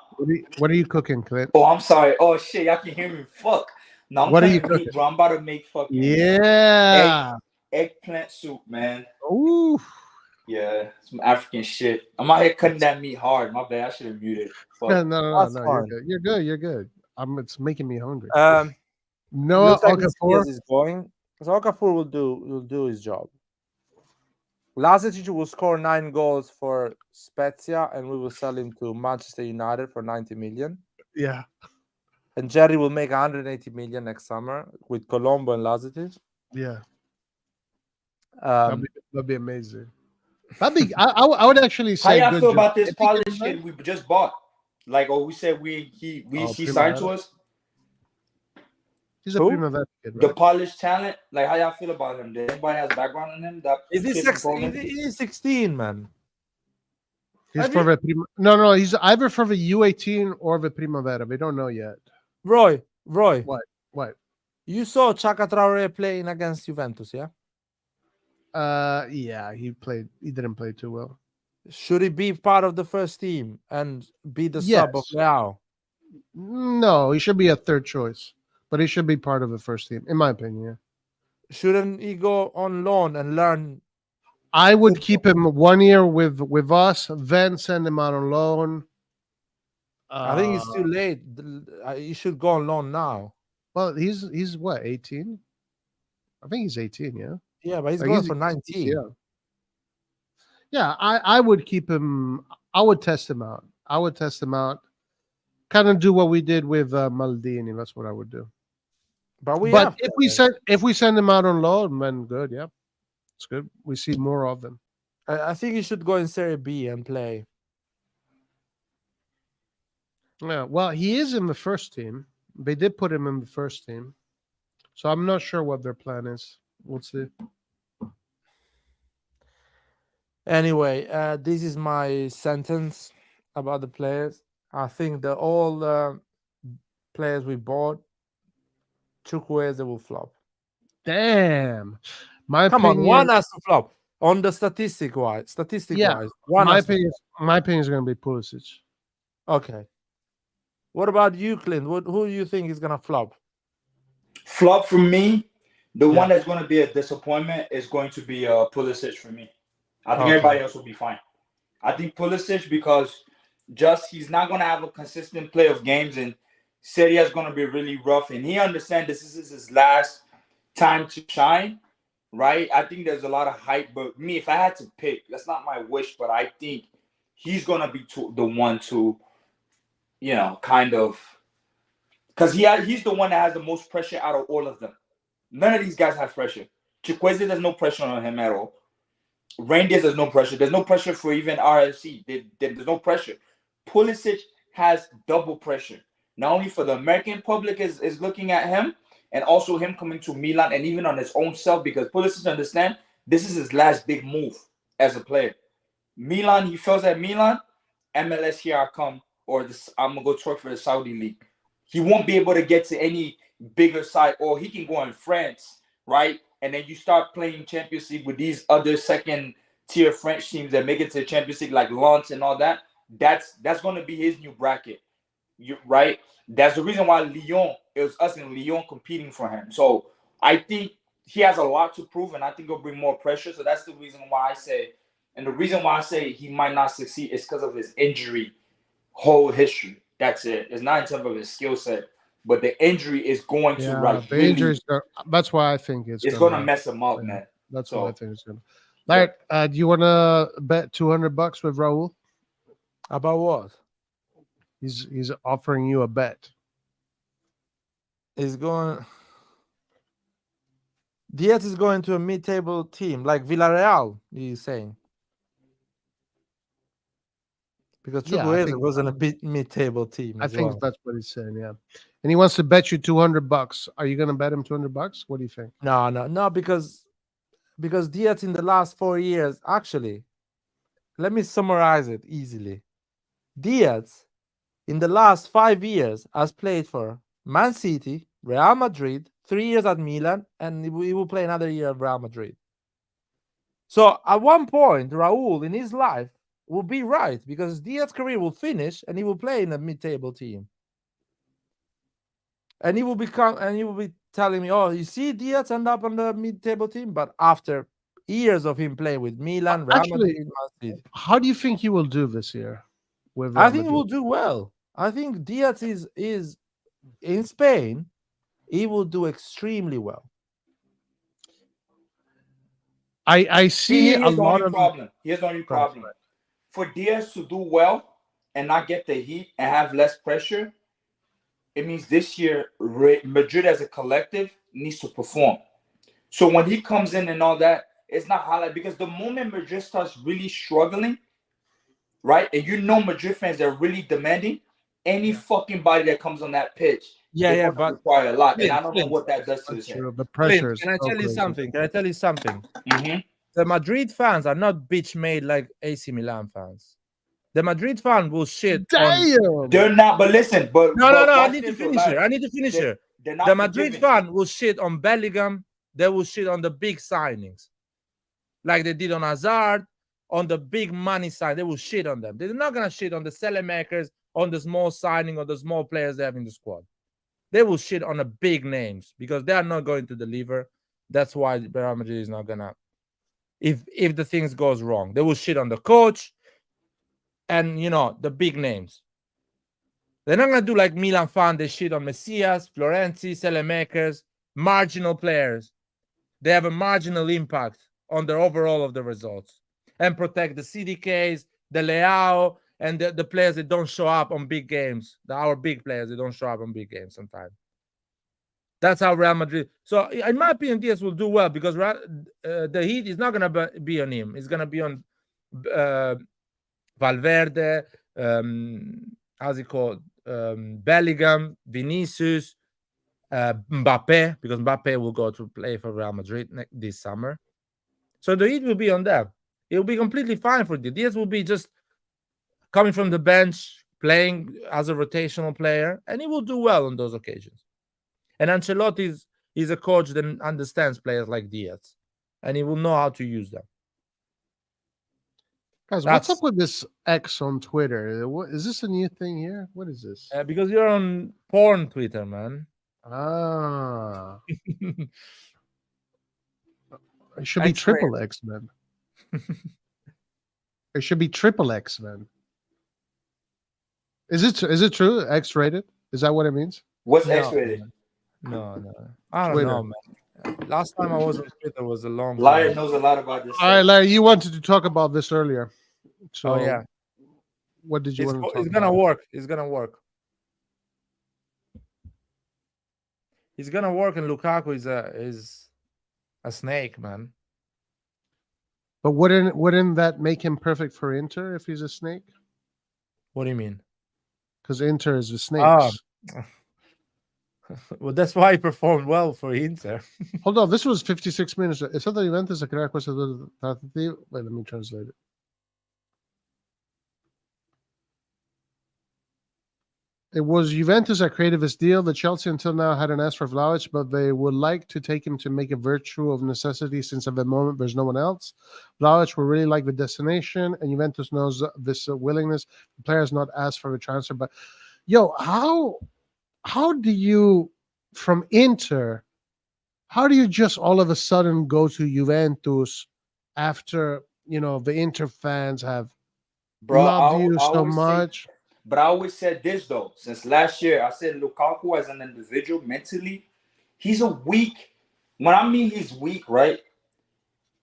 Speaker 3: What are you cooking, Clint?
Speaker 4: Oh, I'm sorry. Oh shit, y'all can hear me. Fuck. No, I'm
Speaker 3: What are
Speaker 4: trying
Speaker 3: you
Speaker 4: to
Speaker 3: cooking?
Speaker 4: meat, bro. I'm about to make fucking
Speaker 3: Yeah.
Speaker 4: eggplant soup, man.
Speaker 3: Ooh.
Speaker 4: Yeah, some African shit. I'm out here cutting that meat hard. My bad. I should have muted.
Speaker 3: No,
Speaker 4: Fuck.
Speaker 3: no. You're good. You're good. You're good. It's making me hungry.
Speaker 7: Noah
Speaker 3: Noah Okafor.
Speaker 7: is going. So Okafor will do his job. Lazic will score 9 goals for Spezia, and we will sell him to Manchester United for 90 million.
Speaker 3: Yeah.
Speaker 7: And Jerry will make 180 million next summer with Colombo and Lazic.
Speaker 3: Yeah.
Speaker 7: Um,
Speaker 3: That'd be amazing. I would actually
Speaker 4: How
Speaker 3: say
Speaker 4: y'all
Speaker 3: good
Speaker 4: feel
Speaker 3: job.
Speaker 4: about this
Speaker 3: If he
Speaker 4: Polish
Speaker 3: comes back-
Speaker 4: kid we just bought? Like, we said he signed to us.
Speaker 3: He's a
Speaker 7: Who?
Speaker 3: Primavera kid,
Speaker 4: The
Speaker 3: right?
Speaker 4: Polish talent. Like, how y'all feel about him? Does anybody has background in him? That
Speaker 7: is he
Speaker 4: kid from
Speaker 7: 16?
Speaker 4: Poland?
Speaker 7: He's 16, man.
Speaker 3: He's
Speaker 7: Have
Speaker 3: for
Speaker 7: you-
Speaker 3: the No, he's either for the U18 or the Primavera. We don't know yet.
Speaker 7: Roy,
Speaker 3: What?
Speaker 7: you saw Chaka Traore playing against Juventus, yeah?
Speaker 3: Yeah, he didn't play too well.
Speaker 7: Should he be part of the first team and be the sub of
Speaker 3: Yes.
Speaker 7: Leao?
Speaker 3: No, he should be a third choice, but he should be part of the first team, in my opinion.
Speaker 7: Shouldn't he go on loan and learn?
Speaker 3: I would keep him 1 year with us, then send him out on loan.
Speaker 7: I think it's too late. He should go on loan now.
Speaker 3: Well, he's what, 18? I think he's 18, yeah.
Speaker 7: Yeah, but he's
Speaker 3: Like,
Speaker 7: going for 19.
Speaker 3: Yeah. Yeah, I would keep him. I would test him out. Kind of do what we did with Maldini. That's what I would do.
Speaker 7: But
Speaker 3: if we send him out on loan, then good. Yeah, it's good. We see more of them.
Speaker 7: I think he should go in Serie B and play.
Speaker 3: Yeah, well, he is in the first team. They did put him in the first team, so I'm not sure what their plan is. We'll see.
Speaker 7: Anyway, this is my sentence about the players. I think that all players we bought, Chukwueze will flop.
Speaker 3: Damn,
Speaker 7: Come on, one has to flop on the statistic wise.
Speaker 3: Yeah,
Speaker 7: one
Speaker 3: my
Speaker 7: has to
Speaker 3: opinion. My opinion is going to be Pulisic.
Speaker 7: Okay. What about you, Clint? Who do you think is gonna flop?
Speaker 4: Flop for me, the one that's going to be a disappointment is going to be Pulisic for me. I think everybody else will be fine. I think Pulisic, because he's not going to have a consistent play of games, and Serie A is going to be really rough, and he understands this is his last time to shine, right? I think there's a lot of hype, but me, if I had to pick, that's not my wish, but I think he's going to be the one to, kind of, because he's the one that has the most pressure out of all of them. None of these guys have pressure. Chukwueze, there's no pressure on him at all. Rangers, there's no pressure. There's no pressure for even RFC. There's no pressure. Pulisic has double pressure. Not only for the American public is looking at him, and also him coming to Milan, and even on his own self, because Pulisic understands this is his last big move as a player. Milan, he feels at Milan, MLS, here I come, or I'm going to go work for the Saudi League. He won't be able to get to any bigger side, or he can go in France, right? And then you start playing Champions League with these other second-tier French teams that make it to the Champions League, like Lens and all that. That's going to be his new bracket, right? That's the reason why it was us and Lyon competing for him. So I think he has a lot to prove, and I think it'll bring more pressure. So that's the reason why I say, and the reason why I say he might not succeed is because of his injury whole history. That's it. It's not in terms of his skill set, but the injury is going to
Speaker 3: the injuries. That's why I think it's
Speaker 4: going to mess him up, man.
Speaker 3: That's why I think it's going to. Like, do you want to bet $200 with Raul?
Speaker 7: About what?
Speaker 3: He's offering you a bet.
Speaker 7: He's going. Diaz is going to a mid-table team like Villarreal. He's saying. because
Speaker 3: Yeah, I
Speaker 7: Chukwueze
Speaker 3: think-
Speaker 7: was on a mid-table team.
Speaker 3: I
Speaker 7: as
Speaker 3: think
Speaker 7: well.
Speaker 3: that's what he's saying. Yeah, and he wants to bet you $200. Are you going to bet him $200? What do you think?
Speaker 7: No, because Diaz in the last 4 years, actually, let me summarize it easily. Diaz in the last 5 years has played for Man City, Real Madrid, 3 years at Milan, and he will play another year at Real Madrid. So at one point, Raul in his life will be right because Diaz's career will finish and he will play in a mid-table team. And he will be telling me, "Oh, you see, Diaz end up on the mid-table team," but after years of him playing with Milan, Real
Speaker 3: Actually,
Speaker 7: Madrid, Man City,
Speaker 3: How do you think he will do this year? With
Speaker 7: I
Speaker 3: Real
Speaker 7: think he
Speaker 3: Madrid?
Speaker 7: will do well. I think Diaz is in Spain. He will do extremely well.
Speaker 3: I see a
Speaker 4: Here's the
Speaker 3: lot
Speaker 4: only
Speaker 3: of
Speaker 4: problem. Here's the only problem. For Diaz to do well and not get the heat and have less pressure, it means this year Madrid as a collective needs to perform. So when he comes in and all that, it's not highlight because the moment Madrid starts really struggling, right? And you know Madrid fans are really demanding any fucking body that comes on that pitch.
Speaker 7: Yeah,
Speaker 4: but
Speaker 7: but
Speaker 4: require a lot, and
Speaker 7: Clint,
Speaker 4: I don't know
Speaker 7: Clint,
Speaker 4: what that does to
Speaker 3: That's
Speaker 4: his head.
Speaker 3: true. The
Speaker 7: Clint,
Speaker 3: pressure is
Speaker 7: can I
Speaker 3: so
Speaker 7: tell you
Speaker 3: crazy.
Speaker 7: something? Can I tell you something?
Speaker 4: Mhm.
Speaker 7: The Madrid fans are not bitch made like AC Milan fans. The Madrid fan will shit on.
Speaker 3: Damn.
Speaker 4: They're not, but listen, but
Speaker 7: No. I
Speaker 4: watch
Speaker 7: need to
Speaker 4: this, though,
Speaker 7: finish
Speaker 4: like,
Speaker 7: here. I need to finish
Speaker 4: they're-
Speaker 7: here.
Speaker 4: They're not
Speaker 7: The Madrid
Speaker 4: forgiving.
Speaker 7: fan will shit on Bellingham. They will shit on the big signings, like they did on Hazard, on the big money sign. They will shit on them. They're not gonna shit on the makers, on the small signing, or the small players they have in the squad. They will shit on the big names because they are not going to deliver. That's why Real Madrid is not gonna. If the things goes wrong, they will shit on the coach and the big names. They're not gonna do like Milan fan. They shit on Messias, Florenzi, Selemakers, marginal players. They have a marginal impact on the overall of the results and protect the CDKs, the Leao, and the players that don't show up on big games. Our big players that don't show up on big games sometimes. That's how Real Madrid. So, in my opinion, Diaz will do well because the heat is not going to be on him. It's going to be on Valverde, how's it called? Bellingham, Vinicius, Mbappe, because Mbappe will go to play for Real Madrid this summer. So the heat will be on them. It will be completely fine for Diaz. Diaz will be just coming from the bench, playing as a rotational player, and he will do well on those occasions. And Ancelotti is a coach that understands players like Diaz, and he will know how to use them.
Speaker 3: Guys, what's up with this X on Twitter? What is this a new thing here? What is this?
Speaker 7: Because you're on porn Twitter, man.
Speaker 3: Ah, it should be triple X, man. It should be triple X, man. Is it true? X rated? Is that what it means?
Speaker 4: What's
Speaker 7: No,
Speaker 4: X-rated?
Speaker 7: No. I don't
Speaker 3: Twitter.
Speaker 7: know, man. Last time I was on Twitter was a long
Speaker 4: Liar
Speaker 7: time.
Speaker 4: knows a lot about this.
Speaker 3: All right, Larry, you wanted to talk about this earlier. So,
Speaker 7: Oh yeah,
Speaker 3: what did you want to talk
Speaker 7: it's
Speaker 3: about?
Speaker 7: gonna work. It's gonna work. It's gonna work, and Lukaku is a snake, man.
Speaker 3: But wouldn't that make him perfect for Inter if he's a snake?
Speaker 7: What do you mean?
Speaker 3: Because Inter is the
Speaker 7: Ah.
Speaker 3: snakes.
Speaker 7: Well, that's why he performed well for Inter.
Speaker 3: Hold on, this was 56 minutes. È stata Juventus a creare questa trattativa. Wait, let me translate it. It was Juventus that created this deal. The Chelsea until now hadn't asked for Vlahovic, but they would like to take him to make a virtue of necessity since at the moment there's no one else. Vlahovic will really like the destination, and Juventus knows this willingness. The player has not asked for a transfer, but how do you, from Inter, how do you just all of a sudden go to Juventus after, the Inter fans have loved you so much?
Speaker 4: But I always said this, though. Since last year, I said Lukaku as an individual, mentally, he's a weak. When I mean he's weak, right?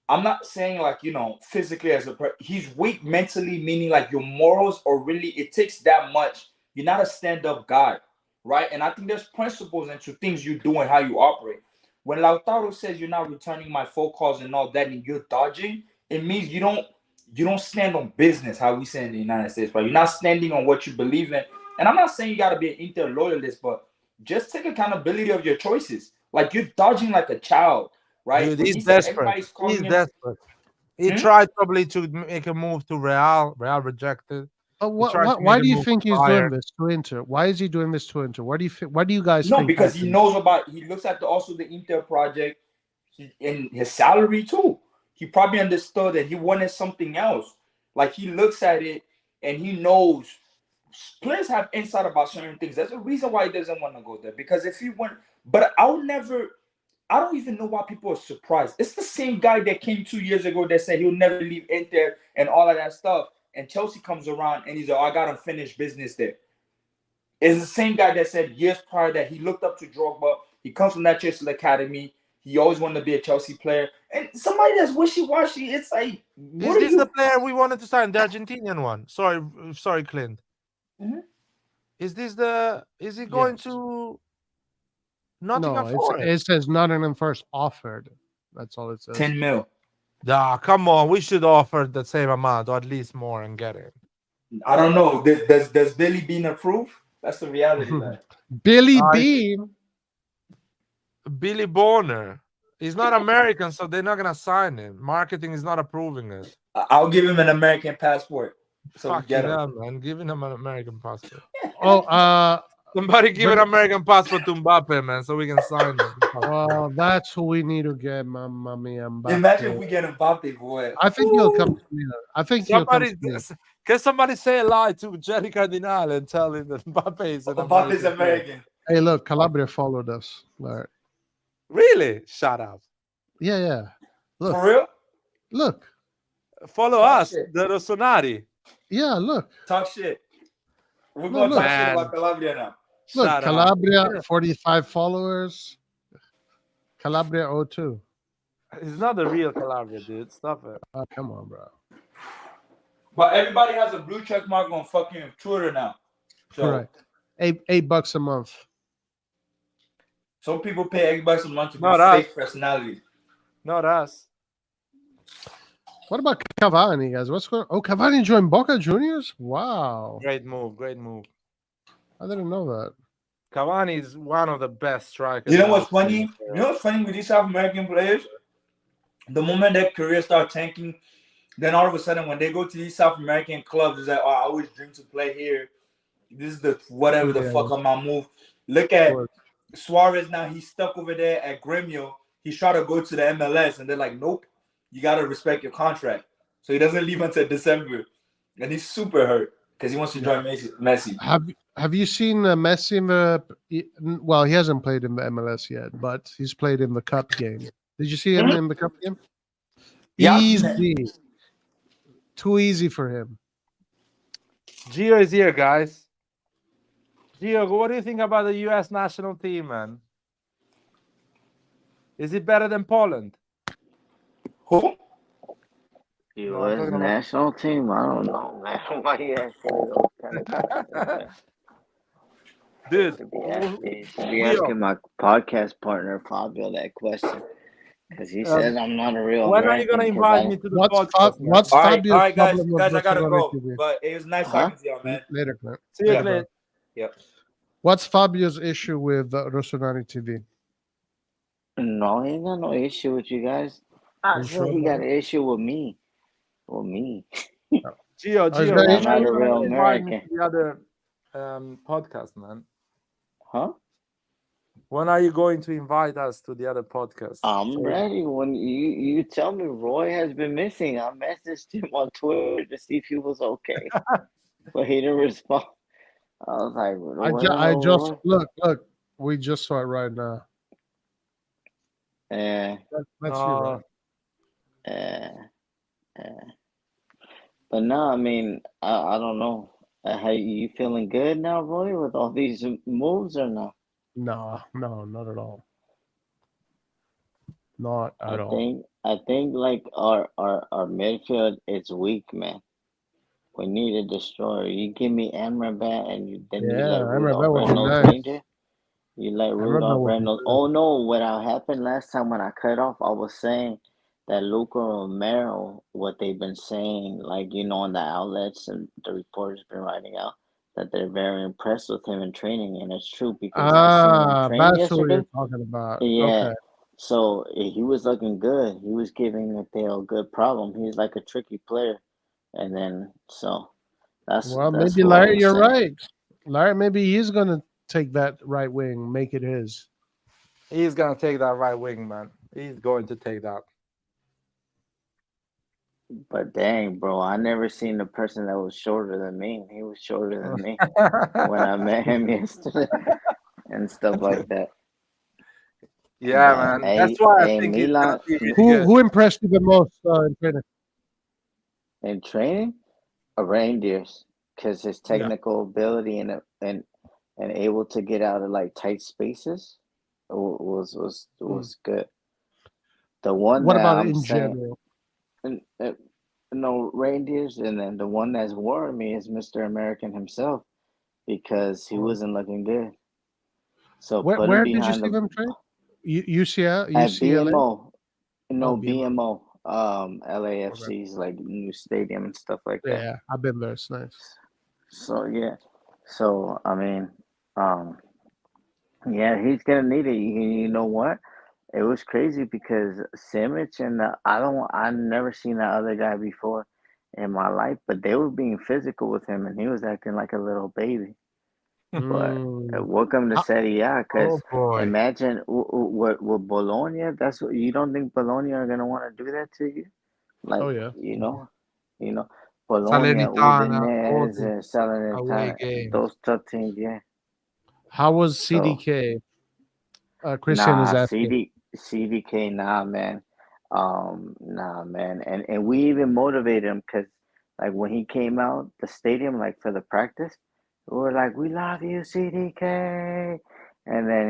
Speaker 4: I'm not saying like, physically he's weak mentally, meaning like your morals are really, it takes that much. You're not a stand-up guy, right? And I think there's principles into things you do and how you operate. When Lautaro says you're not returning my phone calls and all that and you're dodging, it means you don't you don't stand on business, how we say in the United States, right? You're not standing on what you believe in. And I'm not saying you got to be an Inter loyalist, but just take accountability of your choices. Like, you're dodging like a child, right?
Speaker 1: Dude,
Speaker 4: When
Speaker 1: he's
Speaker 4: he said
Speaker 1: desperate.
Speaker 4: everybody's calling
Speaker 1: He's
Speaker 4: him,
Speaker 1: desperate. He tried probably to make a move to Real. Real rejected.
Speaker 3: Why do you think he's doing
Speaker 1: Bayern.
Speaker 3: this to Inter? Why is he doing this to Inter? Why do you guys
Speaker 4: no,
Speaker 3: think?
Speaker 4: because he knows about, he looks at also the Inter project and his salary too. He probably understood that he wanted something else. Like, he looks at it and he knows players have insight about certain things. There's a reason why he doesn't want to go there. Because if he went, but I don't even know why people are surprised. It's the same guy that came 2 years ago that said he'll never leave Inter and all of that stuff. And Chelsea comes around and he's like, oh, I got unfinished business there. It's the same guy that said years prior that he looked up to Drogba. He comes from that Chelsea academy. He always wanted to be a Chelsea player. And somebody that's wishy-washy, it's like,
Speaker 1: is this the player we wanted to sign, the Argentinian one? Sorry, Clint.
Speaker 4: Mm-hmm.
Speaker 1: Is he going to Nottingham
Speaker 3: No,
Speaker 1: Forest?
Speaker 3: it says Nottingham Forest offered. That's all it says.
Speaker 4: 10 mil.
Speaker 1: Nah, come on. We should offer the same amount or at least more and get it.
Speaker 4: I don't know. Does Billy Bean approve? That's the reality, man.
Speaker 3: Billy Bean.
Speaker 1: Billy Bonner. He's not American, so they're not gonna sign him. Marketing is not approving it.
Speaker 4: I'll give him an American passport. So
Speaker 1: Fuck
Speaker 4: we get
Speaker 1: yeah,
Speaker 4: him.
Speaker 1: man. Giving him an American passport.
Speaker 3: Somebody
Speaker 1: give an American passport to Mbappe, man, so we can sign him.
Speaker 3: Well, that's who we need to get, Mamma Mia. Mbappe.
Speaker 4: Imagine if we get Mbappe, boy.
Speaker 3: I think he'll come to me. I think
Speaker 1: somebody,
Speaker 3: he'll come to me.
Speaker 1: Can somebody say a lie to Jerry Cardinale and tell him that Mbappe is
Speaker 4: American?
Speaker 3: Hey, look, Calabria followed us. Right.
Speaker 1: Really? Shut up.
Speaker 3: Yeah. Look.
Speaker 4: For real?
Speaker 3: Look.
Speaker 1: Follow us, the RossonARI.
Speaker 3: Yeah, look.
Speaker 4: Talk shit. We're going to talk shit about Calabria now.
Speaker 3: Look, Calabria, 45 followers. Calabria 02.
Speaker 1: It's not the real Calabria, dude. Stop it.
Speaker 3: Oh, come on, bro.
Speaker 4: But everybody has a blue check mark on fucking Twitter now. So
Speaker 3: correct. $8 a month.
Speaker 4: Some people pay $8 a month to be fake personality.
Speaker 1: Not us.
Speaker 3: What about Cavani, guys? What's going on? Oh, Cavani joined Boca Juniors? Wow.
Speaker 1: Great move.
Speaker 3: I didn't know that.
Speaker 1: Cavani is one of the best strikers.
Speaker 4: You know what's funny? You know what's funny with these South American players? The moment their careers start tanking, then all of a sudden when they go to these South American clubs, it's like, oh, I always dream to play here. This is the whatever the fuck on my move. Look at Suarez now. He's stuck over there at Gremio. He's trying to go to the MLS, and they're like, nope, you got to respect your contract. So he doesn't leave until December. And he's super hurt because he wants to join Messi.
Speaker 3: Have you seen Messi in the... Well, he hasn't played in the MLS yet, but he's played in the Cup game. Did you see him in the Cup game?
Speaker 4: Yeah.
Speaker 3: Easy. Too easy for him.
Speaker 1: Gio is here, guys. Gio, what do you think about the U.S. national team, man? Is it better than Poland?
Speaker 4: Who?
Speaker 6: U.S. national team? I don't know, man. Why you asking those kind of questions?
Speaker 1: Dude,
Speaker 6: should be asking my podcast partner Fabio that question because he says I'm not a real.
Speaker 1: When are you gonna invite me to the podcast?
Speaker 3: What's Fabio's
Speaker 4: all right, guys,
Speaker 3: problem
Speaker 4: I
Speaker 3: with
Speaker 4: gotta go.
Speaker 3: TV?
Speaker 4: But it was nice talking to y'all, man.
Speaker 3: Later, Clint.
Speaker 1: See you, Clint.
Speaker 4: Yep.
Speaker 3: What's Fabio's issue with RossonARI TV?
Speaker 6: No, he ain't got no issue with you guys. I said he got an issue with me. With me.
Speaker 1: Gio,
Speaker 6: I'm not a real American.
Speaker 1: The other podcast, man.
Speaker 6: Huh?
Speaker 1: When are you going to invite us to the other podcast?
Speaker 6: I'm ready. When you tell me Roy has been missing, I messaged him on Twitter to see if he was okay, but he didn't respond. I was like,
Speaker 3: I just look. We just saw it right now. That's you.
Speaker 6: But no, I mean, I don't know. How you feeling good now, Roy, with all these moves or no?
Speaker 3: No, not at all. Not at all.
Speaker 6: I think like our midfield is weak, man. We need a destroyer. You give me Amrabat and you let Rudolph Reynolds danger. You let Rudolph Reynolds. Oh no! What happened last time when I cut off, I was saying that Luca Romero, what they've been saying, like, on the outlets and the reporters been writing out, that they're very impressed with him in training, and it's true because I seen him train
Speaker 3: That's what you're
Speaker 6: yesterday.
Speaker 3: talking about.
Speaker 6: Yeah,
Speaker 3: Okay.
Speaker 6: so he was looking good. He was giving Mateo a good problem. He's like a tricky player, and then so that's
Speaker 3: Well,
Speaker 6: that's
Speaker 3: maybe
Speaker 6: what I
Speaker 3: Larry,
Speaker 6: was
Speaker 3: you're
Speaker 6: saying.
Speaker 3: right. Larry, maybe he's gonna take that right wing, make it his.
Speaker 7: He's gonna take that right wing, man. He's going to take that.
Speaker 6: But dang, bro, I never seen a person that was shorter than me. He was shorter than me when I met him yesterday and stuff like that.
Speaker 7: Yeah,
Speaker 6: But
Speaker 7: man. That's why I think he's gonna
Speaker 6: Milan
Speaker 7: be really
Speaker 3: Who
Speaker 7: good.
Speaker 3: who impressed you the most in training?
Speaker 6: in training, a reindeers, because his
Speaker 3: Yeah.
Speaker 6: technical ability and able to get out of like tight spaces was good. The one
Speaker 3: What
Speaker 6: that
Speaker 3: about
Speaker 6: I'm
Speaker 3: in
Speaker 6: saying,
Speaker 3: general?
Speaker 6: and, no reindeers, and then the one that's worried me is Mr. American himself because he wasn't looking good. So put him
Speaker 3: Where did you
Speaker 6: behind
Speaker 3: see
Speaker 6: the
Speaker 3: them train? UCL,
Speaker 6: at
Speaker 3: UCLA.
Speaker 6: BMO,
Speaker 3: Oh, BMO.
Speaker 6: BMO,
Speaker 3: Okay.
Speaker 6: LAFC's like new stadium and stuff like that.
Speaker 3: Yeah, I've been there. It's nice.
Speaker 6: So yeah, so I mean, yeah, he's gonna need it. You know what? It was crazy because Simic and I've never seen that other guy before in my life, but they were being physical with him, and he was acting like a little baby. But
Speaker 3: Mm.
Speaker 6: welcome to
Speaker 3: How-
Speaker 6: Serie A,
Speaker 1: Oh
Speaker 6: because
Speaker 1: boy.
Speaker 6: imagine what Bologna. That's what you don't think Bologna are gonna want to do that to you, like
Speaker 3: Oh yeah.
Speaker 6: you know, Bologna,
Speaker 1: Salernitana, all
Speaker 6: Udinese,
Speaker 1: the away
Speaker 6: Salernitana,
Speaker 1: games.
Speaker 6: those tough teams, yeah.
Speaker 3: How was
Speaker 6: So
Speaker 3: CDK? Christian is asking.
Speaker 6: CDK, nah, man, and we even motivated him because like when he came out the stadium, like for the practice, we were like, "We love you, CDK," and then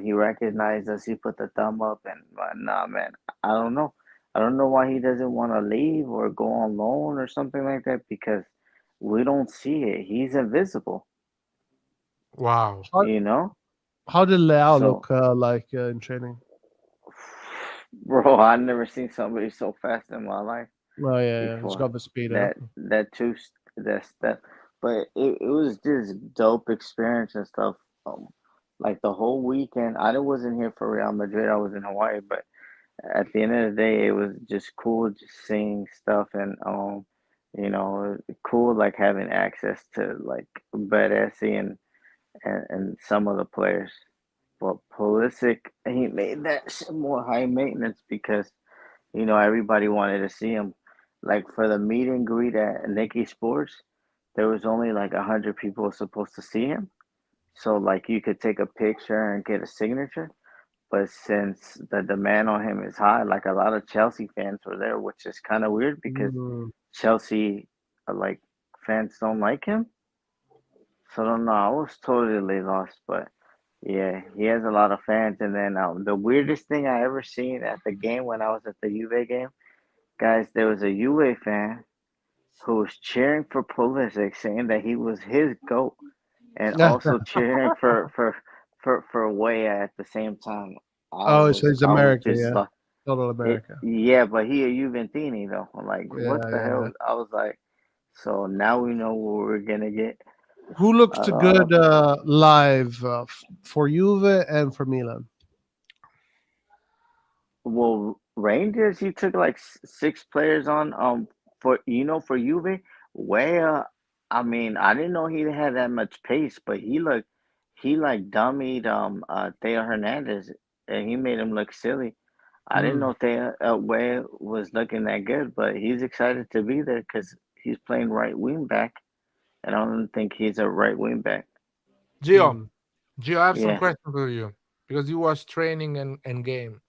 Speaker 6: he recognized us. He put the thumb up, and nah, man, I don't know. I don't know why he doesn't want to leave or go on loan or something like that because we don't see it. He's invisible,
Speaker 1: Wow.
Speaker 3: How,
Speaker 6: you know.
Speaker 3: how did Leao
Speaker 6: So
Speaker 3: look like in training?
Speaker 6: bro, I've never seen somebody so fast in my life
Speaker 3: Oh yeah, he's
Speaker 6: before.
Speaker 3: got the speed up.
Speaker 6: That but it was just dope experience and stuff. Um, like the whole weekend, I wasn't here for Real Madrid. I was in Hawaii, but at the end of the day, it was just cool just seeing stuff and cool like having access to like Baresi and some of the players. But Pulisic, he made that shit more high maintenance because everybody wanted to see him. Like for the meet and greet at Nikki Sports, there was only like 100 people supposed to see him. So like you could take a picture and get a signature. But since the demand on him is high, like a lot of Chelsea fans were there, which is kind of weird because
Speaker 3: Mm.
Speaker 6: Chelsea like fans don't like him. So I don't know. I was totally lost, but yeah, he has a lot of fans. And then the weirdest thing I ever seen at the game when I was at the Juve game, guys, there was a Juve fan who was cheering for Pulisic, saying that he was his goat, and also cheering for Weah at the same time.
Speaker 3: Oh, so he's
Speaker 6: I was
Speaker 3: America,
Speaker 6: just
Speaker 3: yeah,
Speaker 6: like,
Speaker 3: total America.
Speaker 6: yeah, but he a Juventini though. Like,
Speaker 3: Yeah,
Speaker 6: what the
Speaker 3: yeah, yeah.
Speaker 6: hell? I was like, so now we know what we're gonna get.
Speaker 3: Who looks
Speaker 6: A lot
Speaker 3: good
Speaker 6: of
Speaker 3: live for Juve and for Milan?
Speaker 6: Well, Rangers, he took like six players on for Juve. Where I mean, I didn't know he had that much pace, but he like dummied Theo Hernandez and he made him look silly. I didn't
Speaker 3: Mm.
Speaker 6: know Theo Where was looking that good, but he's excited to be there because he's playing right wing back, and I don't think he's a right wing back.
Speaker 1: Gio,
Speaker 3: Mm.
Speaker 1: Gio, I have some
Speaker 6: Yeah.
Speaker 1: questions for you because you watch training and game.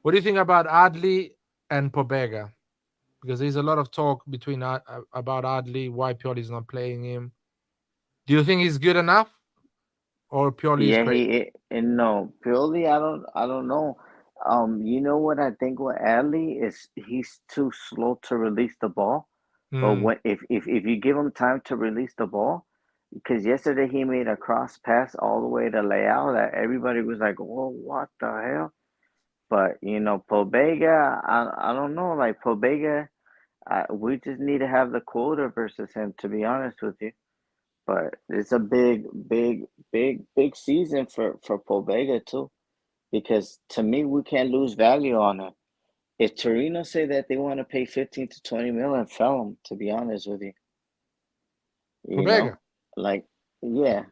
Speaker 1: What do you think about Adli and Pobega? Because there's a lot of talk about Adli, why Pioli is not playing him. Do you think he's good enough, or Pioli is
Speaker 6: Yeah,
Speaker 1: crazy?
Speaker 6: and no, purely I don't know. You know what I think with Adley is he's too slow to release the ball. But
Speaker 1: Mm,
Speaker 6: when if you give him time to release the ball, because yesterday he made a cross pass all the way to Leao that everybody was like, "Whoa, what the hell?" But you know, Pobega, I don't know. Like Pobega, we just need to have the quota versus him. To be honest with you, but it's a big season for Pobega too. Because to me, we can't lose value on him. If Torino say that they want to pay 15 to 20 million, sell him. To be honest with you, you
Speaker 1: Pobega.
Speaker 6: know, like yeah.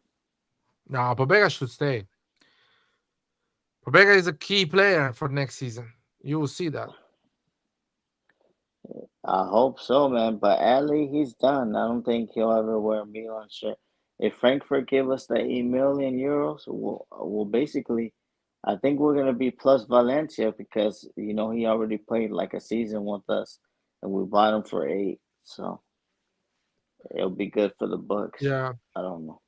Speaker 1: No, Pobega should stay. Pobega is a key player for next season. You will see that.
Speaker 6: I hope so, man. But Ali, he's done. I don't think he'll ever wear a Milan shirt. If Frankfurt give us the 8 million euros, we'll basically, I think we're gonna be plus Valencia because you know he already played like a season with us, and we bought him for 8. So it'll be good for the Bucks.
Speaker 1: Yeah.
Speaker 6: I don't know.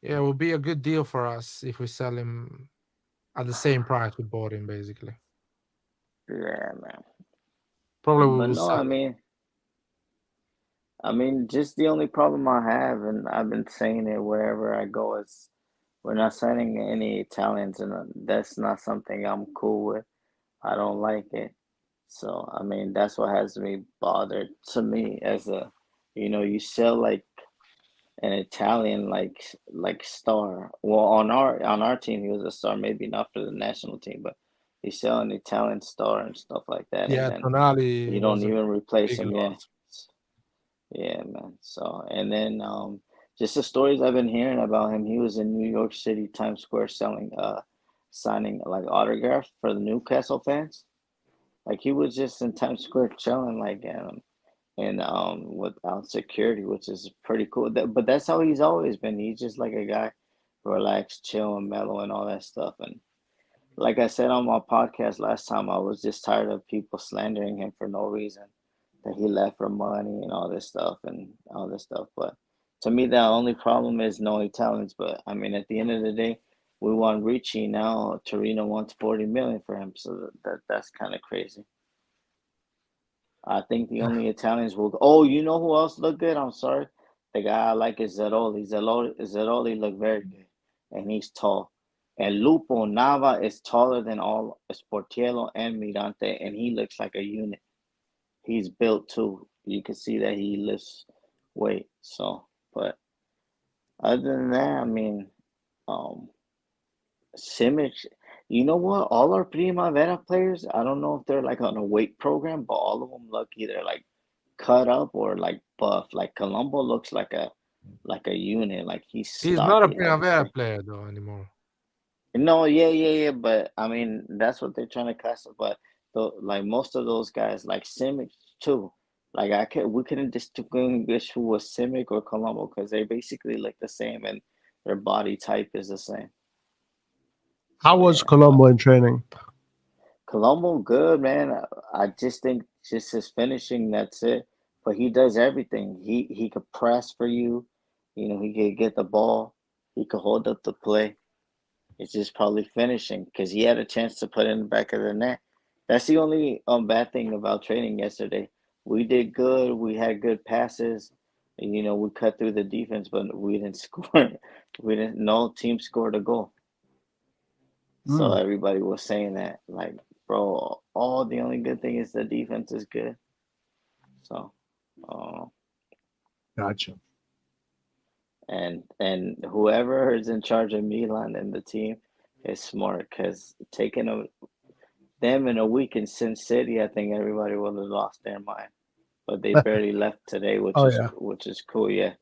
Speaker 1: Yeah, it will be a good deal for us if we sell him at the same price we bought him, basically.
Speaker 6: Yeah, man.
Speaker 1: Probably we
Speaker 6: But
Speaker 1: will
Speaker 6: no,
Speaker 1: sell him.
Speaker 6: I mean, just the only problem I have, and I've been saying it wherever I go, is we're not signing any Italians, and that's not something I'm cool with. I don't like it. So, I mean, that's what has me bothered to me as a, you know, you sell like an Italian like star. Well, on our team, he was a star, maybe not for the national team, but you sell an Italian star and stuff like that, and
Speaker 1: Yeah,
Speaker 6: then
Speaker 1: Tonali
Speaker 6: you don't
Speaker 1: was a
Speaker 6: even replace
Speaker 1: big
Speaker 6: him. Yeah.
Speaker 1: loss.
Speaker 6: Yeah, man. So, and then just the stories I've been hearing about him, he was in New York City, Times Square signing like autographs for the Newcastle fans. Like he was just in Times Square chilling like and without security, which is pretty cool. But that's how he's always been. He's just like a guy, relaxed, chill and mellow and all that stuff. And like I said on my podcast last time, I was just tired of people slandering him for no reason, that he left for money and all this stuff and all this stuff. But to me, the only problem is no Italians. But I mean, at the end of the day, we want Ricci now. Torino wants 40 million for him, so that's kind of crazy. I think the only Italians will. Oh, you know who else look good? I'm sorry, the guy I like is Zeroli. Zeroli look very good, and he's tall. And Lupo Nava is taller than all Sportiello and Mirante, and he looks like a unit. He's built too. You can see that he lifts weight. So, but other than that, I mean, um, Simic, you know what? All our Primavera players, I don't know if they're like on a weight program, but all of them look either like cut up or like buff. Like Colombo looks like a unit, like he's
Speaker 1: He's not a
Speaker 6: stocky, like
Speaker 1: Primavera player though anymore.
Speaker 6: no, yeah. But I mean, that's what they're trying to cast. But like most of those guys, like Simic too. Like we couldn't distinguish who was Simic or Colombo because they basically look the same and their body type is the same.
Speaker 3: How
Speaker 6: So
Speaker 3: was
Speaker 6: yeah,
Speaker 3: Colombo in training?
Speaker 6: Colombo good man. I just think just his finishing, that's it. But he does everything. He could press for you. You know, he could get the ball. He could hold up the play. It's just probably finishing because he had a chance to put it in the back of the net. That's the only bad thing about training yesterday. We did good. We had good passes. You know, we cut through the defense, but we didn't score. We didn't. No team scored a goal. So
Speaker 3: Mm,
Speaker 6: everybody was saying that, like, bro, all the only good thing is the defense is good. So, uh,
Speaker 3: gotcha.
Speaker 6: and whoever is in charge of Milan and the team is smart because taking them in a week in Sin City, I think everybody would have lost their mind. But they barely left today,
Speaker 3: Oh yeah.
Speaker 6: which is cool, yeah.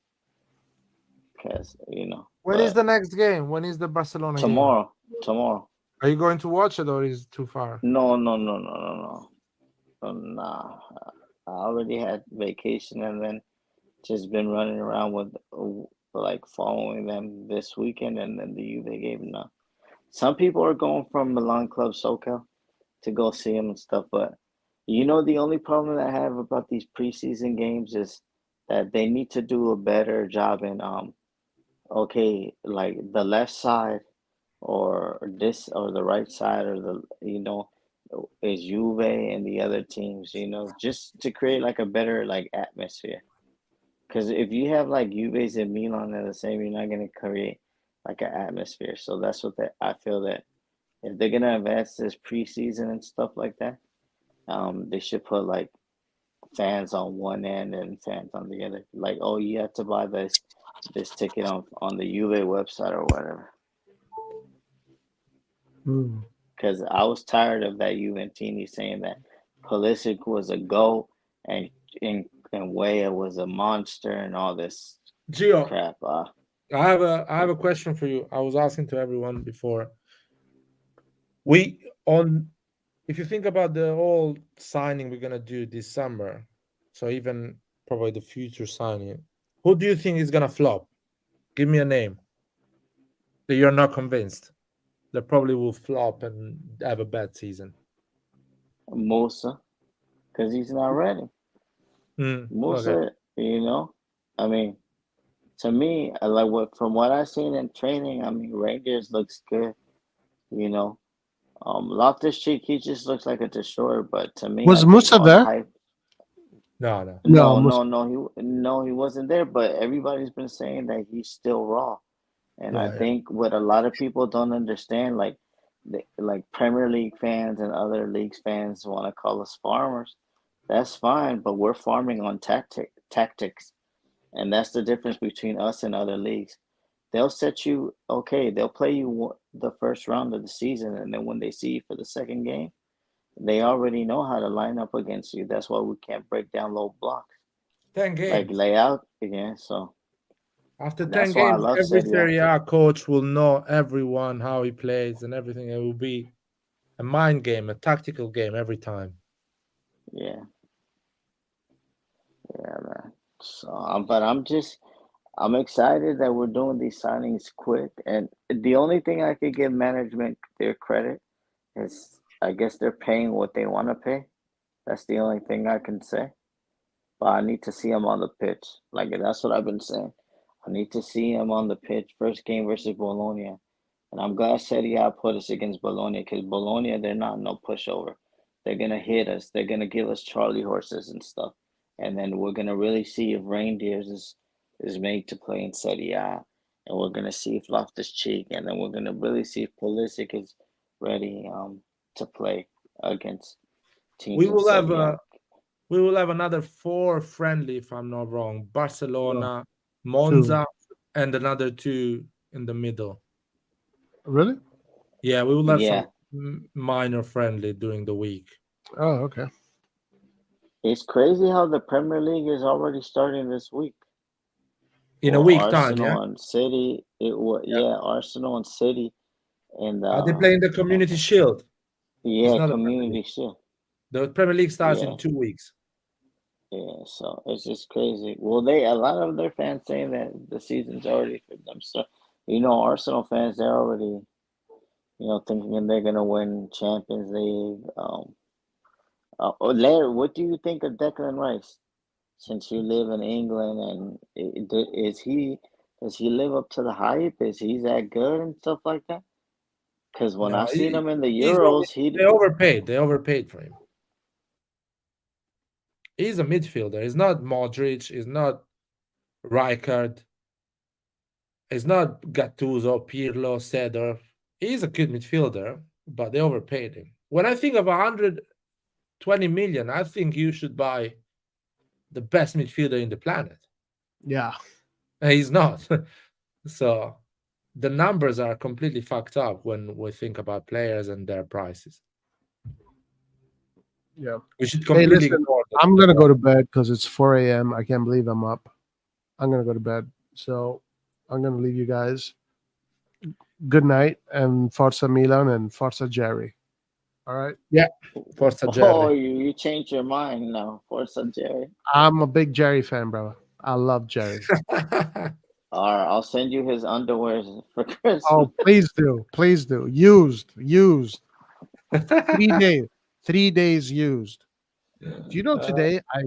Speaker 6: Because you know,
Speaker 1: When is
Speaker 6: but
Speaker 1: the next game? When is the Barcelona game?
Speaker 6: tomorrow.
Speaker 1: Are you going to watch it or is it too far?
Speaker 6: No. Nah. I already had vacation and then just been running around with like following them this weekend and then the Juve game now. Some people are going from Milan Club SoCal to go see him and stuff, but you know the only problem that I have about these preseason games is that they need to do a better job in okay, like the left side or this or the right side or the is Juve and the other teams, just to create like a better like atmosphere. Because if you have like Juve's and Milan at the same, you're not gonna create like an atmosphere. So that's what I feel that if they're gonna advance this preseason and stuff like that, they should put like fans on one end and fans on the other. Like, oh, you have to buy this ticket on the Juve website or whatever. Because I was tired of that Juventini saying that Pulisic was a GOAT and Weah was a monster and all this
Speaker 1: Gio,
Speaker 6: crap.
Speaker 1: I have a question for you. I was asking to everyone before. If you think about the whole signing we're gonna do this summer, so even probably the future signing, who do you think is gonna flop? Give me a name that you're not convinced that probably will flop and have a bad season.
Speaker 6: Musa, because he's not ready. Musa,
Speaker 1: Okay.
Speaker 6: you know, I mean, to me, from what I've seen in training, I mean, Rangers looks good, you know. Loftus-Cheek, he just looks like a destroyer, but to me,
Speaker 3: Was
Speaker 6: I think
Speaker 3: Musa
Speaker 6: all the
Speaker 3: there?
Speaker 6: hype.
Speaker 1: No.
Speaker 6: He wasn't there, but everybody's been saying that he's still raw. And I
Speaker 1: Right.
Speaker 6: think what a lot of people don't understand, like Premier League fans and other leagues fans want to call us farmers. That's fine, but we're farming on tactics. And that's the difference between us and other leagues. They'll set you, they'll play you the first round of the season, and then when they see you for the second game, they already know how to line up against you. That's why we can't break down low blocks.
Speaker 1: 10 games.
Speaker 6: Like layout again, so.
Speaker 1: After 10
Speaker 6: That's why I
Speaker 1: games,
Speaker 6: love
Speaker 1: every
Speaker 6: Serie A.
Speaker 1: Serie A coach will know everyone, how he plays and everything. It will be a mind game, a tactical game every time.
Speaker 6: Yeah. Yeah, man. So, but I'm excited that we're doing these signings quick. And the only thing I could give management their credit is, I guess they're paying what they want to pay. That's the only thing I can say. But I need to see them on the pitch. Like, that's what I've been saying. I need to see them on the pitch. First game versus Bologna. And I'm glad Serie A put us against Bologna, because Bologna, they're not no pushover. They're going to hit us. They're going to give us Charlie horses and stuff. And then we're going to really see if Reindeers is made to play in Serie A. And we're going to see if Loftus-Cheek. And then we're going to really see if Pulisic is ready to play against teams
Speaker 1: We
Speaker 6: in
Speaker 1: will
Speaker 6: Serie A.
Speaker 1: have another 4 friendly, if I'm not wrong. Barcelona, Monza, and another 2 in the middle.
Speaker 3: Really?
Speaker 1: Yeah, we will have some minor friendly during the week.
Speaker 3: Oh, okay.
Speaker 6: It's crazy how the Premier League is already starting this week.
Speaker 1: In a week time,
Speaker 6: Arsenal and City. Arsenal and City. And
Speaker 1: are they playing the Community Shield?
Speaker 6: Yeah, Community Shield.
Speaker 1: The Premier League starts in 2 weeks.
Speaker 6: Yeah, so it's just crazy. Well, a lot of their fans saying that the season's already for them. So, Arsenal fans, they're already, thinking they're gonna win Champions League. Larry, what do you think of Declan Rice? Since you live in England, and does he live up to the hype? Is he that good and stuff like that? Because when I've seen him in the Euros,
Speaker 1: they overpaid. They overpaid for him. He's a midfielder. He's not Modric. He's not Rijkaard. He's not Gattuso, Pirlo, Seedorf. He's a good midfielder, but they overpaid him. When I think of 120 million, I think you should buy the best midfielder in the planet.
Speaker 3: Yeah.
Speaker 1: And he's not. So the numbers are completely fucked up when we think about players and their prices.
Speaker 3: Yeah.
Speaker 1: We should completely
Speaker 3: listen, I'm going to go to bed because it's 4 a.m. I can't believe I'm up. I'm going to go to bed. So I'm going to leave you guys. Good night, and Forza Milan and Forza Jerry. All right?
Speaker 1: Yeah. Forza Jerry.
Speaker 6: Oh, you changed your mind now. Forza Jerry.
Speaker 3: I'm a big Jerry fan, bro. I love Jerry.
Speaker 6: All right, I'll send you his underwear for Christmas.
Speaker 3: Oh, please do. Please do. Used. 3 days. 3 days used. Do you know today I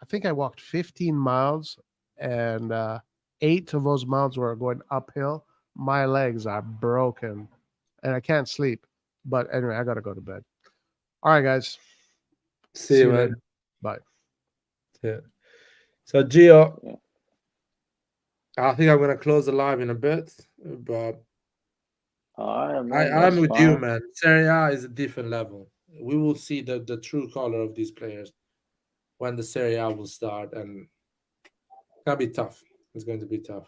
Speaker 3: think I walked 15 miles, and 8 of those miles were going uphill. My legs are broken and I can't sleep. But anyway, I got to go to bed. All right, guys.
Speaker 1: See you, man.
Speaker 3: later. Bye.
Speaker 1: Yeah. So, Gio, I think I'm going to close the live in a bit, but
Speaker 6: All right, man.
Speaker 1: I'm
Speaker 6: That's
Speaker 1: with you,
Speaker 6: fine.
Speaker 1: man. Serie A is a different level. We will see the true color of these players when the Serie A will start, and it's gonna be tough. It's going to be tough.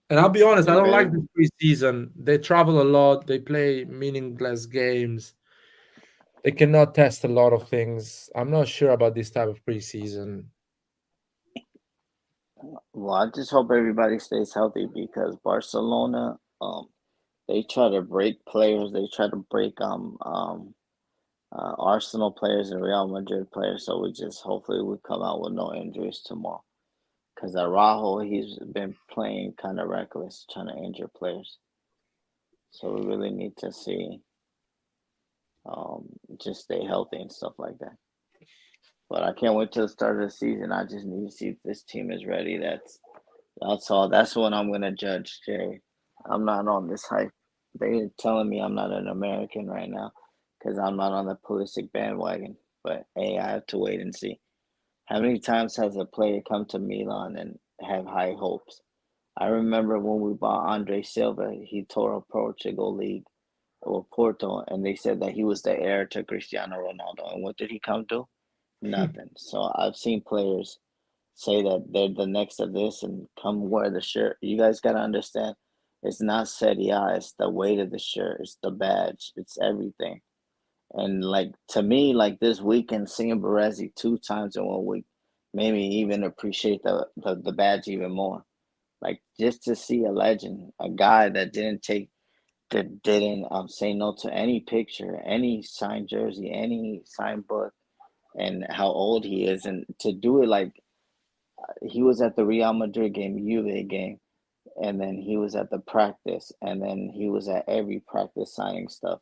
Speaker 1: And I'll be honest, I
Speaker 6: You
Speaker 1: don't like
Speaker 6: ready?
Speaker 1: this preseason. They travel a lot. They play meaningless games. They cannot test a lot of things. I'm not sure about this type of preseason.
Speaker 6: Well, I just hope everybody stays healthy because Barcelona, they try to break players. They try to break Arsenal players and Real Madrid players. So we just hopefully we come out with no injuries tomorrow. Because Araujo, he's been playing kind of reckless, trying to injure players. So we really need to see just stay healthy and stuff like that. But I can't wait till the start of the season. I just need to see if this team is ready. That's all. That's when I'm gonna judge, Jerry. I'm not on this hype. They're telling me I'm not an American right now because I'm not on the Pulisic bandwagon. But hey, I have to wait and see. How many times has a player come to Milan and have high hopes? I remember when we bought Andre Silva, he tore a Portugal league or Porto, and they said that he was the heir to Cristiano Ronaldo. And what did he come to? Nothing. So I've seen players say that they're the next of this and come wear the shirt. You guys got to understand, it's not Serie A, it's the weight of the shirt, it's the badge, it's everything. And like to me, like this weekend, seeing Baresi 2 times in 1 week made me even appreciate the badge even more. Like just to see a legend, a guy that didn't say no to any picture, any signed jersey, any signed book, and how old he is, and to do it like he was at the Real Madrid game, Juve game, and then he was at the practice, and then he was at every practice signing stuff.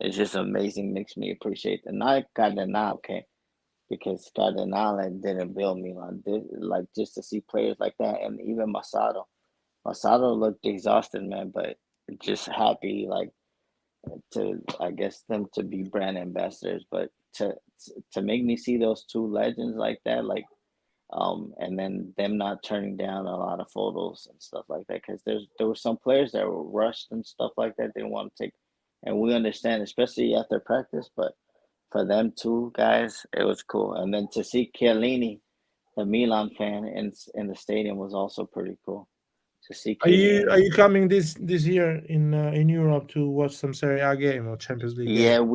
Speaker 6: It's just amazing. Makes me appreciate the not Cardinal, okay, because Cardinal didn't build Milan. Like just to see players like that, and even Masado. Masado looked exhausted, man, but just happy, like to I guess them to be brand ambassadors, but to make me see those two legends like that, like and then them not turning down a lot of photos and stuff like that, because there were some players that were rushed and stuff like that. They didn't want to take, and we understand, especially after practice. But for them two guys, it was cool. And then to see Chiellini, the Milan fan, in the stadium was also pretty cool. To see
Speaker 1: Are you
Speaker 6: Chiellini.
Speaker 1: coming this year in Europe to watch some Serie A game or Champions League
Speaker 6: Yeah,
Speaker 1: game?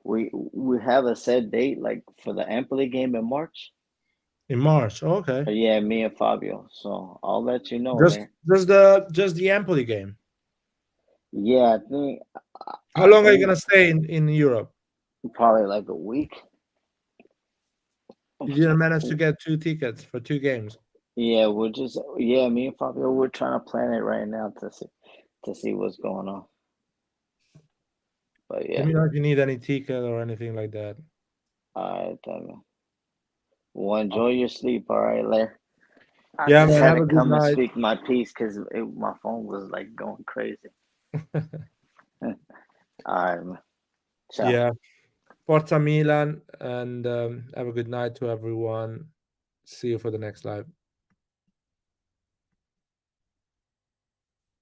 Speaker 6: we have a set date like for the Empoli game in March.
Speaker 1: In March. Oh, okay.
Speaker 6: Yeah, me and Fabio. So I'll let you know
Speaker 1: Just
Speaker 6: there.
Speaker 1: just the Empoli game.
Speaker 6: Yeah, I think
Speaker 1: How long are you gonna stay in Europe?
Speaker 6: probably like a week.
Speaker 1: You didn't manage to get 2 tickets for 2 games.
Speaker 6: Yeah, me and Fabio, we're trying to plan it right now to see what's going on. But yeah,
Speaker 1: Let me know if you need any ticket or anything like that.
Speaker 6: all right, then. Well, enjoy your sleep, all right, Lair. I
Speaker 1: Yeah,
Speaker 6: just
Speaker 1: man.
Speaker 6: had
Speaker 1: Have
Speaker 6: to
Speaker 1: a good
Speaker 6: come and
Speaker 1: night.
Speaker 6: speak my piece because my phone was like going crazy. All right, man. Ciao.
Speaker 1: Yeah. Forza Milan, and have a good night to everyone. See you for the next live.